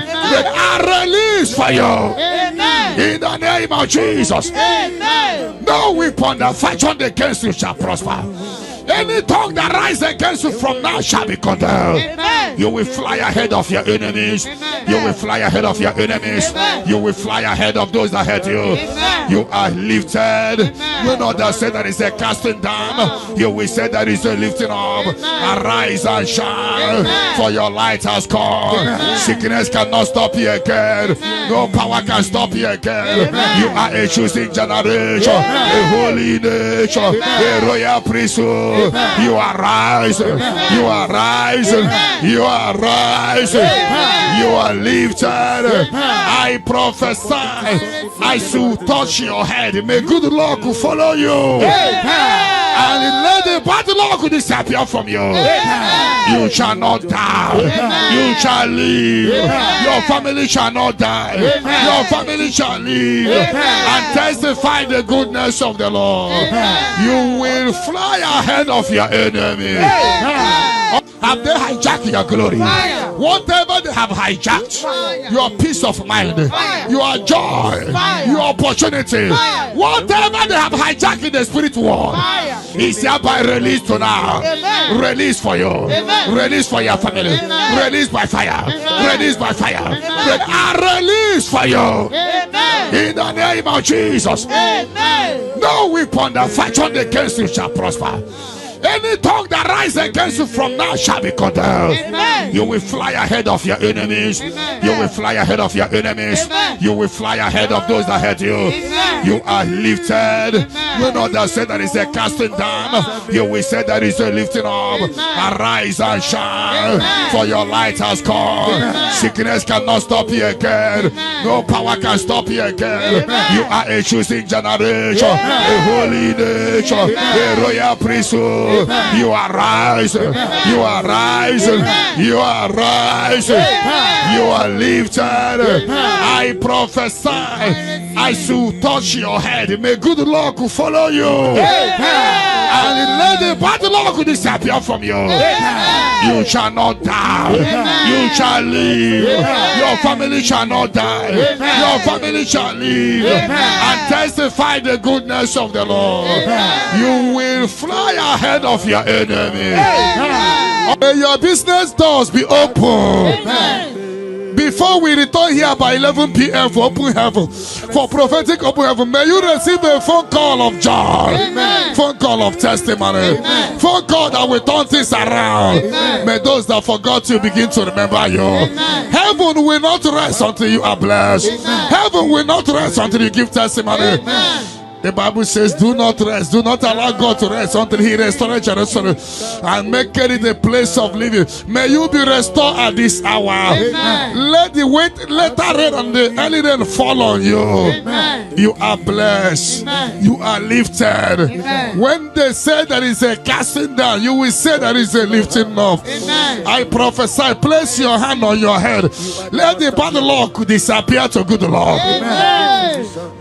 release for you. In the name of Jesus, no weapon that fashioned against you shall prosper. Any tongue that rises against you from now shall be condemned. You will fly ahead of your enemies. You will fly ahead of your enemies. You will fly ahead of those that hurt you. You are lifted. You know that say that is a casting down. You will say that is a lifting up. Arise and shine, for your light has come. Sickness cannot stop you again. No power can stop you again. You are a choosing generation, a holy nation, a royal priesthood. You are rising, you are rising, you are rising, you are lifted. I prophesy, I shall touch your head. May good luck follow you, and let the bad luck disappear from you. You shall not die, you shall live. Your family shall not die, your family shall live and testify the goodness of the Lord. You will fly ahead of your enemy. Have they hijacked your glory? Whatever they have hijacked, your peace of mind, your joy, your opportunity, whatever they have hijacked in the spirit world, is hereby released to now. Release for you, release for your family, release by fire, release by fire, release for you. In the name of Jesus, no weapon that fashioned against you shall prosper. Any tongue that rises against you from now shall be condemned. You will fly ahead of your enemies. You will fly ahead of your enemies. You will fly ahead of those that hurt you. You are lifted. You know that say that is a casting down. You will say that is a lifting up. Arise and shine, for your light has come. Sickness cannot stop you again. No power can stop you again. You are a choosing generation, a holy nation, a royal priesthood. You are rising, you are rising, you are rising, you are lifted. I prophesy, I shall touch your head. May good luck follow you, and let the bad luck disappear from you. You shall not die, you shall live. Your family shall not die, your family shall live and testify the goodness of the Lord. You will fly ahead of your enemy. May your business doors be open. Before we return here by 11 p.m. for open heaven, for prophetic open heaven, may you receive a phone call of joy, phone call of testimony, phone call that will turn things around. May those that forgot you begin to remember you. Heaven will not rest until you are blessed. Heaven will not rest until you give testimony. The Bible says, do not rest, do not allow God to rest until He restores Jerusalem and make it a place of living. May you be restored at this hour. Let the latter rain and the early rain fall on you. You are blessed. You are lifted. When they say there is a casting down, you will say there is a lifting up. I prophesy, place your hand on your head. Let the bad luck disappear to good luck.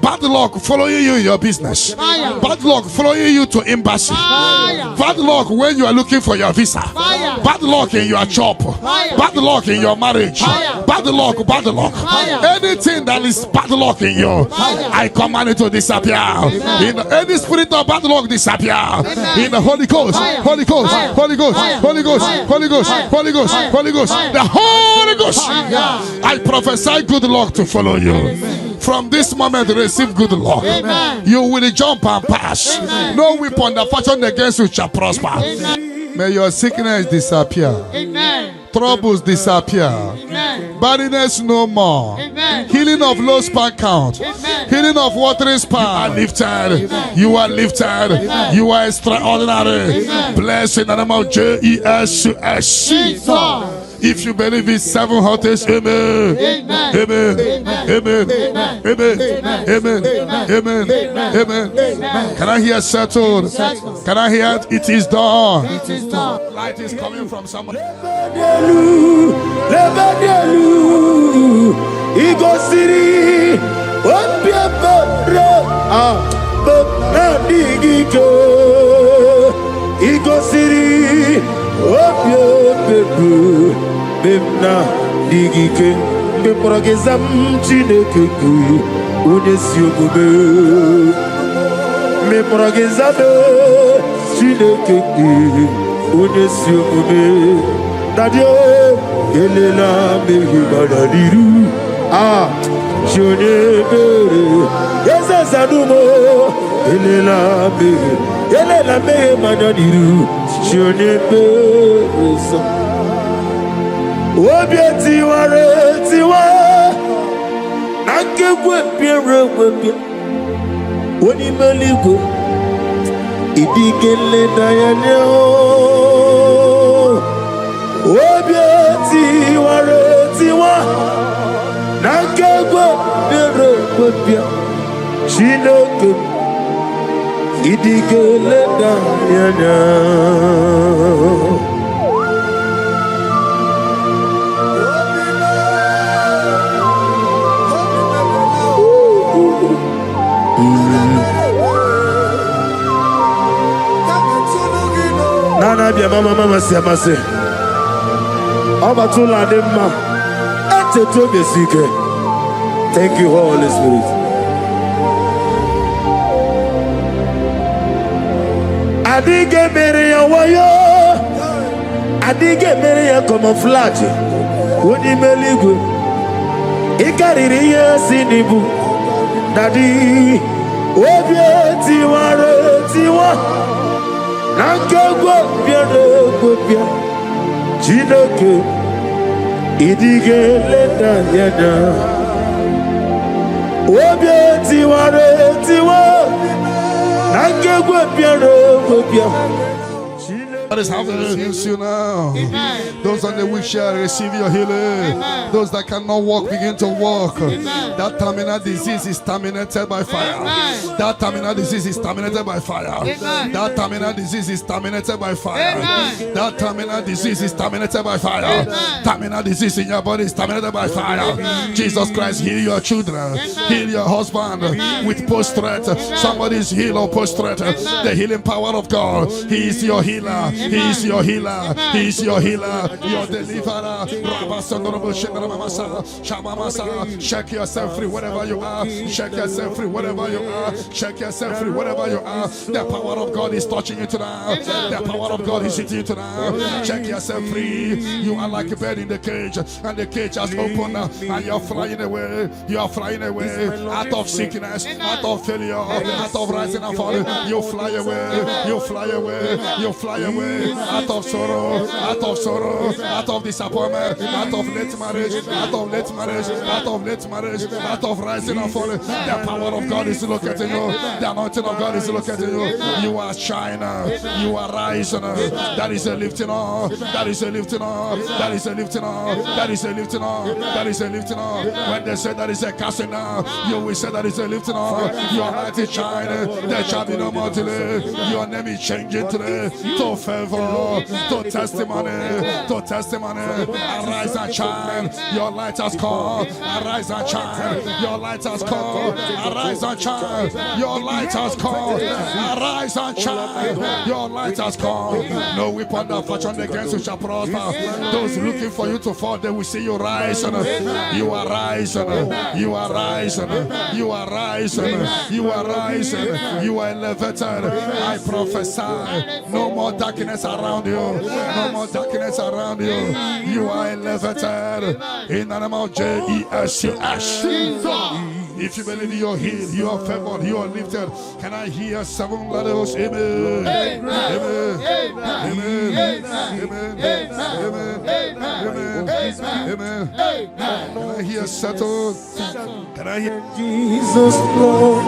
Bad luck following you in your business. Bad luck following you to embassy. Bad luck when you are looking for your visa. Bad luck in your job. Bad luck in your marriage. Bad luck, bad luck. Anything that is bad luck in you, I command it to disappear. In any spirit of bad luck, disappear. In the Holy Ghost, Holy Ghost, Holy Ghost, Holy Ghost, Holy Ghost, Holy Ghost, Holy Ghost, the Holy Ghost. I prophesy good luck to follow you. From this moment, receive good luck. You will jump and pass. No weapon that fashioned against you shall prosper. May your sickness disappear. Troubles disappear. Barrenness no more. Amen. Healing of low sperm count. Amen. Healing of watering sperm. You are lifted. You are lifted. You are extraordinary. Blessed in the name of Jesus. If you believe it, 7 hottest, amen. Amen. Amen. Amen. Amen. Amen. Amen. Can I hear settled? Can I hear it is done? It is done. Light is coming from someone. Memna digike memprogezam chineke ku onesi omume memprogezam chineke ku onesi omume dadio elela mehi badadiru shone bere ezazadumo elela mehi badadiru shone bere Obieti wareti wa nanke gwepire oni meligo idigele dayane obieti wareti wa nanke gwepire chinoke idigele dayane Nana bia mama siamase Obatula demma ete to besike. Thank you, Holy Spirit. Adige mere ya wayo Adige mere ya camouflage Woni meligwe Ikariri ya sinibu Dadi Obieti waretiwa Nankego biya Chinoke Idige leda yada Obieti waretiwa Nankego biya What is happening in you now? Amen. Those on the wheelchair receive your healing. Amen. Those that cannot walk begin to walk. Amen. That terminal disease is terminated by fire. Amen. That terminal disease is terminated by fire. Amen. That terminal disease is terminated by fire. Amen. That terminal disease is terminated by fire. Amen. Terminal disease in your body is terminated by fire. Amen. Jesus Christ, heal your children. Amen. Heal your husband. Amen. With post-threat. Somebody is healed or post-threat. The healing power of God. He is your healer. He is your healer. He is your healer. Your deliverer. Shake yourself free wherever you are. Shake yourself free wherever you are. Shake yourself free wherever you are. The power of God is touching you tonight. The power of God is hitting you tonight. Shake yourself free. You are like a bird in the cage, and the cage has opened, and you're flying away. You are flying away out of sickness, out of failure, out of rising and falling. You fly away. You fly away. You fly away. Out of sorrow, out of disappointment, out of late marriage, out of late marriage, out of rising and falling. The power of God is locating you. The anointing of God is locating you. You are shining. You are rising. That is a lifting up. That is a lifting up. That is a lifting up. That is a lifting up. That is a lifting up. When they say that is a casting down, you will say that is a lifting up. Your light is shining. There shall be no more delay. Your name is changing today to favor, to testimony, to testimony. Arise and shine. Your light has come. Arise and shine. Your light has come. Arise and shine. Your light has come. Arise and shine. Your light has come. No weapon that fashion against you shall prosper. Those looking for you to fall, they will see you rise. You are rising. You are rising. You are rising. You are rising. You are elevated. I prophesy. No more darkness around you. No more darkness around you. You are elevated. In the name of Jesus. If you believe you are healed, you are favored, you are lifted. Can I hear 7 letters? Amen. Amen. Amen. Amen. Amen. Amen. Amen. Amen. Can I hear settled? Can I hear Jesus Lord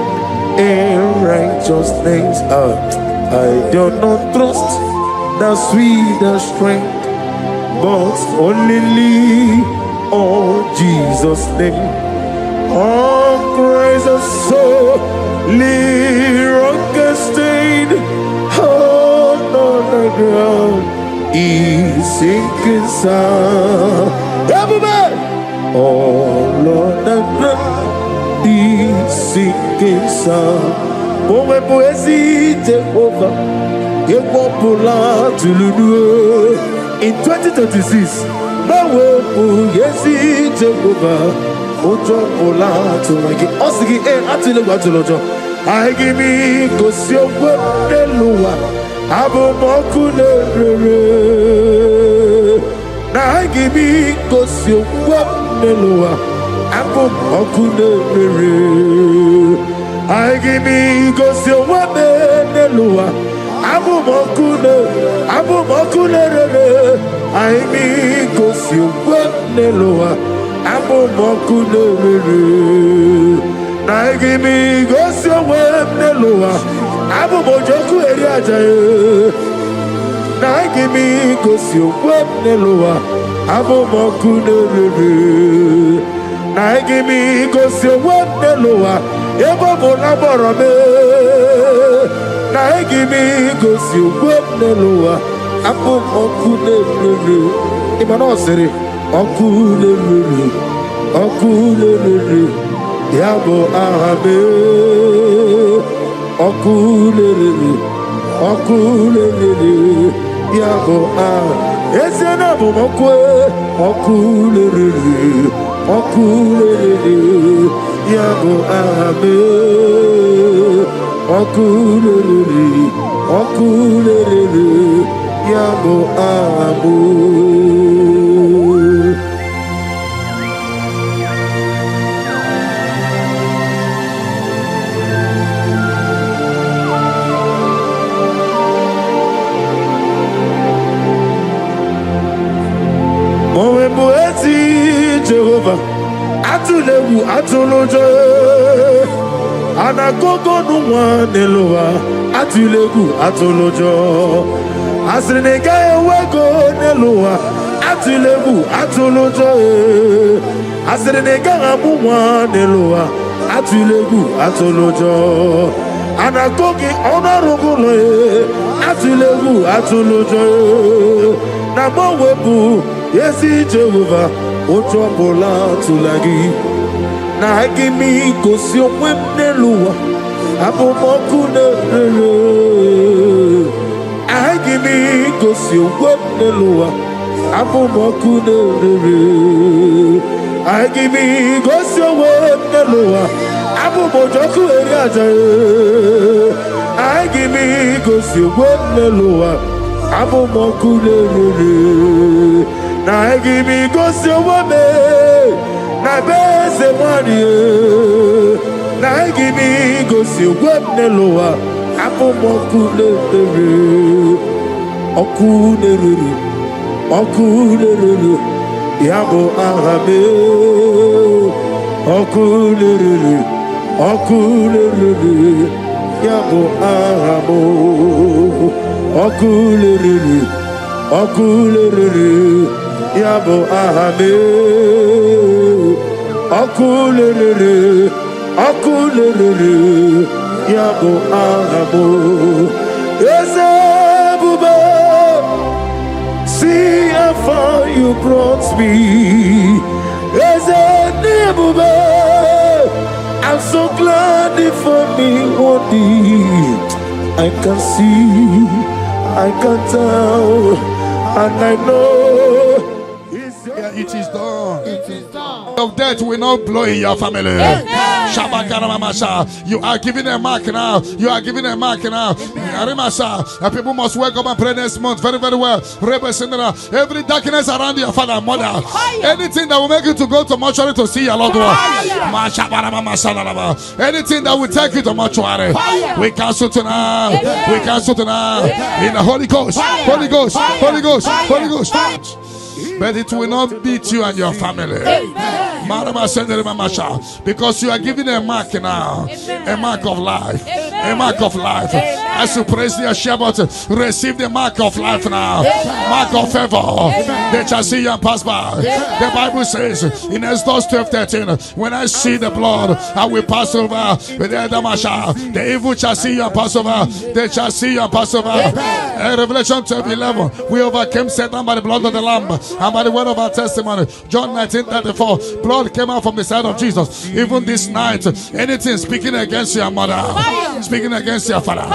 and righteous names? I do not trust the sweet strength, but only on Jesus' name. Oh, praise the soul, rock stain, oh, no, the ground is sinking sound. Everybody, oh, Lord, the ground is sinking sound. Oh, my poesy take over. You won't pull out to Lulu in 2026. No way, oh, yes, it's over. Ojo pola to like it. Osigi atile gba to lojo. I give me go si ogbo deluwa. Abo mokule rere. Na I give me go si ogbo deluwa. Abo mokule rere. I give me go si ogbo deluwa. Abo mokule rere. I me go si ogbo deluwa. Abo mokule rere. Na give me go si ogbo deluwa. Abo mojoku eri ajaye. Na give me go si ogbo deluwa. Abo mokule rere. Na give me go si ogbo deluwa. Ebo bolaboro me. Na give me go si ogbo deluwa. Abo mokule rere. Imano sere. Okulere, yabo ahabe. Okulere, yabo ah. Esena bo mokwe. Okulere, yabo ahabe. Okulere, yabo ahabu. Jehovah, atulewu atulojo, anagogo nuwa nelowa, atulewu atulojo, asrinega ewego nelowa, atulewu atulojo, asrinega amuwa nelowa, atulewu atulojo, anagogi onarugulo, atulewu atulojo, namowebu yesi Jehovah. Ojo bola tulagi na gimi gosi omwemne luwa abo mokune rere agimi gosi omwemne luwa abo mokune rere agimi gosi omwemne luwa abo mojoku eri ajaye agimi gosi omwemne luwa abo mokune rere. Na give me go see woman, na beze money. Na give me go see woman loa. Apo mokule rere, yabo arabe. Okule rere, yabo arabo. Okule rere. Yabo ahame, okulere, yabo ahabo. Ezebube, see how far you brought me. Ezebube, I'm so glad for me one day. I can see, I can tell, and I know. It is done. Of death will not blow in your family. You are giving a mark now. People must wake up and pray next month very, very well. Every darkness around your father and mother, anything that will make you to go to mortuary to see your loved one, anything that will take you to mortuary, we cancel tonight. In the Holy Ghost. but it will not beat you and your family. Because you are given a mark now, a mark of life, a mark of life. As you praise the Shabbat, receive the mark of life now, mark of favor. They shall see you and pass by. The Bible says in Exodus 12:13, when I see the blood, I will pass over. The evil shall see you and pass over. They shall see you and pass over. Revelation 12:11, we overcame Satan by the blood of the Lamb and by the word of our testimony. John 19:34, blood came out from the side of Jesus. Even this night, anything speaking against your mother, speaking against your father,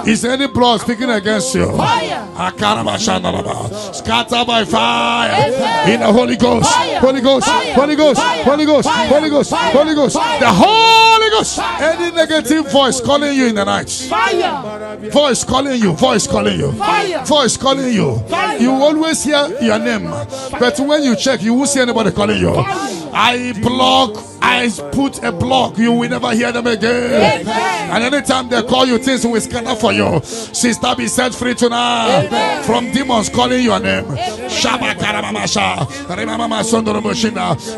is any blood speaking against you? Scatter by fire in the Holy Ghost. Holy Ghost, Holy Ghost, Holy Ghost, Holy Ghost, Holy Ghost, the Holy Ghost. Any negative voice calling you in the night, voice calling you, voice calling you, voice calling you. You always hear your name, but when you check, you won't see anybody calling you. I put a block. You will never hear them again. And anytime they call you, things will scatter for you. Sister, be set free tonight from demons calling your name.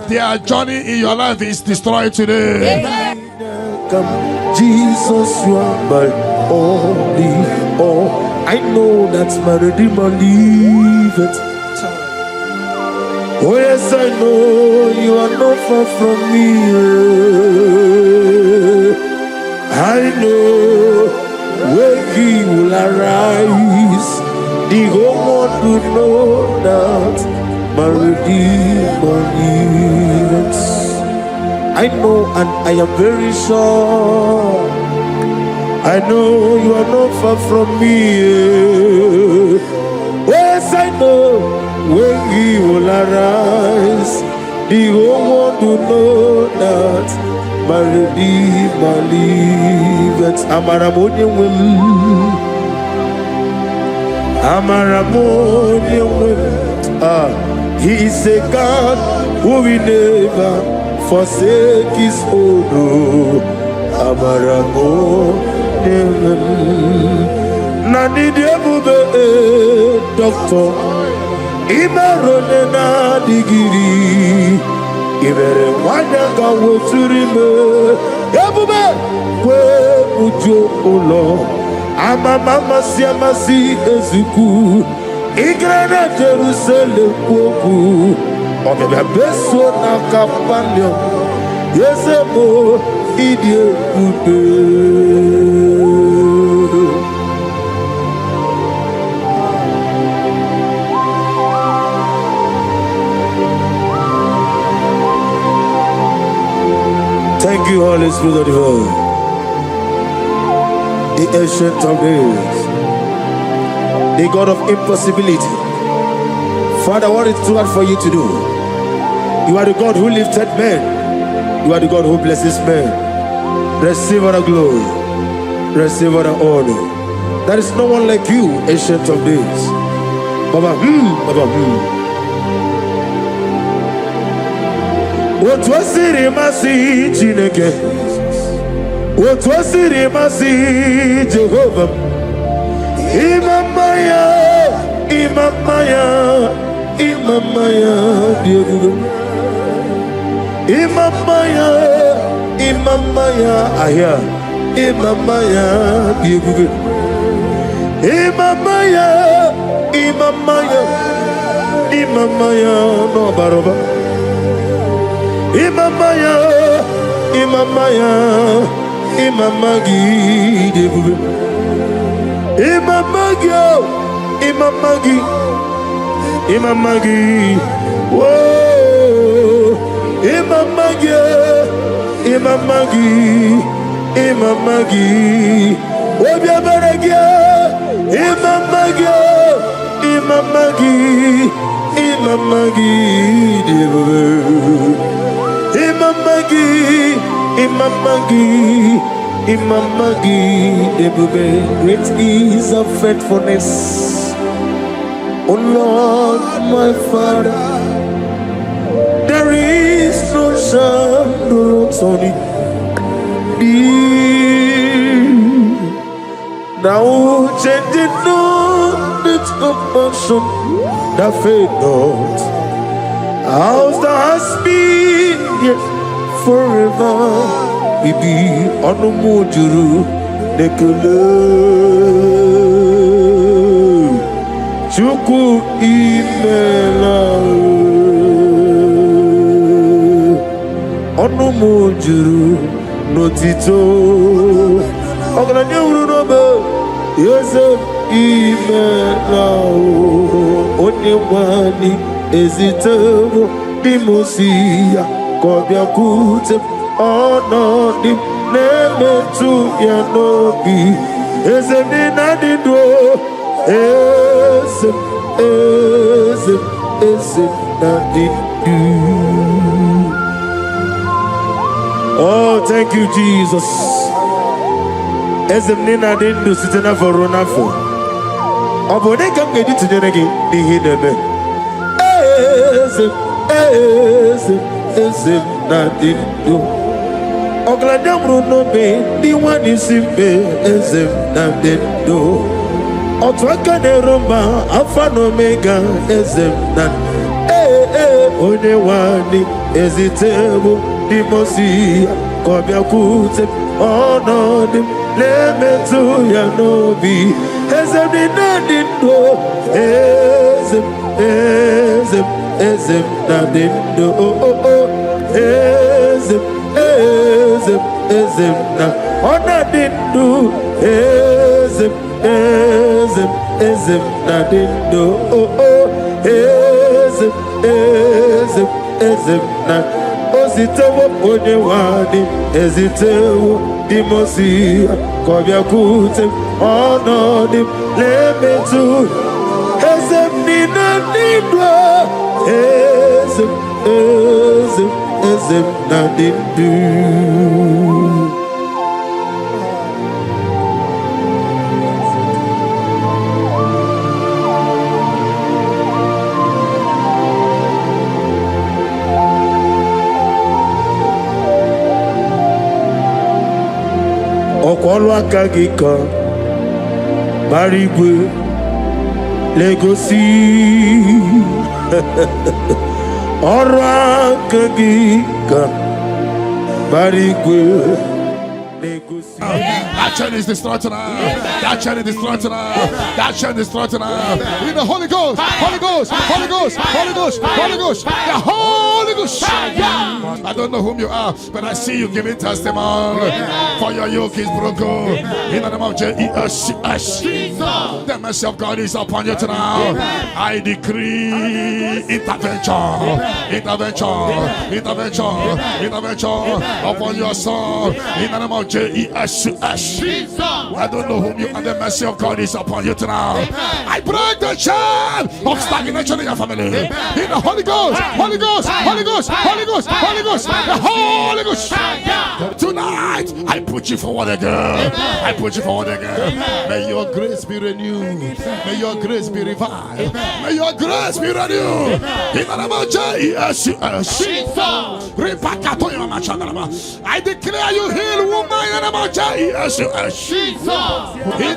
Their journey in your life is destroyed today. Come, Jesus, you are my only all. I know that's my Redeemer, leave it. Oh yes, I know you are not far from me. I know when He will arise, the whole world will know that my Redeemer lives. I know and I am very sure. I know you are not far from me. Yes, I know when He will arise, the whole world will know that my Redeemer liveth. He is a God who will never forsake His own. Nani diabube doctor Imerone na digiri Ibere wanyanga woturime Yabube kwe ujo ulo Ama mama siamasi ezuku Igrana Jerusalem kwoku Omebe beso na kapalyo Yesebo idie kude. Thank you, Holy Spirit of the Lord, the ancient of days, the God of impossibility. Father, what is too hard for you to do? You are the God who lifted men. You are the God who blesses men. Receive all the glory. Receive all the honor. There is no one like you, ancient of days. Baba, Baba, What was it, Masi Chineke? What was it, Masi Jehovah? Imamaya, Imamaya, Imamaya, dear. Imamaya, Imamaya, Aya, Imamaya, dear. Imamaya, Imamaya, Imamaya, no baroba. Imamaya, Imamaya, Imamagi, dear. Imamagi, Imamagi, Imamagi, whoa, Imamagi, Imamagi, Imamagi, Obiabaragi, Imamagi, Imamagi, Imamagi, Imamagi, Imamagi, Imamagi, great is of faithfulness. Oh Lord, my Father, there is no shadow on it. Now changing no its compassion that fade not. Ours that has been yes, forever. Bibi Onomujuru Nekele Chuku Imela Onomujuru Notito Ogananyuru Nobe Yosef Imela Onyewani Ezitebo Dimosia Kobia Kute Onodim Nemetu Yanobi Ezeninadido Ezeninadido. Oh, thank you, Jesus. Ezeninadido Sitena for Ronafo. Oboneka Medi Tunenegi Nihidebe. Ezeninadido. Ogladamru no be the one is in be ezem na dendo. Otwaka ne Roma Alpha no Omega ezem na one wani ezitebo dimosi kobia kute onodim lemetu ya nobi ezem na dendo ezem na dendo ezem na ona dindu ezem na dindu ezem na ositewo onye wadi ezitewo dimosi kobia kute onodi lemetu ezem na dindu ezem na dindu. Ọkwọlụ aka gị ka bara igwe legosi ọrụ aka gị ka bara igwe legosi. That chain is destroyed tonight. That chain is destroyed tonight. That chain is destroyed tonight. In the Holy Ghost, Holy Ghost, Holy Ghost, Holy Ghost, Holy Ghost, the Holy Ghost. I don't know whom you are, but I see you giving testimony. For your yoke is broken. In the name of Jesus, the mercy of God is upon you tonight. I decree intervention, intervention, intervention, intervention upon your soul. In the name of Jesus. I don't know whom you are. The mercy of God is upon you tonight. I break the chain of stagnation in your family. In the Holy Ghost, Holy Ghost, Holy Ghost, Holy Ghost, Holy Ghost, the Holy Ghost. Tonight, I put you forward again. I put you forward again. May your grace be renewed. May your grace be revived. May your grace be renewed. In the name of Jesus. I declare you heal, woman. In the name of Jesus. In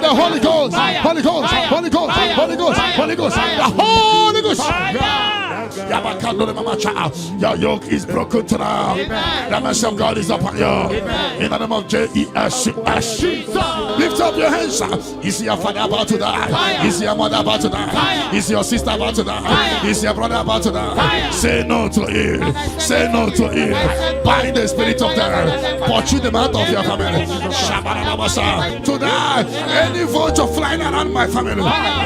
the Holy Ghost, Holy Ghost, Holy Ghost, Holy Ghost, Holy Ghost, the Holy Ghost. Your yoke is broken tonight. The mercy of God is upon you. In the name of Jesus. Lift up your hands. Is your father about to die? Is your mother about to die? Is your sister about to die? Is your brother about to die? Say no to it. Say no to it. Bind the spirit of death. Pursue them out of your family. Tonight, any vulture flying around my family,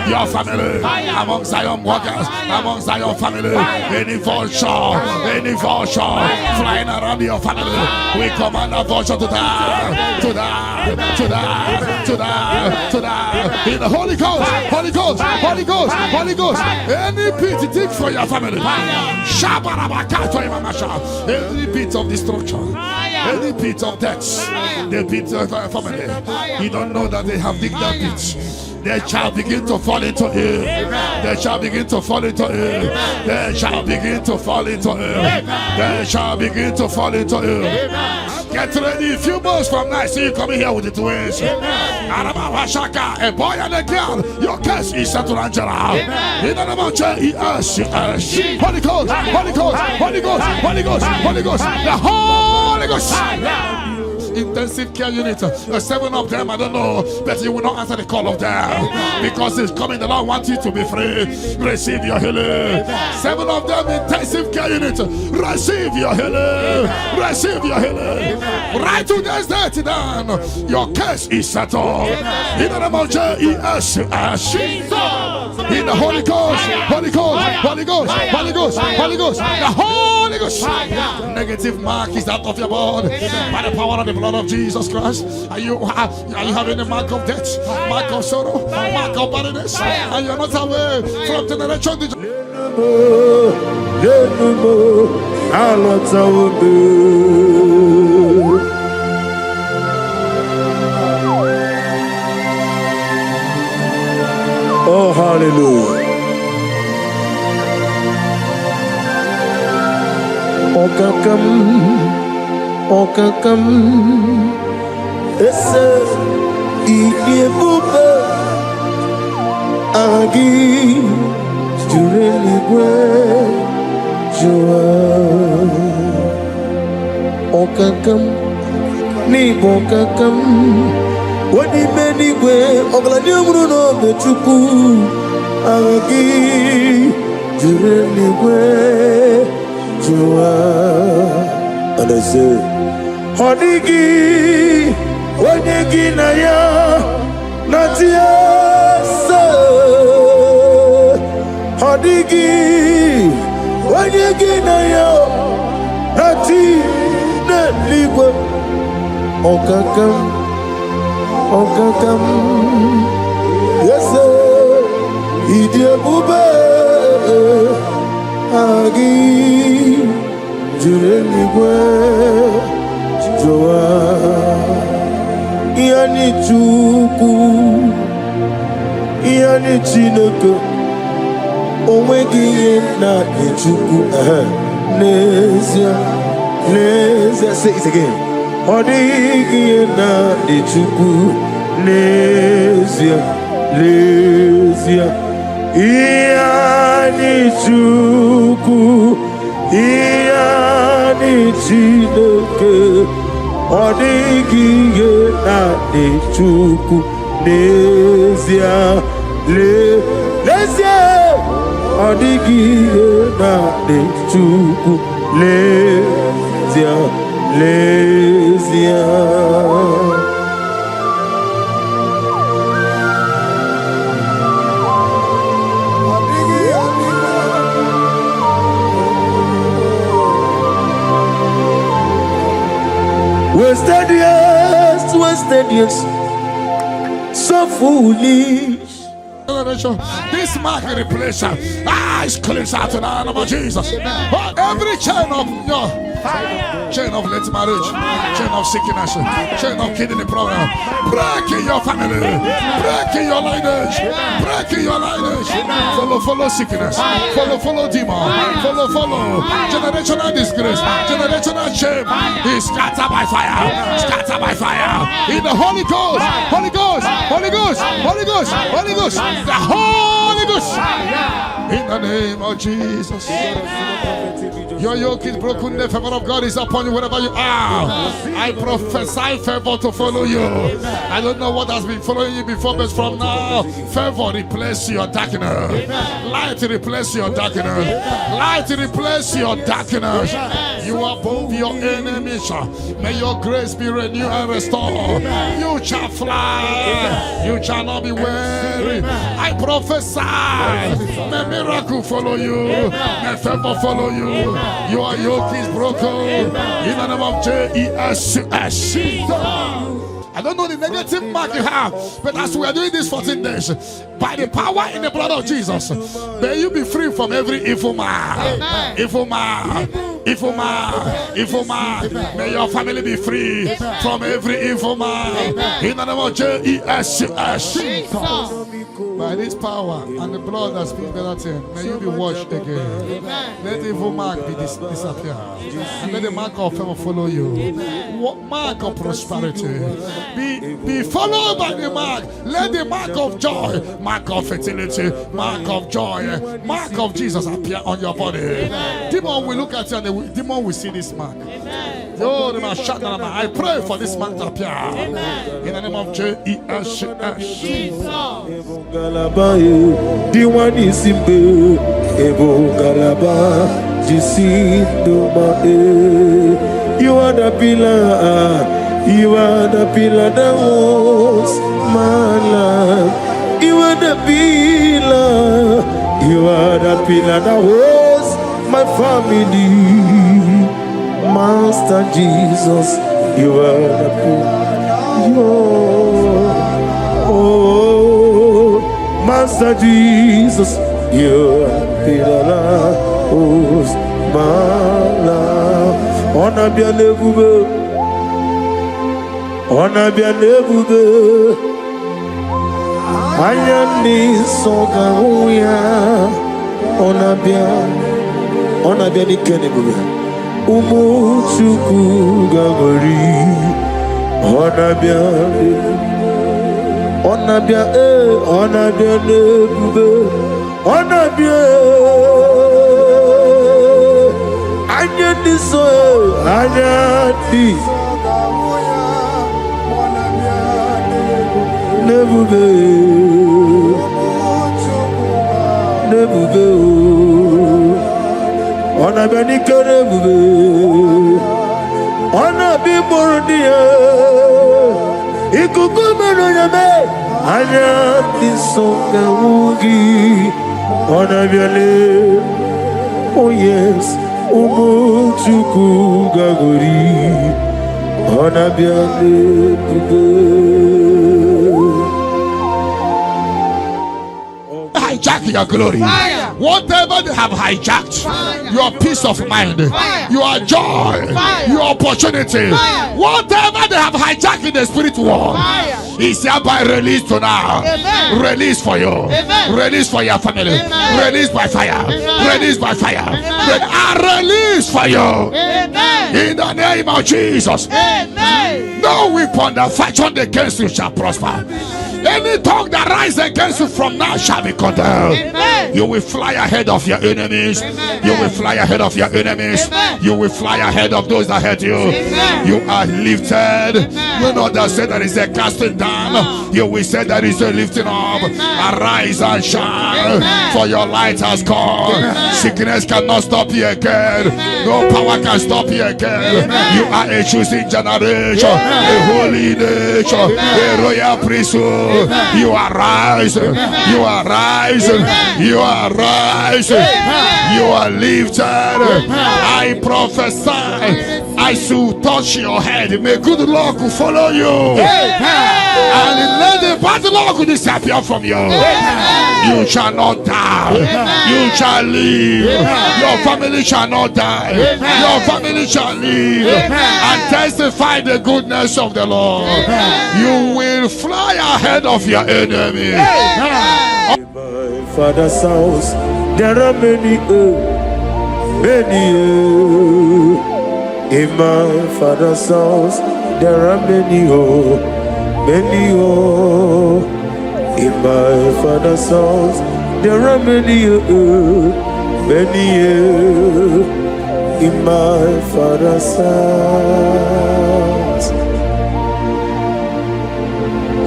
your family, among Zion workers, among Zion family, any vulture flying around your family, we command a vulture to die, to die, to die, to die, to die. In the Holy Ghost, Holy Ghost, Holy Ghost, Holy Ghost. Any pit dig for your family, any pit of destruction, any pit of death, the pit of your family. You don't know that they have digged that pit. They shall begin to fall into it. They shall begin to fall into it. They shall begin to fall into it. They shall begin to fall into it. Get ready. A few months from now, see you coming here with the twins. a boy and a girl, your case is settled, Angela. In the name of Jesus, Holy Ghost, Holy Ghost, Holy Ghost, Holy Ghost, Holy Ghost, the Holy Ghost. Intensive care unit, 7 of them, I don't know, but you will not answer the call of them because it's coming. The Lord wants you to be free. Receive your healing. 7 of them, intensive care unit, receive your healing. Receive your healing. Right to this day, down. Your case is settled. In the name of Jesus. In the Holy Ghost, Holy Ghost, Holy Ghost, Holy Ghost, Holy Ghost, the Holy Ghost. Negative mark is out of your body by the power of the blood of Jesus Christ. Are you having a mark of death, mark of sorrow, mark of barrenness, and you're not away from generation to generation? Oh, hallelujah. Okakam, ese ikibuba agi jureligwe jua. Okakam ni bokakam wadi menigwe oglani umuno bechuku agi jureligwe jua. And I say, Honigi, Wanyegi Naya, Natiasa, Honigi, Wanyegi Naya, Nati, Netliwa, Okakam, yes, sir, Idia Bube, Agi. Jureligwe joa yani chuku yani chineke onwegi na chuku nezia say it again odigi na chuku nezia yani chuku yani chineke odigi na chuku nezia odigi na chuku nezia. Wasted years, so foolish. This mark replacement, it's cleansed out in the name of Jesus. But every chain of late marriage, chain of sickness, chain of kidney problem, break in your family, break in your lineage, break in your lineage. Follow sickness, follow demon, follow generational disgrace, generational shame. Is scattered by fire, scattered by fire. In the Holy Ghost, Holy Ghost, Holy Ghost, Holy Ghost, Holy Ghost, the Holy Ghost. In the name of Jesus. Your yoke is broken, the favor of God is upon you wherever you are. I prophesy favor to follow you. I don't know what has been following you before, but from now, favor replace your darkness. Light replace your darkness. Light replace your darkness. You are above your enemies. May your grace be renewed and restored. You shall fly. You shall not be weary. I prophesy. May miracle follow you. May favor follow you. Your yoke is broken. In the name of Jesus. I don't know the negative mark you have, but as we are doing this 14 days, by the power in the blood of Jesus, may you be free from every evil man. Evil man. Evil man. Evil man. May your family be free from every evil man. In the name of Jesus. By this power and the blood that speaks better things, may you be washed again. Let the evil mark be disappear. And let the mark of favor follow you. Mark of prosperity. Be followed by the mark. Let the mark of joy, mark of fertility, mark of joy, mark of Jesus appear on your body. Demon will look at you and the demon will see this mark. I pray for this mark to appear. In the name of Jesus. You are the pillar. You are the pillar that holds my life. You are the pillar. You are the pillar that holds my family. Master Jesus, you are the pillar. Oh, Master Jesus, you are the pillar that holds my life. On a bien élevé. On a bien élevé, Ayani Songaouya. On a bien élevé, Umuchuku Gagori. On a bien élevé, on a bien élevé, on a bien. Ayani Ayani. Nebuve, on a bien nebuve, on a bien mordia, ikukumeno yame, anya nisonga ugi, on a bien le, oh yes, umuchuku gagori, on a bien nebuve. Hijack your glory. Fire. Whatever they have hijacked, fire. Your peace of mind, fire. Your joy, fire. Your opportunity, fire. Whatever they have hijacked in the spirit world, is hereby released to now. Amen. Release for you. Amen. Release for your family. Amen. Release by fire. Amen. Release by fire. Release for you. Amen. In the name of Jesus. Amen. No weapon that fashioned against you shall prosper. Any tongue that rises against you from now shall be condemned. Amen. You will fly ahead of your enemies. Amen. You will fly ahead of your enemies. Amen. You will fly ahead of those that hurt you. Amen. You are lifted. Amen. You know that say there is a casting down. You will say there is a lifting up. Amen. Arise and shine. Amen. For your light has come. Amen. Sickness cannot stop you again. Amen. No power can stop you again. Amen. You are a choosing generation. Amen. A holy nation. Amen. A royal priesthood. Amen. You are rising. Amen. You are rising. Amen. You are rising. Amen. You are lifted. Amen. I prophesy. I should touch your head. May good luck follow you. Amen. And let the bad luck disappear from you. Amen. You shall not die. Amen. You shall live. Amen. Your family shall not die. Amen. Your family shall live. Amen. And testify the goodness of the Lord. Amen. You will fly ahead of your enemy. Amen. In my father's house, there are many. In my father's house, there are many. In my father's house, there are many. In my father's house.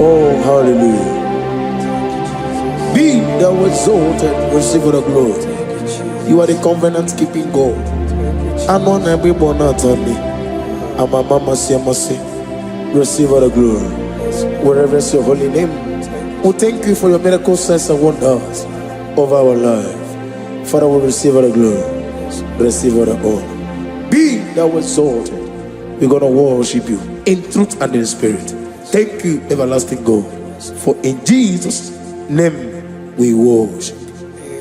Oh, hallelujah. Be thou exalted, receive the glory. You are the covenant keeping God. I'm on every born out on me. I'm a mama, see, receive the glory. Wherever is your holy name. We thank you for your miracle signs and wonders of our life. Father, we receive the glory. Receive the honor. Be thou exalted. We're going to worship you in truth and in spirit. Thank you, everlasting God. For in Jesus' name we worship.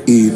Amen.